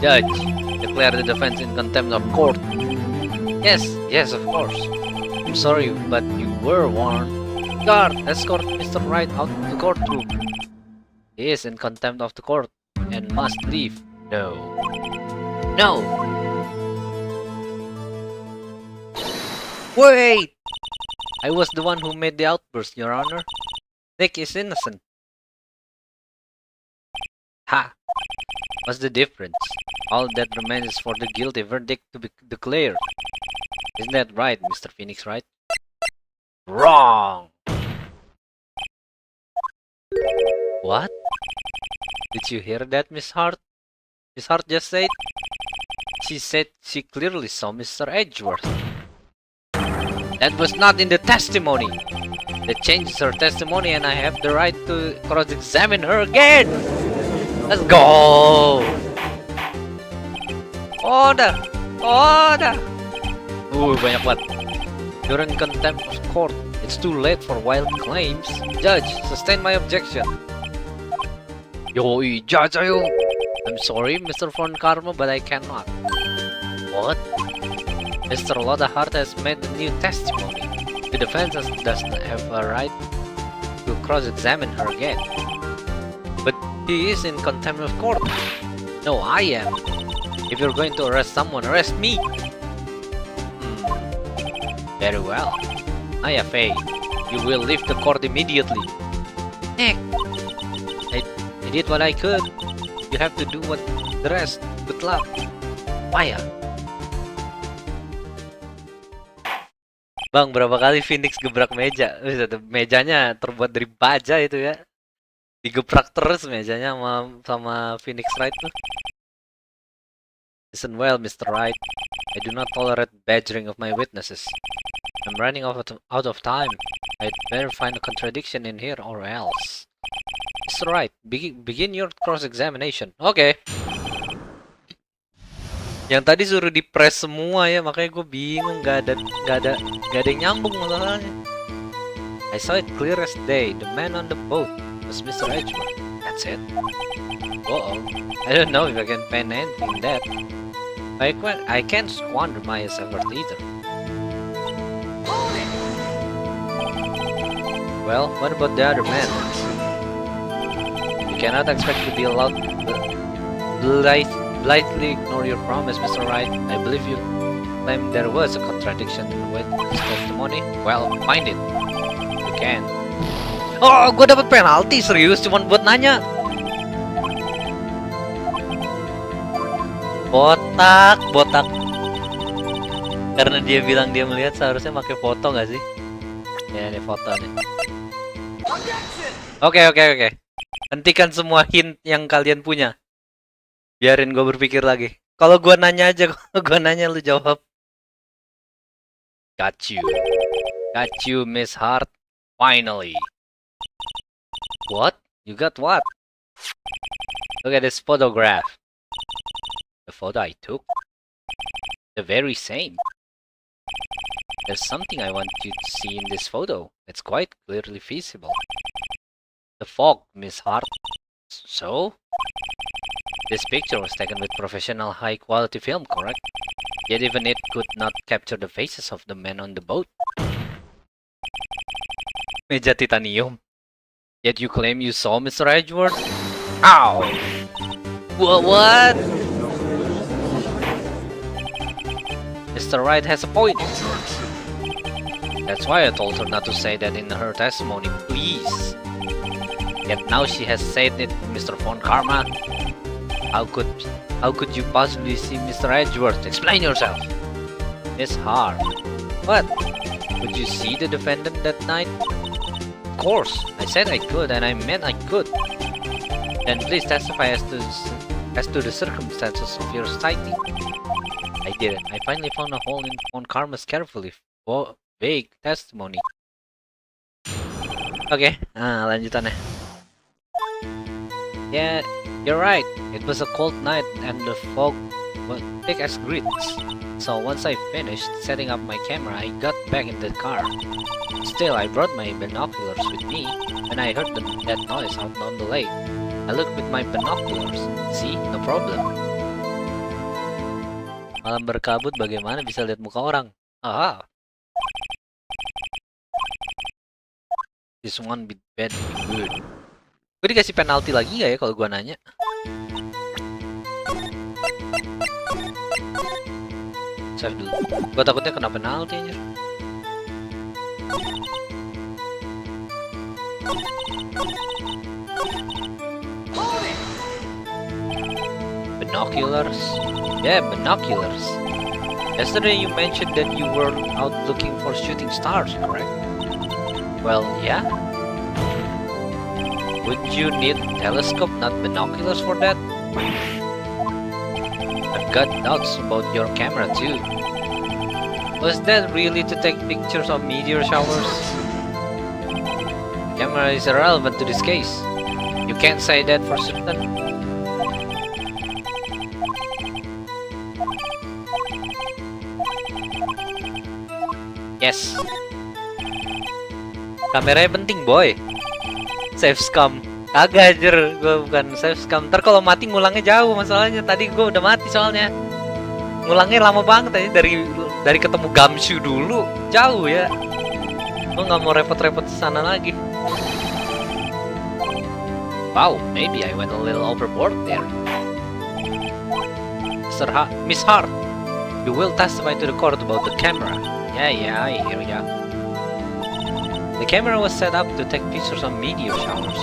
Judge, declare the defense in contempt of court. Yes, of course. I'm sorry, but you were warned. Guard, escort Mr. Wright out of the courtroom. He is in contempt of the court and must leave. No. Wait! I was the one who made the outburst, Your Honor. Nick is innocent. Ha! What's the difference? All that remains is for the guilty verdict to be declared. Isn't that right, Mr. Phoenix Wright? Wrong! What? Did you hear that, Miss Hart? Miss Hart just said? She said she clearly saw Mr. Edgeworth. That was not in the testimony! That changes her testimony and I have the right to cross-examine her again! Let's go! Order! Banyak banget. You're in contempt of court. It's too late for wild claims. Judge, sustain my objection. Yoi, judge, ayo! I'm sorry, Mr. Von Karma, but I cannot. What? Mr. Lodahart has made a new testimony. The defense doesn't have a right to cross-examine her again. But he is in contempt of court. No, I am. If you're going to arrest someone, arrest me. Very well. Maya Fey, you will leave the court immediately. Nick, I did what I could. You have to do what the rest. Good luck. Maya. Bang, berapa kali Phoenix gebrak meja? Mejanya terbuat dari baja itu ya. Digebrak terus mejanya sama Phoenix Wright tuh. Listen well, Mr. Wright. I do not tolerate badgering of my witnesses. I'm running out of time. I'd better find a contradiction in here or else. Mr. Wright, begin your cross-examination. Oke. Yang tadi suruh di-press semua ya, makanya gue bingung, gak ada yang nyambung masalahnya. I saw it clear as day. The man on the boat was Mr. Edgeworth. That's it. Uh-oh. I don't know if I can pen anything in that. I can't squander Maya's effort either. Well, what about the other man? You cannot expect to be allowed to blithely ignore your promise, Mr. Wright. I believe you claim there was a contradiction with his testimony. Well, find it. You can. Oh, gue dapet penalti, serius, cuman buat nanya. Botak. Karena dia bilang dia melihat, seharusnya pakai foto nggak sih? Ya, ini foto nih. Oke. Hentikan semua hint yang kalian punya. Biarin gue berpikir lagi. Kalau gue nanya aja, kalau gue nanya lu jawab. Got you, Miss Hart. Finally. What? You got what? Look at this photograph. The photo I took. The very same. There's something I want you to see in this photo. It's quite clearly visible. The fog, Miss Hart. So? This picture was taken with professional high-quality film, correct? Yet even it could not capture the faces of the men on the boat. Meja titanium. Yet you claim you saw Mr. Edgeworth? Ow! What? Mr. Wright has a point. That's why I told her not to say that in her testimony, please. Yet now she has said it, Mr. Von Karma. How could you possibly see Mr. Edgeworth? Explain yourself. Miss Hart. What? Could you see the defendant that night? Of course. I said I could, and I meant I could. Then please testify as to the circumstances of your sighting. I did it. I finally found a hole in Von Karma's carefully vague testimony. Oke, lanjutannya. Yeah, you're right. It was a cold night and the fog was thick as grits. So once I finished setting up my camera, I got back in the car. Still, I brought my binoculars with me, and I heard that noise out on the lake. I looked with my binoculars. See, no problem. Malam berkabut, bagaimana bisa lihat muka orang? Ah. This one bit bad, good. Gue dikasih penalti lagi gak ya kalau gue nanya? Save dulu. Gue takutnya kena penalti aja. Binoculars? Yeah, binoculars. Yesterday you mentioned that you were out looking for shooting stars, correct? Well, yeah. Would you need telescope, not binoculars for that? I've got doubts about your camera too. Was that really to take pictures of meteor showers? The camera is irrelevant to this case. You can't say that for certain. Yes. Kameranya penting, boy. Save scam. Kagak aja, gue bukan save scam. Ntar kalau mati ngulangnya jauh masalahnya. Tadi gue udah mati soalnya. Ngulangnya lama banget aja dari ketemu Gamshu dulu. Jauh ya. Gue nggak mau repot-repot kesana lagi. Wow, maybe I went a little overboard there. Miss Hart, you will testify to the court about the camera. Yeah, I hear ya. The camera was set up to take pictures of meteor showers.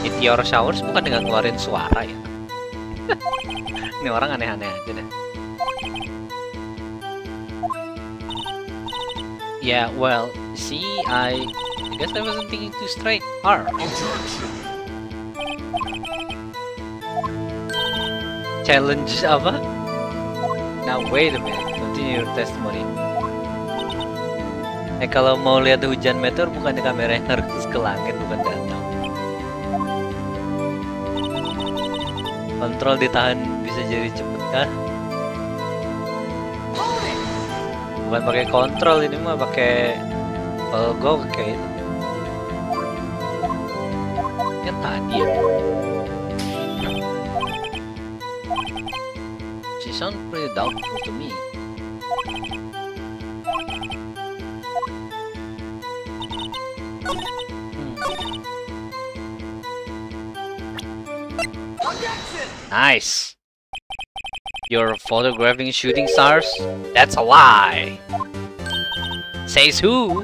Meteor showers bukan dengan ngeluarin suara ya? Ini orang aneh-aneh aja deh. Yeah, well, see, I guess I wasn't thinking too straight. Challenge apa? Now wait a minute, continue your testimony. Kalau mau lihat hujan meteor bukan di kamera yang harus ke langit, bukan datang. Kontrol ditahan bisa jadi cepet kah? Bukan pakai kontrol, ini mah pakai logo kayak itu. Yang tadi ya. She sounds pretty doubtful to me. Nice. You're photographing shooting stars? That's a lie. Says who?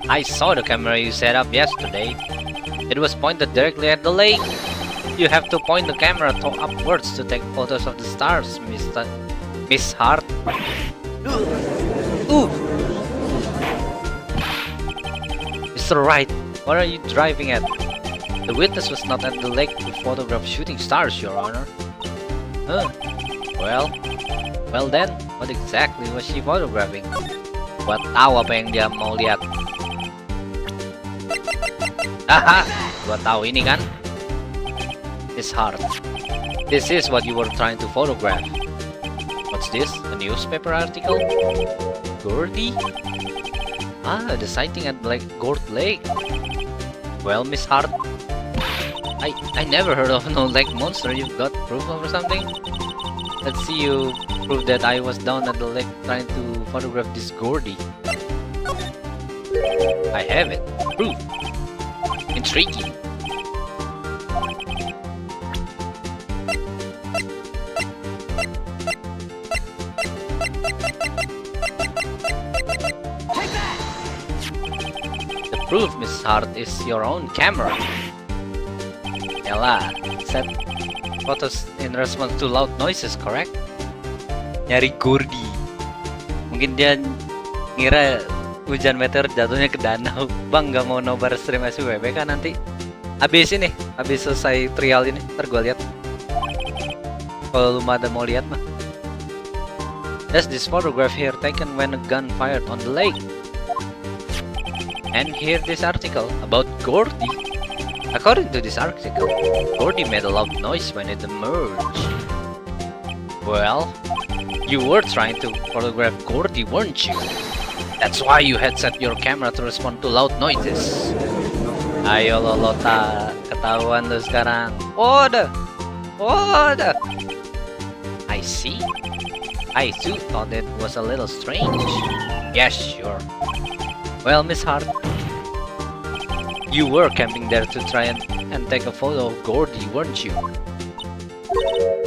I saw the camera you set up yesterday. It was pointed directly at the lake. You have to point the camera upwards to take photos of the stars, Miss Hart. Ooh. Mr. Wright, what are you driving at? The witness was not at the lake to photograph shooting stars, Your Honor. Well then, what exactly was she photographing? Gua tahu apa yang dia mau lihat. Haha, gua tahu ini kan? Miss Hart, this is what you were trying to photograph. What's this? A newspaper article? Gordy? Ah, the sighting at Gord Lake. Well, Miss Hart, I never heard of no lake monster. You've got proof or something? Let's see you prove that I was down at the lake trying to photograph this Gordy. I have it. Proof. Intriguing. The proof, Miss Hart, is your own camera. Ella, set photos in response to loud noises, correct? Nyari Gordy. Mungkin dia ngira hujan meteor jatuhnya ke danau. Bang, gak mau nobar stream SWB kan nanti? Habis selesai trial ini, ntar gue lihat. Kalau lu ada mau lihat mah. There's this photograph here taken when a gun fired on the lake. And here this article about Gordy. According to this article, Gordy made a loud noise when it emerged. Well, you were trying to photograph Gordy, weren't you? That's why you had set your camera to respond to loud noises. Ayo Lolota, ketahuan lu sekarang. Order! I see. I too thought it was a little strange. Yes, sure. Well, Miss Hart, you were camping there to try and take a photo of Gordy, weren't you?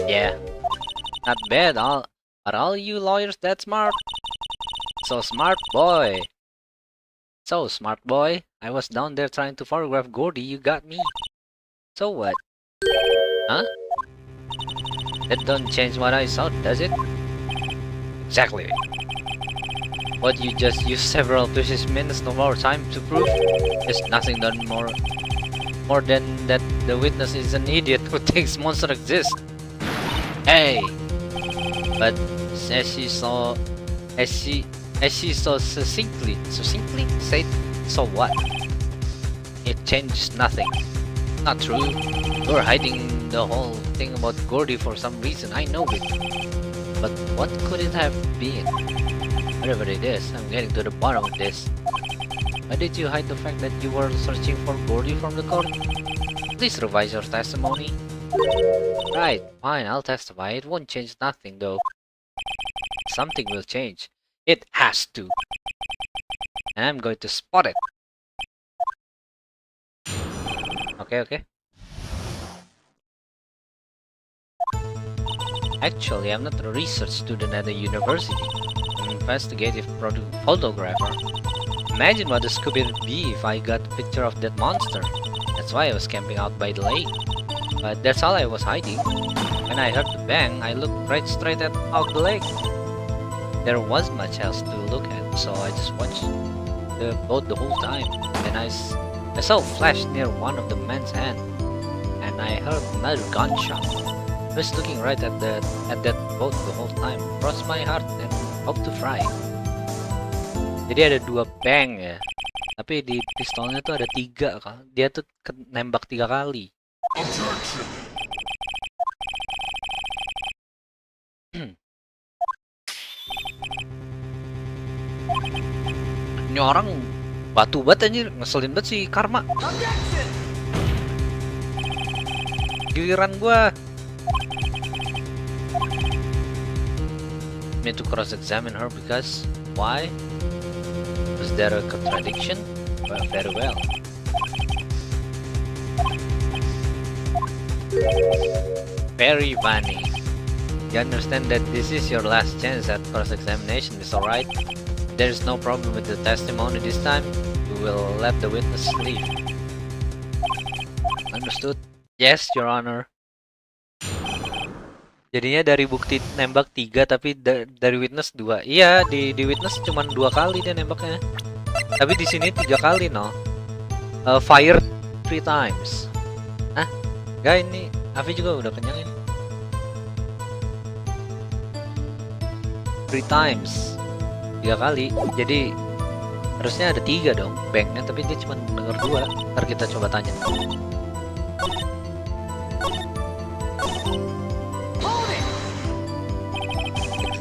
Yeah. Not bad, are all you lawyers that smart? So smart, boy. I was down there trying to photograph Gordy, you got me. So what? Huh? That don't change what I saw, does it? Exactly. What you just used several precious minutes of our time to prove is nothing done more than that the witness is an idiot who thinks monsters exist. Hey, but as she so succinctly said, so what? It changed nothing. Not true. You're hiding the whole thing about Gordy for some reason. I know it. But what could it have been? Whatever it is, I'm getting to the bottom of this. Why did you hide the fact that you were searching for Gordy from the court? Please revise your testimony. Right, fine, I'll testify. It won't change nothing though. Something will change. It has to. And I'm going to spot it. Okay. Actually, I'm not a research student at a university. I'm an investigative photographer. Imagine what the scoop it would be if I got a picture of that monster. That's why I was camping out by the lake. But that's all I was hiding. When I heard the bang, I looked right straight out the lake. There wasn't much else to look at, so I just watched the boat the whole time. Then I saw a flash near one of the men's hand, and I heard another gunshot. I was looking right at that boat the whole time. Crossed my heart and hope to fry. Jadi ada 2 bang ya, tapi di pistolnya tuh ada 3 kan. Dia tuh nembak 3 kali. Ini orang batu banget anjir, ngeselin banget si Karma. giliran gua. Me to cross-examine her because why? Was there a contradiction? Well, very well. Very funny. You understand that this is your last chance at cross-examination, is alright? There is no problem with the testimony this time. We will let the witness leave. Understood? Yes, Your Honor. Jadinya dari bukti nembak 3 tapi dari witness 2. Iya, di witness cuma 2 kali dia nembaknya. Tapi di sini 3 kali, no. Fired 3 times. Hah? Enggak, ini Avi juga udah kenyang ini. 3 times. 3 kali. Jadi harusnya ada 3 dong banknya, tapi dia cuma denger 2. Ntar kita coba tanya.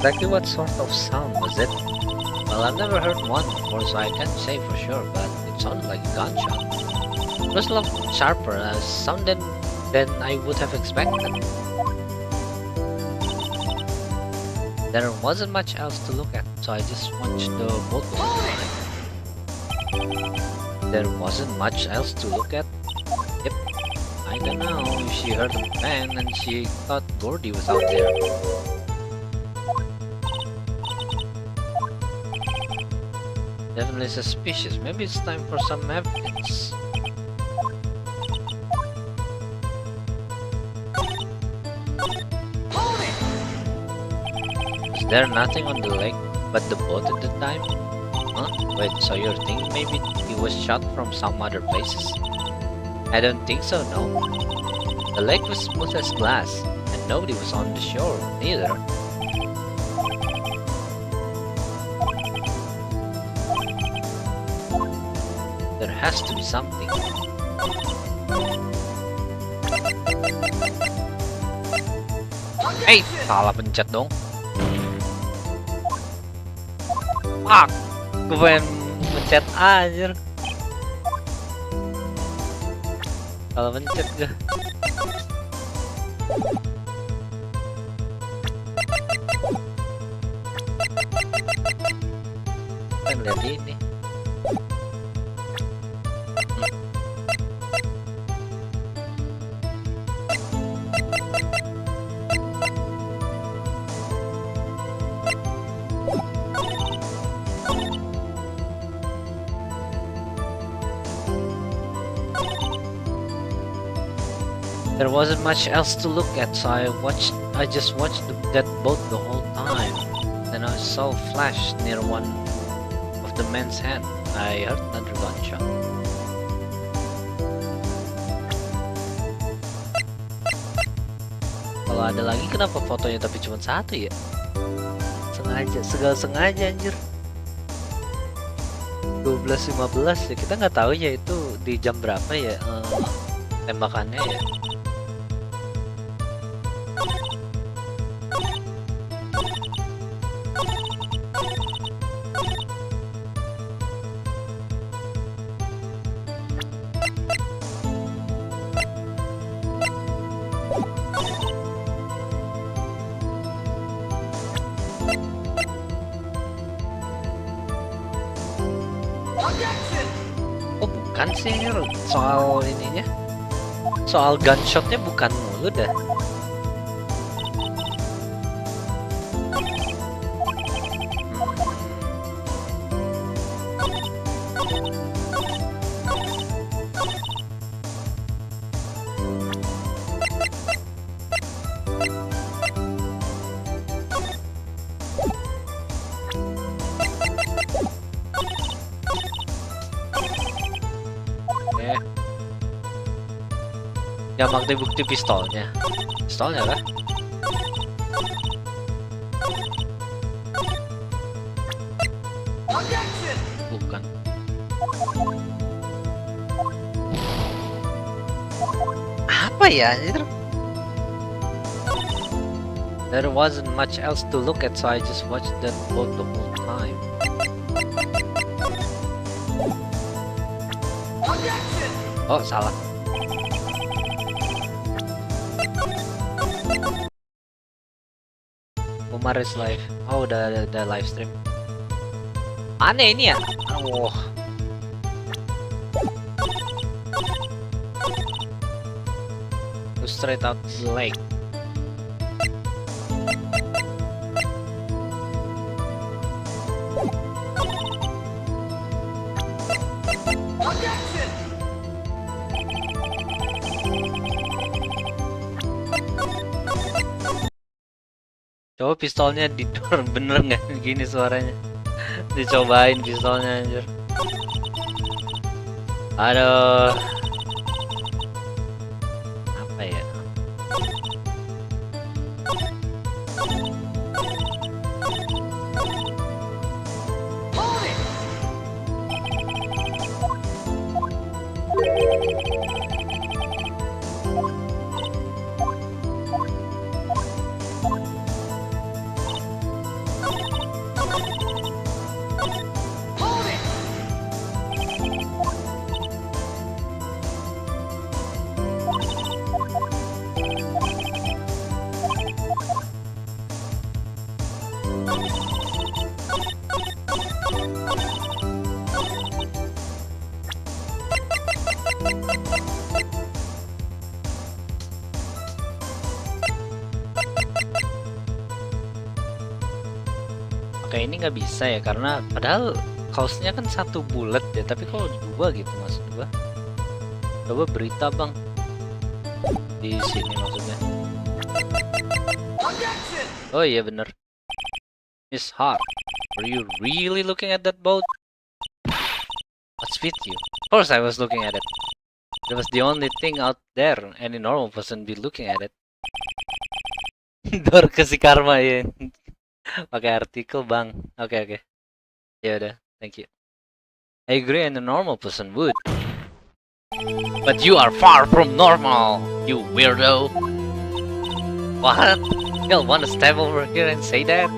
Exactly what sort of sound was it? Well, I've never heard one before, so I can't say for sure, but it sounded like a gunshot. It was a lot sharper sound than I would have expected. There wasn't much else to look at, so I just watched the boat go by. There wasn't much else to look at? Yep. I don't know if she heard a bang and she thought Gordy was out there. Definitely suspicious. Maybe it's time for some evidence. Is there nothing on the lake but the boat at the time? Huh? Wait, so you're thinking maybe he was shot from some other places? I don't think so, no. The lake was smooth as glass, and nobody was on the shore, neither. There has to be something. Hey, salah pencet dong. Fuck, gue pengen pencet A anjir. Salah pencet gue. Kan lihat ini. There wasn't much else to look at, so I just watched that boat the whole time. Then I saw a flash near one of the men's hand. I heard another gunshot. Kalau ada lagi kenapa fotonya tapi cuma 1 ya? Sengaja, segala sengaja anjir. 12.15 ya, kita nggak tahu ya itu di jam berapa ya tembakannya ya. Oh bukan sih, soal ininya, soal gunshotnya bukan mulu dah. Yang bukti pistolnya kah? Bukan. Apa ya anjir? There wasn't much else to look at, so I just watched that boat the whole time. Oh, salah. Maris live. Oh, udah live stream. Aneh ini ya. Oh. Go straight out the lake. Coba pistolnya didorong bener nggak gini suaranya? Dicobain pistolnya anjir. Aduh. Apa ya? Oke, ini nggak bisa ya karena padahal kaosnya kan satu bulat ya, tapi kok dua gitu maksud gua. Coba berita bang di sini maksudnya. Oh iya bener. Miss Hart, were you really looking at that boat? What's with you? Of course I was looking at it. It was the only thing out there. Any normal person be looking at it. Dor ke si karma ya. Pakai artikel bang. Oke. Ya udah, thank you. I agree, and a normal person would. But you are far from normal, you weirdo. What? You'll want to step over here and say that?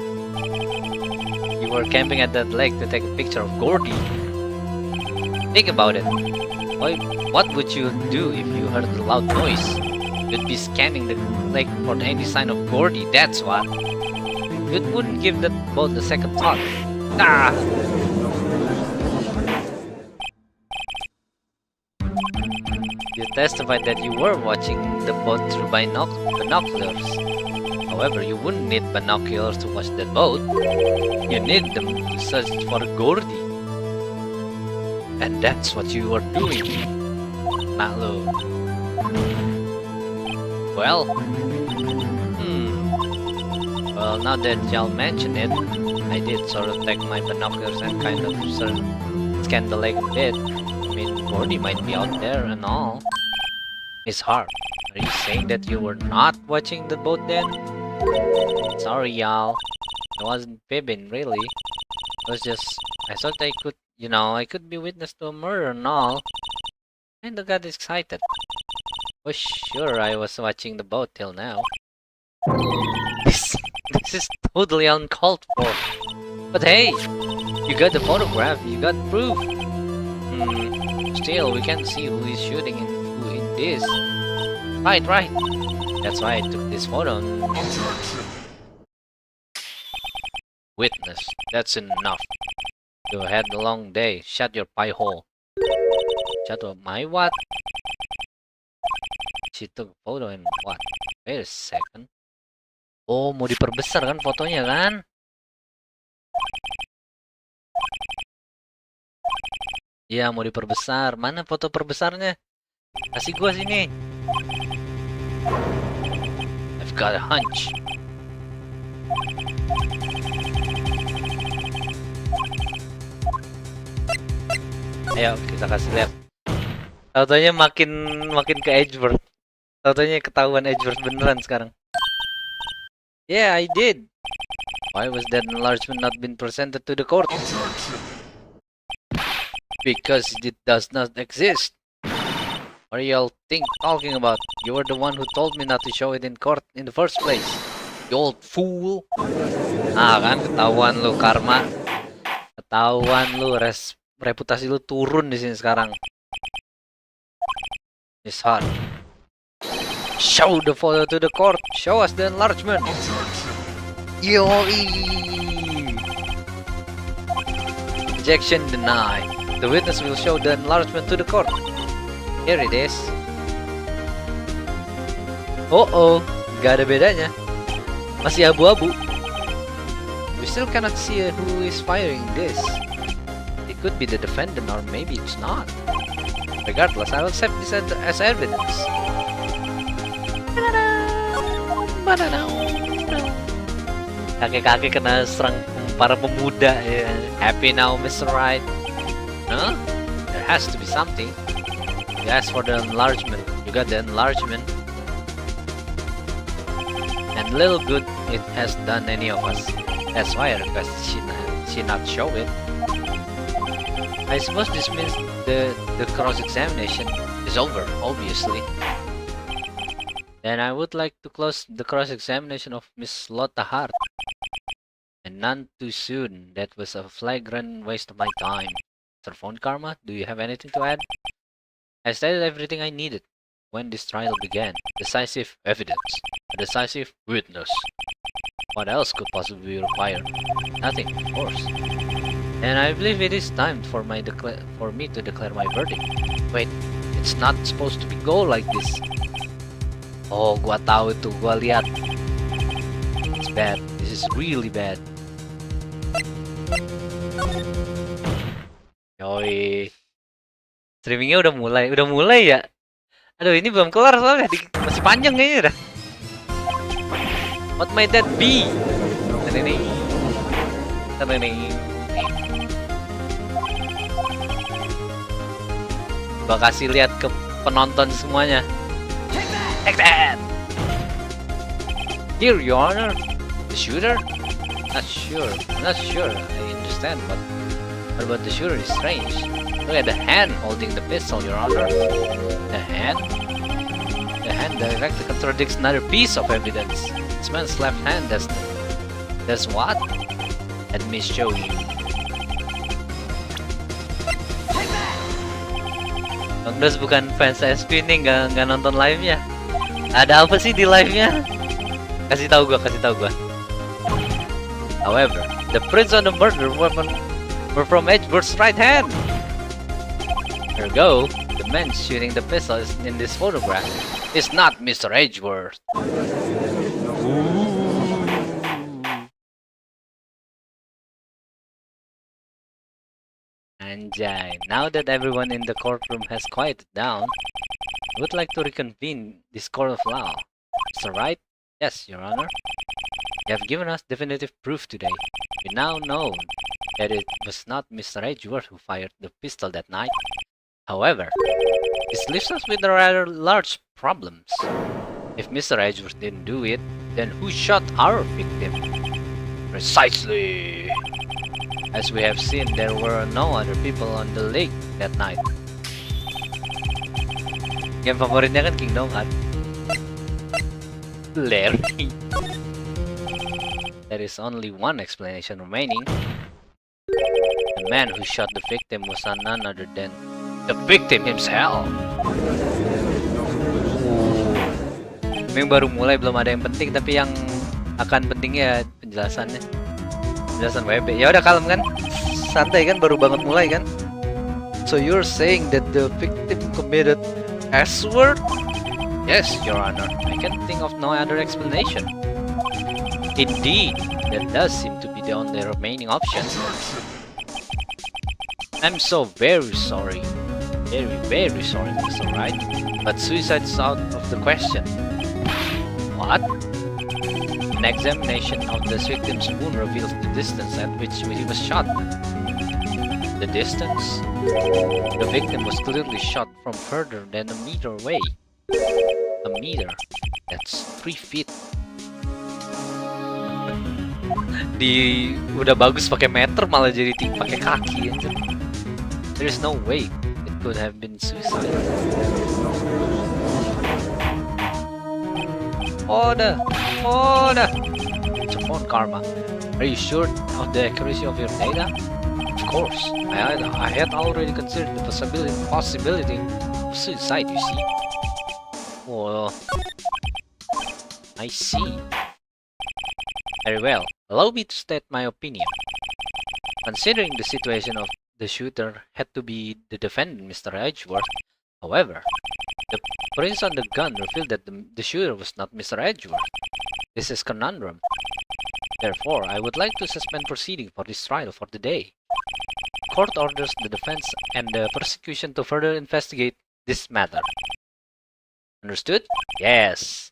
You were camping at that lake to take a picture of Gordy. Think about it. What would you do if you heard a loud noise? You'd be scanning the lake for any sign of Gordy, that's what. You wouldn't give that boat a second thought. Ah! You testified that you were watching the boat through binoculars. However, you wouldn't need binoculars to watch that boat. You need them to search for Gordy. And that's what you were doing. Not lo. Well, Well, now that y'all mention it, I did sort of take my binoculars and kind of scan the lake a bit. I mean, Gordy might be out there and all. Miss Hart, are you saying that you were not watching the boat then? Sorry, y'all. I wasn't fibbing, really. I thought I could, I could be witness to a murder and all. Kinda got excited. Oh, sure, I was watching the boat till now. This is totally uncalled for. But hey, you got the photograph, you got proof. Still, we can't see who is shooting and who in this. Right. That's why I took this photo. Witness, that's enough. You had a long day. Shut your pie hole. Shut up, my what? She took a photo and what? Wait a second. Oh, mau diperbesar kan fotonya kan? Iya, mau diperbesar. Mana foto perbesarnya? Kasih gua sini. I've got a hunch. Ayo, kita kasih lihat. Fotonya makin ke Edgebird. Fotonya ketahuan Edgebird beneran sekarang. Yeah, I did. Why was that enlargement not been presented to the court? Because it does not exist. What are y'all talking about? You were the one who told me not to show it in court in the first place. You old fool. Ah kan, ketahuan lu karma. Ketahuan lu, reputasi lu turun di sini sekarang. Miss Hart. Show the photo to the court. Show us the enlargement. Yoi! Objection denied. The witness will show the enlargement to the court. Here it is. Oh, gak ada bedanya. Masih abu-abu. We still cannot see who is firing this. It could be the defendant or maybe it's not. Regardless, I will accept this as evidence. Kakek-kakek kena serang para pemuda ya. Happy now, Mr. Right? Huh? There has to be something. You asked for the enlargement. You got the enlargement. And little good it has done any of us. That's why I request she not show it. I suppose this means the cross-examination is over, obviously. Then I would like to close the cross-examination of Miss Lotta Hart. And none too soon. That was a flagrant waste of my time. Sir Phone Karma, do you have anything to add? I stated everything I needed when this trial began. Decisive evidence. A decisive witness. What else could possibly be required? Nothing, of course. And I believe it is time for me to declare my verdict. Wait, it's not supposed to go like this. Oh, gua tahu itu, gua lihat. It's bad. This is really bad. Yoi. Streamingnya udah mulai ya. Aduh, ini belum kelar soalnya, masih panjang kayaknya dah. What might that be? Gua kasih lihat ke penonton semuanya. Take that! Here, Your Honor. The shooter? Not sure. I understand, but what about the shooter is strange. Look at the hand holding the pistol, Your Honor. The hand? The hand directly contradicts another piece of evidence. This man's left hand does what? Let me show you. Bang Dos bukan fans SP nih, nggak nonton live-nya. Ada apa sih di live-nya? Kasih tahu gua. However, the prints on the murder weapon were from Edgeworth's right hand. There you go. The man shooting the pistol in this photograph is not Mr. Edgeworth. Anjay, now that everyone in the courtroom has quieted down, I would like to reconvene this court of law. Is that right? Yes, Your Honor. You have given us definitive proof today. We now know that it was not Mr. Edgeworth who fired the pistol that night. However, this leaves us with rather large problems. If Mr. Edgeworth didn't do it, then who shot our victim? Precisely! As we have seen, there were no other people on the lake that night. Game favoritnya kan Kingdom Hearts. Larry. There is only one explanation remaining. The man who shot the victim was none other than the victim himself. Ini baru mulai, belum ada yang penting, tapi yang akan pentingnya penjelasannya. Penjelasan WB. Ya udah kalem kan? Santai kan, baru banget mulai kan? So you're saying that the victim committed S-word? Yes, Your Honor. I can't think of no other explanation. Indeed, that does seem to be the only remaining option. I'm so very sorry. Very sorry, Mr. Wright. But suicide is out of the question. What? An examination of the victim's wound reveals the distance at which he was shot. The distance? The victim was clearly shot from further than a meter away. A meter? That's 3 feet. Udah bagus pakai meter malah jadi pakai kaki aja. There's no way it could have been suicide. Order! It's a phone, Karma. Are you sure of the accuracy of your data? Of course. I had already considered the possibility of suicide, you see. Oh, I see. Very well. Allow me to state my opinion. Considering the situation of the shooter had to be the defendant, Mr. Edgeworth. However, the prints on the gun revealed that the shooter was not Mr. Edgeworth. This is conundrum. Therefore, I would like to suspend proceeding for this trial for the day. Court orders the defense and the prosecution to further investigate this matter. Understood? Yes.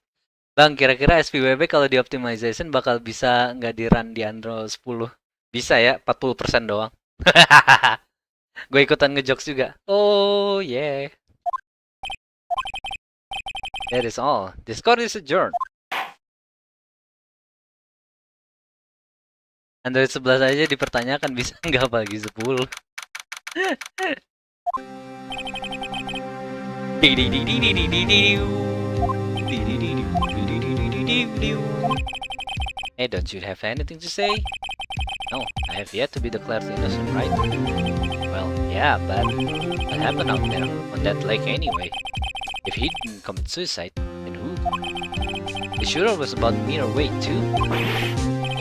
Bang, kira-kira SPWB kalau di optimization bakal bisa nggak di run di Android 10? Bisa ya, 40% doang. Gue ikutan ngejokes juga. Oh, yeah. That is all. This court is adjourned. Android 11 aja dipertanyakan bisa nggak bagi 10. Hey, don't you have anything to say? No, I have yet to be declared innocent, right? Well, yeah, but what happened out there on that lake anyway? If he didn't commit suicide, then who? The shooter was about a meter away too.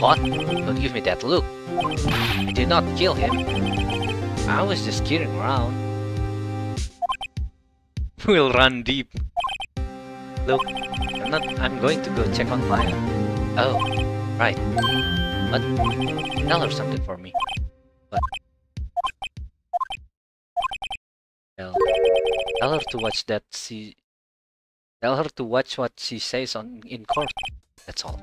What? Don't give me that look. I did not kill him. I was just kidding around. We'll run deep. Look, I'm going to go check on Maya. Oh, right. But tell her something for me. But tell her to watch that tell her to watch what she says in court. That's all.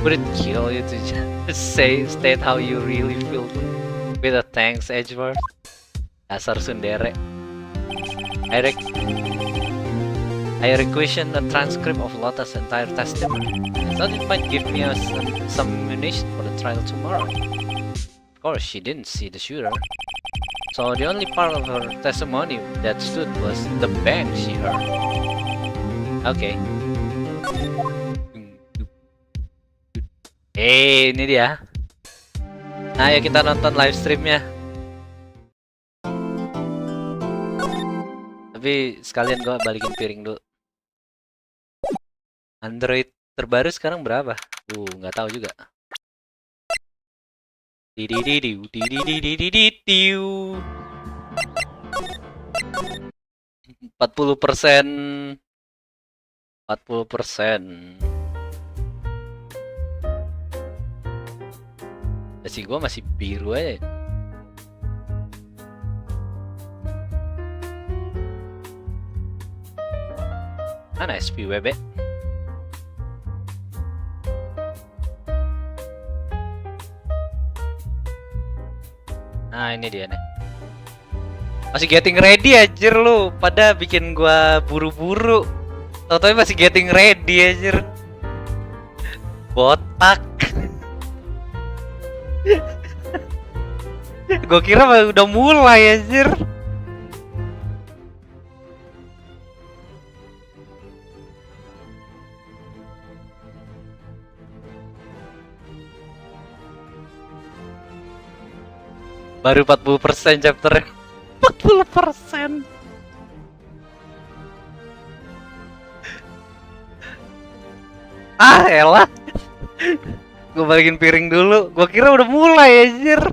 Would it kill you to just state how you really feel with a thanks, Edgeworth? Dasar sundere. I requisitioned a transcript of Lotta's entire testimony. I thought it might give me some ammunition for the trial tomorrow. Of course, she didn't see the shooter. So the only part of her testimony that stood was the bang she heard. Okay. Ini dia. Ayo kita nonton live streamnya. Tapi sekalian gua balikin piring dulu. Android terbaru sekarang berapa? Nggak tahu juga. 40%. 40%. Versi gua masih biru aja. Mana SPWB? Nah, ini dia nih. Masih getting ready anjir lu. Pada bikin gua buru-buru. Tau-tau masih getting ready anjir. Botak. Gua kira udah mulai anjir. Baru 40% chapter. 40%. Elah. Gue balikin piring dulu. Gua kira udah mulai anjir.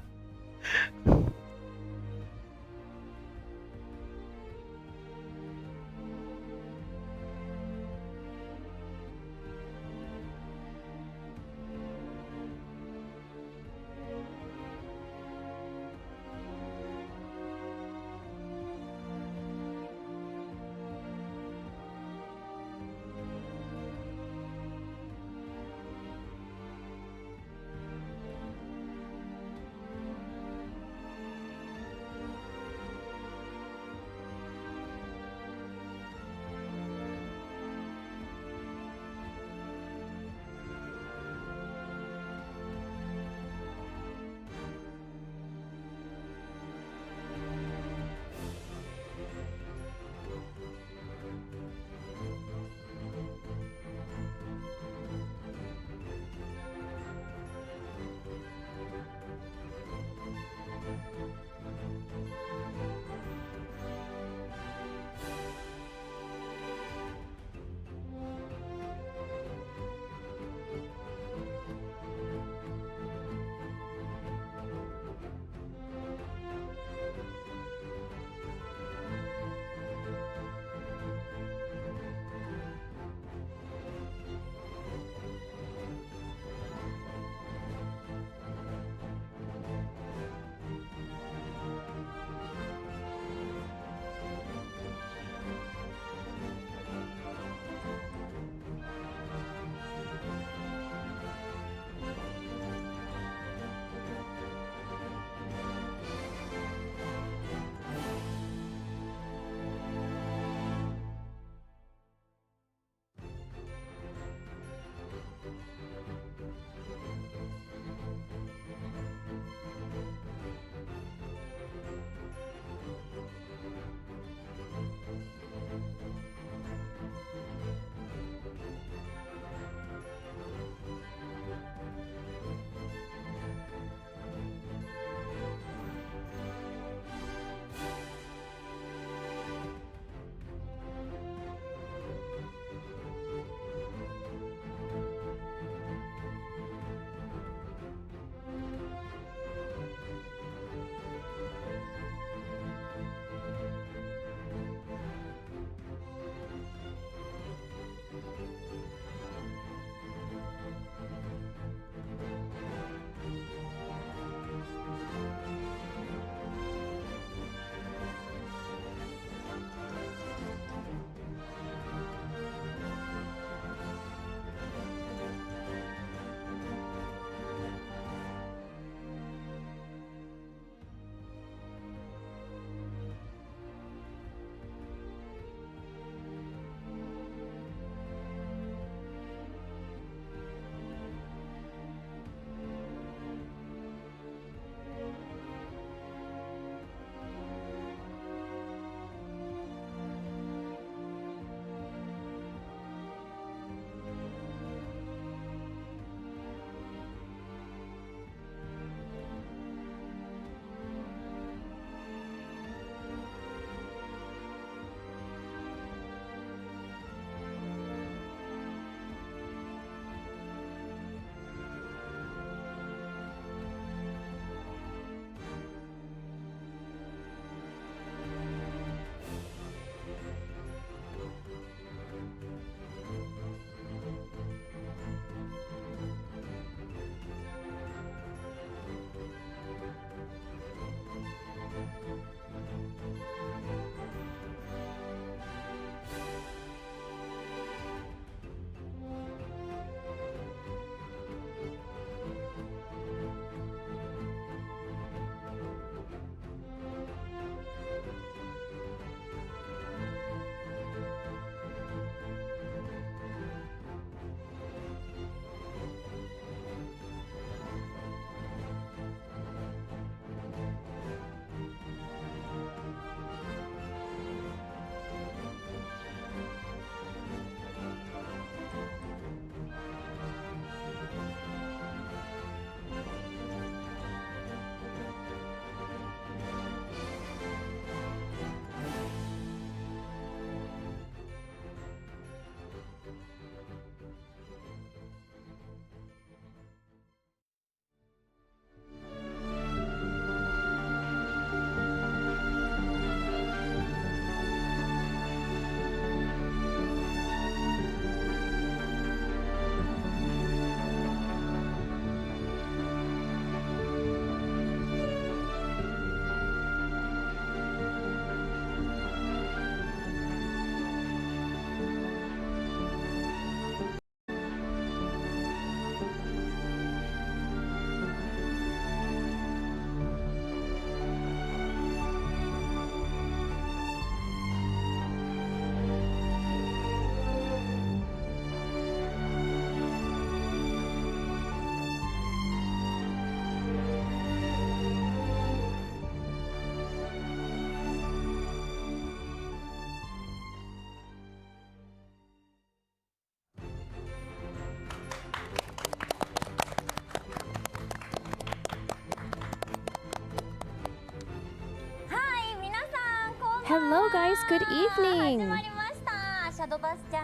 Hello guys, good evening!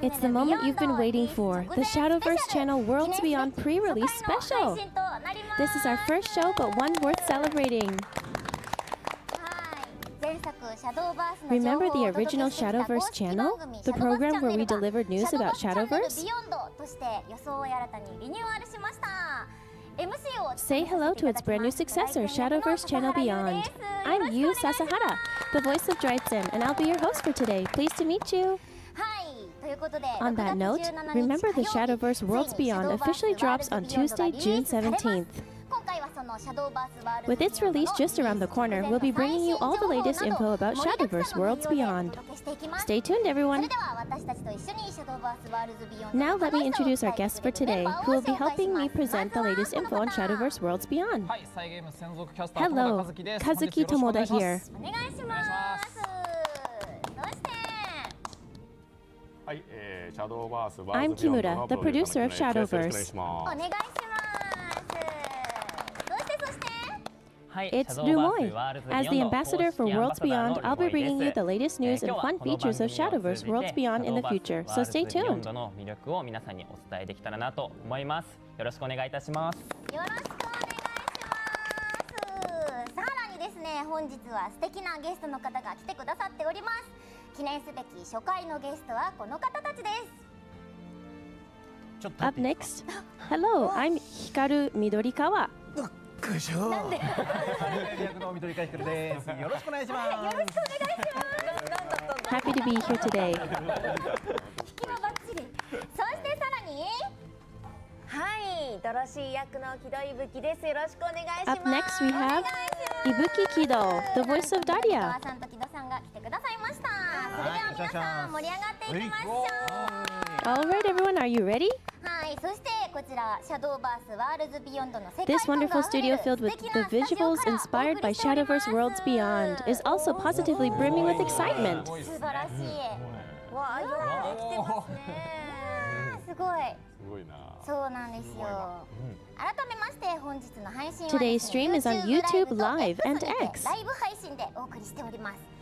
It's the moment you've been waiting for, the Shadowverse channel Worlds Beyond pre-release special! This is our first show, but one worth celebrating. Remember the original Shadowverse channel? The program where we delivered news about Shadowverse? Say hello to its brand new successor, Shadowverse Channel Beyond. I'm Yu Sasahara, the voice of Drytzen, and I'll be your host for today. Pleased to meet you. On that note, remember the Shadowverse Worlds Beyond officially drops on Tuesday, June 17th. With its release just around the corner, we'll be bringing you all the latest info about Shadowverse Worlds Beyond. Stay tuned, everyone! Now let me introduce our guests for today, who will be helping me present the latest info on Shadowverse Worlds Beyond. Hello, Kazuki Tomoda here. I'm Kimura, the producer of Shadowverse. It's Rumoy. As the ambassador for Worlds Beyond, I'll be bringing you the latest news and fun features of Shadowverse Worlds Beyond in the future, so stay tuned. Up next, hello, I'm Hikaru Midorikawa. Happy to be here today. Up next we have Ibuki Kido, the voice of Daria. Alright everyone, are you ready? This wonderful studio filled with the visuals inspired by Shadowverse Worlds Beyond is also positively brimming with excitement. Today's stream is on YouTube Live and X.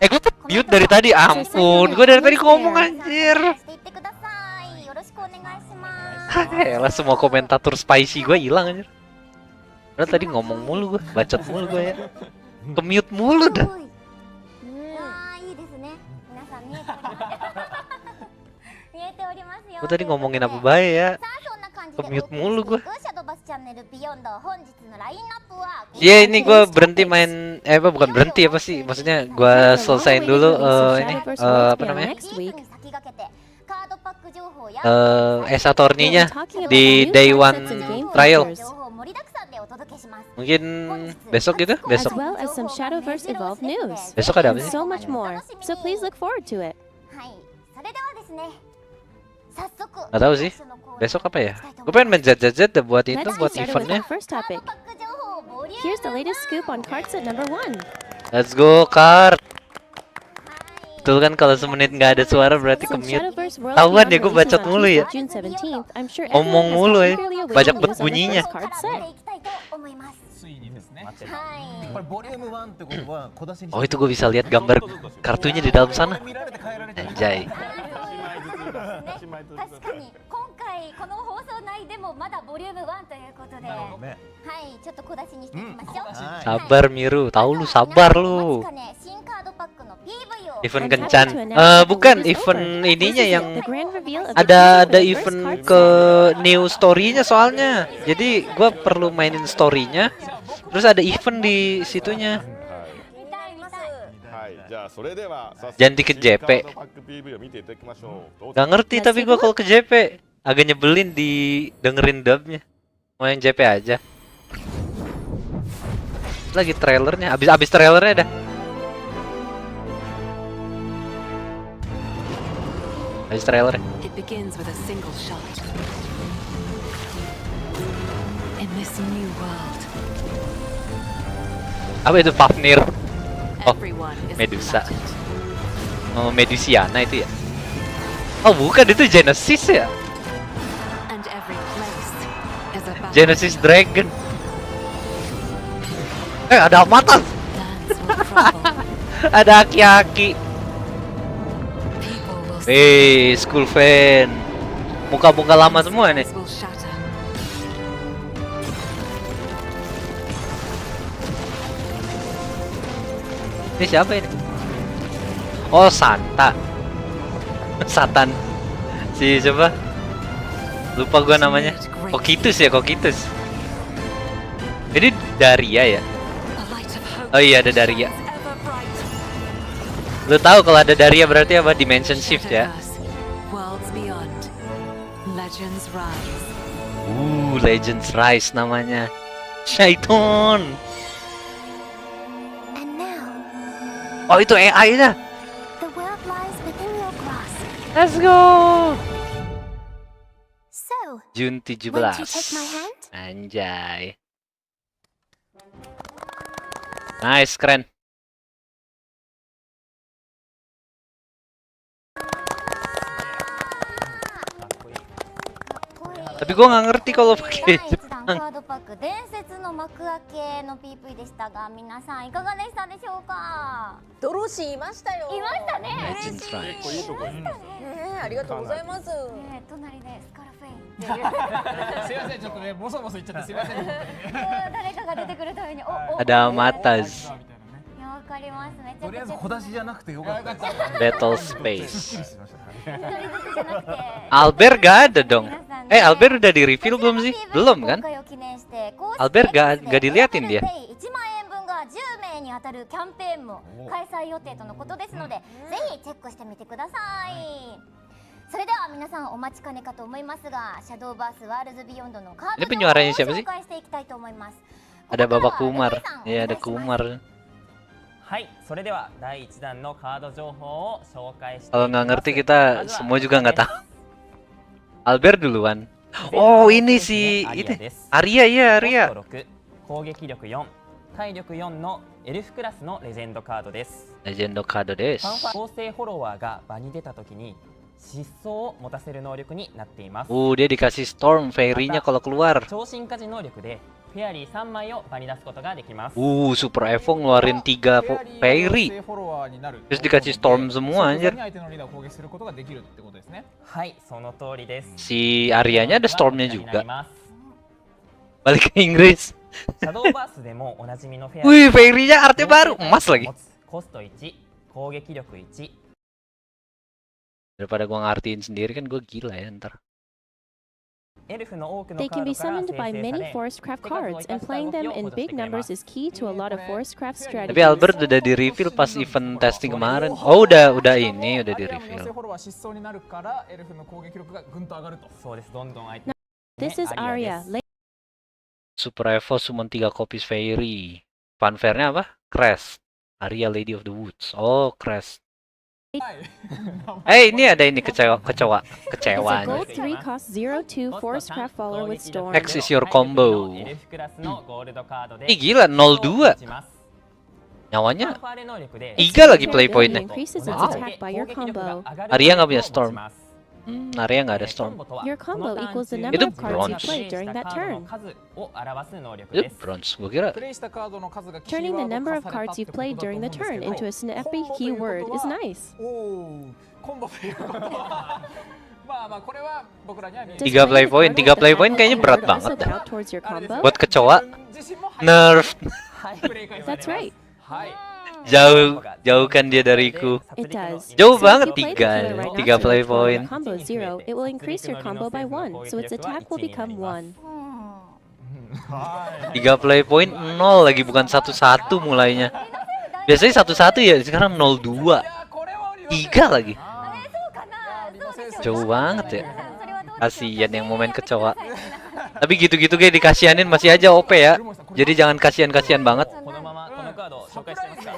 Gue tuh mute dari tadi, ampun. Gue dari tadi ngomong anjir. Lah semua komentator spicy gue hilang anjir. Padahal tadi ngomong mulu gue, bacot mulu gue ya. Ke-mute mulu dah. Gue tadi ngomongin apa baik ya. Ke-mute mulu gue. Iya ini gue berhenti main, bukan berhenti apa sih? Maksudnya gue selesain dulu ini apa namanya? Tourney-nya di day one trial. Mungkin besok gitu, besok. Besok ada apa sih? Gak tau sih. Besok apa ya? Gue pengen main ZZZ buat itu, buat eventnya. Let's go, Kart. Betul kan kalau semenit nggak ada suara berarti ke-mute. Tahuan ya gue bacot mulu ya. Ngomong mulu ya. Banyak bet bunyinya. Oh itu gue bisa lihat gambar kartunya di dalam sana. Anjay. Sabar Miru, tahu lu sabar lu. Event kencan, bukan event ininya yang ada event ke new story-nya soalnya. Jadi gua perlu mainin story-nya, terus ada event di situnya. Jangan dikit JP. Gak ngerti tapi gua kalau ke JP agak nyebelin di dengerin dubnya. Mau yang JP aja. Lagi trailernya, abis trailernya dah. Habis trailer. It begins with a single shot. In this new world. Apa itu Fafnir? Oh, Medusa. Oh, Medusiana itu ya? Oh, bukan itu Genesis ya? Genesis Dragon. Ada mata. Ada aki-aki. School fan. Muka-muka lama semua nih. Will shatter. Ini siapa ini? Oh, Santa. Satan. Si siapa? Lupa gua namanya. Kokitus ya, Kokitus. Ini Daria ya? A light of hope. Oh iya, ada Daria. Ever bright. Lu tahu kalau ada Daria berarti apa? Dimension shift ya? Worlds beyond. Legends rise. Legends Rise namanya. Syaiton. And now, Oh, itu AI-nya. the world lies within your grasp. Let's go. So, Jun won't you take 17. my hand? Anjay. Nice, keren. Tapi gua nggak ngerti kalau pakai 第1弾 Jepang. カードパック伝説の幕開けの PV でしたが、皆さんいかがでしたでしょうか。ドロシーいましたよ。いましたね。 Legends Rise. ありがとうございます。隣でスカラフェインっていうすいません、ちょっとね、ボソボソ言っちゃってすいません。誰かが出てくるために、お、 Ada Matas. いや、わかります。めちゃくちゃ。とりあえず小出しじゃなくてよかった。 Battle Space. 一人ずつじゃなくて。 Albert gak ada dong. Albert udah di reveal belum sih? Belum kan? Albert gak diliatin dia. 1万円分が10名に当たるキャンペーンも開催予定とのことですので、ぜひチェックしてみてください。それでは皆さんお待ちかねかと思いますが、シャドーバースワールズビヨンドのカード Ini penyuaranya 情報 siapa を sih? 紹介していきたいと思います。 Ada ここ Bapak からは Kumar. レイさん Ya, ada お願いします Kumar. はい、それでは第1弾のカード情報を紹介していき Kalau ます。 nggak ngerti kita semua juga nggak tahu. Albert duluan. Oh, ini si アリア ini です。 Arya ya, コ Arya. スト6、攻撃力4、体力4のエルフクラスのレジェンドカードです。 Legendo Kado ファン des. ファ構成フォロワーが場に出た時に疾走を持たせる能力になっています。 Dia dikasih Storm Fairy-nya kalau keluar. 超進化時能力でフェアリー3枚を場に出すことができます。 Super Evo ngeluarin 3 Fairy. フォロワーになる。 Terus dikasih Storm semua 即座 anjir. に相手のリーダーを攻撃することができるってことですね。はい、その通りです。 Si Aryanya ada Stormnya こちらになり juga. ます。 Balik ke Inggris. シャドーバースでもおなじみのフェア Wih, Fairy-nya artnya baru. Emas lagi. コスト1、攻撃力1。 Daripada gua ngartiin sendiri kan gua gila ya ntar. エルフの多くの They カ can ー be ドから summoned 生 by 成 many され、 Forestcraft cards, and playing them in big numbers is key to a lot of Forestcraft strategies. Tapi Albert udah di reveal pas event testing kemarin. Oh, udah ini udah di アリアの妖精 reveal. フォロワー失踪になるからエルフの攻撃力がぐんと上がると。そうです、どんどん相手 This is Arya. Super Evo summon 3 copies Fairy. Funfair-nya apa? Crest. Arya Lady of the Woods. Oh, Crest. はい。 ini ada ini It's a kecewaan. gold 3 cost 0-2 Forestcraft Follower with Storm. X is your combo. エルフクラスのゴールドカードで Ih gila 02. 打ちます。 Nyawanya ファンファーレ能力で tiga lagi play Ability point-nya. increases its Wow. attack by your combo. Arya nggak punya Storm. Arya nggak ada Storm. Your combo equals the number Itu of cards you bronze. played during that turn. 数を表す能力 Itu です。 bronze. Gua kira プレイしたカードの数がキー Turning ワ the ード number 化 of された cards って you've ことだ played と思 during うんで the すけ turn ど into a snappy コンボということ keyword is nice. おーコンボということはまあまあこれは僕らには見え Does 3 play playing the point, card 3 play with point that kayaknya keyword berat also banget dah. count towards your combo? Buat kecoa, 自身も入って nerf. はい、 That's right. はい Jauhkan dia dariku. It does. Jauh So banget if you play the tiga, killer right tiga after play it, while your point. combo 0, it will increase your combo by 1, so its attack will become 1. 3 play point 0 lagi bukan 1-1 mulainya. Biasanya 1-1 ya, sekarang 0-2. 3 lagi. Jauh banget ya. Kasian yang mau main kecoa. Tapi gitu-gitu kayak dikasihanin masih aja OP ya. Jadi jangan kasihan-kasihan banget. このままこのカードを紹介してますか。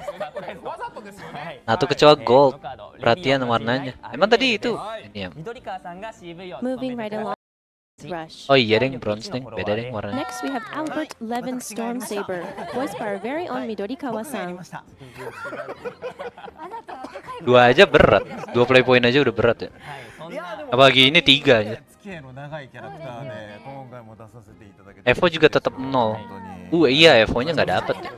わざとですよね Nah tuh kecoa gold. Perhatian warnanya. Emang tadi itu? Ini ya. 緑川さんが CV を Moving right along with Rush. Oh iya deng, bronze deng. Beda deng warnanya. Next we have Albert Levin Storm Saber, voiced by our very own Midorikawa-san. 2 aja berat. 2 play point aja udah berat ya. はい、そんな Apalagi ini 3 aja. 付き合いの長いキャラクターで今回も出させていただけて Evo juga tetap 0. Iya Evo-nya nggak dapet ya.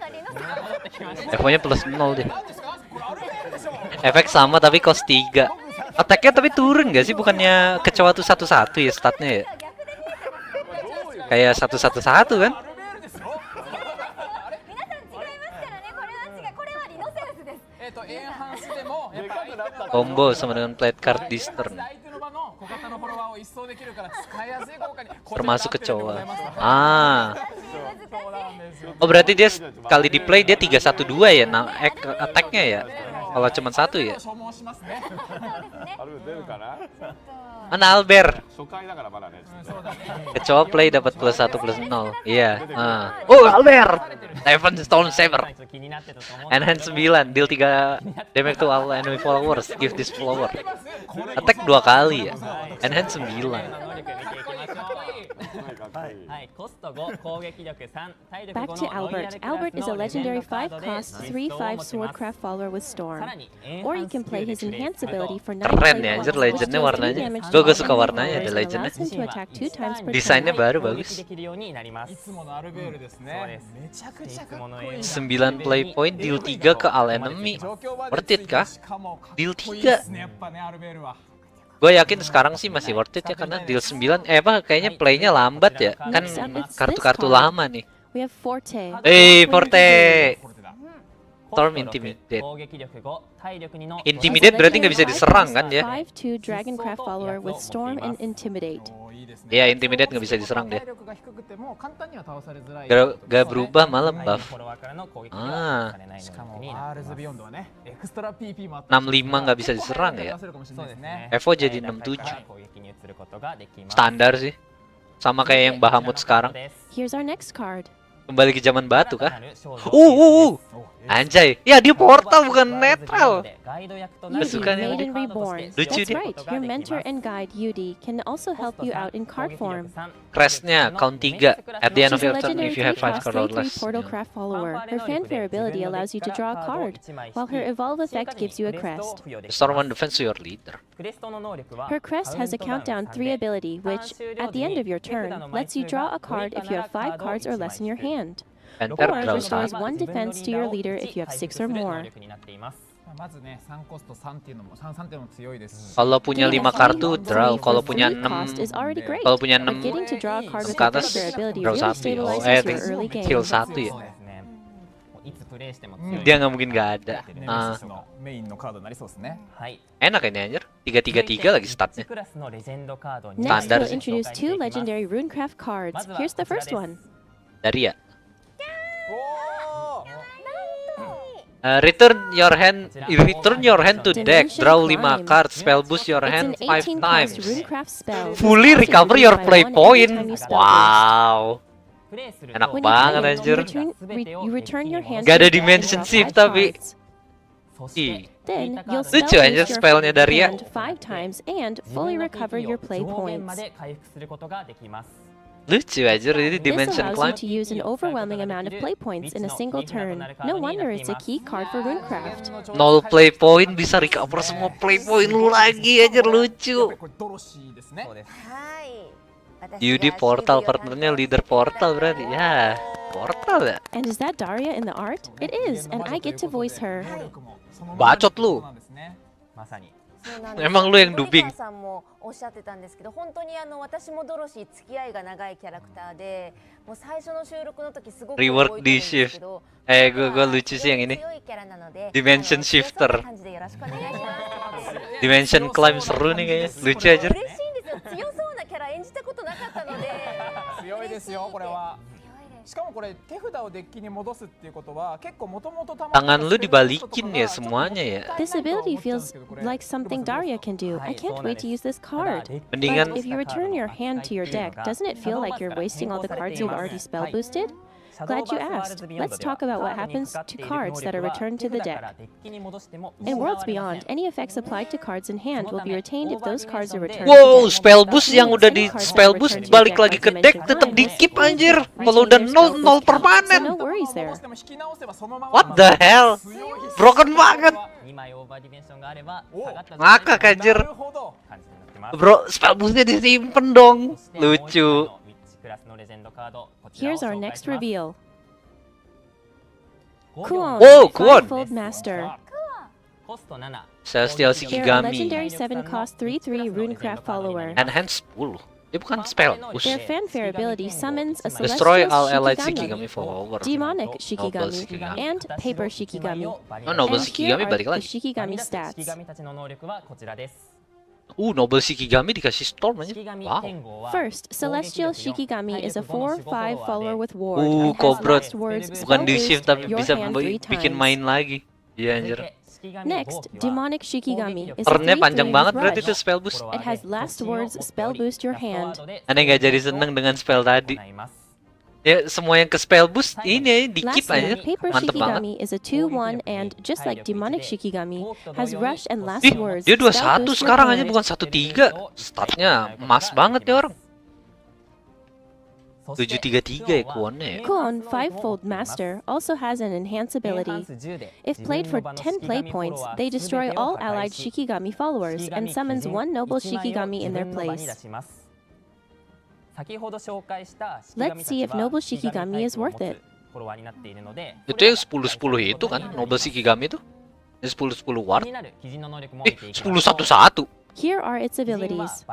Evo-nya plus 0 deh. Efek sama tapi cost 3. Attack-nya tapi turun gak sih? Bukannya kecoa tuh 1-1 ya statnya ya? Kayak 1-1-1 kan? エンハンスでもやっぱ相手の Combo sama dengan plate card this turn. 相手の場の小型のフォロワーを一掃できるから使いやすい効果に Termasuk kecoa. Ah. Oh berarti dia sekali di play dia 3-1-2 ya? Nah, attack-nya ya? Kalau cuma 1 ya? 消耗しますね Mana Albert? 初回だからまだね。 Kecoa play dapat +1/+0. Iya. Oh Albert. Seven Stone Saber. Enhance 9, deal 3 damage to all enemy followers. Give this follower. Attack 2 kali ya. Enhance 9. Back to Albert. Albert is a legendary 5-cost 3/5 swordcraft follower with Storm. Or you can play his enhance ability for 9 Keren play ya anjir points, which legendnya deals 3 warnanya. damage to Gue all suka warnanya ada players and legendnya. allows him to attack 2 times per Desainnya turn. baru bagus. いつものアルベールですねめちゃくちゃかっこいい 9 play point deal 3 ke all enemy. Worth it kah? Deal 3. やっぱねアルベールは Gue yakin sekarang sih masih worth it ya karena deal 9 kayaknya playnya lambat ya. Kan kartu-kartu lama nih. We have Forte. Forte. Storm Intimidate. Intimidate berarti nggak bisa diserang kan ya? 5/2 Dragoncraft follower with Storm and Intimidate. Iya, Intimidate nggak bisa diserang dia. 体力が低くても簡単には倒されづらい Gak berubah malah buff. しかもワールズビヨンドはねエクストラ PP もあって 65 nggak bisa diserang ya. 出せるかもしれないですね Evo jadi 67. Standar sih. Sama kayak yang Bahamut sekarang. Here's our next card. Kembali ke zaman batu kah? Anjay. Ya dia portal bukan netral. Yudi, Kesukaannya Maiden Reborn. lucu That's dia. right. Your mentor and guide, Yudi, can also help you out in card form. Crestnya count 3 at the end of She's a your turn legendary if you have 5 3-cost card or 3/3 less. Portal Craft follower. Her fanfare ability allows you to draw a card, while her evolve effect gives you a crest. Restore 1 defense to your leader. Her crest has a countdown 3 ability, which, at the end of your turn, lets you draw a card if you have 5 cards or less in your hand. Enter Or draw restores 1. 1 defense to your leader if you have 6 or more. まずね3コスト3っていうのも3っていうのも強いですし Kalau punya 5 kartu draw, kalau punya 6 cost is already great. kalau punya But 6 getting to draw a card with ke her atas fanfare ability draw really 1 ya. stabilizes your early Kill game. 1 ya. そうですね Dia nggak mungkin nggak ada. ネメシスのメインのカードになりそうですね Enak ini anjir. 3-3-3 lagi statnya. Next, Standar we'll sih. introduce 2 legendary runecraft cards. Here's the first one. Dari ya. Return your hand to deck. Draw 5 cards. Spell boost your It's hand an 5 18-cost times. runecraft spell. Fully Also recover increased your by play 1 every point. time you spell boost. Wow. Enak When you banget play it, anjir. you return your hand Gak to ada your deck and dimension draw shift 5 tapi. cards. Ih. Then you'll Lucu spell anjir boost your spellnya dari ya. hand 5 times and fully recover your play points. Lucu anjir ini This dimension allows you climb. to use an overwhelming amount of play points in a single turn. No wonder it's a key card for runecraft. 0 play point bisa recover semua play point lu lagi anjir lucu. これドロシーですね Yudi portal partnernya leader portal berarti ya. Portal ya. And is that Daria in the art? It is, and I get to voice her. Bacot lu. まさに Emang lu yang dubbing. さんもおっしゃってたんですけど、本当に私もドロシー付き合いが長いキャラクターで、もう最初の収録の時すごく Reward di shift. Gua lucu sih yang ini. Dimension shifter. Dimension climb seru nih kayaknya. Lucu aja. 嬉しいんですよ。強そうなキャラ演じたことなかったので。強いですよこれはしかもこれ手札をデッキに戻すっていうことは結構元々 Tangan lu dibalikin ya semuanya ya. This ability feels like something Daria can do. I can't wait to use this card. Mendingan But if you return your hand to your deck, doesn't it feel like you're wasting all the cards you've already spell boosted? Glad you asked. Let's talk about what happens to cards that are returned to the deck. In Worlds Beyond, any effects applied to cards in hand will be retained if those cards are returned Wow, to deck. spell boost yang udah di spell boost balik lagi ke deck tetap di keep anjir. Kalau udah 0 0 So permanen. no worries there. What the hell? Broken banget. Ngakak anjir. Bro, spell boostnya disimpen dong. Lucu. Here's our next reveal. Kuon, Whoa, Kuon. Fivefold Master. Celestial They're a Shikigami. legendary 7 cost 3/3 runecraft follower. Enhance 10. Dia bukan spell. Their fanfare ability summons a Destroy celestial all allied Shikigami, Shikigami follower. demonic Noble Shikigami, Shikigami. and paper Shikigami. Oh, Noble And here Shikigami are balik the lagi. Shikigami stats. Noble Shikigami dikasih storm aja. Wow. First, Celestial Shikigami is a 4/5 follower with ward and has Cobra. last words Bukan spell di boost shift tapi your bisa hand 3 bikin times. main lagi. Iya anjir. Next, Demonic Shikigami is a Turnnya 3/3 panjang banget with berarti rush. itu spell boost. It has last words spell boost your hand. Aneh nggak jadi seneng dengan spell tadi. Ya semua yang ke spell boost ini dikip Lastly, aja. Paper Mantep banget. Shikigami is a 2/1 and just like Demonic Shikigami has rush and last Ih, words. dia spell 21 boost your sekarang aja hand. bukan 13. Statnya emas banget ya orang. 733 ya kuonnya ya. Kuon, 5-fold master, also has an enhance ability. If played for 10 play points, they destroy all allied Shikigami followers and summons one noble Shikigami in their place. Let's see if noble Shikigami is worth it. Itu yang 10-10 itu kan, Noble Shikigami itu. Yang 10-10 ward. 10-1-1. Here are its abilities.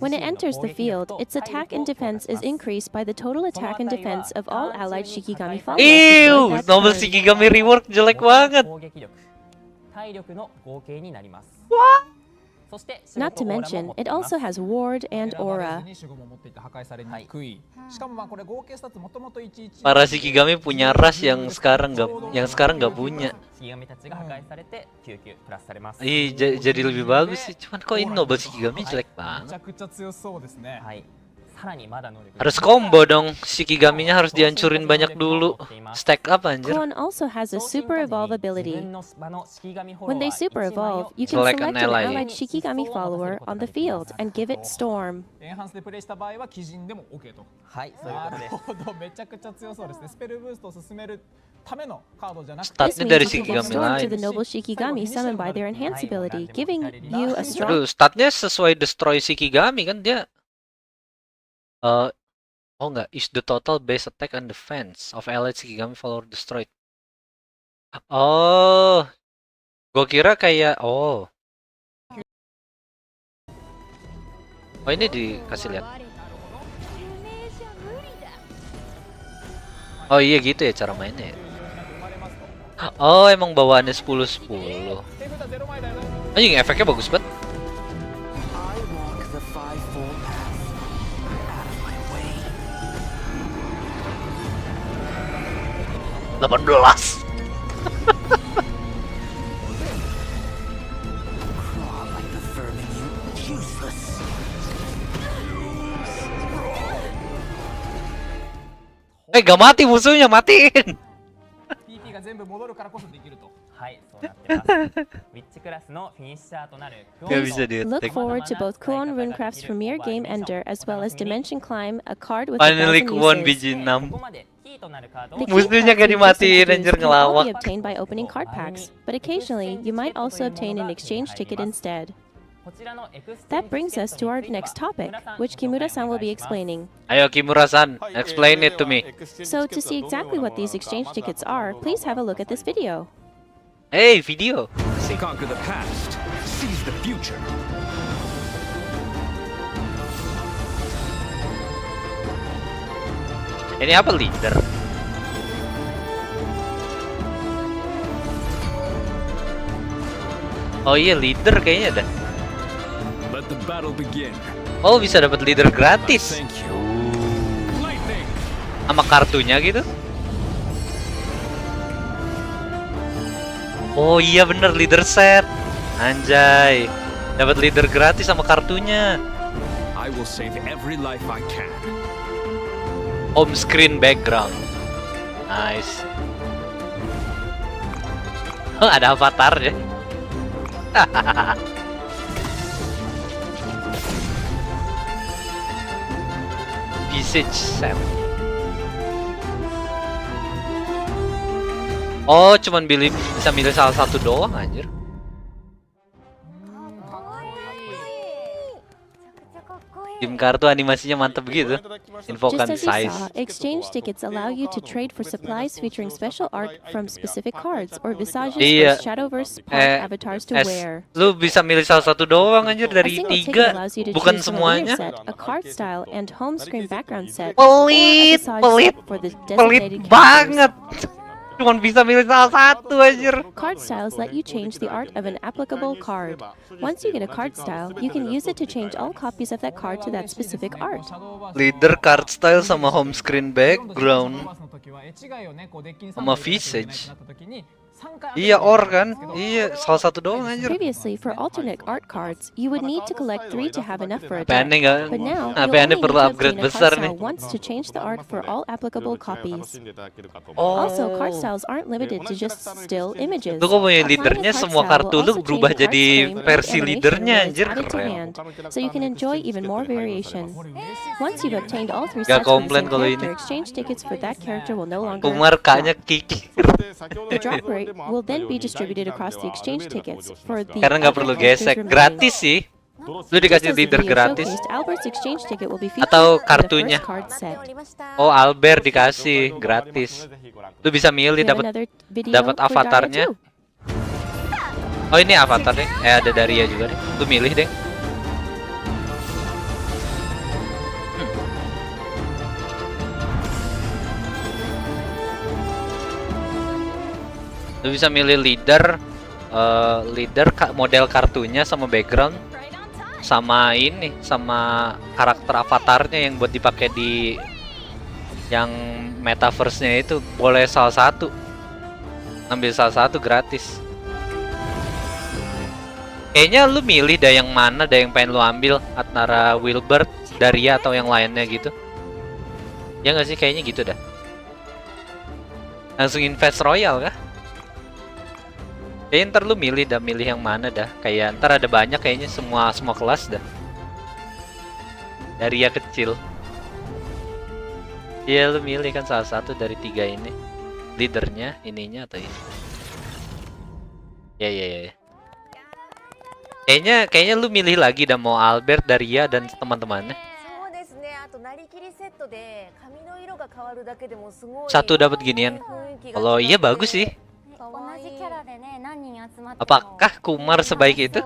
When it enters the field, its attack and defense is increased by the total attack and defense of all allied Shikigami followers. Ew, That's Noble turn. Shikigami rework jelek banget. Not to mention, it also has ward and aura. 守護も持っていて破壊されにくい。しかもまあこれ合計スタッツもともと11。 Para Shikigami punya ras yang sekarang nggak punya. Jadi lebih bagus sih. Cuman kok ini Noble Shikigami jelek めち banget. ゃくちゃ強そうですね。 Harus combo dong. Shikigaminya harus dihancurin banyak dulu. Stack up anjir. Kuon also has a super evolve ability. When they super evolve, you can Select select an an ally. allied Shikigami follower on the field and give it storm. エンハンスでプレイした場合は鬼人でも OK と。なるほど、めちゃくちゃ強そうですね。スペルブーストを進めるためのカードじゃなくて。 This Statnya means dari you can give Shikigami storm to lain. the noble Shikigami summoned by their enhance ability, giving you a strong. Aduh, statnya sesuai destroy Shikigami kan dia. Oh enggak, is the total base attack and defense of allied Shikigami follower destroyed. Oh, gua kira kayak oh ini dikasih lihat. Oh iya gitu ya cara mainnya ya. Oh emang bawaannya 10-10. Anjing efeknya bagus banget. Delapan belas. Gak mati musuhnya, matiin. PP が全部戻るからこそできると。 Gak bisa di Look attack. forward to both Kuon Runecraft's premier game ender as well as Dimension Climb, a card with Finally 1,000 Kuon uses. biji 6. The key Musuhnya cards gak in dimatiin, recent anjir issues can all ngelawak. be obtained by opening card packs, but occasionally you might also obtain an exchange ticket instead. That brings us to our next topic, which Kimura-san will be explaining. Ayo Kimura-san, explain it to me. So to see exactly what these exchange tickets are, please have a look at this video. Hey, video. Conquer the past, seize the future. Ini apa leader? Oh iya leader kayaknya ada. Let the battle begin. Oh bisa dapat leader gratis. Thank you. Lightning. Sama kartunya gitu. Oh iya bener leader set. Anjay. Dapat leader gratis sama kartunya. I will save every life I can. Home screen background. Nice. Oh, ada avatar ya. Visage set. Oh, cuman bisa milih salah satu doang anjir. Game kartu animasinya mantep gitu. Just Infokan as you size. saw, exchange tickets allow you to trade for supplies featuring special art from specific cards or visages Iya. for Shadowverse Park avatars to wear. Lu bisa milih salah satu doang anjir A dari single ticket 3, allows you to bukan choose from a linear semuanya. set, a card style, and home screen background set, Pelit, or a visage pelit, set for the pelit designated characters. banget. Cuman bisa milih salah satu anjir. Card styles let you change the art of an applicable card. Once you get a card style, you can use it to change all copies of that card to that specific art. Leader card style sama home screen background sama visage. Iya kan? Iya, salah satu doang anjir. Previously, for alternate art cards, you would need to collect 3 to have enough for a deck. PN nggak? But now, Nah, you'll PN only need perlu to upgrade obtain a besar card nih. style once to change the art for all applicable copies. Oh. Also, card styles aren't limited to just still images. Lu kok punya Applying a leadernya card semua style kartu will lu also berubah change the jadi card's frame and versi animation leadernya when it's anjir, added to keren. hand, so you can enjoy even more variation. Once you've obtained all 3 Gak sets from the komplain same kalau character, ini. exchange tickets for that character will no longer Umar drop. kayaknya kikir. The drop rate will then be distributed across the exchange tickets for the Karena nggak other perlu characters gesek, remaining. gratis sih. Lu Just dikasih as the leader video gratis. showcased, Albert's exchange ticket will be featured Atau in the kartunya. first card set. Oh, Albert dikasih gratis. Lu bisa milih We have dapat another video dapat for Daria avatarnya. too. Oh, ini avatarnya. Ada Daria juga deh. Lu milih deh. Lu bisa milih leader, model kartunya sama background, sama ini, sama karakter avatarnya yang buat dipakai di yang metaverse-nya itu. Boleh salah satu, ambil salah satu gratis. Kayaknya lu milih dah yang mana, dah yang pengen lu ambil antara Wilbert, Daria atau yang lainnya gitu. Ya nggak sih, kayaknya gitu dah. Langsung invest royal kah? Kayaknya ntar lu milih dah, milih yang mana dah. Kayak ntar ada banyak kayaknya, semua kelas dah. Daria kecil. Iya, lu milih kan salah satu dari 3 ini. Leadernya, ininya atau ini. Ya. Kayaknya lu milih lagi dah, mau Albert, Daria dan teman-temannya. Satu dapat ginian. Kalau iya bagus sih. Apakah Kumar sebaik itu?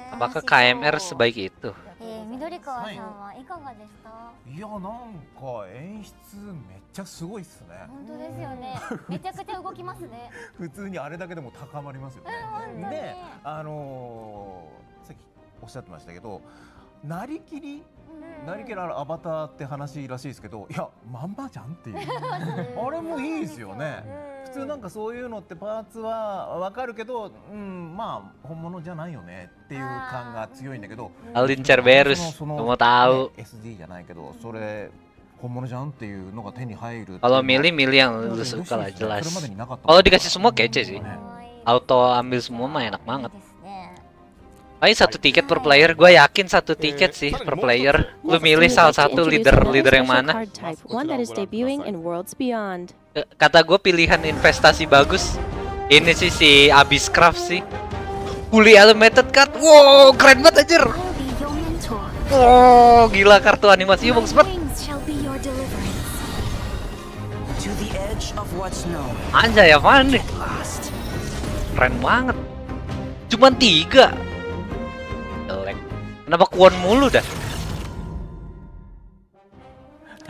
Apakah KMR sebaik itu? 緑川さんはいかがですか？いやなんか演出めっちゃすごいっすね。本当ですよね。めちゃくちゃ動きますね。普通にあれだけでも高まりますよね。で、さっきおっしゃってましたけど、なりきりアバターって話らしいですけど、いやまんまじゃんっていう。あれもいいですよね。普通なんかそういうのってパーツはわかるけど、まあ本物じゃないよねっていう感が強いんだけど、 Alin Cerberus, mau tahu. SD じゃないけど、それ本物じゃんっていうのが手に入る。 Kalau milih yang lu suka lah, jelas. Kalau dikasih semua kece sih. Auto ambil semua mah enak banget. Ayo 1 tiket per player, gue yakin 1 tiket sih per player. Lu milih salah satu leader yang mana? One that is debuting in Worlds Beyond. Kata gue pilihan investasi bagus. Ini sih si Abysscraft sih. Fully animated card. Wow, keren banget anjir. Wow, gila kartu animasinya bagus banget. Anjay, apaan nih? Keren banget. Cuman 3. Jelek. Kenapa kuon mulu dah?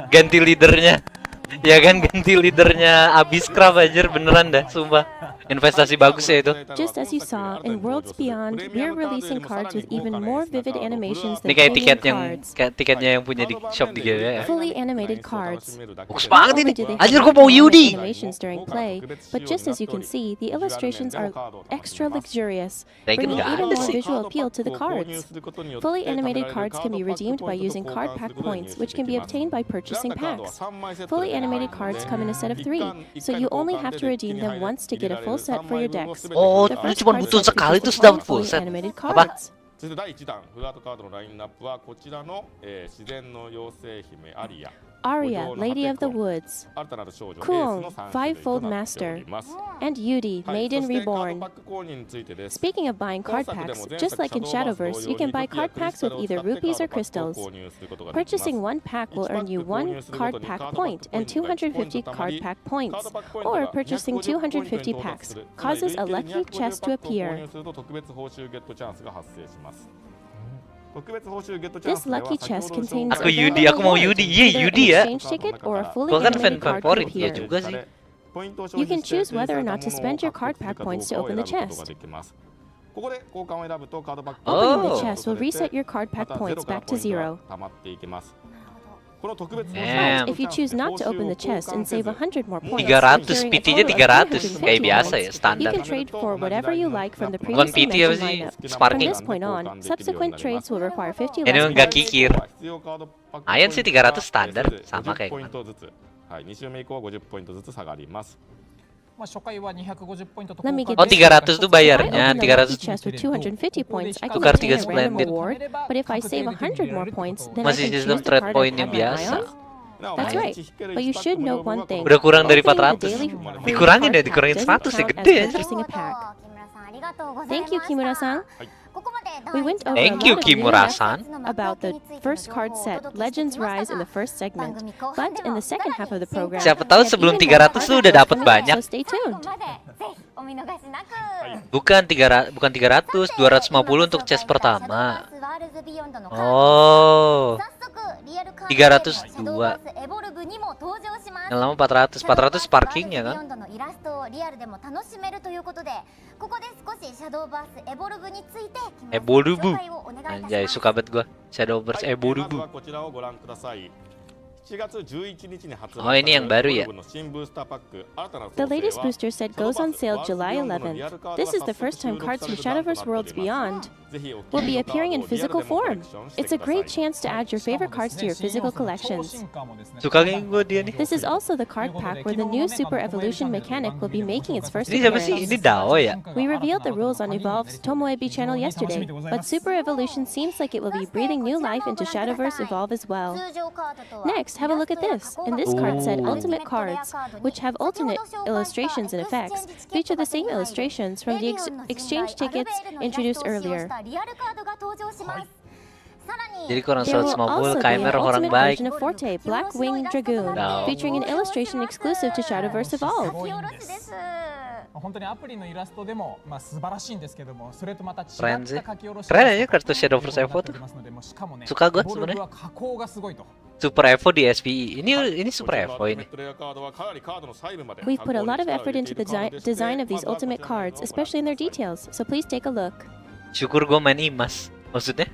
Ganti leadernya. Ya kan, ganti leadernya Abysscraft anjir, beneran dah, sumpah. Investasi bagus ya itu. Just as you saw, in Worlds Beyond, we're releasing cards with even more vivid animations than Ini kayak premium cards. tiketnya yang punya di shop di GW ya. Fully animated cards. Bagus banget ini. Not only do they have Anjir, gua mau dynamic Yudi. animations during play, but just as you can see, the illustrations are extra luxurious, Dragon bringing nggak even ada more sih. visual appeal to the cards. Fully animated cards can be redeemed by using card pack points, which can be obtained by purchasing packs. Fully animated cards come in a set of 3, so you only have to redeem them once to get a full set for your decks. Oh, The lu first cuma card butuh set sekali features terus dapat the full fully set. animated Apa? cards. そして第1弾フラートカードのラインナップはこちらの、自然の妖精姫アリア Arya, Lady of the Woods, Kuong, Fivefold Master, and Yudi, Maiden Reborn. Speaking of buying card packs, just like in Shadowverse, you can buy card packs with either rupees or crystals. Purchasing one pack will earn you 1 card pack point and 250 card pack points, or purchasing 250 packs causes a lucky chest to appear. This lucky chest contains Aku Yudi, aku mau Yudi. Iya, Yudi ya. exchange ticket or a fully Gua kan fan animated card favorit could dia appear. juga sih. You can choose whether or not to spend your card pack points to open the chest. Opening the chest will reset your card pack points back to 0. Damn. But if you choose not to open the chest and save 100 more points, 300, carrying a PT-nya total of 300, kayak 250 biasa ya, points, standar. you can trade for whatever you like from the Bukan previously PT apa mentioned sih? lineup. From Sparking. this point on, subsequent trades will require 50 Ini less nggak points. kikir. Ayan sih 300 standar, sama kayak kemarin. 2週目以降は50ポイントずつ下がります。まあ初回は250ポイントと Let me get Oh, this 300 tuh If I bayarnya, open the lucky 300. chest with 250 points, I can Tukar obtain 3 a random splendid. award, but if I save 100 more points, then I Masih can sistem choose the trade card point I've yang had my eye biasa. on. That's right, but you should know one thing. Udah kurang dari Opening 400. the daily free Dikurangin ya, card pack dikurangin doesn't 100 ya, count gede as ya. purchasing a pack. Thank you, Kimura-san. We went over Thank a you, lot of new Kimura-san. facts about the first card set, Legends Rise, in the first segment, but in the second half of the program, Siapa tahu we have sebelum even more 300 tuh card udah packs dapat coming, banyak. so stay tuned. Bukan 300, 250 untuk chest pertama. Oh. 302. Yang lama 400 parkingnya kan. Evolubu. Anjay, suka banget gua. Shadowverse Evolubu. Oh, ini yang baru ya. The latest booster set goes on sale July 11th. This is the first time cards from Shadowverse Worlds Beyond will be appearing in physical form. It's a great chance to add your favorite cards to your physical collections. Suka kayak gua dia nih. This is also the card pack where the new Super Evolution mechanic will be making its first Ini siapa sih? Ini appearance. Dao ya? We revealed the rules on Evolve's Tomoebi channel yesterday, but Super Evolution seems like it will be breathing new life into Shadowverse Evolve as well. Next, have a look at this. In this card set, Ultimate Cards, which have alternate illustrations and effects, feature the same illustrations from the exchange tickets introduced earlier. Jadi kurang There will 150 also be an KMR orang ultimate baik. version of Forte, Black Wing Dragoon, No. featuring an illustration exclusive to Shadowverse Evolve. 本当にアプリのイラストでもまあ素晴らしいんですけども、それとまた違った Keren sih. 書き下ろし Keren aja kartu Shadowverse Evo tuh. Suka gua sebenarnya. 加工がすごいと。 Super Evo di SPE. Ini Super Evo ini. We've put a lot of effort into the design of these ultimate cards, especially in their details, so please take a look. Syukur gua main IMAS. Maksudnya?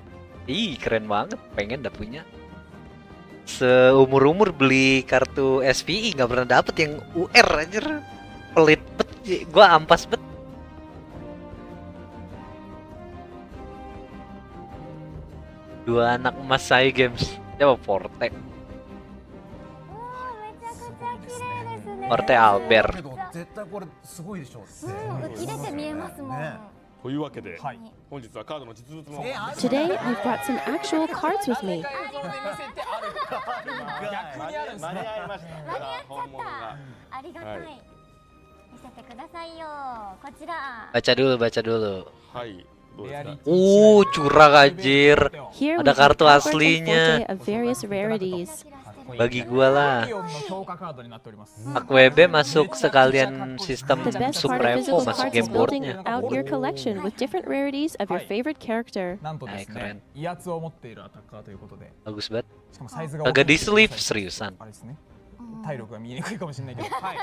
Ih, keren banget. Pengen dah punya. Seumur-umur beli kartu SPE nggak pernah dapet yang UR anjir. Pelit bet. Gua ampas bet. Dua anak emas saya games. Coba Forte. Forte Albert. 絶対これすごいでしょう。浮き出て見えますもん。というわけで、本日はカードの実物も Today, I've brought some actual cards with me. 逆にあるんですね。間に合っちゃった。ありがたい。見せてくださいよ。こちら。 Baca dulu. はい。 Curang anjir. Here we Ada have kartu cards and aslinya. Forte of various rarities. Bagi gua lah. イオンの強化カードになっております。 AquaWeb masuk sekalian sistem The best Super part of Evo physical masuk cards is game building boardnya. out your collection with different rarities of your favorite character. なんとですね、威圧を持っているアタッカーということで、 Bagus banget. しかもサイズが Agak di sleeve seriusan. あれですね。体力が見えにくいかもしれないけど、はい。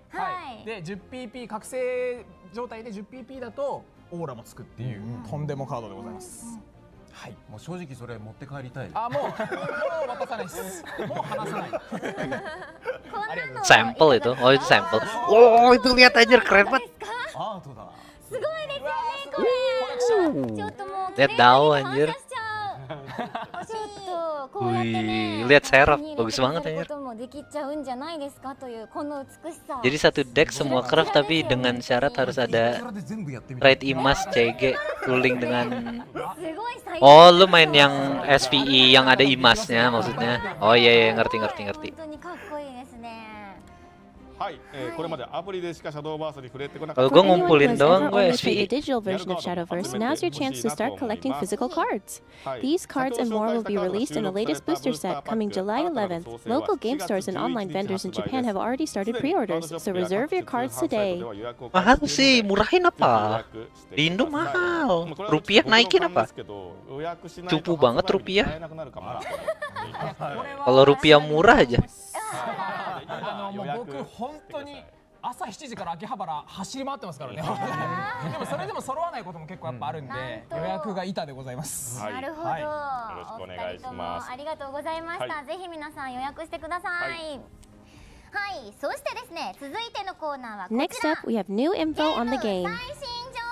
はい。で、10PP 覚醒状態で 10PP だとオーラもつくっていうとんでもカードでございます。はい。もう正直それ持って帰りたい。あ、もう渡さないです。もう離さない。 Sampel itu. Oh, itu sampel. Oh, itu lihat anjir keren banget. アートだ。すごいですよねこれ。ちょっともう Lihat Dao anjir. ちょっとこ Wih, lihat serap, bagus banget anjir. Jadi satu deck semua craft tapi dengan syarat harus ada trade imas CG cooling dengan. Oh, lu main yang SPE yang ada imasnya maksudnya. Oh iya iya, ngerti. はい、これまでアプリでしかシャドーバースに触れてこなか Kalau った gue ngumpulin doang gue Only SPE. play the digital version of Shadowverse, now's your chance to start collecting physical cards. These cards and more will be released in the latest booster set coming July 11th. Local game stores and online vendors in Japan have already started pre-orders, so reserve your cards today. Mahal sih, murahin apa? Di Indo mahal. Rupiah naikin apa? Cupu banget rupiah. Kalau rupiah murah aja. もう僕本当に朝7時から秋葉原走り回ってますからね。でもそれでも揃わないことも結構やっぱあるんで、予約が板でございます。なるほど。よろしくお願いします。ありがとうございました。ぜひ皆さん予約してください。はい、そしてですね、続いてのコーナーはこちら。 Next up, we have new info on the game. 最新情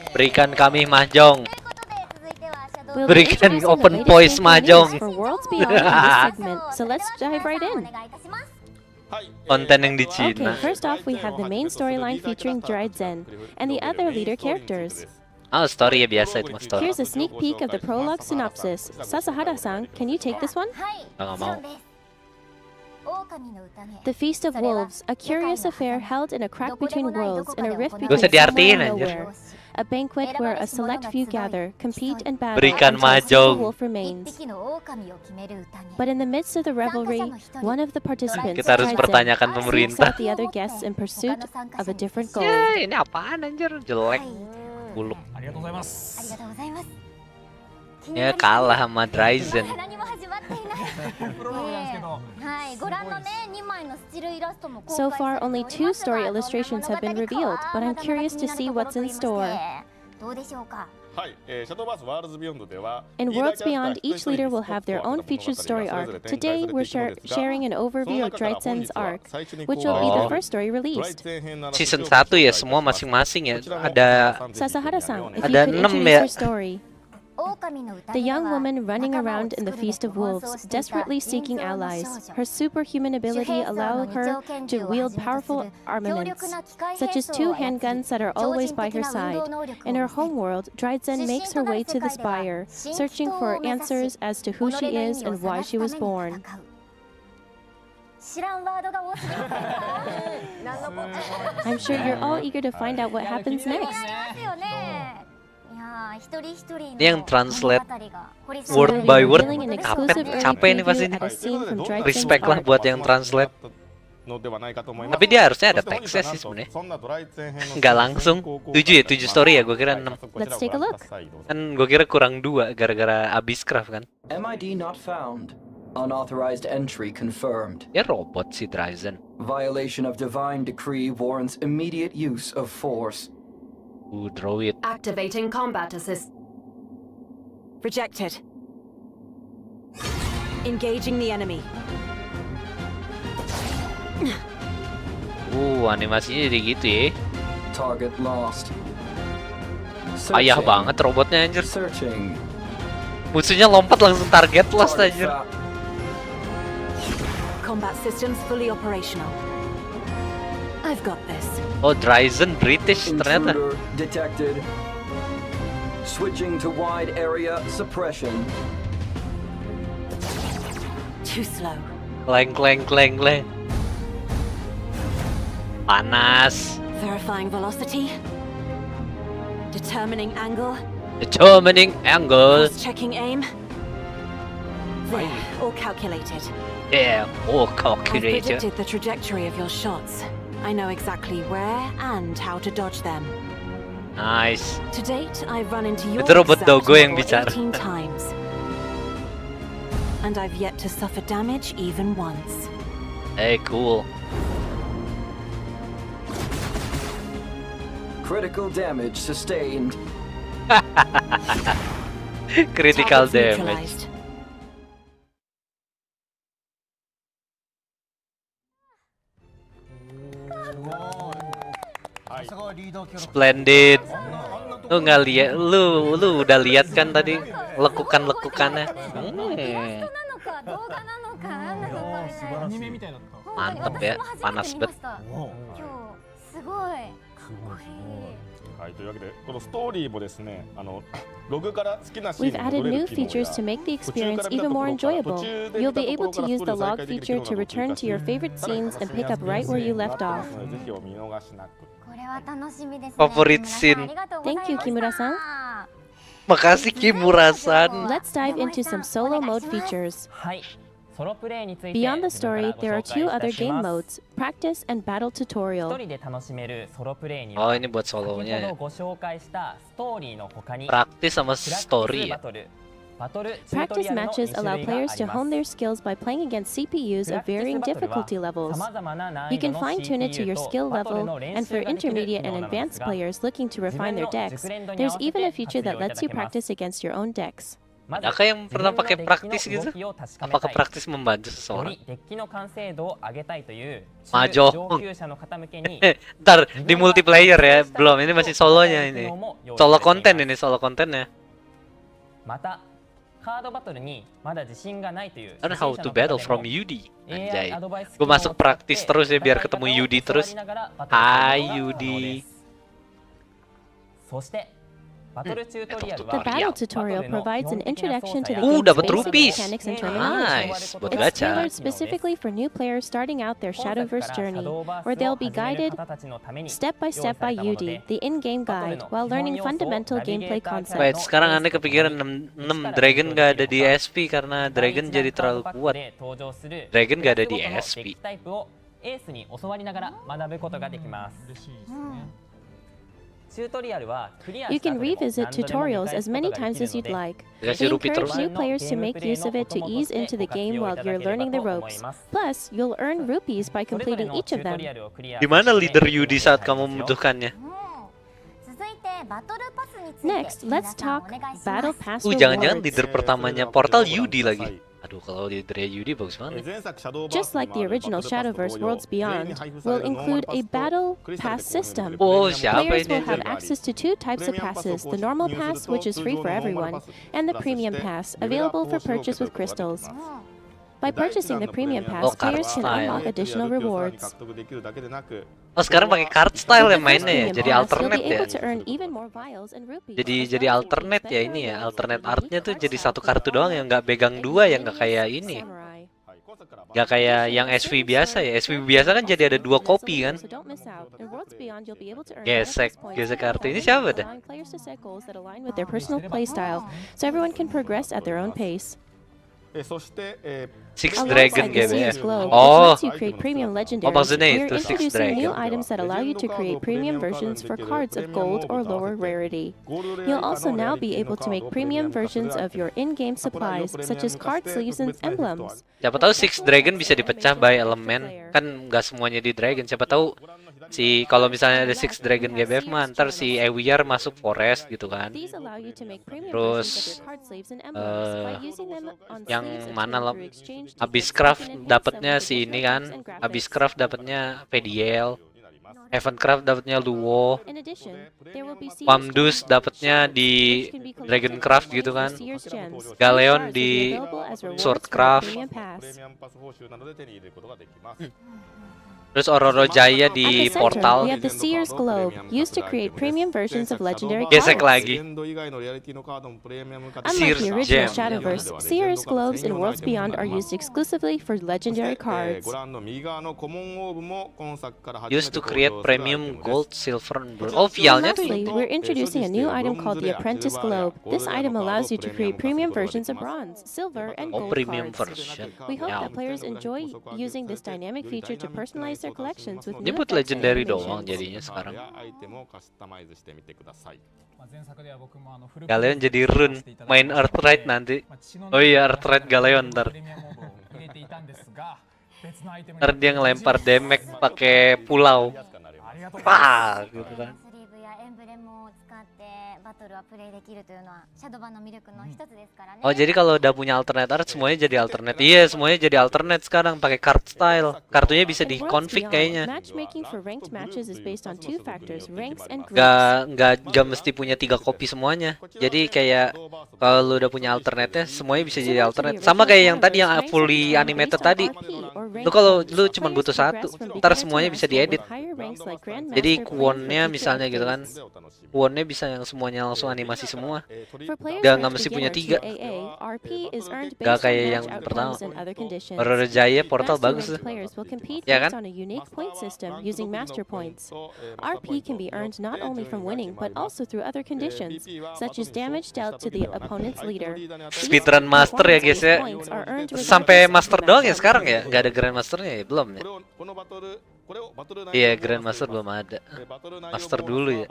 報。 Berikan kami mahjong. ということで続いてはシャドウ We'll be Berikan introducing the open latest voice info mahjong. news for Worlds Beyond in this segment, so let's dive right in. お願いいたします。 Konten yang di Okay, Cina. first off, we have the main storyline featuring Dried Zen and the other leader characters. Oh, story ya biasa itu mah story. Here's a sneak peek of the prologue synopsis. Sasahara-san, can you take this one? はい、 Nggak もちろん mau. です。狼の歌ね。 The Feast of Wolves, a curious affair held in a crack between worlds in a rift Gak between usah diartiin, somewhere and anjir. nowhere. A banquet where a select few gather, compete and battle Berikan until a single mahjong. wolf 一 remains. 匹の狼を決める歌ね。 But in the midst of the revelry, one of the participants, Kita harus Dried Zen, pertanyakan seeks pemerintah. out the other guests in pursuit of a different goal. Ya, ini apaan anjir? Jelek. Buluk. ありがとうございますありがとうございます。 Ya kalah sama Dryzen. 何も始まっていない。プロローグなんですけどはい、ご覧のね、2枚のスチルイラストも公 So 開 far, されており only ます two が story illustrations have been revealed, but I'm curious to see what's in store. どうでしょうか。はい、シャドーバースワールズビヨンドでは In Worlds Beyond, each leader will have their own featured story arc. Today, we're sharing an overview of Dried Zen's arc, which will be the first story released. Season 1 ya semua masing-masing ya. Ada Sasahara-san, if you Ada could 6 introduce ya. your story. The young woman running around in the Feast of Wolves, desperately seeking allies. Her superhuman ability allows her to wield powerful armaments, such as 2 handguns that are always by her side. In her homeworld, Dried Zen makes her way to the spire, searching for answers as to who she is and why she was born. 知らんワードが多すぎませんか。何のこっちゃ。 I'm sure you're all eager to find out what happens 気になり next. ますよね。いやー、一人一人の Ini yang translate 物語が掘り So 下 word we'll げ be by word. revealing an Capek, exclusive early capek nih pas preview ini. at a scene from Dried Zen's Respect lah arc. buat yang translate. のではないかと思います。 Tapi dia harusnya ada teksnya sih sebenarnya. そんなドライツェン編の Nggak langsung 7 ya, 7 story ya, gue kira 6. Let's take a look. Kan gue kira kurang 2 gara-gara abis craft kan. MID not found. Unauthorized entry confirmed. Ya robot si Dryzen. Violation of divine decree warrants immediate use of force. Druid. Activating combat assist. Rejected. Engaging the enemy. Animasinya jadi gitu ya. Target lost. Payah banget robotnya anjir. Searching. Musuhnya lompat langsung target lost anjir. Combat systems fully operational. I've got this. Oh, Dryzen British ternyata. Intruder detected. Switching to wide area suppression. Too slow. Kleng kleng kleng kleng. Panas. Verifying velocity. Determining angle. Determining angle. Checking aim. There, all calculated. Yeah, all I've calculated. predicted the trajectory of your shots. I know exactly where and how to dodge them. Nice. To date, I've run into your Itu robot exact Dogo yang model bicara. 18 times. And I've yet to suffer damage even once. Hey, cool. Critical damage sustained. Critical Targets damage. neutralized. Splendid. Splendid. Lu nggak lihat, lu udah lihat kan tadi lekukan-lekukannya. Mantep ya, panas bet. すごいかっこいい。はい、というわけでこのストーリーもですね、ログから好きなシー We've ンに added 戻れ new る機能 features や to make the 途中 experience から見た even とこ more ろから enjoyable. 途中で You'll 見た be とこ able ろか to ら use ス the トーリー再 log 開できる feature 機能 to が追加 return し to your favorite さらに scenes 楽 and しみ pick や up すく right where you な left ってま off. すので、ぜひお見逃しなく。これは楽しみですね。 Favorite 木村さん scene ありがとうございま Thank you, した。 Kimura-san. Makasih Kimura-san. Let's dive into some solo mode features. はい。ソロプレイについて Beyond the 自分から story, ご there are 紹介 two いた other し game ます。 modes, practice and battle 一 tutorial. 人で楽しめるソロプレイに Oh は ini buat 先ほ solonya ど ya. ご紹介したストーリーの他に Praktis sama プラクティス story バ ya. トル、バトルチュートリ Practice アルの matches 2種 allow 類があ players り to ま hone す。 their skills by playing against CPUs プラ of クティス varying バトルは difficulty levels. 様々な難 You 易度 can の fine-tune it to your CPU skill とバトル level, の練 and 習 for ができる機 intermediate 能 and なのです advanced が、 players looking to 自 refine 分 their の decks, 熟練度に合 there's わせ even a て feature 活用 that いた lets だ you けます。 practice against your own decks. まず Ada yang 自 pernah 分の pakai デッキ praktis の gitu? 動きを確かめ Apakah たい、 praktis membantu よ seseorang? りデッキの完成度を上げたいという中 Mahjong. 上級者の方向けに Ntar di multiplayer ya, belum. Ini masih solonya ini. Solo konten ini, solo kontennya. またカードバトルにまだ自信がないという Learn 初 how 心者 to の battle 方 from でも Yudi. AI Anjay. アドバイス Gue 機能を masuk 使って praktis terus ya biar 戦い ketemu 方を Yudi 教わ terus. りながらバトルする Hai ことが可能で Yudi. す。そしてバトルチュートリアル The は battle tutorial provides an introduction to the dapat game's basic rupees. mechanics and terminology. Nice, buat It's gacha. tailored specifically for new players starting out their 本作か Shadowverse ら journey, シャドーバー where ス they'll を be 始める guided 方たちのために step by 用意 step さ by れたもの Yudi, で、 the in-game バトル guide, の while 基本 learning 要素を fundamental ナビゲ gameplay ーターキャ concepts. ラ Wait, の sekarang エー aneh スと共 kepikiran に 6 Dragon gak ada di SP karena 第 Dragon 一 jadi 弾カード terlalu パック kuat. で登場する Dragon ク gak ラ ada スご di とのデッ SP. キタイプをエースに教わりながら学ぶことができます。チュートリアルはクリア You した can 後でも revisit 何度でも見 tutorials 返 as すこと many がで times きる as の you'd で、 like. Dikasih We rupi encourage terus. new players to make use of it to ease into the game while you're learning the ropes. Plus, you'll earn rupees by それぞれ completing の each チュ of ート them. リアルをクリア Gimana して leader Yudi saat kamu 入りますよ。 membutuhkannya? 続いてバトルパスについて Next, 木村 let's さん talk お願いし Battle ます Pass Jangan-jangan rewards. leader pertamanya Portal Yudi lagi. Aduh, kalau leadernya Yudi bagus banget. Just like the original Shadowverse Worlds Beyond, will include a Battle Pass system. Oh, siapa Players ini? will have access to two types of passes, the Normal Pass, which is free for everyone, and the Premium Pass, available for purchase with crystals. By purchasing the Premium Pass, Oh, card players can style. unlock additional rewards. Oh, sekarang pakai card style ya With the mainnya ya, Premium jadi Pass, you'll alternate be ya. able to earn even more vials and rupees. Jadi alternate ya ini ya, alternate artnya tuh jadi satu kartu doang yang nggak pegang dua, yang nggak kayak ini. Nggak kayak yang SV biasa ya. SV biasa kan jadi ada dua kopi kan. So don't miss out. In Worlds Beyond, you'll be able to earn Gesek, bonus points gesek while kartu. Ini siapa dah? allowing players to set goals that align with their personal playstyle, so everyone can progress at their own pace. そして、Six Alongside Dragon the Seer's GBF. Globe, Oh, which lets you create premium legendaries, maksudnya we're itu Six introducing new Dragon. items that allow you to create premium versions for cards of gold or lower rarity. You'll also now be able to make premium versions of your in-game supplies, such as card sleeves and emblems. siapa tahu Six Dragon bisa dipecah by elemen. Kan nggak semuanya di Dragon. Siapa tahu si kalau misalnya ada Six Dragon GBF mah ntar si Ewiar masuk Forest gitu kan. These allow you to make premium Terus versions of your card sleeves and emblems by using them on yang sleeves mana obtained lah, through exchange habis tickets, craft you can enhance dapatnya them with si ini additional kan, text and graphics. habis craft dapatnya PDL, Event Craft dapatnya Luo, In addition, there will be Seer's Pamdus gems, dapatnya di which can be collected Dragon and Craft exchanged gitu for kan, Seer's gems. These Galeon cards will be di available as rewards Sword for the Craft, Premium Pass. terus Ororo Jaya At the di center, Portal. we have the Seer's Globe, used to create premium versions of legendary Gesek cards. lagi. Unlike Seer's the original Gem. Shadowverse, Seer's Globes in Worlds Beyond are used exclusively for legendary cards. Used to create premium gold, silver, and blue. Oh, vialnya tuh Lastly, itu. we're introducing a new item called the Apprentice Globe. This item allows you to create premium versions of bronze, silver, and Oh, gold premium cards. version. We hope Ya. that players enjoy using this dynamic feature to personalize their collections with Ini new buat effects and legendary doang animations. jadinya sekarang. 前作では僕もフル Galeon jadi rune, main Earthright nanti. Oh iya, Earthright Galeon ntar. 入れていたんですが、別のアイテムに Ntar dia ngelempar damage pakai pulau. ありがとうございます。 Wah, gitu kan. スリーブやエンブレムを使ってバトルはプレイできるというのはシャドー版の魅力の一つですからね。 Oh, jadi kalau udah punya alternate art semuanya jadi alternate. Iya, semuanya jadi alternate sekarang pakai card style. Kartunya bisa In Worlds di-config Beyond, kayaknya. matchmaking for ranked matches is based on two factors, ranks and groups. Nggak mesti punya 3 kopi semuanya. Jadi kayak kalau lu udah punya alternate-nya semuanya bisa jadi alternate. Sama kayak yang tadi yang fully animated tadi. Lu kalau lu cuma butuh satu, ntar semuanya bisa diedit. Jadi kuonnya misalnya gitu kan, kuonnya bisa yang semuanya langsung animasi semua. Nggak mesti punya 3. Nggak kayak yang pertama. Baru Jaya Portal bagus tuh. Ya kan? On a unique point system using master points. RP can be earned not only from winning but also through other conditions, such as damage dealt to the opponent's leader. Speedrun master ya guys ya. Sampai master doang ya sekarang ya? Nggak ada grandmasternya ya? Belum ya? Iya, grandmaster belum ada. Master dulu ya.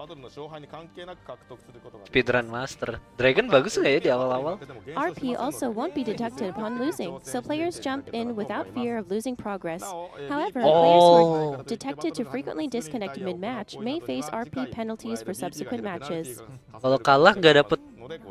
Speedrun master. Dragon bagus nggak ya di awal-awal? RP also won't be deducted upon losing, so players jump in without fear of losing progress. However, players who are detected to frequently disconnect mid-match may face RP penalties for subsequent matches. Kalau kalah nggak dapet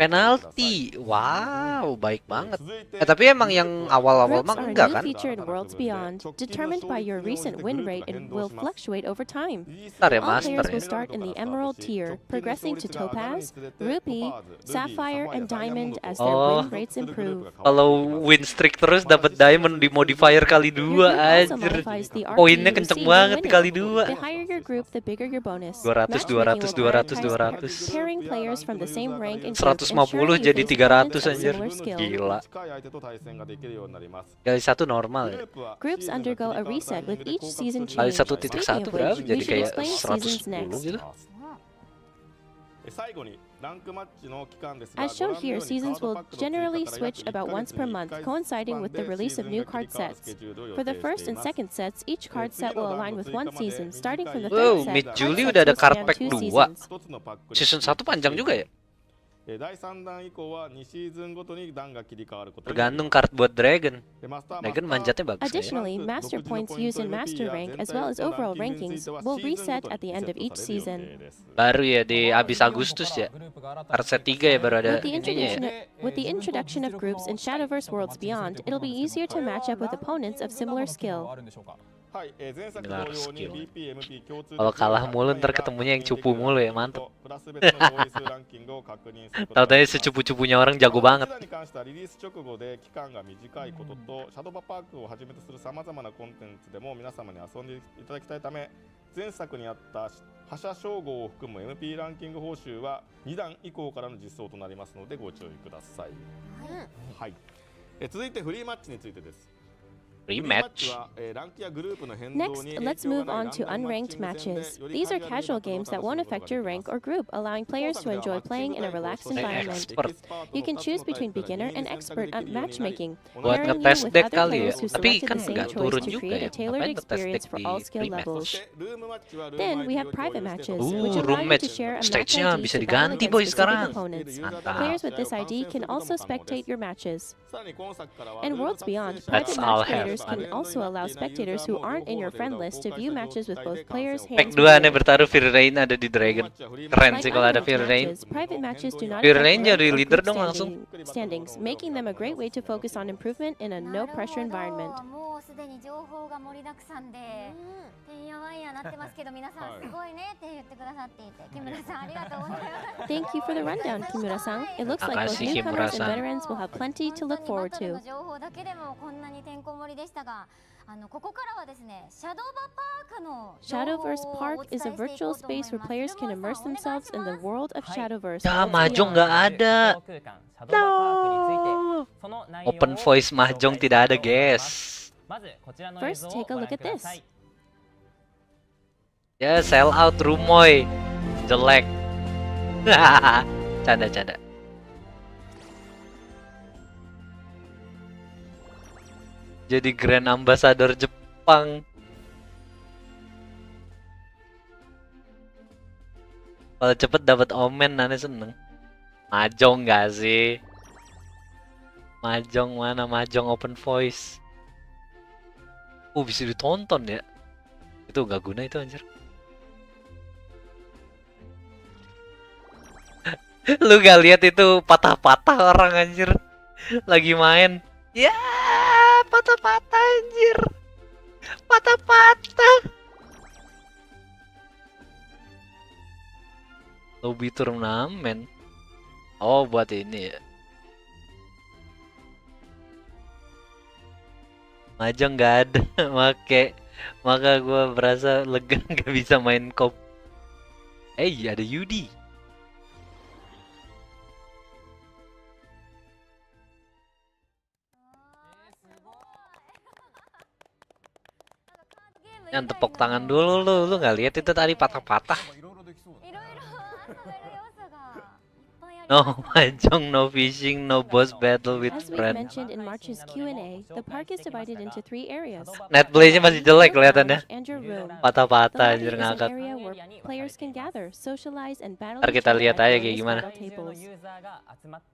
penalti. Wow, baik banget. Tapi emang yang awal-awal Groups mah are a enggak new kan? feature in Worlds Beyond, determined by your recent win rate and will fluctuate over time. Ntar ya All master players ya. will start in the Emerald tier, progressing to Topaz, Ruby, Sapphire, and Diamond as their win rates improve. Kalau Winstreak terus dapat diamond di modifier kali 2 Your group also anjir. modifies the RP Poinnya you kenceng receive when banget winning. kali 2. The higher your group, the bigger your bonus. 200, Matchmaking 200, will 200, prioritize 200. pairing players from the same rank and group, 150 ensuring you jadi face opponents 300 of anjir. similar skill. Gila. Kali 1 normal ya. Groups undergo a reset with each season Kali change. 1.1 Speaking of berapa? which, Jadi we should kayak explain seasons 110 next. gitu. As shown here, seasons will generally switch about once per month, coinciding with the release of new card sets. For the first and second sets, each card set will align with one season. Starting from the Wow, third set, mid card Juli sets udah ada will card span pack 2 2. seasons. Season 1 panjang juga ya? Tergantung card buat Dragon. Dragon manjatnya bagus nggak ya? Additionally, master points used in master rank as well as overall rankings will reset at the end of each season. Baru ya di abis Agustus ya. Card set 3 ya baru ada With the ininya ya. introduction of groups in Shadowverse Worlds Beyond, it'll be easier to match up with opponents of similar skill. Similar skill. Kalau kalah mulu ntar ketemunya yang cupu mulu ya, mantep. Tahu-tahu secupu-cupunya orang jago banget. 前作にあった覇者称号を含む MP ランキング報酬は2段以降からの実装となりますのでご注意ください。はい。続いてフリーマッチについてです。 Rematch. Next, let's move on to unranked matches. These are casual games that won't affect your rank or group, allowing players to enjoy playing in a relaxed environment. You can choose between beginner and expert at matchmaking, Buat pairing you ngetes with deck other kali ya. players who Tapi selected kan the same nggak choice turun to juga create ya. a tailored Ngapain ngetes experience deck for di all skill rematch? levels. Then we have private matches, which allow you Rematch. to share a match Stage-nya ID bisa to battle diganti against boy specific sekarang. opponents. Mantap. Players with this ID can also spectate your matches. In Worlds Beyond, That's private all match creators have can fun. also allow spectators who aren't in your friend list to view matches with both players' Pack hands. 2 aneh bertaruh Fury Rain ada di Dragon. Keren sih kalau ada Fury Rain. Private matches do not Fury affect Rain rank jadi or leader group dong langsung. standings, making them a great way to focus on improvement in a no-pressure environment. もうすでに情報が盛りだくさんで、てんやわんやなってますけど、皆さんすごいねって言ってくださっていて、木村さんありがとうございます。 Thank you for the rundown, Kimura-san. It looks like both Makasih, newcomers and Kimura-san. veterans will have plenty to look forward バトル to. の情報だけでもこんなにてんこ盛りでしたが、ここからはですね、シャドーバパークの情報を Shadowverse お Park 伝え is a してい virtual こうと思います。 space where players can immerse themselves in the world of Shadowverse. Ya, Worlds mahjong Beyond. nggak ada. Open voice mahjong tidak ada, guys. First, take a look at this. Ya, sell out Rumoy. Jelek. Canda-canda. Jadi Grand Ambassador Jepang. Kalau cepet dapat omen, aneh seneng. Mahjong nggak sih? Mahjong mana? Mahjong open voice. Bisa ditonton ya? Itu nggak guna itu anjir. Lu gak lihat itu patah-patah orang anjir lagi main. Ya, patah-patah anjir. Patah-patah. Lobby turnamen. Oh, buat ini ya. Mahjong nggak ada, maka gue berasa lega nggak bisa main kop. Ada Yudi. Yang tepuk tangan dulu lu nggak lihat itu tadi patah-patah. No mahjong, no fishing, no boss battle with As we friend. mentioned in March's Q&A, the park is divided into 3 areas. Netplay-nya masih jelek kelihatannya. And your room. The Patah-patah lobby anjir is an ngakak. area where players can gather, socialize, and battle Ntar each kita other lihat at aja kayak various gimana. battle tables.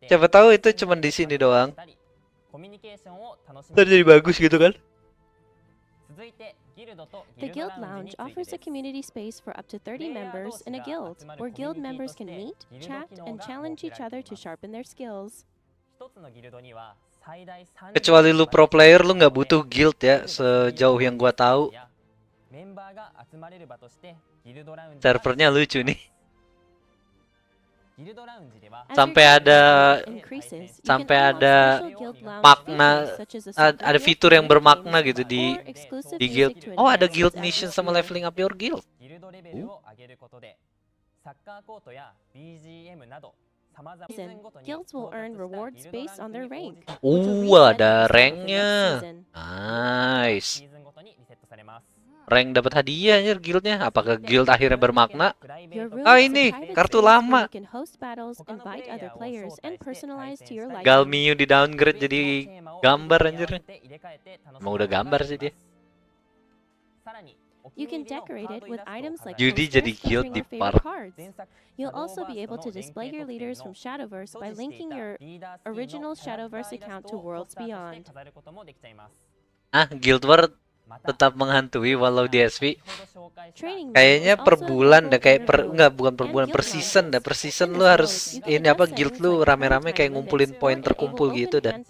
Siapa tahu itu cuma di sini doang. Ntar jadi bagus gitu kan? The Guild Lounge offers a community space for up to 30 members in a guild, where guild members can meet, chat, and challenge each other to sharpen their skills. Kecuali lu pro player, lu nggak butuh guild ya, sejauh yang gua tahu. Servernya lucu nih. Sampai ada makna, ada fitur yang bermakna gitu di guild. Oh, ada guild mission sama leveling up your guild. Guilds will earn rewards based on their rank. Ada ranknya. Nice. Rank dapat hadiah anjir guildnya. Apakah guild akhirnya bermakna? Ini kartu lama. Galmiu di downgrade jadi gambar anjir. Emang udah gambar sih dia. You can decorate it with items like Judi posters jadi and guild string di your favorite park. cards. You'll also be able to display your leaders from Shadowverse by linking your original Shadowverse account to Worlds Beyond. Guild War tetap menghantui walau di SV. Kayaknya per bulan dah, kayak bukan per bulan, per season dah. Per season lu harus guild lu rame-rame kayak ngumpulin poin terkumpul gitu dan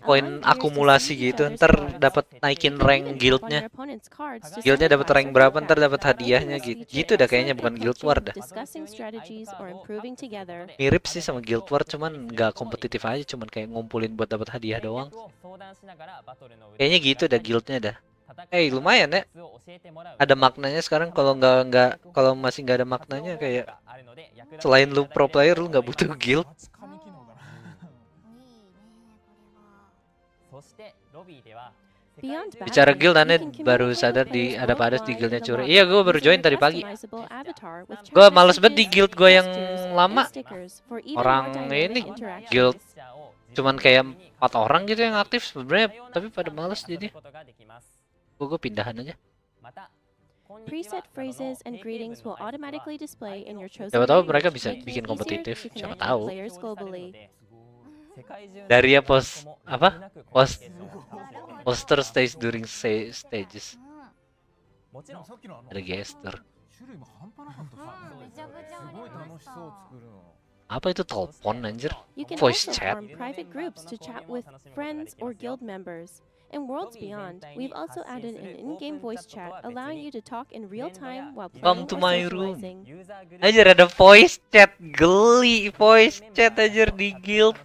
poin akumulasi gitu. Ntar dapat naikin rank guildnya. Guildnya dapat rank berapa, ntar dapat hadiahnya gitu. Gitu dah kayaknya, bukan Guild War dah. Mirip sih sama Guild War, cuman nggak kompetitif aja, cuman kayak ngumpulin buat dapat hadiah doang. Kayaknya gitu dah guildnya dah. Lumayan ya. Ada maknanya sekarang. Kalau masih nggak ada maknanya, kayak selain lu pro player lu nggak butuh guild. Bicara guild, aneh baru sadar ada di guildnya Curi. Iya, gue baru join tadi pagi. Gue males banget di guild gue yang lama. Orang ini guild cuman kayak 4 orang gitu yang aktif sebenarnya, tapi pada males jadi. Gue pindahan aja. Preset phrases and greetings will automatically display in your chosen Siapa tahu language, mereka bisa making bikin it easier kompetitif. to Siapa connect with tahu. players globally. Dari poster stage during stages. Ada gesture. Apa itu telepon anjir? You can Voice also chat. form private groups to chat with friends or guild members. In Worlds Beyond, we've also added an in-game voice chat allowing you to talk in real time while playing Come or to my room. socializing. Anjir, ada voice chat, geli voice chat anjir di guild.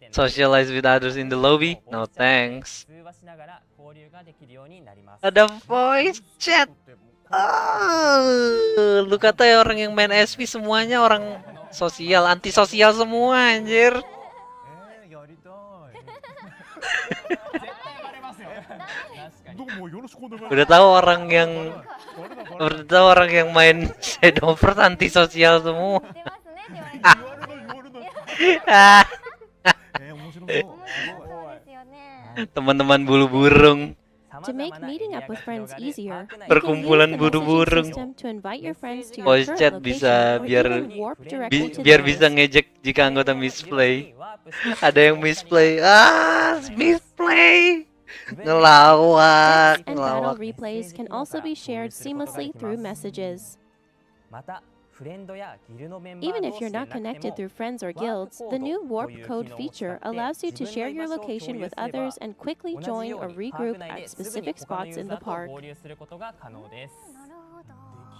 Socialize with others in the lobby? No thanks. Ada voice chat. Lu kata ya orang yang main SV semuanya orang sosial, antisosial semua anjir. Udah tahu orang yang main Shadowverse antisosial semua. Teman-teman bulu burung. To make meeting up with friends easier, Perkumpulan bulu burung. Voice chat bisa biar bisa ngejek jika anggota misplay. Ada yang misplay. Misplay. Deaths and battle replays can also be shared seamlessly through messages. Even if you're not connected through friends or guilds, the new Warp Code feature allows you to share your location with others and quickly join or regroup at specific spots in the park.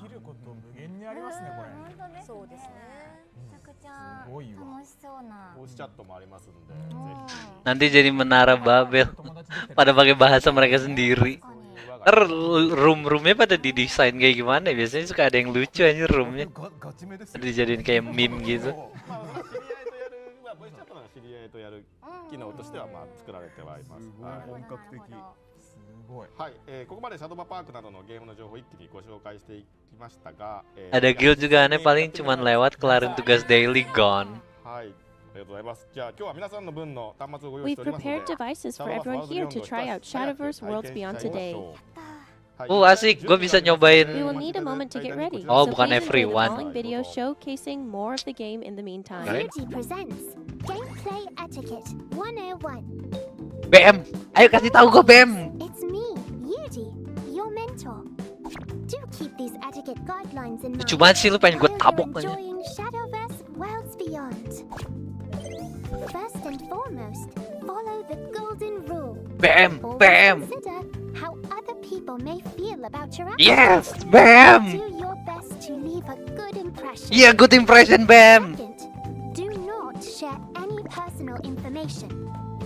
できること無限にありますねこれ。そうですね。めちゃくちゃ楽しそうな。ボイスチャットもありますんで、 Nanti jadi menara Babel. Pada pakai bahasa mereka sendiri. Ntar room-roomnya pada didesain kayak gimana? Biasanya suka ada yang lucu aja roomnya. Dijadiin kayak meme gitu. ボイスチャットなら知り合いとやる機能としてはまあ作られてはいます。本格的。はい、ここまでシャドーバーパークなどのゲームの情報を一気にご紹介していきましたが、 Ada guild juga aneh paling cuman lewat kelarin tugas daily gone. はい、ありがとうございます。じゃあ今日は皆さんの分の端末をご用意 We've しておりますの prepared で、 devices for everyone here to try out Shadowverse Worlds Beyond today. Asik, gue bisa nyobain. We will need a moment to get ready. Oh, so bukan please enjoy the everyone. following video showcasing more of the game in the meantime. Trilogy presents Gameplay Etiquette 101. BM, ayo kasih tahu gue BM. It's me, Yudi, your mentor. Do keep these etiquette guidelines in mind. Cuman sih lu pengen gue tabok aja. Enjoying Shadowverse Worlds Beyond. First and foremost, follow the golden rule. BM, Always BM. Consider how other people may feel about your Yes, actions. BM. Do your best to leave a good impression. Yeah, good impression, BM. Second, do not share any personal information.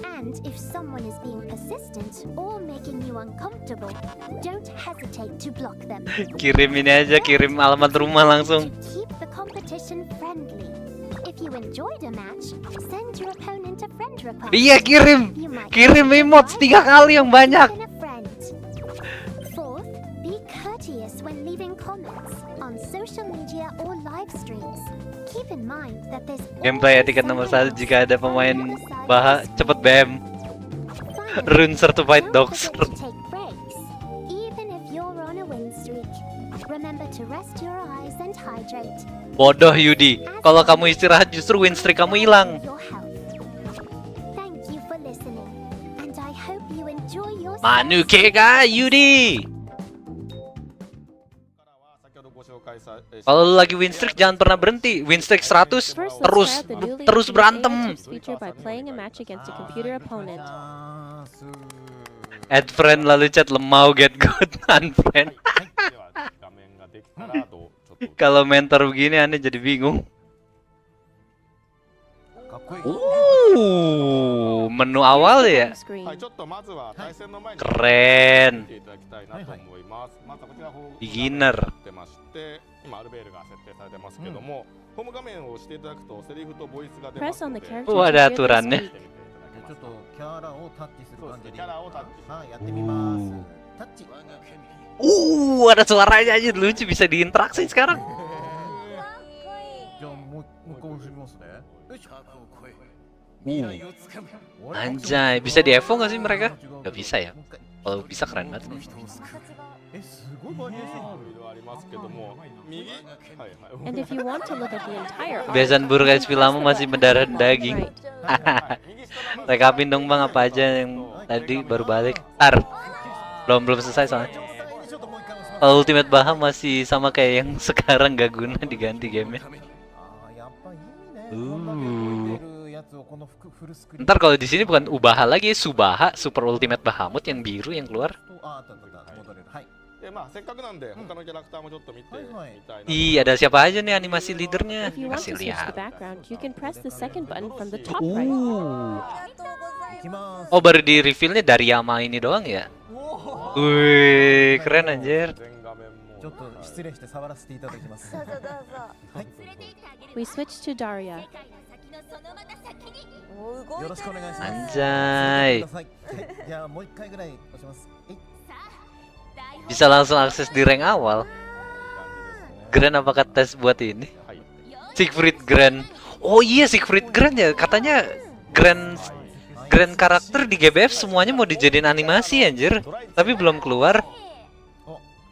And if someone is being persistent or making you uncomfortable, don't hesitate to block them. Kirim ini aja, kirim alamat rumah langsung. Keep the competition friendly. If you enjoyed a match, send your opponent a friend request. Iya, kirim. Kirim emotes 3 kali yang banyak. Fourth, be courteous when leaving comments on social media or live streams. Keep in mind that there's Gameplay etiket nomor 1 jika ada pemain Baha cepet BM. Rune certified dogs. take breaks, even if you're on a Winstreak. Remember to rest your eyes and hydrate. Bodoh Yudi. Kalau kamu istirahat justru Winstreak kamu hilang. Your health. Thank you for listening, and I hope you enjoy your Manuke ga Yudi. Kalau lu lagi Winstreak jangan pernah berhenti. Winstreak 100 terus berantem. Feature by playing a match against a computer opponent. Add friend lalu chat lemau get good unfriend. Kalau mentor begini aneh jadi bingung. Menu awal ya. Keren. Beginner. 今アルベールが設定されてますけども、ホーム画面を押していただくとセリフとボイスが出ますので、 ada aturannya. ちょっとキャラをタッチする感じで、はいやってみます。タッチ。Ada suaranya aja lucu bisa diinteraksi sekarang. じゃあもう一回押してみますね。よいしょ。 Anjay, bisa di Evo nggak sih mereka? Gak bisa ya. Kalau bisa keren banget. And if you want to look at the entire art, Kebiasaan buruk SP lama masih mendarah daging. Rekapin dong bang apa aja yang tadi baru balik. Belum selesai soalnya. Kalau Ultimate Baha masih sama kayak yang sekarang gak guna diganti gamenya. Ntar kalau di sini bukan Ubaha lagi, Subaha, Super Ultimate Bahamut yang biru yang keluar. Ih, ada siapa aja nih animasi leadernya? if you want Kasih to switch lihat. the background, you can press the second button from the top right. Oh, baru di reveal-nya dari Yama ini doang ya? Wih, keren anjir. We switch to Daria. Anjay. Bisa langsung akses di rank awal. Grand apakah tes buat ini? Siegfried Grand. Oh iya Siegfried Grand ya. Katanya Grand karakter di GBF semuanya mau dijadiin animasi anjir. Tapi belum keluar.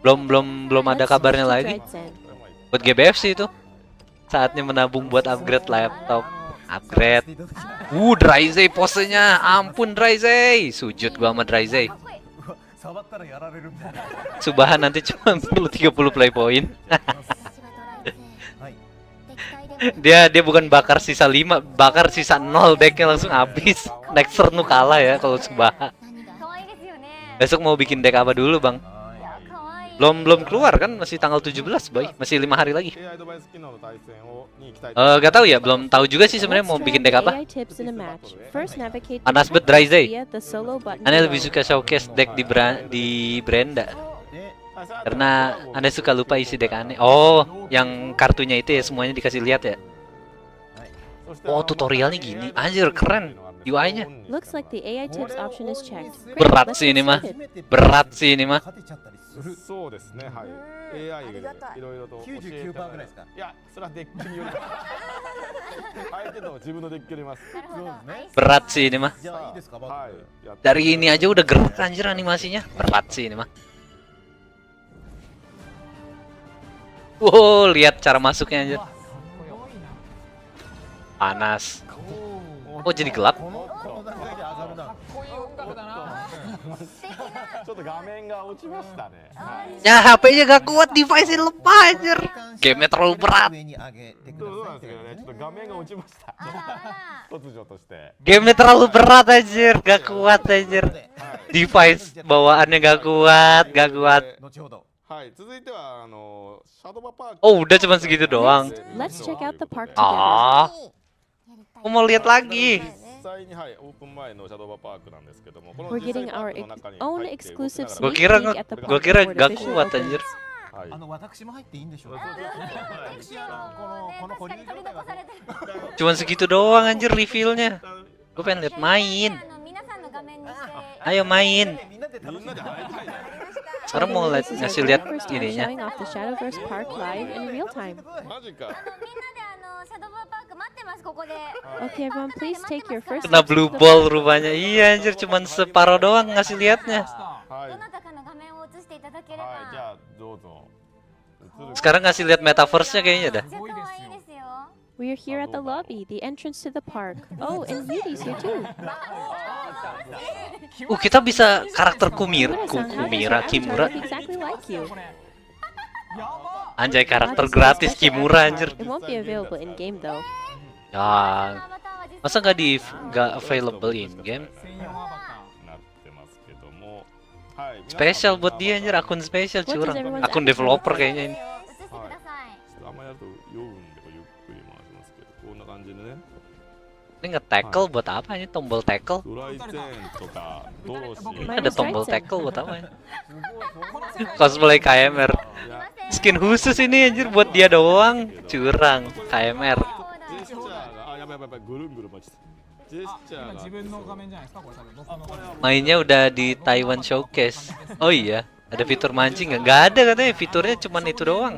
Belum ada kabarnya lagi. Buat GBF sih itu. Saatnya menabung buat upgrade laptop. Upgrade. Dryzay posenya. Ampun Dryzay. Sujud gua sama Dryzay. Subahan nanti cuma 30 play point. dia bukan bakar sisa 5, bakar sisa 0, decknya langsung habis. Next turn nu kalah ya kalau Subaha. Besok mau bikin deck apa dulu, Bang? Belum keluar kan, masih tanggal 17, boy. Masih 5 hari lagi. Gak tahu ya, belum tahu juga sih sebenarnya mau bikin deck apa. Panas bet Dryzay. Anda lebih suka showcase deck di Brenda. Karena Anda suka lupa isi deck aneh. Oh, yang kartunya itu ya semuanya dikasih lihat ya. Oh, tutorialnya gini. Anjir, keren. UI-nya. Berat sih ini mah. Berat sih ini mah. そうですね、はい。AI でいろいろと教えてもらいます。いや、それはデッキによる。相手と自分のデッキよります。Berat sih ini mah. Dari ini aja udah gerak anjir animasinya. Berat sih ini mah. Wow, lihat cara masuknya anjir. Panas. Oh, jadi gelap. ちょっと画面が落ちましたね。 Ya, HP-nya gak kuat, device-nya lemah anjir. Game-nya terlalu berat. そうなんですけどね、ちょっと画面が落ちました。突如として。 Game-nya terlalu berat anjir, gak kuat anjir. Device bawaannya gak kuat. はい、続いてはシャドーバパーク。 Oh, udah cuma segitu doang. Let's check out the park Ah, together. aku mau lihat lagi. 実際にはいオープン前のシャドーバパークなんですけども、この We're 実際 getting パー our クの中に own 入って exclusive 動 sneak きながら peek at the Gua park kira before gak the official kuat opens. anjir. はい。私も入っていいんでしょうか。私この保留状態がね。 Cuman segitu doang anjir reveal-nya. Gue pengen lihat main. Ayo main. Sekarang mau ngasih lihat First time ininya. showing off the Shadowverse Park live in real time. マジか。 Okay, everyone, please take your first Kena steps to blue the ball park. rupanya. Iya anjir, cuman separuh doang ngasih lihatnya. はい。はい、じゃあどうぞ。映る。 Sekarang ngasih lihat metaverse-nya kayaknya dah. We are here at the lobby, the entrance to the park. Oh, and Yudi's here too. Kita bisa karakter Kimura. Kimura exactly like you. Anjay, karakter gratis Kimura anjir. It won't be available in game though. Ya, masa nggak available in game? なってますけども。はい。 Spesial buat dia anjir, akun spesial curang. Akun developer kayaknya ini. あんまりやると酔うんでゆっくり回しますけど、こんな感じでね。 Ini nge-tackle buat apa ini? Tombol tackle? ドライゼーンとかドロシ Ada tombol tackle buat apa ya? Cosplay KMR. Skin khusus ini anjir buat dia doang. Curang KMR. ジェスチャーがやばいぐるんぐるん回ってジェスチャーが Mainnya udah di Taiwan Showcase. Oh iya, ada fitur mancing nggak? Nggak ada katanya, fiturnya cuman itu doang.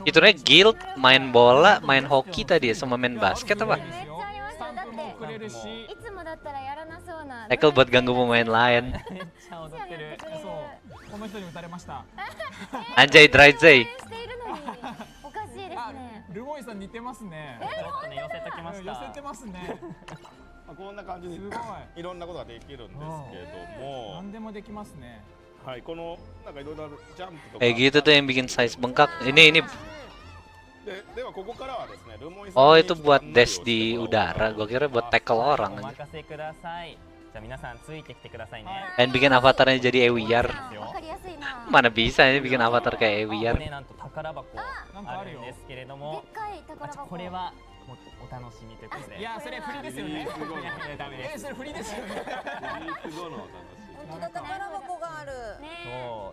Fiturnya guild, main bola, main hoki tadi ya, sama main basket apa? Tackle buat ganggu pemain lain. Anjay Dryzay. ルモイさん似てますね。ちょっとね寄せてきました。寄せてますね。こんな感じでいろんなことができるんですけども、何でもできますね。はい、このなんかいろいろジャンプとか。 Kayak gitu tuh yang bikin size bengkak. Ini. ではここからはですね、ルモイさん Oh, itu buat dash di udara. Gua kira buat tackle orang. お任せください。じゃあ皆さんついてきてくださいね。 Dan bikin avatarnya jadi Ewiar. Mana bisa ini bikin avatar kayak Ewiar. なんと宝箱あるんですけれども、これはもっとお楽しみということで。いや、それ振りですよね。ダメです。それ振りですよね。本当だ、宝箱がある。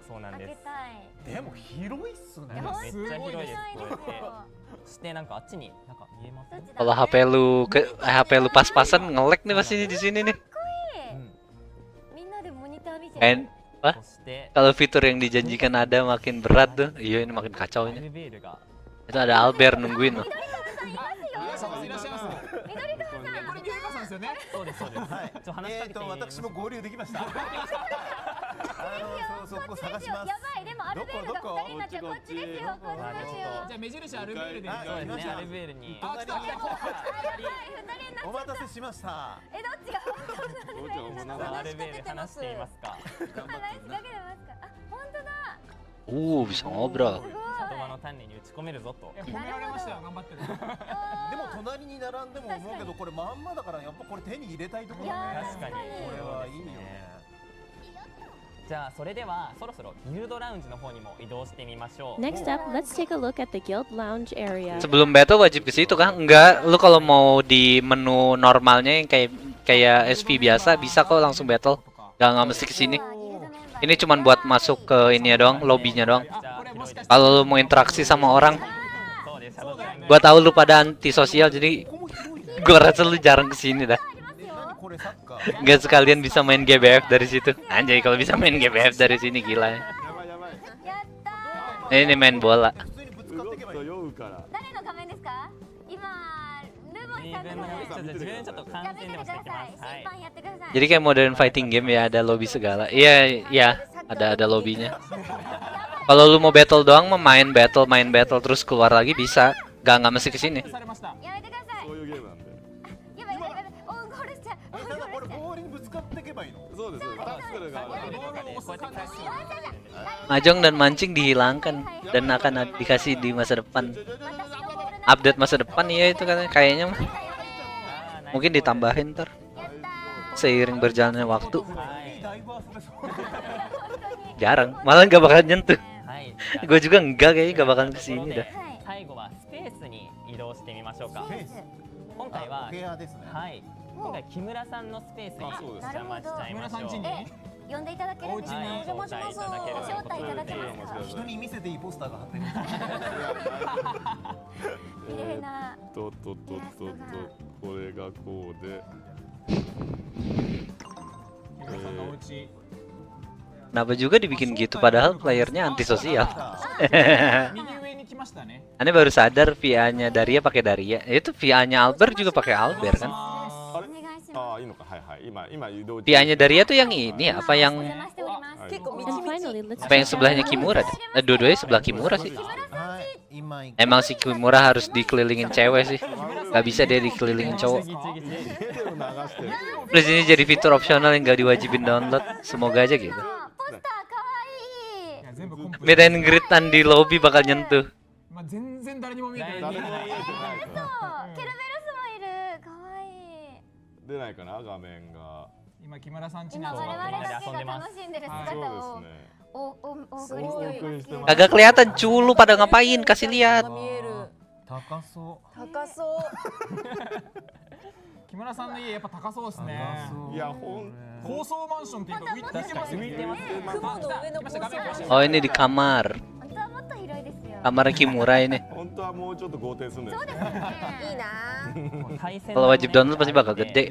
そうなんです。でも広いっすね。めっちゃ広いです。こうやって。そしてなんかあっちになんか見えます？ Kalau HP lu pas-pasan nge-lag nih pas ini di sini nih. And apa? Kalau fitur yang dijanjikan ada makin berat tuh. Iya, ini makin kacau ini. Itu ada Albert nungguin loh. そうですそうです。私も合流できました。そこ探します。やばい、でもアルベールが2人になっちゃう。こっちですよ、こっちですよ。じゃあ目印アルベールで。そうですね、アルベールに。あ、来た。お待たせしました。どっちが本当のアルベール話していますか。話しかけてますか。あ、本当だ。Oh, bisa ngobrol. シャドバの鍛錬に打ち込めるぞと。褒められましたよ、頑張ってる。でも隣に並んでも思うけど、これまんまだからやっぱこれ手に入れたいところね。確かに。これはいいよね。じゃあそれではそろそろギルドラウンジの方にも移動してみましょう。 Next up, let's take a look at the guild lounge area. Sebelum battle wajib ke situ kan? Enggak, lu kalau mau di menu normalnya yang kayak SP biasa bisa kok langsung battle. Nggak mesti ke sini. Ini cuman buat masuk ke ini ya doang, lobbynya doang. Kalau lu mau interaksi sama orang, gua tahu lu pada antisosial jadi gua rasa lu jarang kesini dah. Gak sekalian bisa main GBF dari situ. Anjay, kalau bisa main GBF dari sini gila ya. Ini main bola. Jadi kayak modern fighting game ya, ada lobby segala. Iya, iya, ada lobbynya. Kalau lu mau battle doang, mau main battle terus keluar lagi bisa. Gak mesti kesini. Mahjong dan mancing dihilangkan dan akan dikasih di masa depan. Update masa depan ya itu katanya, kayaknya mah. Mungkin ditambahin ntar seiring berjalannya waktu. Jarang, malah nggak bakal nyentuh. Gue juga enggak, kayaknya nggak bakal kesini dah. 今回木村さんのスペースにお邪魔しちゃいましょう。呼んでいただけるんですか。お邪魔します。招待いただけますか。人に見せていいポスターが貼ってる。綺麗な。これがこうで。Kenapa juga dibikin gitu padahal playernya antisosial? Aneh baru sadar VA-nya Daria pakai Daria. Itu VA-nya Albert juga pakai Albert kan? VA-nya Daria tuh yang ini apa yang sebelahnya Kimura? Dua-duanya sebelah Kimura sih. Emang si Kimura harus dikelilingin cewek sih. Gak bisa dia dikelilingin cowok. Plus ini jadi fitur opsional yang gak diwajibin download. Semoga aja gitu. Meet and greetan di lobby bakal nyentuh. Kagak kelihatan culu pada ngapain, kasih lihat. Oh, ini di kamar. Kamar Kimura ini. Kalau wajib download pasti bakal gede.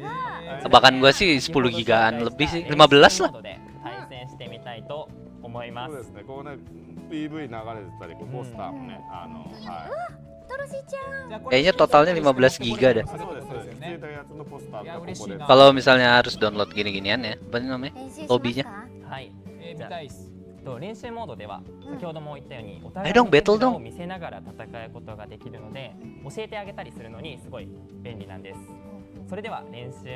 Tebakan gua sih 10 gigaan lebih sih, 15 lah. Kayaknya totalnya 15 giga dah. Kalau misalnya harus download gini-ginian ya, apa namanya? Lobbynya. Ayo dong, battle dong.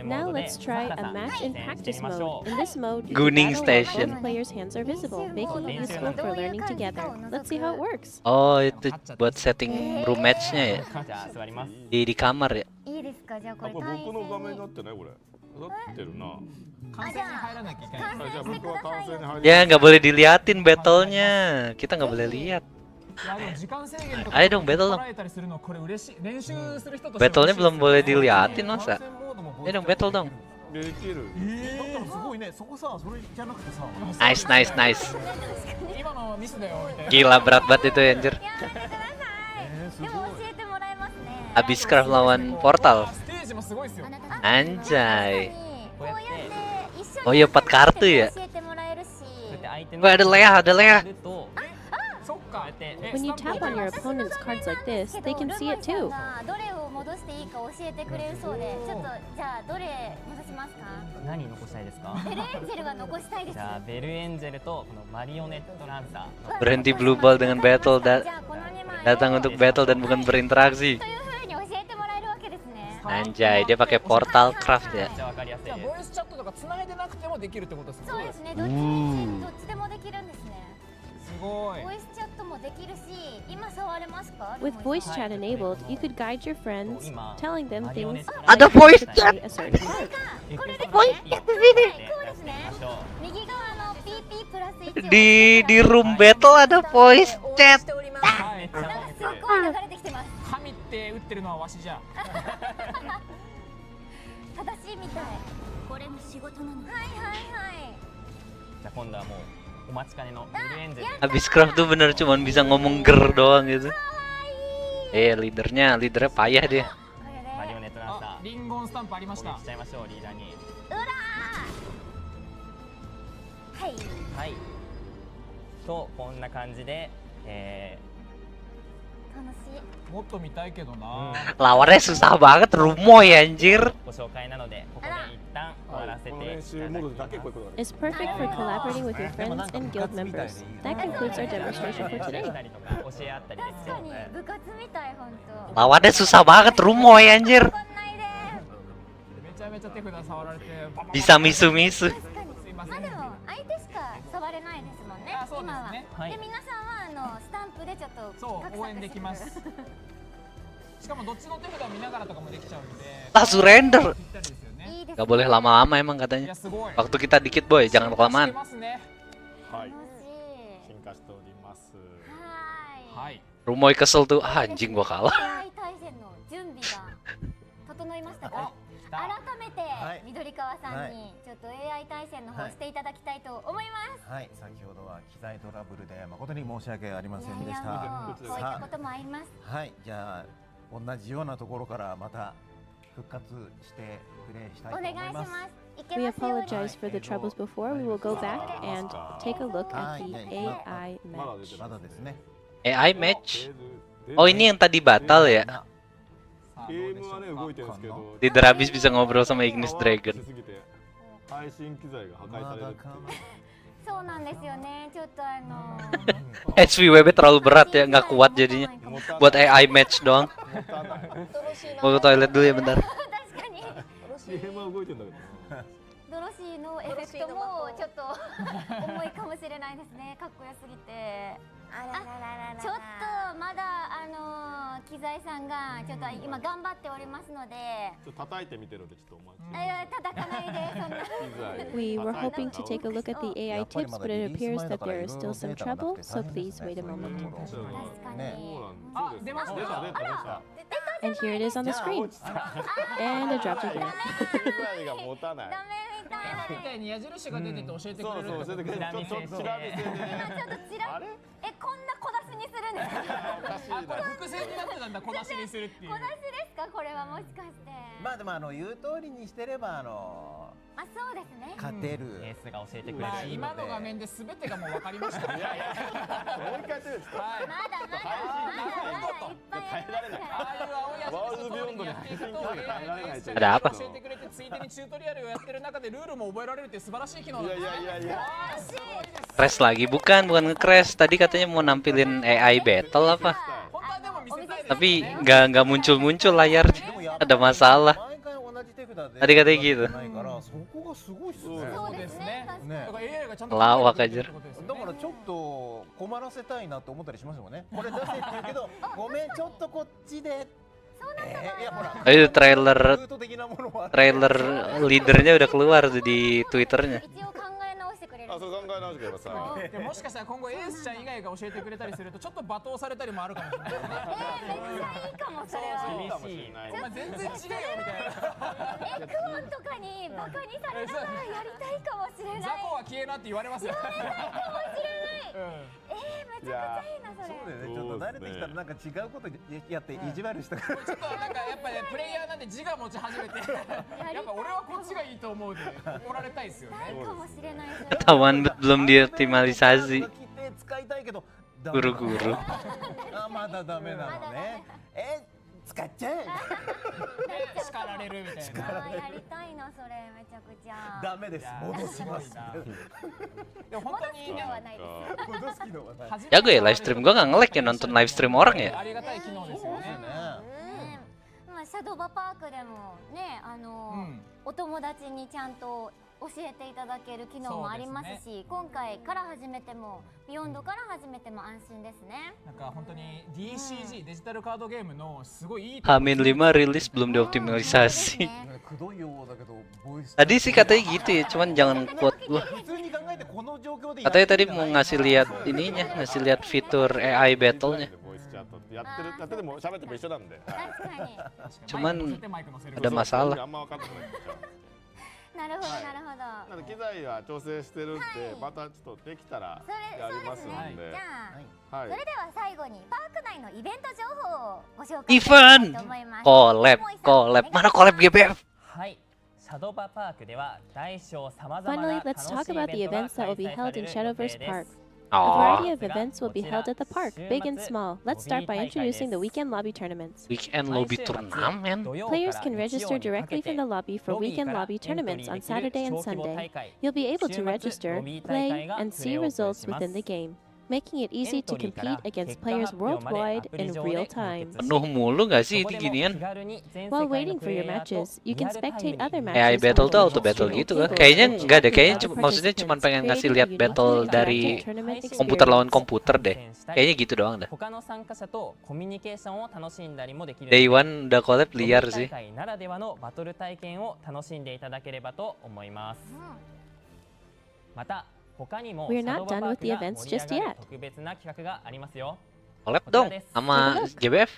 Now let's try a match in practice mode. In this mode, Gunning Station. both players' hands are visible, making it useful for learning together. Let's see how it works. Oh, itu buat setting room match-nya ya. Di kamar ya. Ya nggak boleh diliatin battle-nya. Kita nggak boleh lihat. Ayo dong battle dong. Battle-nya belum boleh diliatin masa. Ayo dong battle dong. Nice, nice, nice. Gila berat banget itu anjir. Abis craft lawan portal. Anjay. Oh iya 4 kartu ya. Wah ada Leah, ada Leah. When you tap on your opponent's cards like this, they can see it too. 戻していいか教えてくれるそうで、ちょっとじゃあどれ戻しますか？何残したいですか？ベルエンジェルは残したいです。じゃあベルエンジェルとこのマリオネットランサー。 Berhenti blue ball dengan battle datang untuk battle dan bukan berinteraksi. という風に教えてもらえるわけですね。 Anjay, dia pakai portal craft ya. じゃあボイスチャットとか繋いでなくてもできるってことですか？そうですね。どっちでもできるんですね。すごい。ボイスチャットもできるし、今触れますか？ With voice chat enabled, you could guide your friends, telling them things. Ada voice chat. これですね。こうですね。右側の PP プラス1 Di room battle ada voice chat. すごい流れてきてます。神って打ってるのはわしじゃ。正しいみたい。これも仕事なの。はいはいはい。じゃあ今度はもうお待ちかねのベルエンジェル。 Habis craft tuh bener cuman bisa ngomong ger doang gitu. Leadernya payah dia. マリオネットランサー。リンゴンスタンプありました。攻撃しちゃいましょうリーダーに。はい。はい。とこんな感じで、楽しい。もっと見たいけどな。 Lawannya susah banget, rumoy anjir. ご紹介なのでここで一旦終わらせていただきます。 Is perfect for collaborating with your friends and guild members. That concludes our demonstration for today. 教え合ったりできてるので。部活みたい本当。 Lawannya susah banget, rumoy anjir. めちゃめちゃ手札触られて。 Bisa misu-misu. まあでも相手しか触れないですもんね。今は。で皆さんはスタンプでちょっとそう応援できます。しかもどっちの手札を見ながらとかもできちゃうんで。 Ah, surrender. Gak boleh lama-lama emang katanya. Waktu kita dikit boy, jangan kelamaan. はい。進化しております。はい。 Rumoy kesel tuh, anjing gua kalah. AI 対戦の準備が整いましたか？改めて緑川さんにちょっと AI 対戦の方していただきたいと思います。はい、先ほどは機材トラブルで誠に申し訳ありませんでした。こういったこともあります。はい、じゃあ同じようなところからまた復活してプレイしたいと思います。 We apologize for the troubles before. We will go back and take a look at the AI match. AI match? Oh ini yang tadi batal ya? Leader habis bisa ngobrol sama Ignis Dragon. 配信機材が破壊されるっていう。そうなんですよね。ちょっとHVWB terlalu berat ya, nggak kuat jadinya. Buat AI match doang. Mau ke toilet dulu ya bentar. ドロシーのエフェクトもちょっと重いかもしれないですね。かっこよすぎて。ちょっとまだ機材さんがちょっと今頑張っておりますので。ちょっと叩いてみてるんでちょっとお待ち。叩かないでそんな。We were hoping to take a look at the AI tips, but it appears that there is still some trouble, so please wait a moment. あ、出ました。 And here it is on the screen. And it dropped again. みたいに矢印が出てて教えてくれる。そうそう、教えてくれる。ちょっとチラ見せで。ちょっとチラ。こんな小出しにするんですか？これ伏線になってたんだ、小出しにするっていう。小出しですか？これはもしかして。まあでも言う通りにしてればそうですね。勝てる。エースが教えてくれる。今の画面で全てがもう分かりました。もう一回やってるんですか？まだいっぱいありますから。ああいう青い矢印の通りにやっていくと Ada apa? 教えてくれてついでにチュートリアルをやってる中でルールも覚えられるって素晴らしい機能。いやいやいやいや。 Crash lagi, bukan nge-crash. Tadi katanya mau nampilin AI battle apa? Tapi nggak muncul-muncul layarnya. Ada masalah. Tadi katanya gitu. Lawak aja. だからちょっと困らせたいなと思ったりしますもんね。これ出せって言うけど、ごめんちょっとこっちで。Itu trailer leadernya udah keluar tuh di Twitternya. そう考え直してください。もしかしたら今後エースちゃん以外が教えてくれたりするとちょっと罵倒されたりもあるかもしれない。めっちゃいいかもそれは。厳しい。お前全然違うよみたいな。クモンとかにバカにされながらやりたいかもしれない。ザコは消えなって言われますよ。やりたいかもしれない。めちゃくちゃいいなそれ。そうだよね。ちょっと慣れてきたらなんか違うことやって意地悪したから。ちょっとなんかやっぱねプレイヤーなんで自我持ち始めて、やっぱ俺はこっちがいいと思うで怒られたいですよね。かもしれない。 Tawan belum dioptimalisasi. Guru-guru. まだダメなのね。使っちゃえ。叱られるみたいな。やりたいなそれめちゃくちゃ。ダメです。戻します。でも本当にね、戻す機能はない。 Jago ya live stream, gue nggak nge-lag ya nonton live stream orang ya. ありがたい機能ですよね。まあシャドーバパークでもね、お友達にちゃんと教えていただける機能もありますし、今回から始めてもビヨンドから始めても安心ですね。なんか本当に DCG デジタルカードゲームのすごいいい。Hamin 5 rilis belum dioptimalisasi. Tadi sih katanya gitu ya, cuman jangan quote gua. Katanya tadi mau ngasih lihat ininya, ngasih lihat fitur AI battle-nya. Cuman ada masalah. なるほどなるほど。なので機材は調整してるんで、またちょっとできたらやりますんで。じゃあ、それでは最後にパーク内のイベント情報をご紹介したい Event と思います。 collab mana collab GBF? はい。シャドーバパークでは大小さまざまな Finally, 楽 let's しい talk イ about ベ the ントが events that will 開 be 催さ held れ in る予 Shadowverse 定で Park. す。 A Aw. variety of events will be held at the park, big and small. Let's start by introducing the weekend lobby tournaments. Weekend lobby turnamen. Players can register directly from the lobby for weekend lobby tournaments on Saturday and Sunday. You'll be able to register, play, and see results within the game, making it easy to compete against players worldwide in real time. Penuh mulu gak sih itu ginian? While waiting for your matches, you can spectate other AI matches. battle tuh auto battle gitu kan? Kayaknya enggak deh, kayaknya maksudnya cuma pengen ngasih lihat battle dari komputer lawan komputer deh. Kayaknya gitu doang dah. 他の参加者とコミュニケーションを楽しんだりもできるので、 Day one udah collab liar 大 sih. 会ならではのバトル体験を楽しんでいただければと思います。また他にも We're シャド not ーバ done パー with ク the が events 盛り just 上が yet. る特別な企画がありますよ。 Collab dong sama GBF.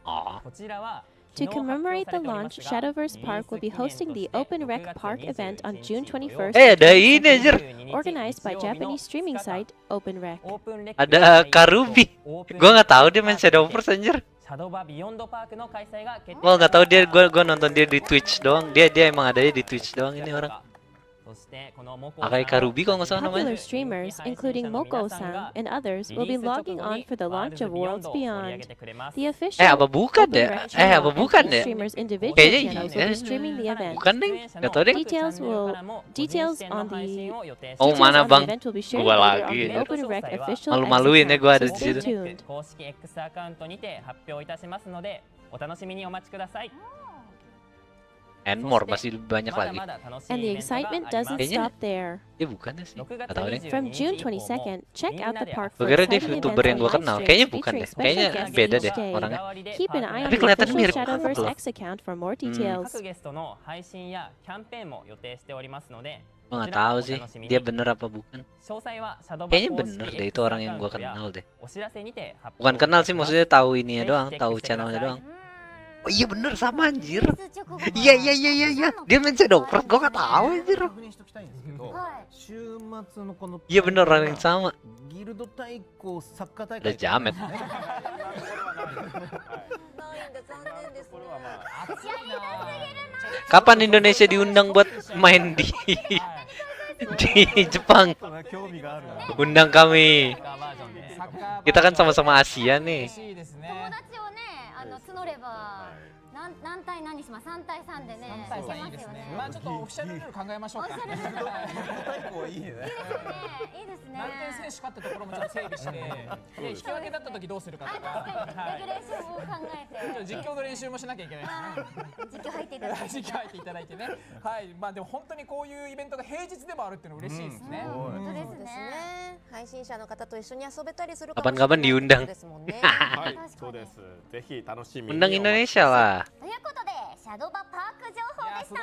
Oh. こちらは To commemorate the launch, Shadowverse Park will be hosting the Open Rec Park event on June 21st, Ada ini anjir. organized by Japanese streaming site Open Rec. Ada Karubi. Gua nggak tahu dia main Shadowverse anjir. シャドーバビヨンドパークの開催が決定。 Gua nggak tahu dia, gua nonton dia di Twitch doang. Dia emang adanya di Twitch doang ini orang. Akai Karubi kalau nggak salah namanya. Popular streamers, including Moko-san and others, will be logging on for the launch of Worlds Beyond. The official apa bukan Open ya? Rec channel Apa bukan and ya? streamers' individual Kayaknya channels will be streaming the event. Bukan deh, nggak tahu deh. Details on the Oh mana bang? event will be shared Gua later on lagi. the Open Rec official X Malu-maluin ya account, gua ada so di stay situ. tuned. 公式 X アカウントにて発表いたしますので、お楽しみにお待ちください。 And more masih banyak lagi. And the excitement doesn't Kayaknya stop there. dia bukan sih. Nggak tahu deh. From June 22nd, check out the park for Gua kira dia exciting Vtuber events yang and gua live kenal. streams Kayaknya bukan featuring deh. special Kayaknya guests beda each deh day. orangnya. Keep an eye on Tapi the kelihatan official mirip Shadowverse banget loh. X account for more details. 各ゲストの配信やキャンペーンも予定しておりますので、 Gua nggak tahu sih dia bener apa bukan. 詳細はシャドーバ Kayaknya 公式 bener deh itu X orang yang gua アカウントや kenal deh. お知らせにて発表 Bukan kenal sih, maksudnya tahu ininya doang, Cek tahu ke channelnya Segasai. doang. Oh iya bener sama anjir. Iya. Dia main Shadowverse, gua nggak tahu anjir. 週末のこの Iya bener orang yang sama. ギルド対抗サッカー大 Ada 会 jamet. Kapan Indonesia diundang buat main di Jepang? Undang kami. Kita kan sama-sama Asia nih. 友達をね、募れば何対何します？3対3でね。3対3いいですね。まあちょっとオフィシャルルール考えましょうか。オフィシャルルール対抗いいね。いいですね。何点選手かってところもちょっと整備して、で引き分けだった時どうするかとか。レギュレーションを考えて。実況の練習もしなきゃいけないですね。実況入っていただいて。実況入っていただいてね。はい。まあでも本当にこういうイベントが平日でもあるっていうのは嬉しいですね。本当ですね。配信者の方と一緒に遊べたりする Kapan-kapan diundang. はい、そうです。ぜひ楽しみに。 Undang Indonesia lah. ということで、シャドバパーク情報でし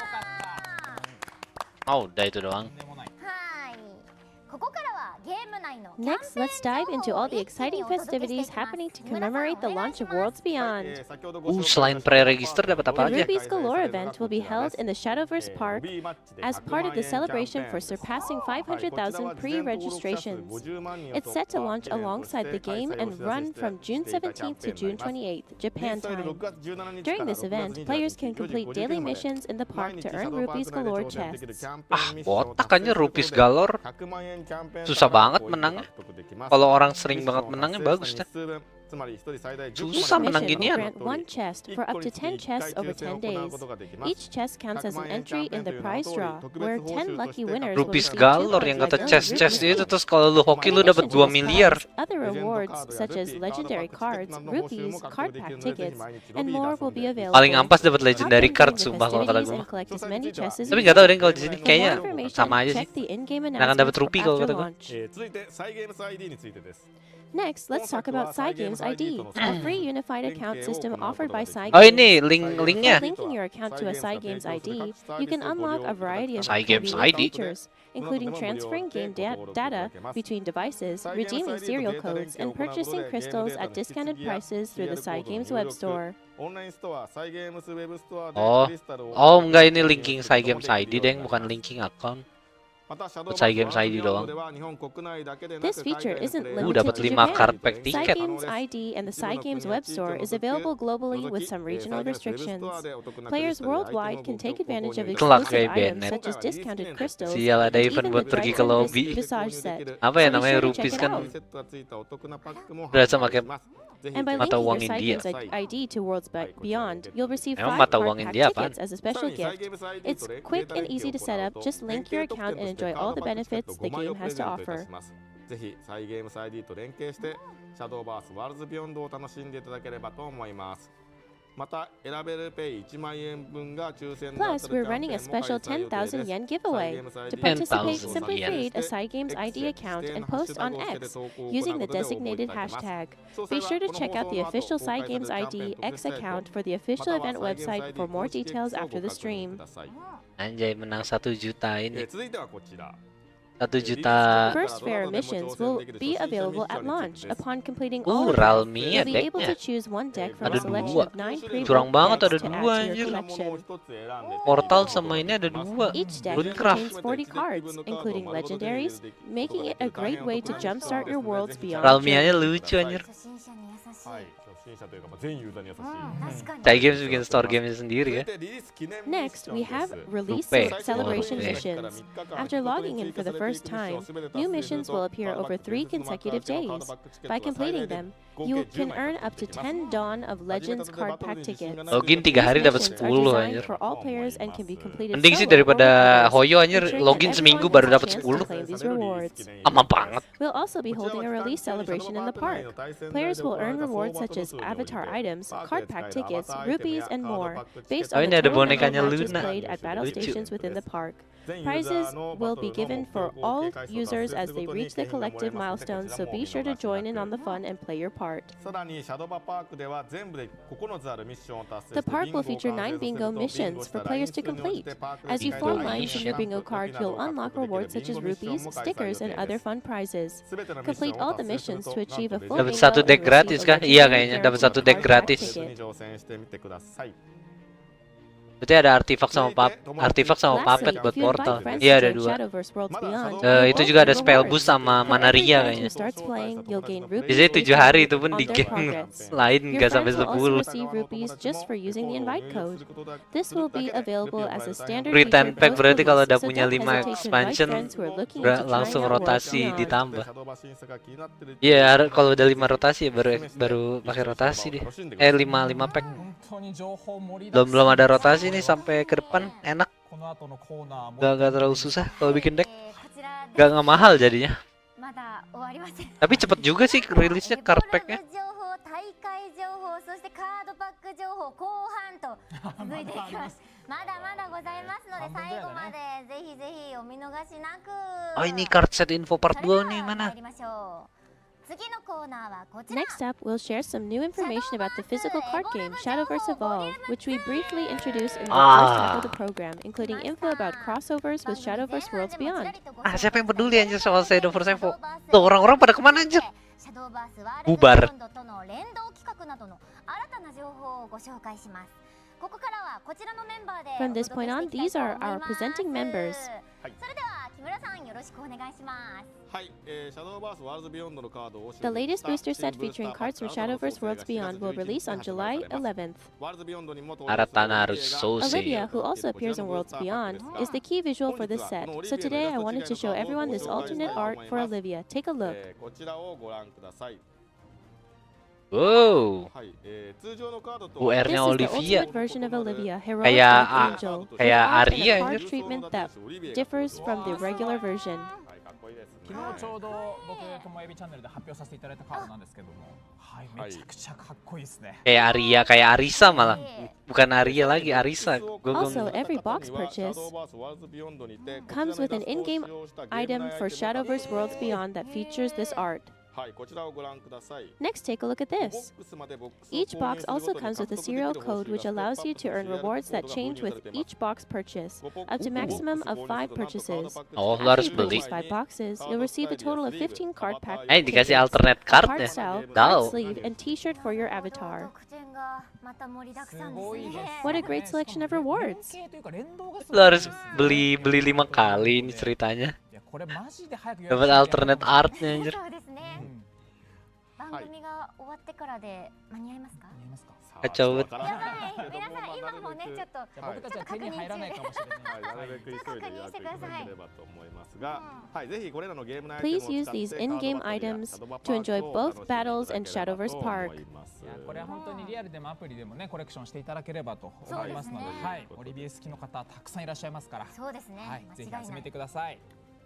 た。 Oh, udah itu doang. はい。ここからはゲーム内の Next, let's dive into all the exciting festivities happening to commemorate the launch of Worlds Beyond. Selain pre-register dapat apa The aja? Rubies Galore event will be held in the Shadowverse Park as part of the celebration for surpassing 500,000 pre-registrations. It's set to launch alongside the game and run from June 17th to June 28th, Japan time. During this event, players can complete daily missions in the park to earn Rubies Galore chests. Botak aja Rupees Galore. Susah banget menangnya. Kalau orang sering banget menangnya bagus dah. つまり1人最大10 Susah 個ま menang で Mission will ginian. grant one chest for up to 10 chests over 10 days. Each chest counts as an entry in the prize draw, where 10 lucky winners will Rupees receive galore 2.5 yang kata million chest rupees. itu, terus kalau lu hoki lu In dapat addition to 2 this miliar. prize, other rewards such as legendary cards, rupees, card pack tickets, and more will be available. Paling ampas dapat legendary Hop in card during the sumpah kalau kata festivities gue. and collect as many chests as Tapi you nggak tahu wish. deh kalau di sini For more kayaknya information, sama aja sih. check the in-game Nggak akan dapat announcements rupiah kalau after kata gue. launch. 続いてサイゲームス ID についてです。 Next, let's talk about Cygames ID, a free unified account system offered by Cygames. Oh ini linknya. By linking your account to a Cygames ID, you can unlock a variety of Cygames convenient ID? features, including transferring game data between devices, redeeming serial codes, and purchasing crystals at discounted prices through the Cygames web store. オンラインストアサイゲームスウェブストアで Oh, クリスタルを oh enggak ini linking Cygames ID deh, bukan linking account. またシャドー Buat バー Cygames スワール ID ドビヨンド doang. では日本国内だけでなく This feature 海外 isn't でも limited dapat to 5 Japan. card pack tiket. Cygames ID and the Cygames web store is available globally with some regional restrictions. Players worldwide can take advantage of Kelak exclusive kayak items Bennett. such as discounted crystals Sial ada and event even buat the pergi ke Dryzen lobby. Visage set. Apa ya So be namanya sure to rupees check it kan out. berasa pakai And by mata linking uang your India. Cygames ID to Worlds Beyond, you'll receive Emang 5 mata card uang pack India apaan? tickets as a special gift. It's quick and easy to set up. Just link your account and enjoy all the benefits the game has to offer. ぜひサイゲームス ID と連携してシャドーバースワールズビヨンドを楽しんでいただければと思います。また選べるペイ1万円分が抽選で当 Plus, たる we're キャン running ペ a ーンも開 special 催予定 10,000 です。 yen giveaway. To participate, simply create a Cygames ID account and post on X using the designated hashtag. Be sure to check out the official Cygames ID X account for the official event website for more details after the stream. Anjay menang 1 juta ini. 続いてはこちら。 1 juta. First fair missions will be available at launch. Upon completing all of them, Ralmia you'll be able to decknya. choose one deck from a Ada selection dua. of 9 pre-built Curang banget ada decks to add 2 to your anjir. collection. Portal sama ini ada 2. Each deck Runecraft. contains 40 cards, including legendaries, making it a great way to jumpstart your worlds beyond. Ralmianya lucu anjir. はい、初心者というか全ユーザーに優しい。 Cygames bikin store gamenya sendiri ya. Next, we have release Rupe. celebration Rupe. missions. After logging in for the first time, new missions will appear over 3 consecutive days. By completing them, you can earn up to 10 Dawn of Legends card pack tickets. Login 3 hari These dapat missions are 10 designed anjir. for all players and can be completed Mending sih solo or daripada with others, Hoyo anjir, ensuring login that seminggu everyone baru has a dapat chance to 10. claim these rewards. Aman banget. We'll also be holding a release celebration in the park. Players will earn rewards such as avatar items, card pack tickets, rupees, and more, based on Oh, the ini ada total number of bonekanya matches Luna. played at battle Lucu. stations within the park. Prizes will be given for all users as they reach the collective milestones, so be sure to join in on the fun and play your part. さらにシャドバパークでは全部で9つあるミッションを達成 The して park will feature 9 bingo missions for players to complete. As you form lines in your bingo card, you'll unlock rewards such as rupees, stickers, and other fun prizes. Complete all the missions to achieve a full bingo Dapat 1 and deck receive gratis a kah? legendary Iya kayaknya character dapat 1 deck card pack gratis. ticket. に挑戦してみてください。 Berarti ada artifak sama puppet Lastly, buat if you invite portal. friends Iya to ada join 2. Shadowverse Worlds Beyond, Itu you'll juga ada also spell gain boost rewards. sama For mana every Ria friend kayaknya. who starts playing, you'll gain rupees Biasanya 7 based hari itu pun on di their game progress. lain Your nggak sampai friends will also 10. receive rupees just for using the invite code. This will be available as a standard Free feature 10 pack berarti kalau udah post-release, so punya don't 5 hesitate to invite expansion friends who are looking into langsung trying out Worlds rotasi Beyond. ditambah. Iya, kalau udah 5 rotasi ya baru pakai rotasi deh. 5 pack. 本当に情報盛りだくさん Belum ada rotasi nih sampai ke depan enak. この後のコーナーも Gak terlalu susah kalau bikin deck. Gak mahal jadinya. まだ終わりません。 Tapi cepet juga sih rilisnya card packnya. 情報、大会情報、そしてカードパック情報後半と続いていきます。まだまだございますので最後までぜひぜひお見逃しなく。 Oh ini card set info part 2 nih 参 mana? りましょう。次のコーナーはこちら。 Next up, we'll share some new information about the physical card game Shadowverse Evolve, which we briefly introduced in the first half of the program, including info about crossovers with Shadowverse Worlds Beyond. Ah siapa yang peduli anjir soal Shadowverse Evo? Tuh orang-orang pada kemana anjir? Bubar. との連動企画などの新たな情報をご紹介します。ここからはこちらのメンバーで From this point on, these are our presenting members. それでは木村さんよろしくお願いします。はい、シャドーバースワールドビヨンドのカードを The latest booster set featuring cards from Shadowverse Worlds Beyond will release on July 11th. ワールドビヨンドにも Aratana Rusose. Olivia, who also appears in Worlds Beyond, is the key visual for this set. So today I wanted to show everyone this alternate art for Olivia. Take a look. こちらをご覧ください。Wow. はい、通常のカードと UR-nya This is the Olivia. ultimate version of Olivia, heroic Kayak Dark A- Angel, with kayak art and Arya a ya. card treatment that differs from the regular version. はい、かっこいいですね。昨日ちょうど僕ともえびチャンネルで発表させていただいたカードなんですけども、はい、めちゃくちゃかっこいいですね。 Kayak Arya, kayak Arisa malah. Bukan Arya lagi, Arisa. Also, every box purchase comes with an in-game item for Shadowverse Worlds Beyond that features this art. はい、こちらをご覧ください。 Next, take a look at this. Each box also comes with a serial code which allows you to earn rewards that change with each box purchase, up to maximum of 5 purchases. Oh, lu After harus you beli. purchase 5 boxes, you'll receive a total of 15 card pack Dikasih tickets, alternate a card card ya. style, Tahu. card sleeve, and t-shirt for your avatar. 特典がまた盛りだくさんですね。 What a great selection of rewards! Lu harus beli 5 kali ini ceritanya. いやこれマジで早く予約 Dapat しなきゃ alternate artnya anjir. そうですね。番組が終わってからで間に合いますか？ Kacau banget. やばい。皆さん今もねちょっと僕たちは手に入らないかもしれない。はい、なるべく急いで予約いただければと思いますが、はい、ぜひこれらのゲーム内 Please use these in-game items to enjoy both battles and Shadowverse Park. いやこれは本当にリアルでもアプリでもねコレクションしていただければと思いますので、はい、オリビエ好きの方たくさんいらっしゃいますから、そうですね。はい、ぜひ集めてください。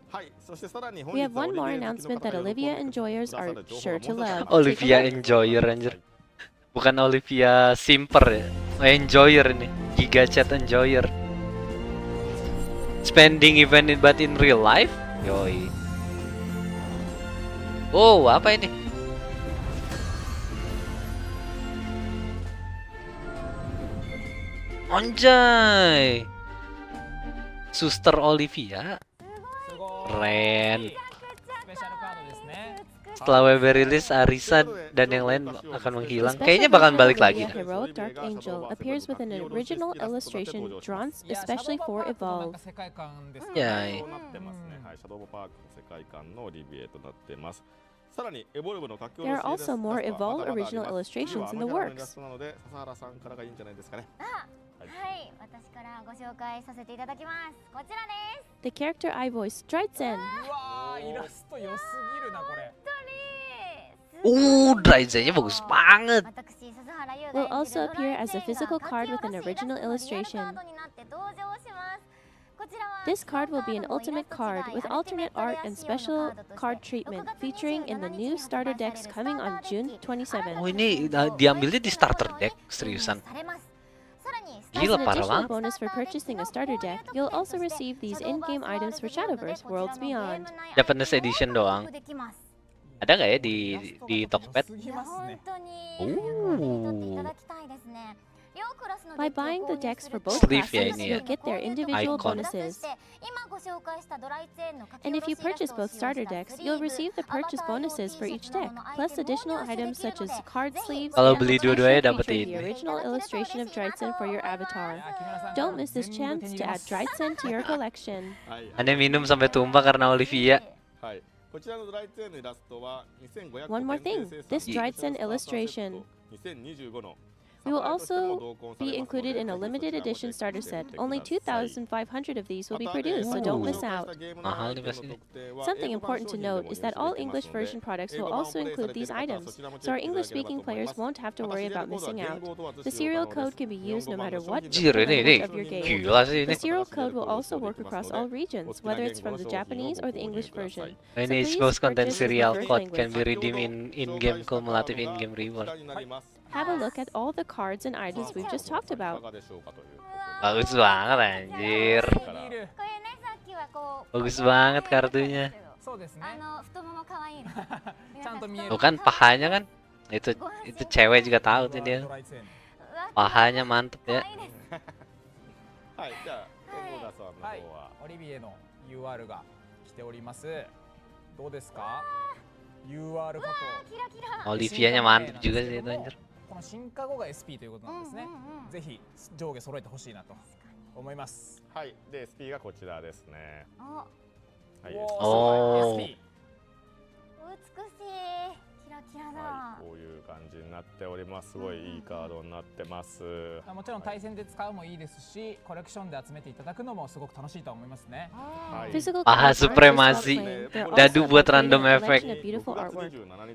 はい、そしてさらに We have one more announcement that Olivia enjoyers are sure to love. Olivia enjoyer anjir. Bukan Olivia simper ya. Oh, enjoyer ini. Giga chat enjoyer. Spending event but in real life? Yoi. Oh, apa ini? Anjay. Suster Olivia. Keren. スペシャルカードですね。 Setelah web rilis, Arisa dan yang lain akan menghilang. Kayaknya bakalan balik lagi. Olivia, heroic Dark Angel appears with an original illustration drawn especially for Evolve. 世界観です Ya. そうなってますね。はい、シャドウパークの世界観のオリビエとなっています。さらにエボルブの書き下ろし There are also more イラストは Evolve まだまだあり original ます。 illustrations in 次 the はあのキャラのイラ works. ストなので笹原さんからがいいんじゃないですかね。はい、私からご紹介させていただきます。こちらです。 The character I voice, Dryzen. うわーイラスト良すぎるなこれ。 Drive-nya bagus banget. 私笹原優 Will が演じ also るドラ appear イ as ツ a ェイン physical が card 書き with an 下ろしイラ original ストのリアルカー illustration. ドになって登場します。こちらは This card will be an ultimate card with alternate art and special card treatment featuring in the new starter decks coming on June 27. Oh, ini diambilnya di starter deck, seriusan. されます。さらに As Gila, an parah additional banget. bonus for purchasing a starter deck, you'll also receive these in-game items for Shadowverse Worlds Beyond. Japanese edition doang. Ada nggak ya di Tokped? いや本当に手に取っていただきたいですね。両クラスの By buying the decks for both Sleeve ya classes, ini ya. you'll get their individual Icon. bonuses. 今ご紹介したドライツェーンの書き And 下 if ろ you しイラ purchase ストを both 使用 starter した decks, スリ you'll ーブ receive the purchase bonuses for each deck, plus additional items such as card sleeves Kalau and beli a t-shirt dua-duanya dapat featuring ini. the original illustration of Dryzen for your avatar. Don't miss this chance to add Dryzen to your collection. Aneh minum sampai tumpah karena Olivia. はい。こちらのドライツェーンのイラストは2500 One more thing, this Dryzen illustration 2025の We will also be included in a limited edition starter set. Only 2,500 of these will be produced, so don't miss out. Mahal nih pasti. Something important to note is that all English version products will also include these items, so our English-speaking players won't have to worry about missing out. The serial code can be used no matter what Anjir, ini language of your game. gila sih The ini. serial code will also work across all regions, whether it's from the Japanese or the English version. So Ini please expose content purchase the serial preferred code can be language. redeemed in-game cumulative in-game reward. Have a look at all the cards and items we've just talked about. Bagus banget anjir. これねさっきはこう Bagus banget kartunya. そうですね。太もも可愛いです。ちゃんと見える。 Tuh kan pahanya kan. Itu cewek juga tahu tuh dia. Pahanya mantep ya. はい、じゃあ小田さんの方はいは、オリビエの UR が来ております。どうですか ?UR 加工。 Olivianya mantep juga sih itu anjir. この進化後が SP ということなんですね。ぜひ上下揃えてほしいなと思います。はい、で SP がこちらですね。はい、おー、すごい SP。美しい。キラキはい、こういう感じになっております。すごいいいカードになってます。もちろん対戦で使うもいいですし、コレクションで集めていただくのもすごく楽しいと思いますね。Ah, supremasi. Dadu buat random effect.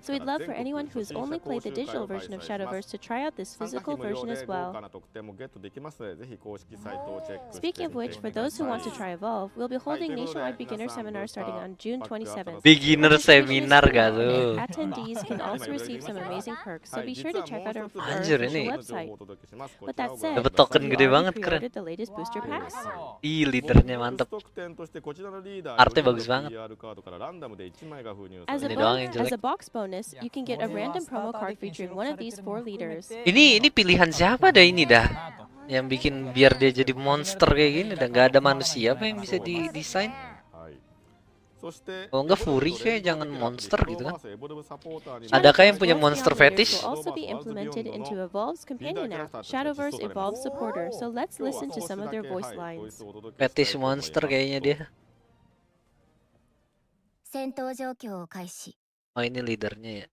So we'd love for anyone who's only played the digital version of Shadowverse to try out this physical version as well. Speaking of which, for those who want to try Evolve, we'll be holding nationwide beginner seminars starting on June 27th. Beginner seminar gak tuh? Attendees can also receive some amazing perks, so be sure to check out our Anjir, official ini website. With that said, dapat token gede banget, keren. pre-ordered the latest booster packs? Ih, leadernya mantep. Artnya bagus banget. As a, Ini doang yang as jelek. a box bonus, you can get a random promo card featuring one of these 4 leaders. Ini pilihan siapa dah ini dah? Yang bikin biar dia jadi monster kayak gini dah, nggak ada manusia apa yang bisa didesain? Kalau nggak Fury kayak jangan monster gitu kan? Adakah yang punya monster fetish? Will also be implemented into Evolve's companion app, Shadowverse Evolve Supporter. So let's listen to some of their voice lines. Fetish monster kayaknya dia. Oh ini leadernya ya.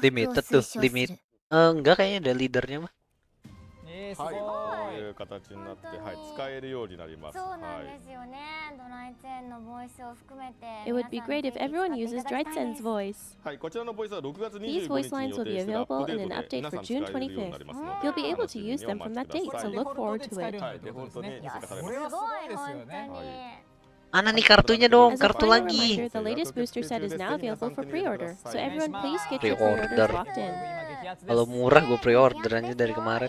Limited tuh, limit. Enggak kayaknya ada leadernya mah. はい、こういう形になって、はい、使えるようになります。そうなんですよね。ドライツェンのボイスを含めて。It would be great if everyone uses Drytsen's voice. はい、こちらのボイスは6月25 These 日 voice に lines 予 will be 定しているアッ available プデ in ー an トで update 皆 for さん使 June えるようにな 25th. りますので、 You'll be able 楽 to しみに use お them 待 from ち that くださ date, い。 so look forward to it. はい、で本当に追加されます。すごい本当に。 Mana nih kartunya dong? As a Kartu final lagi. reminder, the latest booster set is now available for pre-order, so everyone please get your pre-orders Pre-order. locked in. Kalau murah gue pre-order aja dari kemarin.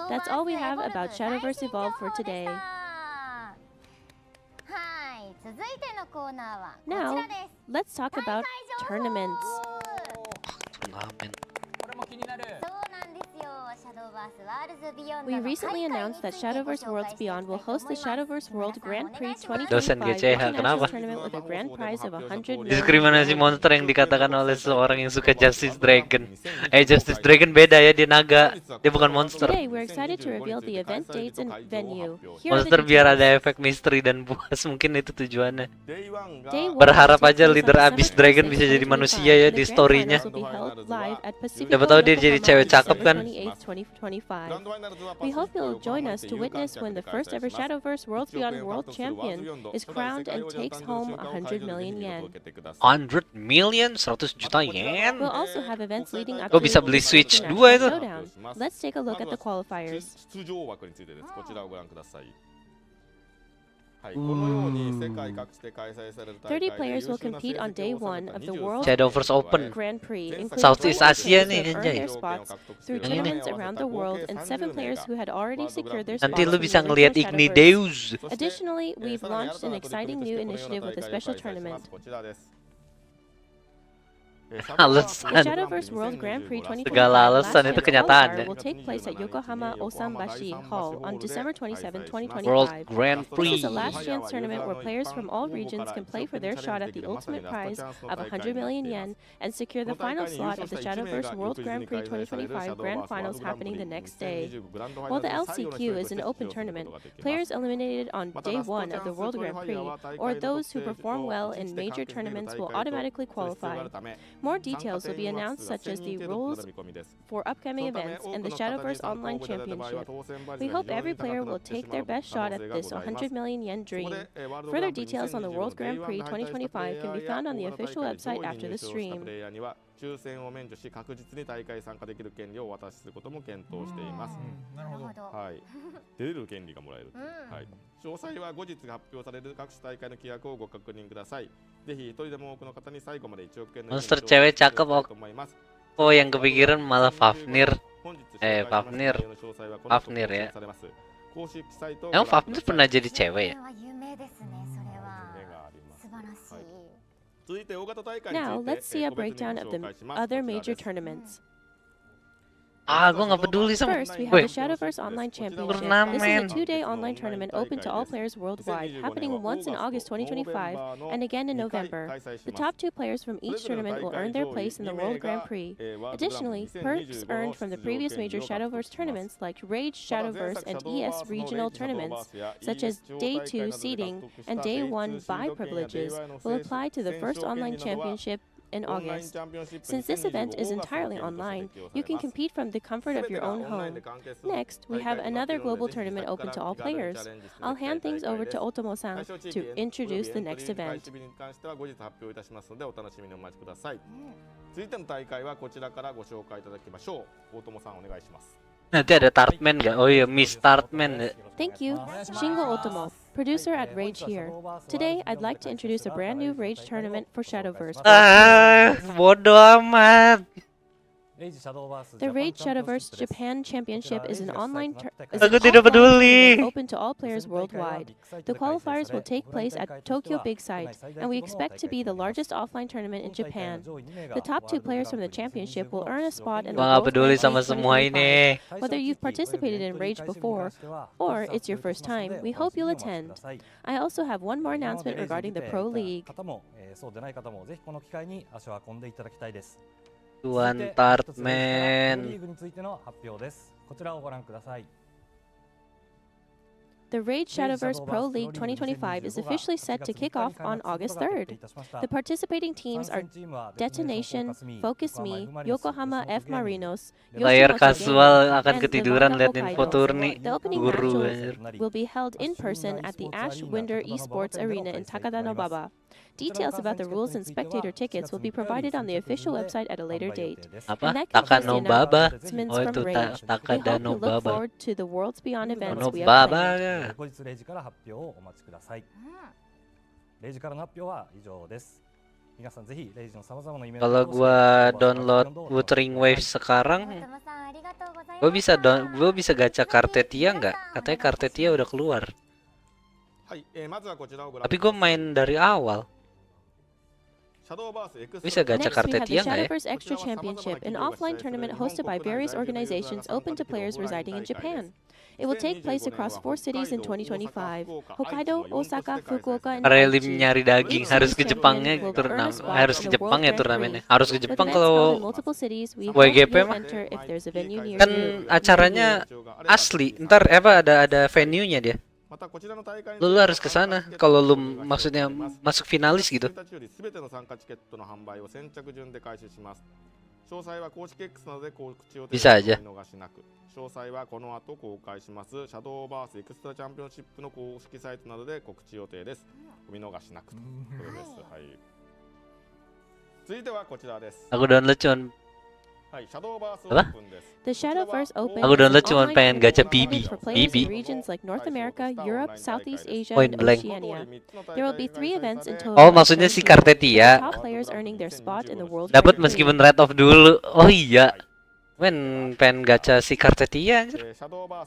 That's all we have about Shadowverse Evolve for today. はい、続いてのコーナーはこち Now, らです。 let's talk about tournaments. Turnamen. そうなんですよ。シャドーバースワールズビヨンド We の大 recently 会に announced that ついてご Shadowverse 紹 Worlds 介してい Beyond きた will いと host 思 the います。 Shadowverse World 皆さん Grand お願 Prix いします。 Dosen 2025 GCH, international kenapa? tournament with a grand prize of 100 million. Diskriminasi monster yang dikatakan oleh seorang yang suka Justice Dragon. Justice Dragon beda ya, dia naga. Dia bukan monster. Today, we're excited to reveal the event dates and venue. Here are the Monster biar ada details. efek misteri dan puas, mungkin itu tujuannya. Day one Berharap will aja take place leader on abis December Dragon 26, bisa jadi 2025, manusia ya and di the grand story-nya. finals will be held live at Pacific Siapa tahu dia jadi Yokohama cewek on cakep December kan? 28, 2025. We hope you'll join us to witness when the first ever Shadowverse Worlds Beyond World Champion is crowned and takes home 100 million yen. 100 million, 100 juta yen. We'll also have events leading up Kok to bisa the beli Switch International 2 itu? Showdown. Let's take a look at the qualifiers. 出場枠についてです。こちらをご覧ください。はい、このように世界各地で開催される大会で 30 players will compete on day one of the World Shadowverse Open. Grand Prix, including Southeast 4 Asia players nih, who have earned anjay. their spots through Yang ini. tournaments around the world and 7 players who had already secured their Nanti spots lu in bisa the ngelihat original Igni Shadowverse. Deus. Additionally, we've launched an exciting new initiative with a special tournament. こちらです。 The Alasan. Shadowverse World Grand Prix 2025 Segala alasan last itu chance kenyataan qualifier ya. will take place at Yokohama Osambashi Hall on December 27, World 2025. Grand This Prix. is a last chance tournament where players from all regions can play for their shot at the ultimate prize of 100 million yen and secure the final slot of the Shadowverse World Grand Prix 2025 Grand Finals happening the next day. While the LCQ is an open tournament, players eliminated on day one of the World Grand Prix or those who perform well in major tournaments will automatically qualify. More details will be announced, such as the rules for upcoming events and the Shadowverse Online Championship. We hope every player will take their best shot at this 100 million yen dream. Further details on the World Grand Prix 2025 can be found on the official website after the stream. 抽選を免除し確実に大会参加できる権利をお渡しすることも検討しています。なるほど。はい。出れる権利がもらえる。はい。詳細は後日発表される各種大会の規約をご確認ください。ぜひ一人でも多くの方に最後まで1億円の Monster cewek cakep kok. Oh, yang kepikiran malah Fafnir. Fafnir. Fafnir ya. Emang Fafnir pernah jadi cewek ya? Now, let's see a breakdown of the other major tournaments. Ah, gue nggak peduli sama. First, we have Weh, the Shadowverse Online Championship. This is turnamen. a 2-day online tournament open to all players worldwide, happening once in August 2025 and again in November. The top 2 players from each tournament will earn their place in the World Grand Prix. Additionally, perks earned from the previous major Shadowverse tournaments like Rage Shadowverse and ES regional tournaments, such as Day 2 seeding and Day 1 buy privileges, will apply to the first online championship in August. Since this event is entirely online, you can compete from the comfort of your own home. Next, we have another global tournament open to all players. I'll hand things over to Otomo-san to introduce the next event. 続いての大会はこちらからご紹介いただきましょう。大友さんお願いします。 Nanti ada Tartman nggak? Oh iya, Miss Tartman. Thank you. Shingo Otomo, producer at Rage here. Today, I'd like to introduce a brand new Rage tournament for Shadowverse. Ah, bodoh amat. The Rage Shadowverse Japan Championship is an online Aku tidak peduli. open to all players worldwide. The qualifiers will take place at Tokyo Big Sight, and we expect to be the largest offline tournament in Japan. The top 2 players from the championship will earn a spot in the Gua nggak World peduli Grand Prix sama semua 2025. ini. Whether you've participated in Rage before or it's your first time, we hope you'll attend. I also have one more announcement regarding the Pro League. Tuan Tartman. The Rage Shadowverse Pro League 2025 is officially set to kick off on August 3rd. The participating teams are Detonation, Focus Me, Yokohama F Marinos, Layar Yoshimoto kasual Gaming, akan and ketiduran Levanta liat info Hokkaido. turni. The opening Guru. match will be held in person at the Ash Winder Esports Arena in Takada no Baba. Details about the rules and spectator tickets will be provided on the official website at a later date. Apa? And that concludes the Takanobaba. announcements Oh, from itu Rage. We Takada hope no you look Baba. forward to the Worlds Beyond events we have Baba. planned. 後日0時から発表をお待ちください。0時からの発表は以上です。皆さんぜひ0時の様々なイベント Kalau gua download Wuthering Waves sekarang, gua bisa gacha Kartetia nggak? Katanya Kartetia udah keluar. はい、まずはこちらをご覧 Tapi gua main dari awal. Bisa gacha Next, we have the Kartetia nggak ya? Shadowverse Extra Championship, an offline tournament hosted by various organizations open to players residing in Japan. It will take place across 4 cities in 2025: Hokkaido, Osaka, Fukuoka, and Relim Aichi. nyari daging Each harus city ke Jepangnya champion will turnamen, earn a spot harus in ke the Jepang World ya Grand turnamennya. Prix. Harus ke With Jepang events held in kalau multiple cities, we hope WGP you'll mah. enter if there's a venue near Kan you. acaranya asli. Ntar apa ada venue-nya dia. Lu harus ke sana kalau lu maksudnya masuk finalis gitu. 全ての参加チケットの販売を先着順で開始します。詳細は公式 X などで告知を提 Bisa 供 aja. お見逃しなく。詳細はこの後公開しますシャドーバースエクストラチャンピオンシップの公式サイトなどで告知予定です。お見逃しなくということです。はい。続いてはこちらです。 Aku download cuman はい、シャドーバースオ apa? ープンです。 The Shadowverse Open Aku is an download cuma online pengen gacha tournament PB. for players in PB. regions like North America, Europe, Southeast Asia, Point and blank. Oceania. There will be 3 events in total. Oh, maksudnya si Kartetia Top players earning their spot in the World dapat Grand Prix. meskipun red off dulu. Oh iya. Men pengen gacha si Kartetia anjir.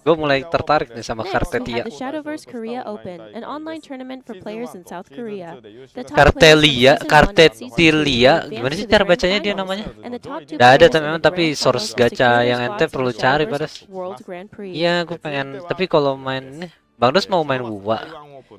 Gue mulai tertarik nih sama Next, we Kartetia. have the Shadowverse Korea Open, an online tournament for players in South Korea. The top Kartelia, players from Season 1 and Season 2 Kartetilia, will gimana advance sih to the cara grand bacanya dia finals, namanya? and the top 2 Udah ada players in memang the tapi grand source finals will gacha secure yang their ente spots perlu in cari Shadowverse pada. World Grand Prix. Iya, gue pengen. Tapi kalau main ini, Bang Dos mau main WUWA.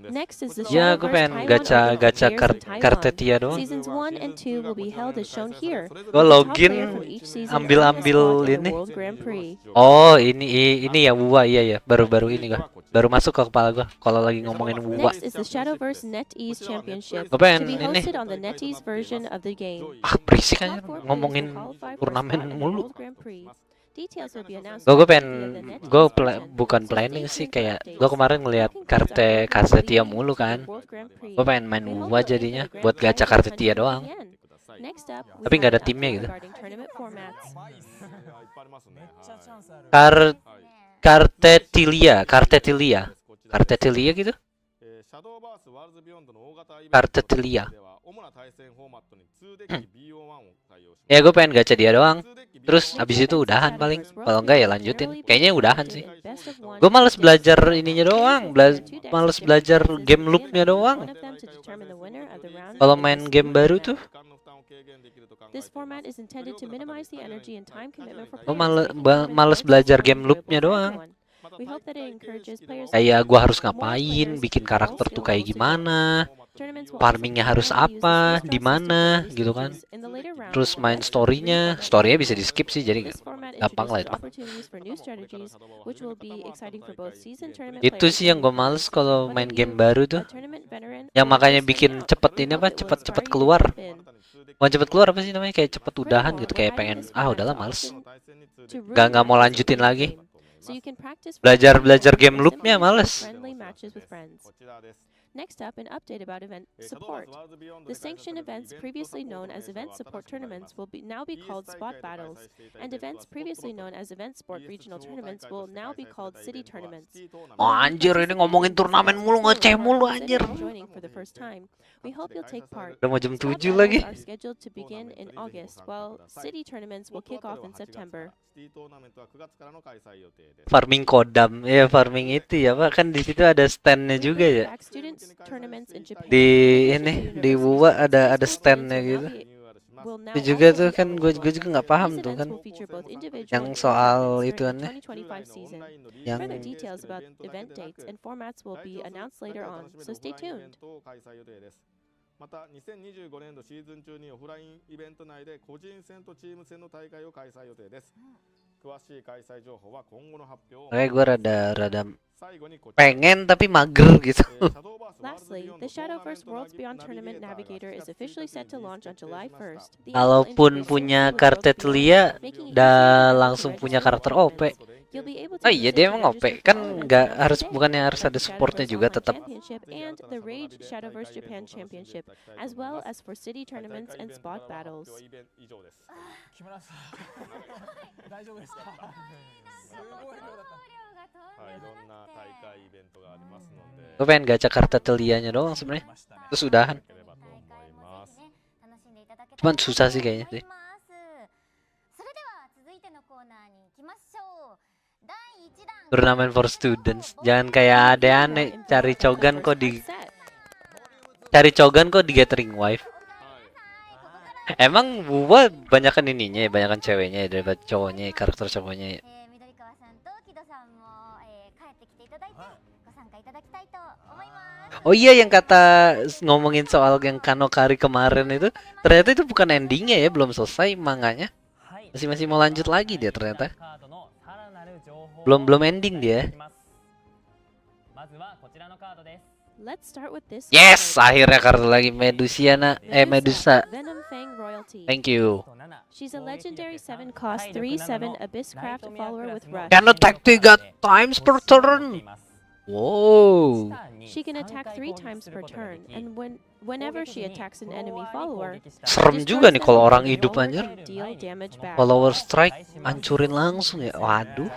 Next is the Ya, gue Shadowverse pengen Taiwan gacha Open for gacha players in Taiwan. Kartetia doang. Seasons 1 and 2 will be held as shown here. Gue The top login, player from each season ambil-ambil earning a spot in the ini. World Grand Prix. Oh, ini ya WUWA, iya ya. Baru-baru ini gua. Baru masuk ke kepala gua kalau lagi ngomongin WUWA. Next is the Shadowverse NetEase Championship Gue to pengen be ini. hosted on the NetEase version of the game. Ah, berisik aja Top 4 players ngomongin will qualify for a turnamen spot in the mulu. World Grand Prix. Details will be announced Gue via pengen, the NetEase gue version. bukan So planning stay sih tuned for kayak updates. gue kemarin ngeliat Kartetia mulu kan. World Grand Prix. Gue pengen main We hope WUWA you'll aim for jadinya the grand buat gacha finals Kartetia 100 doang. yen. Next up, we Tapi nggak have ada an timnya update gitu. regarding tournament formats. Kartetilia gitu. Kartetilia. Ya gue pengen gacha dia doang. Terus abis itu udahan paling. Kalau enggak ya lanjutin. Kayaknya udahan sih. Gue males belajar ininya doang. Males belajar game loopnya doang. Kalau main game baru tuh This format is intended to minimize the energy and time commitment for Gue players. males belajar game loopnya doang. We hope that it encourages players. Kayak gue harus ngapain, bikin karakter tuh kayak gimana, farmingnya harus apa, di mana, gitu kan. Terus main storynya bisa di skip sih, jadi gampang lah itu. Itu sih yang gue males kalau main game baru tuh. Yang makanya bikin cepet ini apa, cepet keluar. Bukan cepet keluar apa sih namanya, kayak cepet udahan gitu, kayak pengen udahlah males. Gak mau lanjutin lagi. Belajar game loopnya males. Next up, an update about event support. The sanctioned events previously known as event support tournaments will now be called spot battles, and events previously known as event sport regional tournaments will now be called city tournaments. Oh, anjir, ini ngomongin turnamen mulu, ngoceh mulu anjir. Joining for the first time, we hope you'll take part. Udah mau jam 7 lagi. Are scheduled to begin in August, while city tournaments will kick off in September. Farming kodam, ya farming itu ya Pak, kan di situ ada standnya juga ya. Di ini di Wuwa ada standnya gitu. Itu juga tuh kan gue juga nggak paham tuh kan yang soal itu kan yang また2025年度シーズン中にオフラインイベント内で個人戦とチーム戦の大会を開催予定です。詳しい開催情報は今後の発表を。Gue rada pengen tapi mager gitu. Lastly, the Shadowverse Worlds Beyond Tournament Navigator is officially set to launch on July 1st. Kalaupun punya Kartetlia, udah langsung punya karakter OP. Oh iya dia emang OP kan bukannya harus ada supportnya juga tetap. And the Rage Shadowverse Japan Championship, as well as for city tournaments and spot battles. Gue pengen gacha Kartetelianya doang sebenarnya. Terus udahan. Cuman susah sih kayaknya sih. Turnamen for students. Jangan kayak aneh cari cogan kok di gathering wife. Emang Wuwa banyakan ininya ya, banyakan ceweknya ya daripada cowoknya, karakter cowoknya ya. Oh iya, yang kata ngomongin soal yang Kanokari kemarin itu, ternyata itu bukan endingnya ya, belum selesai manganya. Masih mau lanjut lagi dia ternyata. Belum ending dia. Yes, akhirnya kartu lagi Medusa. Thank you. She's a legendary 7-cost 3/7 Abysscraft follower with Rush. Can attack 3 times per turn. Wow. She can attack 3 times per turn, and whenever she attacks an enemy follower, serem juga nih kalau orang hidup anjir. Follower strike, hancurin langsung ya. Waduh.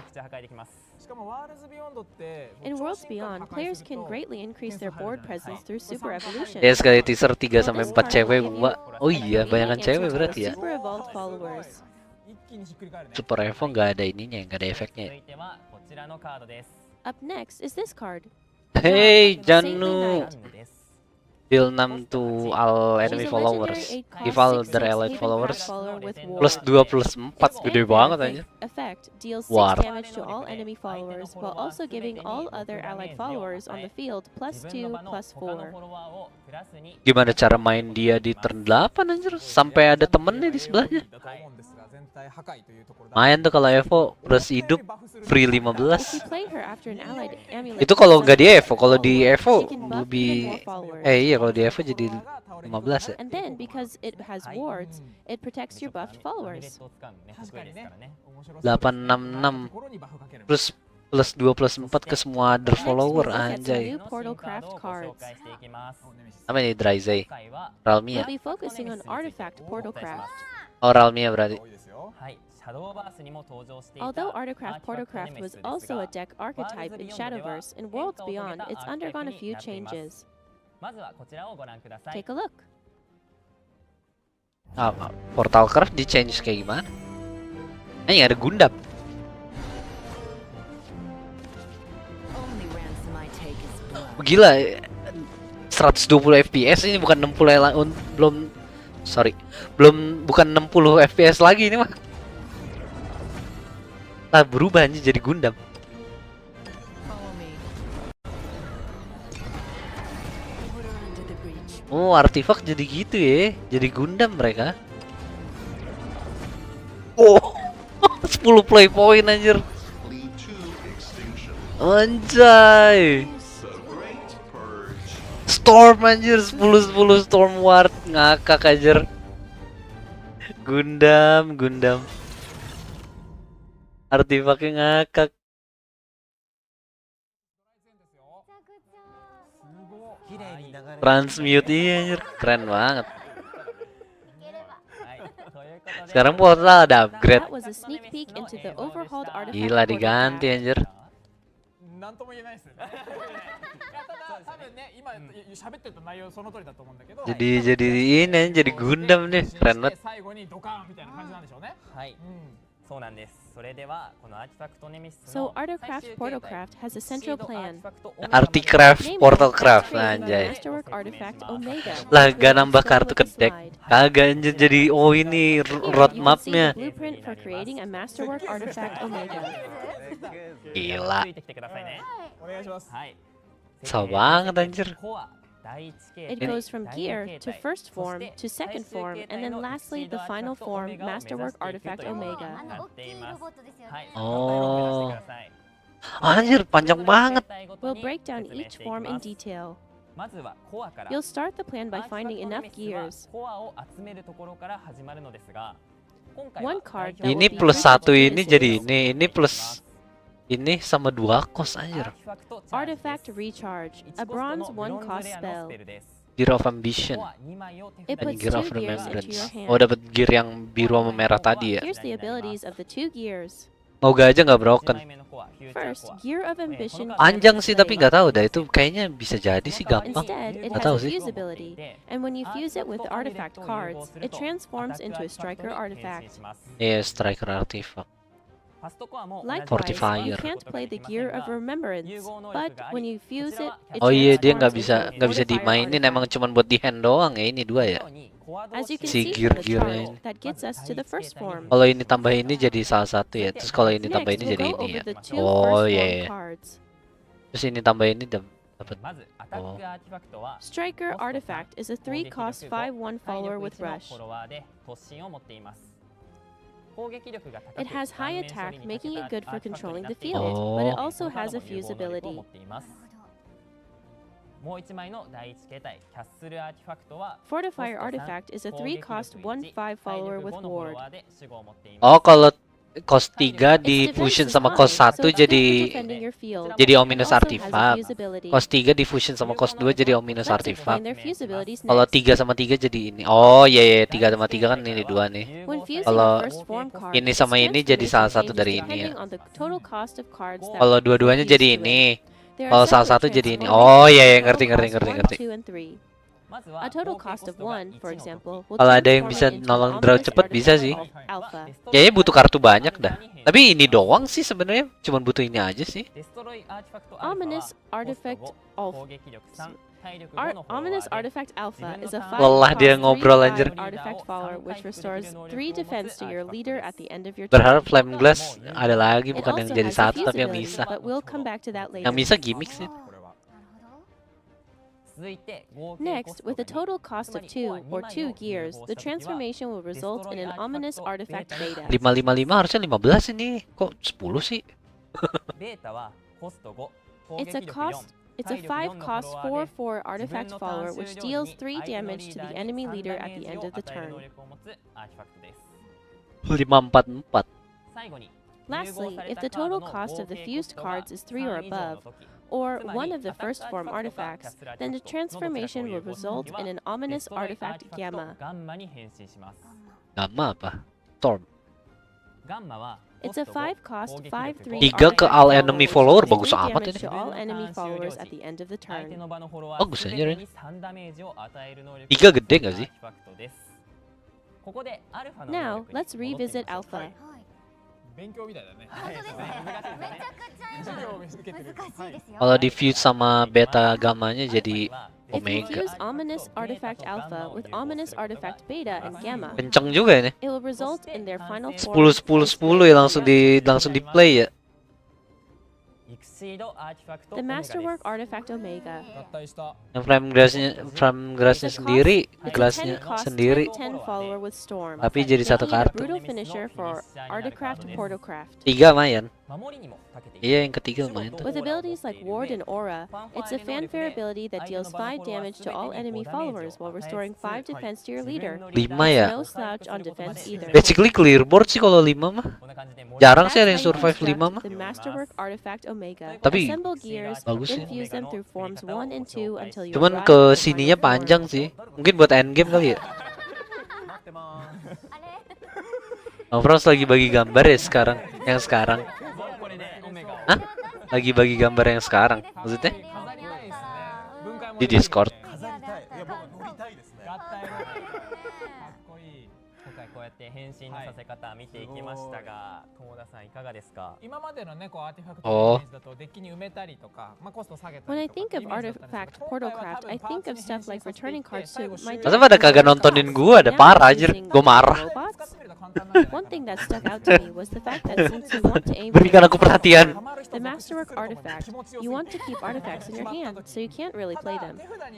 In Worlds Beyond, players can greatly increase their board presence through super evolution. Ya sekali teaser 3-4 cewek gua. Oh iya, bayangan cewek berarti ya. Super evolved followers. Super Evo nggak ada ininya, nggak ada efeknya. Up next is this card. Hey, Janu. Deal 6 to all enemy followers. Give all their allied followers plus 2 plus 4. Gede banget aja. Effect deals 6 damage to all enemy followers while also giving all other allied followers on the field plus 2 plus 4. Gimana cara main dia di turn 8 anjir? Sampai ada temennya di sebelahnya. Main tuh kalau Evo terus hidup free 15. Itu kalau nggak di Evo, kalau di Evo lebih iya kalau di Evo jadi 15 ya. And then because it has wards, it protects your buffed followers. 866 plus 2 plus 4 ke semua other follower anjay. Apa ini Dryzay? Ralmia. Oh Ralmia berarti. Although Artocraft Portocraft was also a deck archetype in Shadowverse, in Worlds Beyond, it's undergone a few changes. Take a look. Portal Craft di change kayak gimana? Ini ada Gundam. Gila, 120 FPS ini bukan 60 belum sorry. Bukan 60 FPS lagi ini mah. Lah berubah anjir jadi Gundam. Oh, artefak jadi gitu ya. Jadi Gundam mereka. Oh. 10 play point anjir. Anjay. Storm anjir 10 Storm Ward ngakak anjir. Gundam. Artefaknya ngakak. Transmute iya anjir, keren banget. Sekarang portal ada upgrade. That was a sneak peek into the overhauled artifact Gila diganti portal anjir. なんとも言えないですよね。いやただ多分ね今喋ってた内容その通りだと思うんだけど。Jadi ini jadi Gundam nih, keren banget. 最後にドカーンみたいな感じなんでしょうね。はい、そうなんです。それではこのアーティファクトネメシス So の Artocraft Portalcraft has a central plan. Articraft Portalcraft anjay. Masterwork Artifact Omega. Lah gak nambah kartu ke deck. Kagak anjir jadi ini roadmapnya. Blueprint for creating a Masterwork Artifact Omega. Gila. お願いします。 Susah banget anjir. It goes from gear to first form to second form, and then lastly the final form, Masterwork Artifact Omega. Oh. Anjir panjang banget. We'll break down each form in detail. You'll start the plan by finding enough gears. One card that Ini will be plus crucial 1 to ini this jadi is ini plus ini sama 2 kos anjir. Artifact Recharge, a bronze 1 cost spell. Gear of Ambition. It Dan puts Gear 2 of gears into Remembrance. your hand. Oh dapat gear yang biru sama merah tadi ya. Here's the abilities of the 2 gears. Moga aja nggak broken. First, Gear of Ambition. Panjang sih tapi nggak tahu dah itu kayaknya bisa jadi sih gampang. Instead, it Nggak has tahu a sih. fuse ability, and when you fuse it with the artifact cards, it transforms into a striker artifact. Iya, striker artifact. Likewise, Fortifier. you can't play the Gear of Remembrance, but when you fuse it, it Oh iya dia nggak transforms into bisa a fortifier dimainin artifact. emang cuman buat di hand doang ya ini 2 ya. As you can Si see from the gear-gearnya chart, that gets us to the first form. Kalau ini tambah ini jadi salah satu ya. Terus kalau ini tambah Next, ini we'll jadi go ini over ya. the 2 Oh first iya. form Iya. cards. Terus ini tambah ini dapat. Oh. Striker Artifact is a 3 cost 5/1 follower with rush. It has high attack, making it good for controlling the field, but it also has a fuse ability. Fortifier Artifact is a 3 cost 1/5 follower with ward. Oh kalau cost 3 di Its fusion defense sama is cost high, 1 so it's jadi good for defending your field. jadi It ominous also has a artifact. fuse ability. Cost 3 di fusion sama cost 2 jadi ominous Let's artifact. explain their fuse abilities Kalau next. 3 sama 3 jadi ini. Oh iya iya 3 sama 3 kan ini 2 nih. When fusing Kalau a first form card, ini its sama ini jadi salah transformation satu dari changes ini ya. depending on the total cost of cards that Kalau were dua-duanya fused jadi to it. ini. There are Kalau salah separate satu jadi ini. transformations Oh iya iya with ngerti total ngerti cost ngerti 1, ngerti. 2, and 3. A total cost of 1, for example, will Kalau ada yang transform bisa it into nolong an draw ominous cepet bisa sih. artifact alpha. Kayaknya butuh kartu banyak dah. Tapi ini doang sih sebenarnya, cuman butuh ini aja sih. Ominous Artifact Alpha. Ominous Artifact Alpha is a 5 Lelah dia cost ngobrol 3/5 anjir. artifact follower which restores 3 defense to your leader at the end of your Berharap turn. Flame Glass ada lagi It bukan yang also jadi has a satu fuse tapi yang ability, bisa. but we'll come back to that later. Yang bisa gimmick sih. Next, with a total cost of 2 or 2 gears, the transformation will result in an ominous artifact beta. 555 harusnya 15 ini. Kok 10 sih? It's a 5 cost 4/4 artifact follower which deals 3 damage to the enemy leader at the end of the turn. 544. Lastly, if the total cost of the fused cards is 3 or above, or one of the first form artifacts, then the transformation will result in an ominous artifact Gamma. Gamma apa? Storm. It's a 5 cost 5/3 Tiga ke all enemy follower, bagus amat damage ini. to all enemy followers at the end of the turn. Bagus aja ini. 3 gede gak sih? Now, let's revisit Alpha. 勉強みたいだね。本当ですね。めちゃくちゃ今難しいですよ。 Kalau di fuse sama beta gamanya jadi If you Omega. fuse Ominous Artifact Alpha with Ominous Artifact Beta and Gamma, Kencang juga ini. it will result in their final 10 form. 10 10 ya langsung di play ya. The Masterwork Artifact Omega. Yang frame gelasnya sendiri, gelasnya sendiri. 10 follower with Storm. Tapi jadi satu making it a kartu. brutal finisher for Artcraft Portalcraft. 3 main. Iya, yang ketiga main tuh. With abilities like Ward and Aura, it's a fanfare ability that deals 5 damage to all enemy followers while restoring 5 defense to your leader. 5 ya? No slouch on defense either. Basically clear board sih kalau 5 mah. Jarang sih ada yang survive 5 mah. The Masterwork Artifact Omega. Tapi Assemble gears, bagus then sih. fuse them through forms 1 and 2 until you Cuman arrive ke at the sininya final form. panjang sih. Mungkin buat endgame kali ya. Overall lagi bagi gambar ya sekarang, yang sekarang. Hah? Lagi bagi gambar yang sekarang, maksudnya? Di Discord. こうやって変身のさせ方見ていきましたが、友田さんいかがですか？今までのねこうアーティファクトのイメージだとデッキに埋めたりとか、まあコスト下げた When り I とか think of Artifact Portalcraft, I think of stuff like returning cards to my Masa pada kagak nontonin gua, ada parah anjir. Gua marah. One thing that stuck out to me was the fact that since you want to aim Berikan aku perhatian. the Masterwork Artifact, you want to keep artifacts in your hand, so you can't really play them.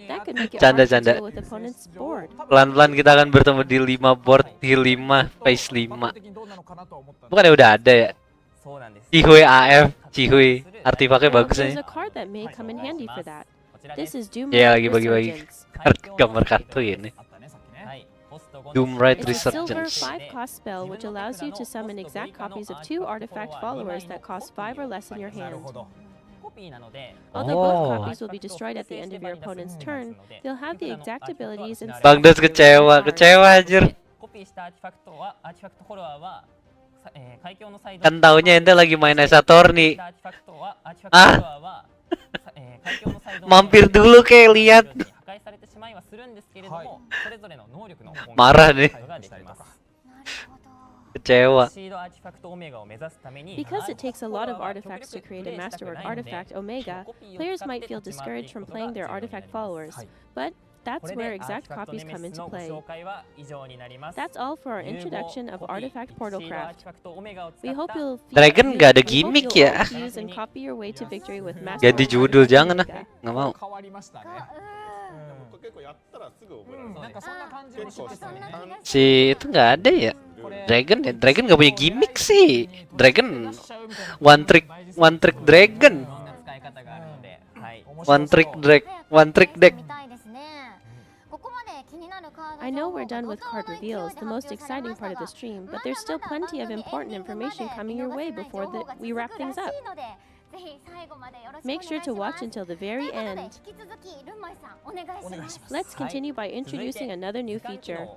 That could make it hard to Canda-canda. deal with opponent's board. Pelan-pelan kita akan bertemu di 5 board, di 5 phase 5. Bukan ya udah ada ya? Cihuy AF, Cihuy. Artifaknya bagus There's ya. a card that may come in handy for that. This is Doom Ya Rite lagi bagi-bagi Resurgence. gambar kartu ini. Doom Rite It's a silver Resurgence. 5-cost spell which allows you to summon exact copies of 2 artifact followers that cost 5 or less in your hand. Although both Oh. copies will be destroyed at the end of your opponent's turn, they'll have the exact abilities and Bang Des kecewa anjir. コピーしたアーティファクトはアーティファクトフォロワーは海峡のサイド Kan taunya ente lagi main Esator nih. アーティファクトはアーティファクトフォロワーは海峡のサイド Mampir dulu kayak lihat. 破壊されてしまいはするんですけれども、それぞれの能力の Marah nih. ができます。 Kecewa. シードアーティファクトオメガを目指すために Because it takes a lot of artifacts to create a Masterwork artifact Omega, players might feel discouraged from playing their artifact followers. But that's where exact copies come into play. That's all for our introduction of Artifact Portalcraft. We hope you'll Dragon nggak ada we hope gimmick you'll ya. all use and copy your way to victory with Ganti Masterwork judul Artifact jangan ah. Omega. Nggak mau. 変わりましたね。結構やったらすぐ覚えられる。なんかそんな感じもしますね。 Si itu nggak ada ya. Dragon ya, Dragon nggak punya gimmick sih. Dragon one trick Dragon. One trick deck. I know we're done with card reveals, the most exciting part of the stream, but there's still plenty of important information coming your way before we wrap things up. Make sure to watch until the very end. Let's continue by introducing another new feature.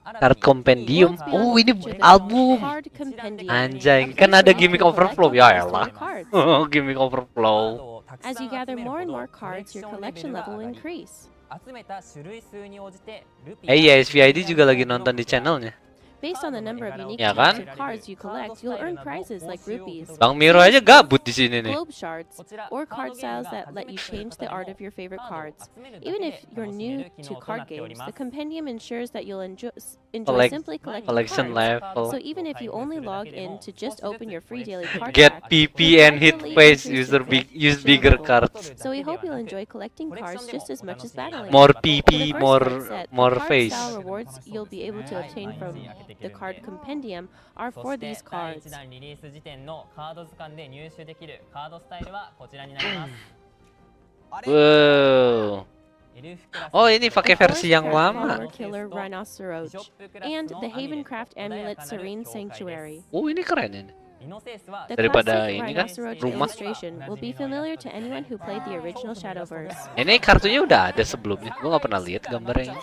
Card Compendium. Oh ini album. Card Compendium. Anjay, kan ada gimmick overflow ya elah. Gimmick overflow. As you gather more and more cards, your collection level will increase. Iya, SVID juga lagi nonton di channelnya. Based on the number of unique Ya types kan? of cards you collect, you'll earn prizes like rupees, Bang Miro aja gabut di sini nih. globe shards, or card styles that let you change the art of your favorite cards. Even if you're new to card games, the compendium ensures that you'll enjoy simply collecting collection cards. level. So even if you only log in to just open your free daily card Get pack, PP and hit you'll face, increase use your bigger level. cards. So we hope you'll enjoy collecting cards just as much as battling. More For PP, the first more card set, the more card face. style rewards you'll be able to obtain from the card compendium are for these cards. 第1弾リリース時点のカード図鑑で入手できるカードスタイルはこちらになります。 Wow. Oh ini pakai versi yang lama. Power Killer Rhinoceros and the Havencraft Amulet Serene Sanctuary. Oh ini keren ini. The Daripada classic ini kan Rhinoceros rumah. illustration will be familiar to anyone who played the original Shadowverse. Ini kartunya udah ada sebelumnya. Gua nggak pernah lihat gambarnya.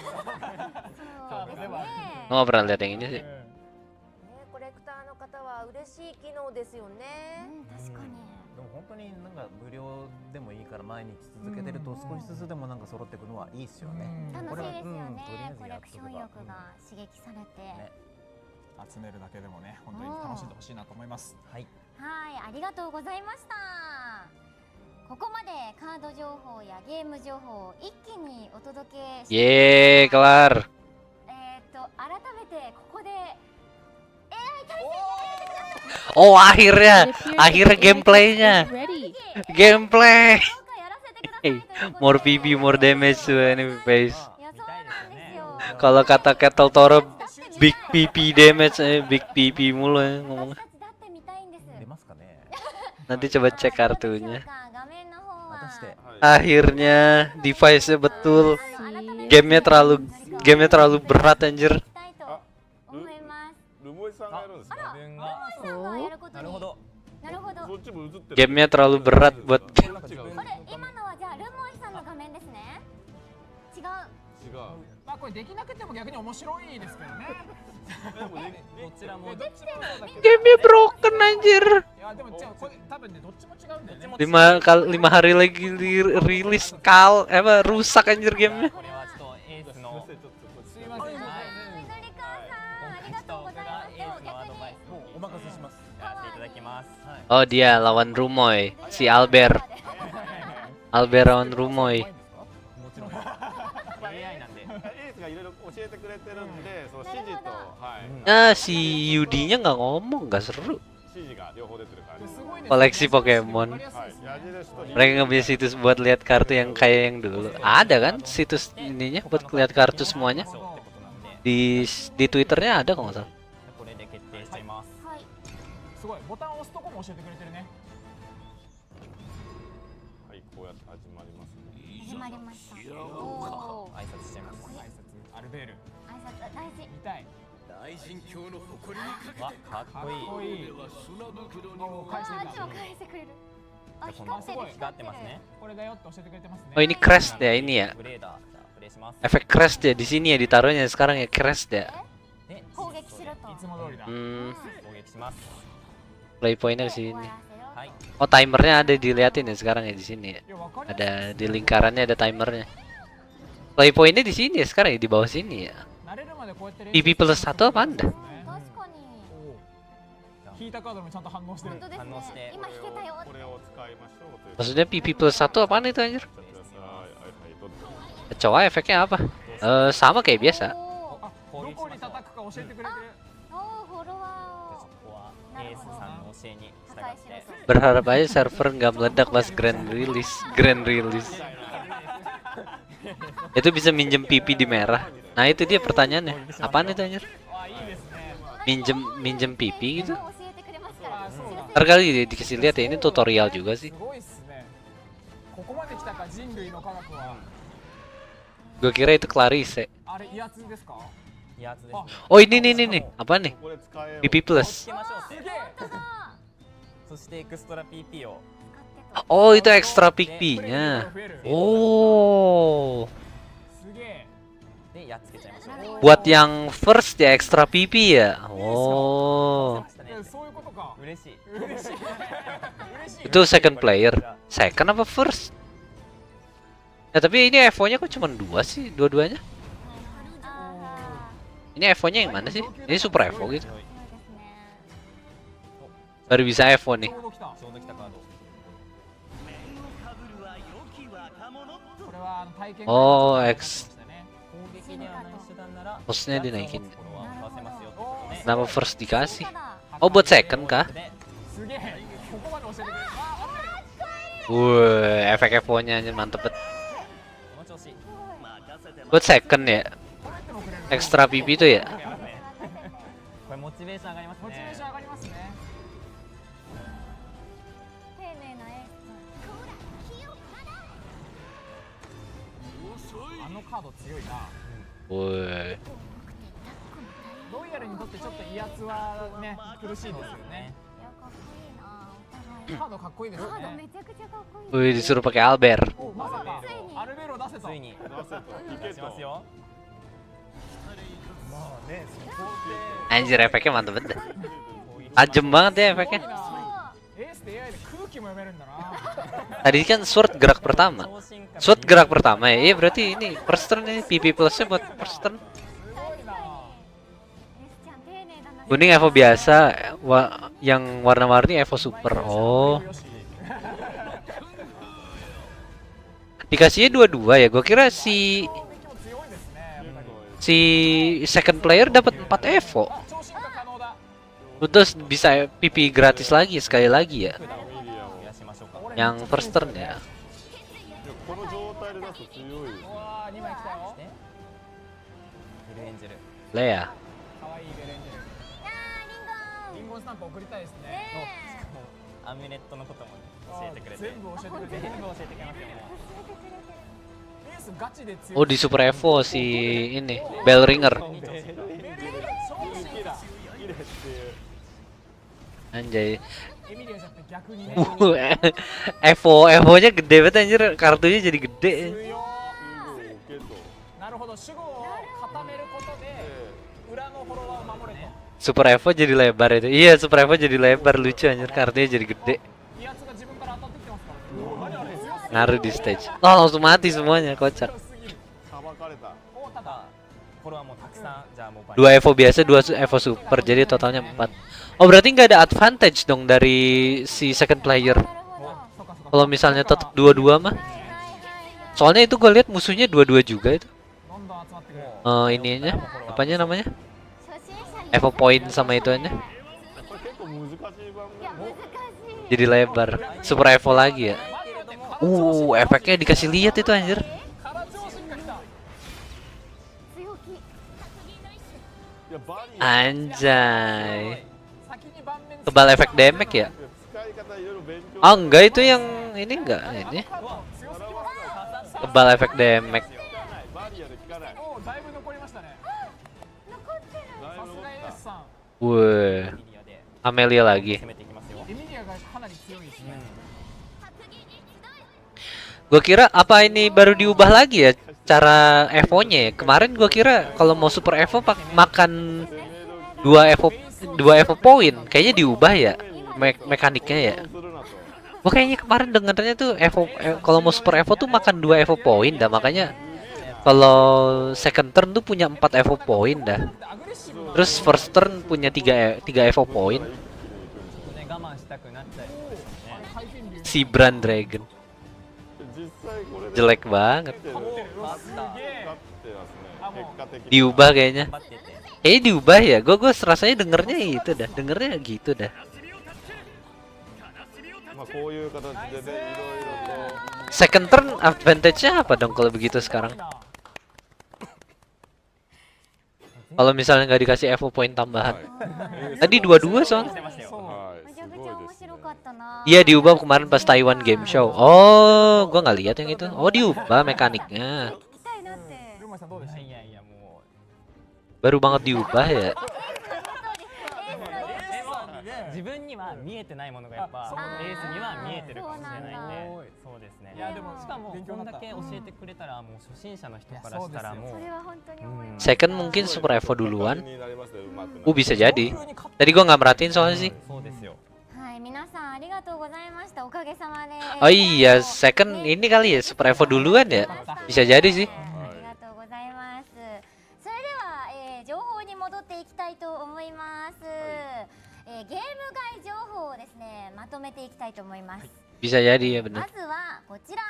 Gua nggak pernah lihat yang ini sih. コレクターの方は嬉しい機能ですよね。確かに。でも本当になんか無料でもいいから毎日続けてると少しずつでもなんか揃っていくのはいいですよね。楽しいですよね。とりあえずコレクやっとけばション欲が刺激されて。集めるだけでもね、本当に楽しんでほしいなと思います。はい。はい、ありがとうございました。ここまでカード情報やゲーム情報を一気にお届けして Yeay, kelar. 改めてここで AI 対戦 Oh, akhirnya gameplaynya. Gameplay. More PP, more damage to enemy base. Kalau kata Kettle Toro, big PP damage, big PP mulu ya ngomong. Nanti coba cek kartunya. Akhirnya device-nya betul. Gamenya terlalu berat anjir. Gamenya terlalu berat buat まあこれできなくても逆に面白いですけどね。Gamenya broken anjir. いやでもこれ多分ねどっちも違うんだよね。 5 hari lagi rilis rusak anjir gamenya. Oh dia lawan Rumoy, si Albert lawan Rumoy. Nah si Yudinya nggak ngomong, nggak seru. Koleksi Pokemon. Mereka nggak punya situs buat lihat kartu yang kayak yang dulu. Ada kan situs ininya buat lihat kartu semuanya. Di Twitternya ada kok nggak salah. すごいボタンを押すとこも教えてくれてるね。はい、こうやって始まりますね。始まりました。挨拶しちゃいます。挨拶アルベール。挨拶大事。見たい。大臣教の誇りにかけて。かっこいい。返してくれる。あ、光ってますね。これだよって教えてくれてますね。 Oh ini crash ya ini ya. Efek crash ya di sini ya ditaruhnya sekarang ya crash ya. Play pointer di sini. Oh timernya ada diliatin ya sekarang ya di sini ya. Ada di lingkarannya ada timernya. Play pointnya di sini ya sekarang ya di bawah sini ya. PP plus 1 apa anda? Maksudnya PP plus 1 apaan itu anjir? Coba efeknya apa? Sama kayak biasa. Berharap aja server nggak meledak pas grand release. Itu bisa minjem pipi di merah. Nah itu dia pertanyaannya. Apaan itu anjir? Minjem pipi gitu? Ntar kali dikasih lihat ya, ini tutorial juga sih. Gue kira itu Clarice. Oh ini nih, apa nih? PP plus. Oh itu ekstra PP-nya. Oh. Buat yang first ya ekstra PP ya. Oh. Itu second player. Second apa first? Ya tapi ini Evo-nya kok cuma 2 sih, dua-duanya? Ini Evo-nya yang mana sih? Ini Super Evo gitu. Baru bisa Evo nih. Oh, X. Hostnya dinaikin. Nama first dikasih. Oh, buat second kah? Wuh, efek Evo-nya aja mantep banget. Buat second ya. Ekstra PP itu ya. Woi. ロイヤルにとってちょっと威圧はね苦しいですよね。カードかっこいいですね。めちゃくちゃかっこいい。 Wih disuruh pakai Albert. まさかアルベロ出せた。ついに出しますよ。 Anjir efeknya mantep banget. Tajam banget ya efeknya. Tadi kan sword gerak pertama. Sword gerak pertama ya. Iya berarti ini first turn nih, PP plusnya buat first turn. Kuning Evo biasa, yang warna-warni Evo super. Oh. Dikasihnya dua-dua ya. Gue kira si second player dapat 4 Evo. Terus bisa PP gratis lagi sekali lagi ya. Yang first turn ya. Lea. アミュレットのことも教えてくれて全部教えてくれますよ。 Oh di Super Evo si ini Bell Ringer. Anjay. Evonya gede banget anjir, kartunya jadi gede. Super Evo jadi lebar itu. Iya, Super Evo jadi lebar, lucu anjir, kartunya jadi gede. Ngaruh di stage. Oh, langsung mati semuanya, kocak. 2 Evo biasa, 2 Evo super, jadi totalnya 4. Oh, berarti nggak ada advantage dong dari si second player. Kalau misalnya tetap 2-2 mah. Soalnya itu gue lihat musuhnya 2-2 juga itu. Ininya, apanya namanya? Evo point sama itu aja. Jadi lebar. Super Evo lagi ya. Efeknya dikasih lihat itu anjir. Anjay. Kebal efek damage ya? Oh enggak, itu yang ini enggak ini. Kebal efek damage. Wah, Amelia lagi. Gue kira apa ini baru diubah lagi ya cara Evo-nya ya. Kemarin gue kira kalau mau Super Evo makan 2 Evo point. Kayaknya diubah ya mekaniknya ya. Gue kayaknya kemarin dengarnya tuh kalau mau Super Evo tuh makan 2 Evo point dah, makanya kalau second turn tuh punya 4 Evo point dah. Terus first turn punya 3 Evo point. Si Brand Dragon jelek banget. Diubah kayaknya. Diubah ya. Gue rasanya dengernya itu dah. Dengernya gitu dah. Second turn advantage-nya apa dong kalau begitu sekarang? Kalau misalnya nggak dikasih Evo point tambahan. Tadi 2-2 soalnya. Iya diubah kemarin pas Taiwan Game Show. Oh, gua nggak lihat yang itu. Oh diubah mekaniknya. Baru banget diubah ya. 自分には見えてないものがやっぱエースには見えてるかもしれないんで、そうですね。しかもこんだけ教えてくれたらもう初心者の人からしたらもう Second mungkin Super Evo duluan. Bisa jadi. Tadi gua nggak merhatiin soalnya sih. Oh iya, second ini kali ya Super Evo duluan ya. Bisa jadi sih. ゲーム外情報をですねまとめていきたいと思います。 Bisa jadi ya benar. まずはこちら。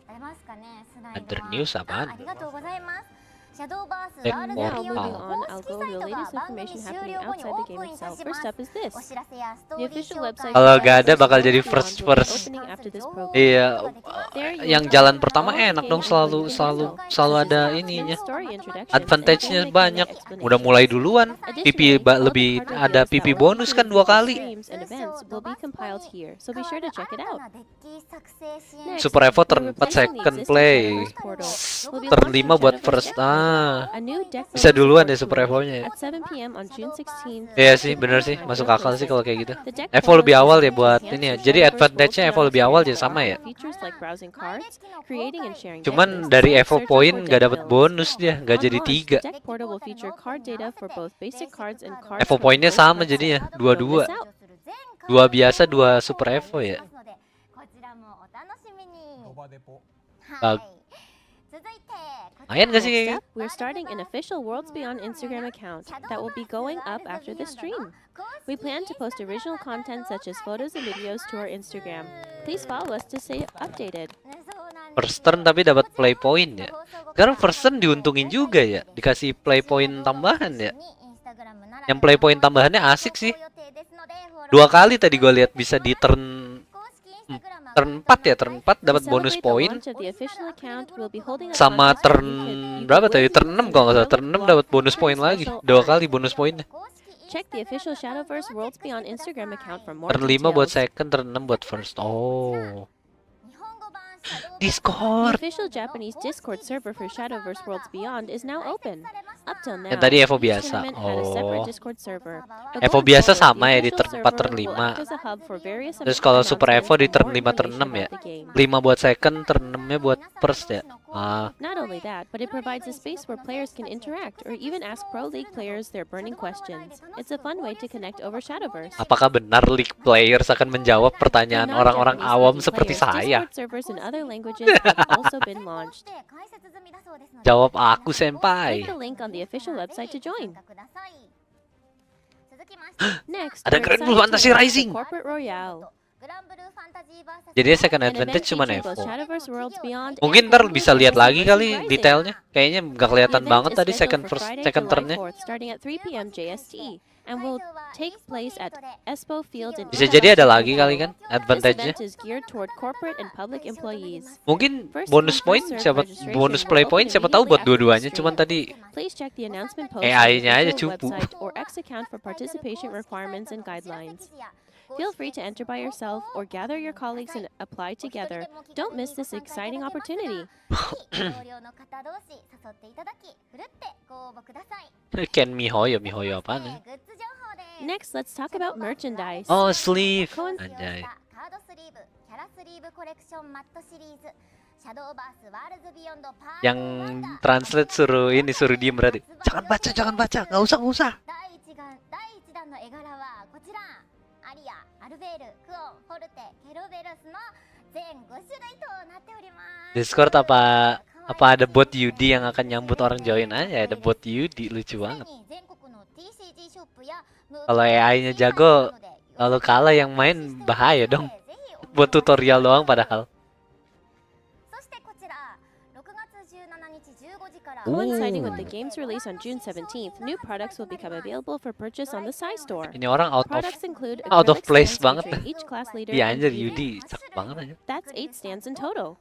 ありますかねスライドは。 Under news apaan? ありがとうございます。シャドーバース Now ワールド Now ビヨン moving ド on, 公 I'll 式 go サ over イ the トが latest 番組 information 終 happening 了後に outside オ the ー game プンいた itself. しま First す。 up is this. お知らせやスト The ーリー official 紹 website 介 Kalau for nggak ada Bergabung bakal jadi will be first opening after this program. Iya, There you yang will jalan find pertama all enak dong, games selalu you can selalu download. selalu This ada is the ininya. story introduction Advantage-nya and banyak. explanation. Udah mulai duluan. Additionally, PP all the lebih card ada reveals PP that were bonus kan 2 included in kali. streams and events will be compiled here, so be sure to check it out. Next, Super Evo turn we're 4 replacing the second existing play. Shadowverse portal. We'll be Turn launching 5 buat Shadowverse first. Deck. A new deck Bisa building duluan ya support Super tool Evo-nya ya. at 7 p.m. on June 16th. Iya sih, bener sih. Masuk akal sih kalau kayak gitu. The deck Evo portal lebih is awal ya designed to buat enhance ini ya. the Jadi Shadowverse advantage-nya world Evo lebih surrounding awal the ya sama ya. features like browsing cards, creating and sharing Cuman deck dari lists, Evo searching point for nggak deck dapat builds. bonus dia, nggak On jadi launch, 3. the deck portal will feature card data for both basic cards and cards Evo from the point-nya host sama website. jadinya, Don't 2-2. miss out. 2 biasa, 2 Super Evo ya. Lumayan gak sih kayak Next gitu? up, we're starting an official Worlds Beyond Instagram account that will be going up after the stream. We plan to post original content such as photos and videos to our Instagram. Please follow us to stay updated. First turn tapi dapat play point ya. Sekarang first turn diuntungin juga ya, dikasih play point tambahan ya. Yang play point tambahannya asik sih. 2 kali tadi gue lihat bisa di turn 4 ya, turn 4 dapat bonus point. Sama turn berapa tadi? Turn 6 kalau nggak salah. Turn 6 dapat bonus point lagi. 2 kali bonus poinnya. Check the official Shadowverse Worlds Beyond Instagram account for more Turn 5 buat details. second, turn 6 buat first. Oh. The Discord. official Japanese Discord server for Shadowverse Worlds Beyond is now open. Up till now, Yang tadi Evo each biasa. tournament had a separate Oh. Discord server. But Evo going biasa forward, sama the ya di official turn 4, turn server will 5. act as a hub for various Terus kalau Super Evo di turn announcements 5, turn and 6 ya. about the game. 5 buat second, turn 6-nya buat first ya. Ah. Not only that, but it provides a space where players can interact or even ask Pro League players their burning questions. It's a fun way to connect over Shadowverse. Apakah benar League players akan menjawab pertanyaan orang-orang awam seperti saya? Discord servers in other languages have also been launched. Jawab aku, senpai. Click the link on the official website to join. Next, Ada we're Grand Blue excited to Fantasy announce the Rising. Corporate Royale. Jadi second An event advantage cuman featuring Evo. both Shadowverse Worlds Beyond Mungkin and ntar Grand bisa Blue lihat Fantasy lagi kali Rising. detailnya. Kayaknya nggak The kelihatan event banget is tadi scheduled for second Friday, turnnya. July 4th, starting at 3 p.m. JST, and will take place at Espo Field in Bisa jadi ada lagi kali kan This advantage-nya. event is geared toward corporate and public employees. Mungkin bonus point siapa bonus play point siapa tahu buat dua-duanya, cuman tadi Please check the announcement post on the AI-nya aja official cupu. website or X account for participation requirements and guidelines. Feel free to enter by yourself or gather your colleagues and apply together. Don't miss this exciting opportunity. Ken Mihoyo apaan ya? Next, let's talk about merchandise. Oh, sleeve. Coin- Anjay. Yang translate suruh diem berarti. Jangan baca, nggak usah. Discord apa ada bot Yudi yang akan nyambut orang join aja? Ada bot Yudi, lucu banget. Kalau AI-nya jago, lalu kalah yang main bahaya dong. Buat tutorial doang padahal. Coinciding with the game's release on June 17th, new products will become available for purchase on the Sai store. Ini orang Products include out of acrylic place stands banget. featuring each class leader Iya and anjir three Yudi, figures. cakep banget aja. That's 8 stands in total,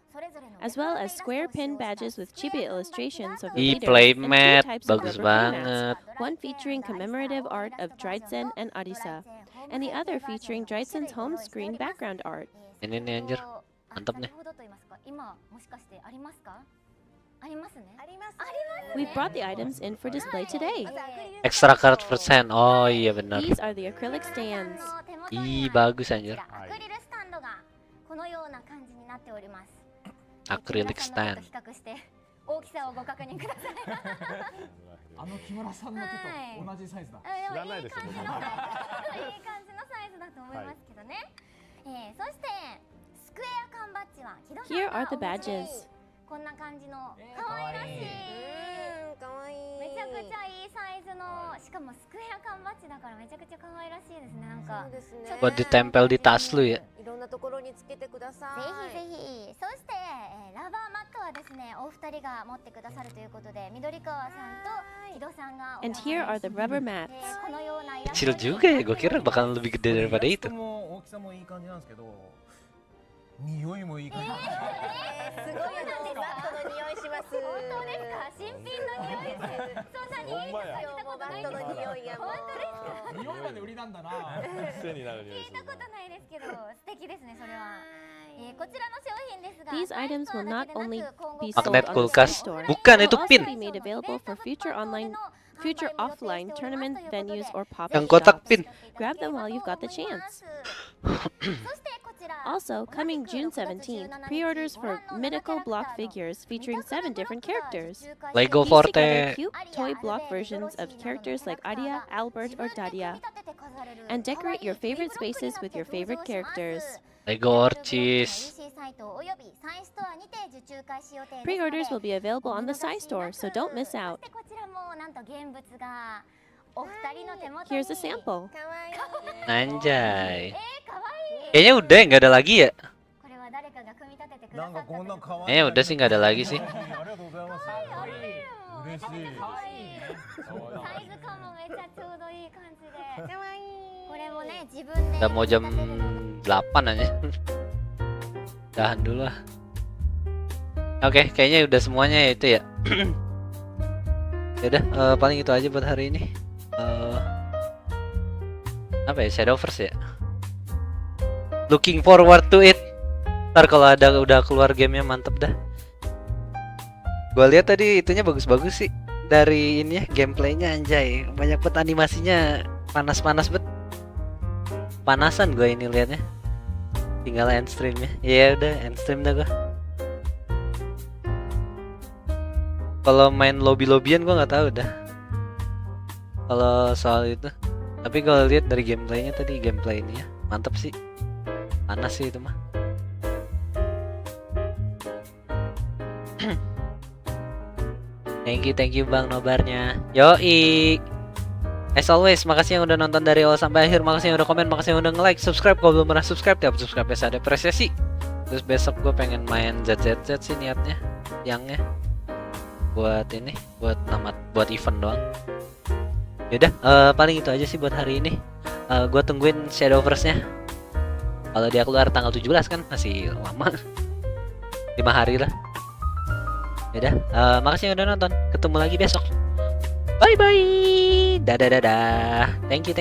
as well as square pin badges with chibi illustrations of the Ih, leaders playmat, and 2 types of bagus rubber playmats, banget. one featuring commemorative art of Dryzen and Arisa, and the other featuring Dryzen's home screen background art. Ini nih anjir, mantap nih. We've brought the items in for display today. Extra card persen, oh iya benar. These are the acrylic stands. Ih bagus anjir. Acrylic stand. 大きさをご確認ください。木村さんの手と同じサイズだ。知らないですよ。いい感じのサイズだと思いますけどね。そしてスクエア缶バッジは木戸さん Here が are the お持ちで badges. こんな感じの可愛らしい。めちゃくちゃいいサイズの、しかもスクエア缶バッジだからめちゃくちゃ可愛らしいですね。なんか Buat ditempel di tas lu ya. いろんなところにつけてください。ぜひぜひ。そして、ラバーマットはですね、お二人が持ってくださるということで、緑川さんと木戸さんが And here are the rubber mats. このような Kecil juga ya, gue kira bakalan lebih gede daripada itu. 大きさもいい感じなんですけど、匂いもいい感じ。すごいなんです。バットの匂いします。本当ですか？新品の匂いです。そんなにいいですか？聞いたことないんですけど。本当ですか？匂いまで売りなんだな。癖になる匂い聞いたことないですけど、素敵ですねそれは。こちらの商品ですが、 These items will not only be sold Magnet on the kulkas. store, Bukan, but itu will also pin. be made available for future offline tournament venues or pop-up Yang kotak shops. pin. Grab them while you've got the chance. Also, coming June 17th, pre-orders for mythical block figures featuring 7 different characters. Lego Piece Forte. together cute toy block versions of characters like Aria, Albert, or Daria, and decorate your favorite spaces with your favorite characters. Lego Orchis. Pre-orders will be available on the Sai store, so don't miss out. こちらもなんと現物がお二人の手元に。 Here's a sample. Anjay. Kayaknya udah nggak ada lagi ya. Udah sih nggak ada lagi sih. サイズ感もめっちゃちょうどいい感じで。これもね自分で。 Udah mau jam 8 aja. Tahan dulu lah. Oke, kayaknya udah semuanya ya itu ya. Yaudah, paling itu aja buat hari ini. Apa ya, Shadowverse ya. Looking forward to it. Ntar kalau udah keluar gamenya mantep dah. Gua lihat tadi itunya bagus-bagus sih. Dari ini ya, gameplaynya anjay. Banyak banget animasinya, panas-panas bet. Panasan gue ini liatnya. Tinggal end streamnya. Ya udah, end stream dah gue. Kalau main lobby-lobbyan gue nggak tahu dah. Kalau soal itu. Tapi kalau lihat dari gameplaynya tadi, gameplay ini ya mantap sih. Panas sih itu mah. Thank you Bang nobarnya. Yoi. As always, makasih yang udah nonton dari awal sampai akhir. Makasih yang udah komen, makasih yang udah nge-like, subscribe. Kalau belum pernah subscribe, tiap subscribe biasa ada apresiasi. Terus besok gue pengen main ZZZ sih niatnya. Siangnya buat ini, buat event doang. Yaudah, paling itu aja sih buat hari ini. Gue tungguin Shadowverse-nya. Kalau dia keluar tanggal 17 kan masih lama. 5 hari lah. Yaudah, makasih yang udah nonton. Ketemu lagi besok. Bye bye. Dadah. Thank you.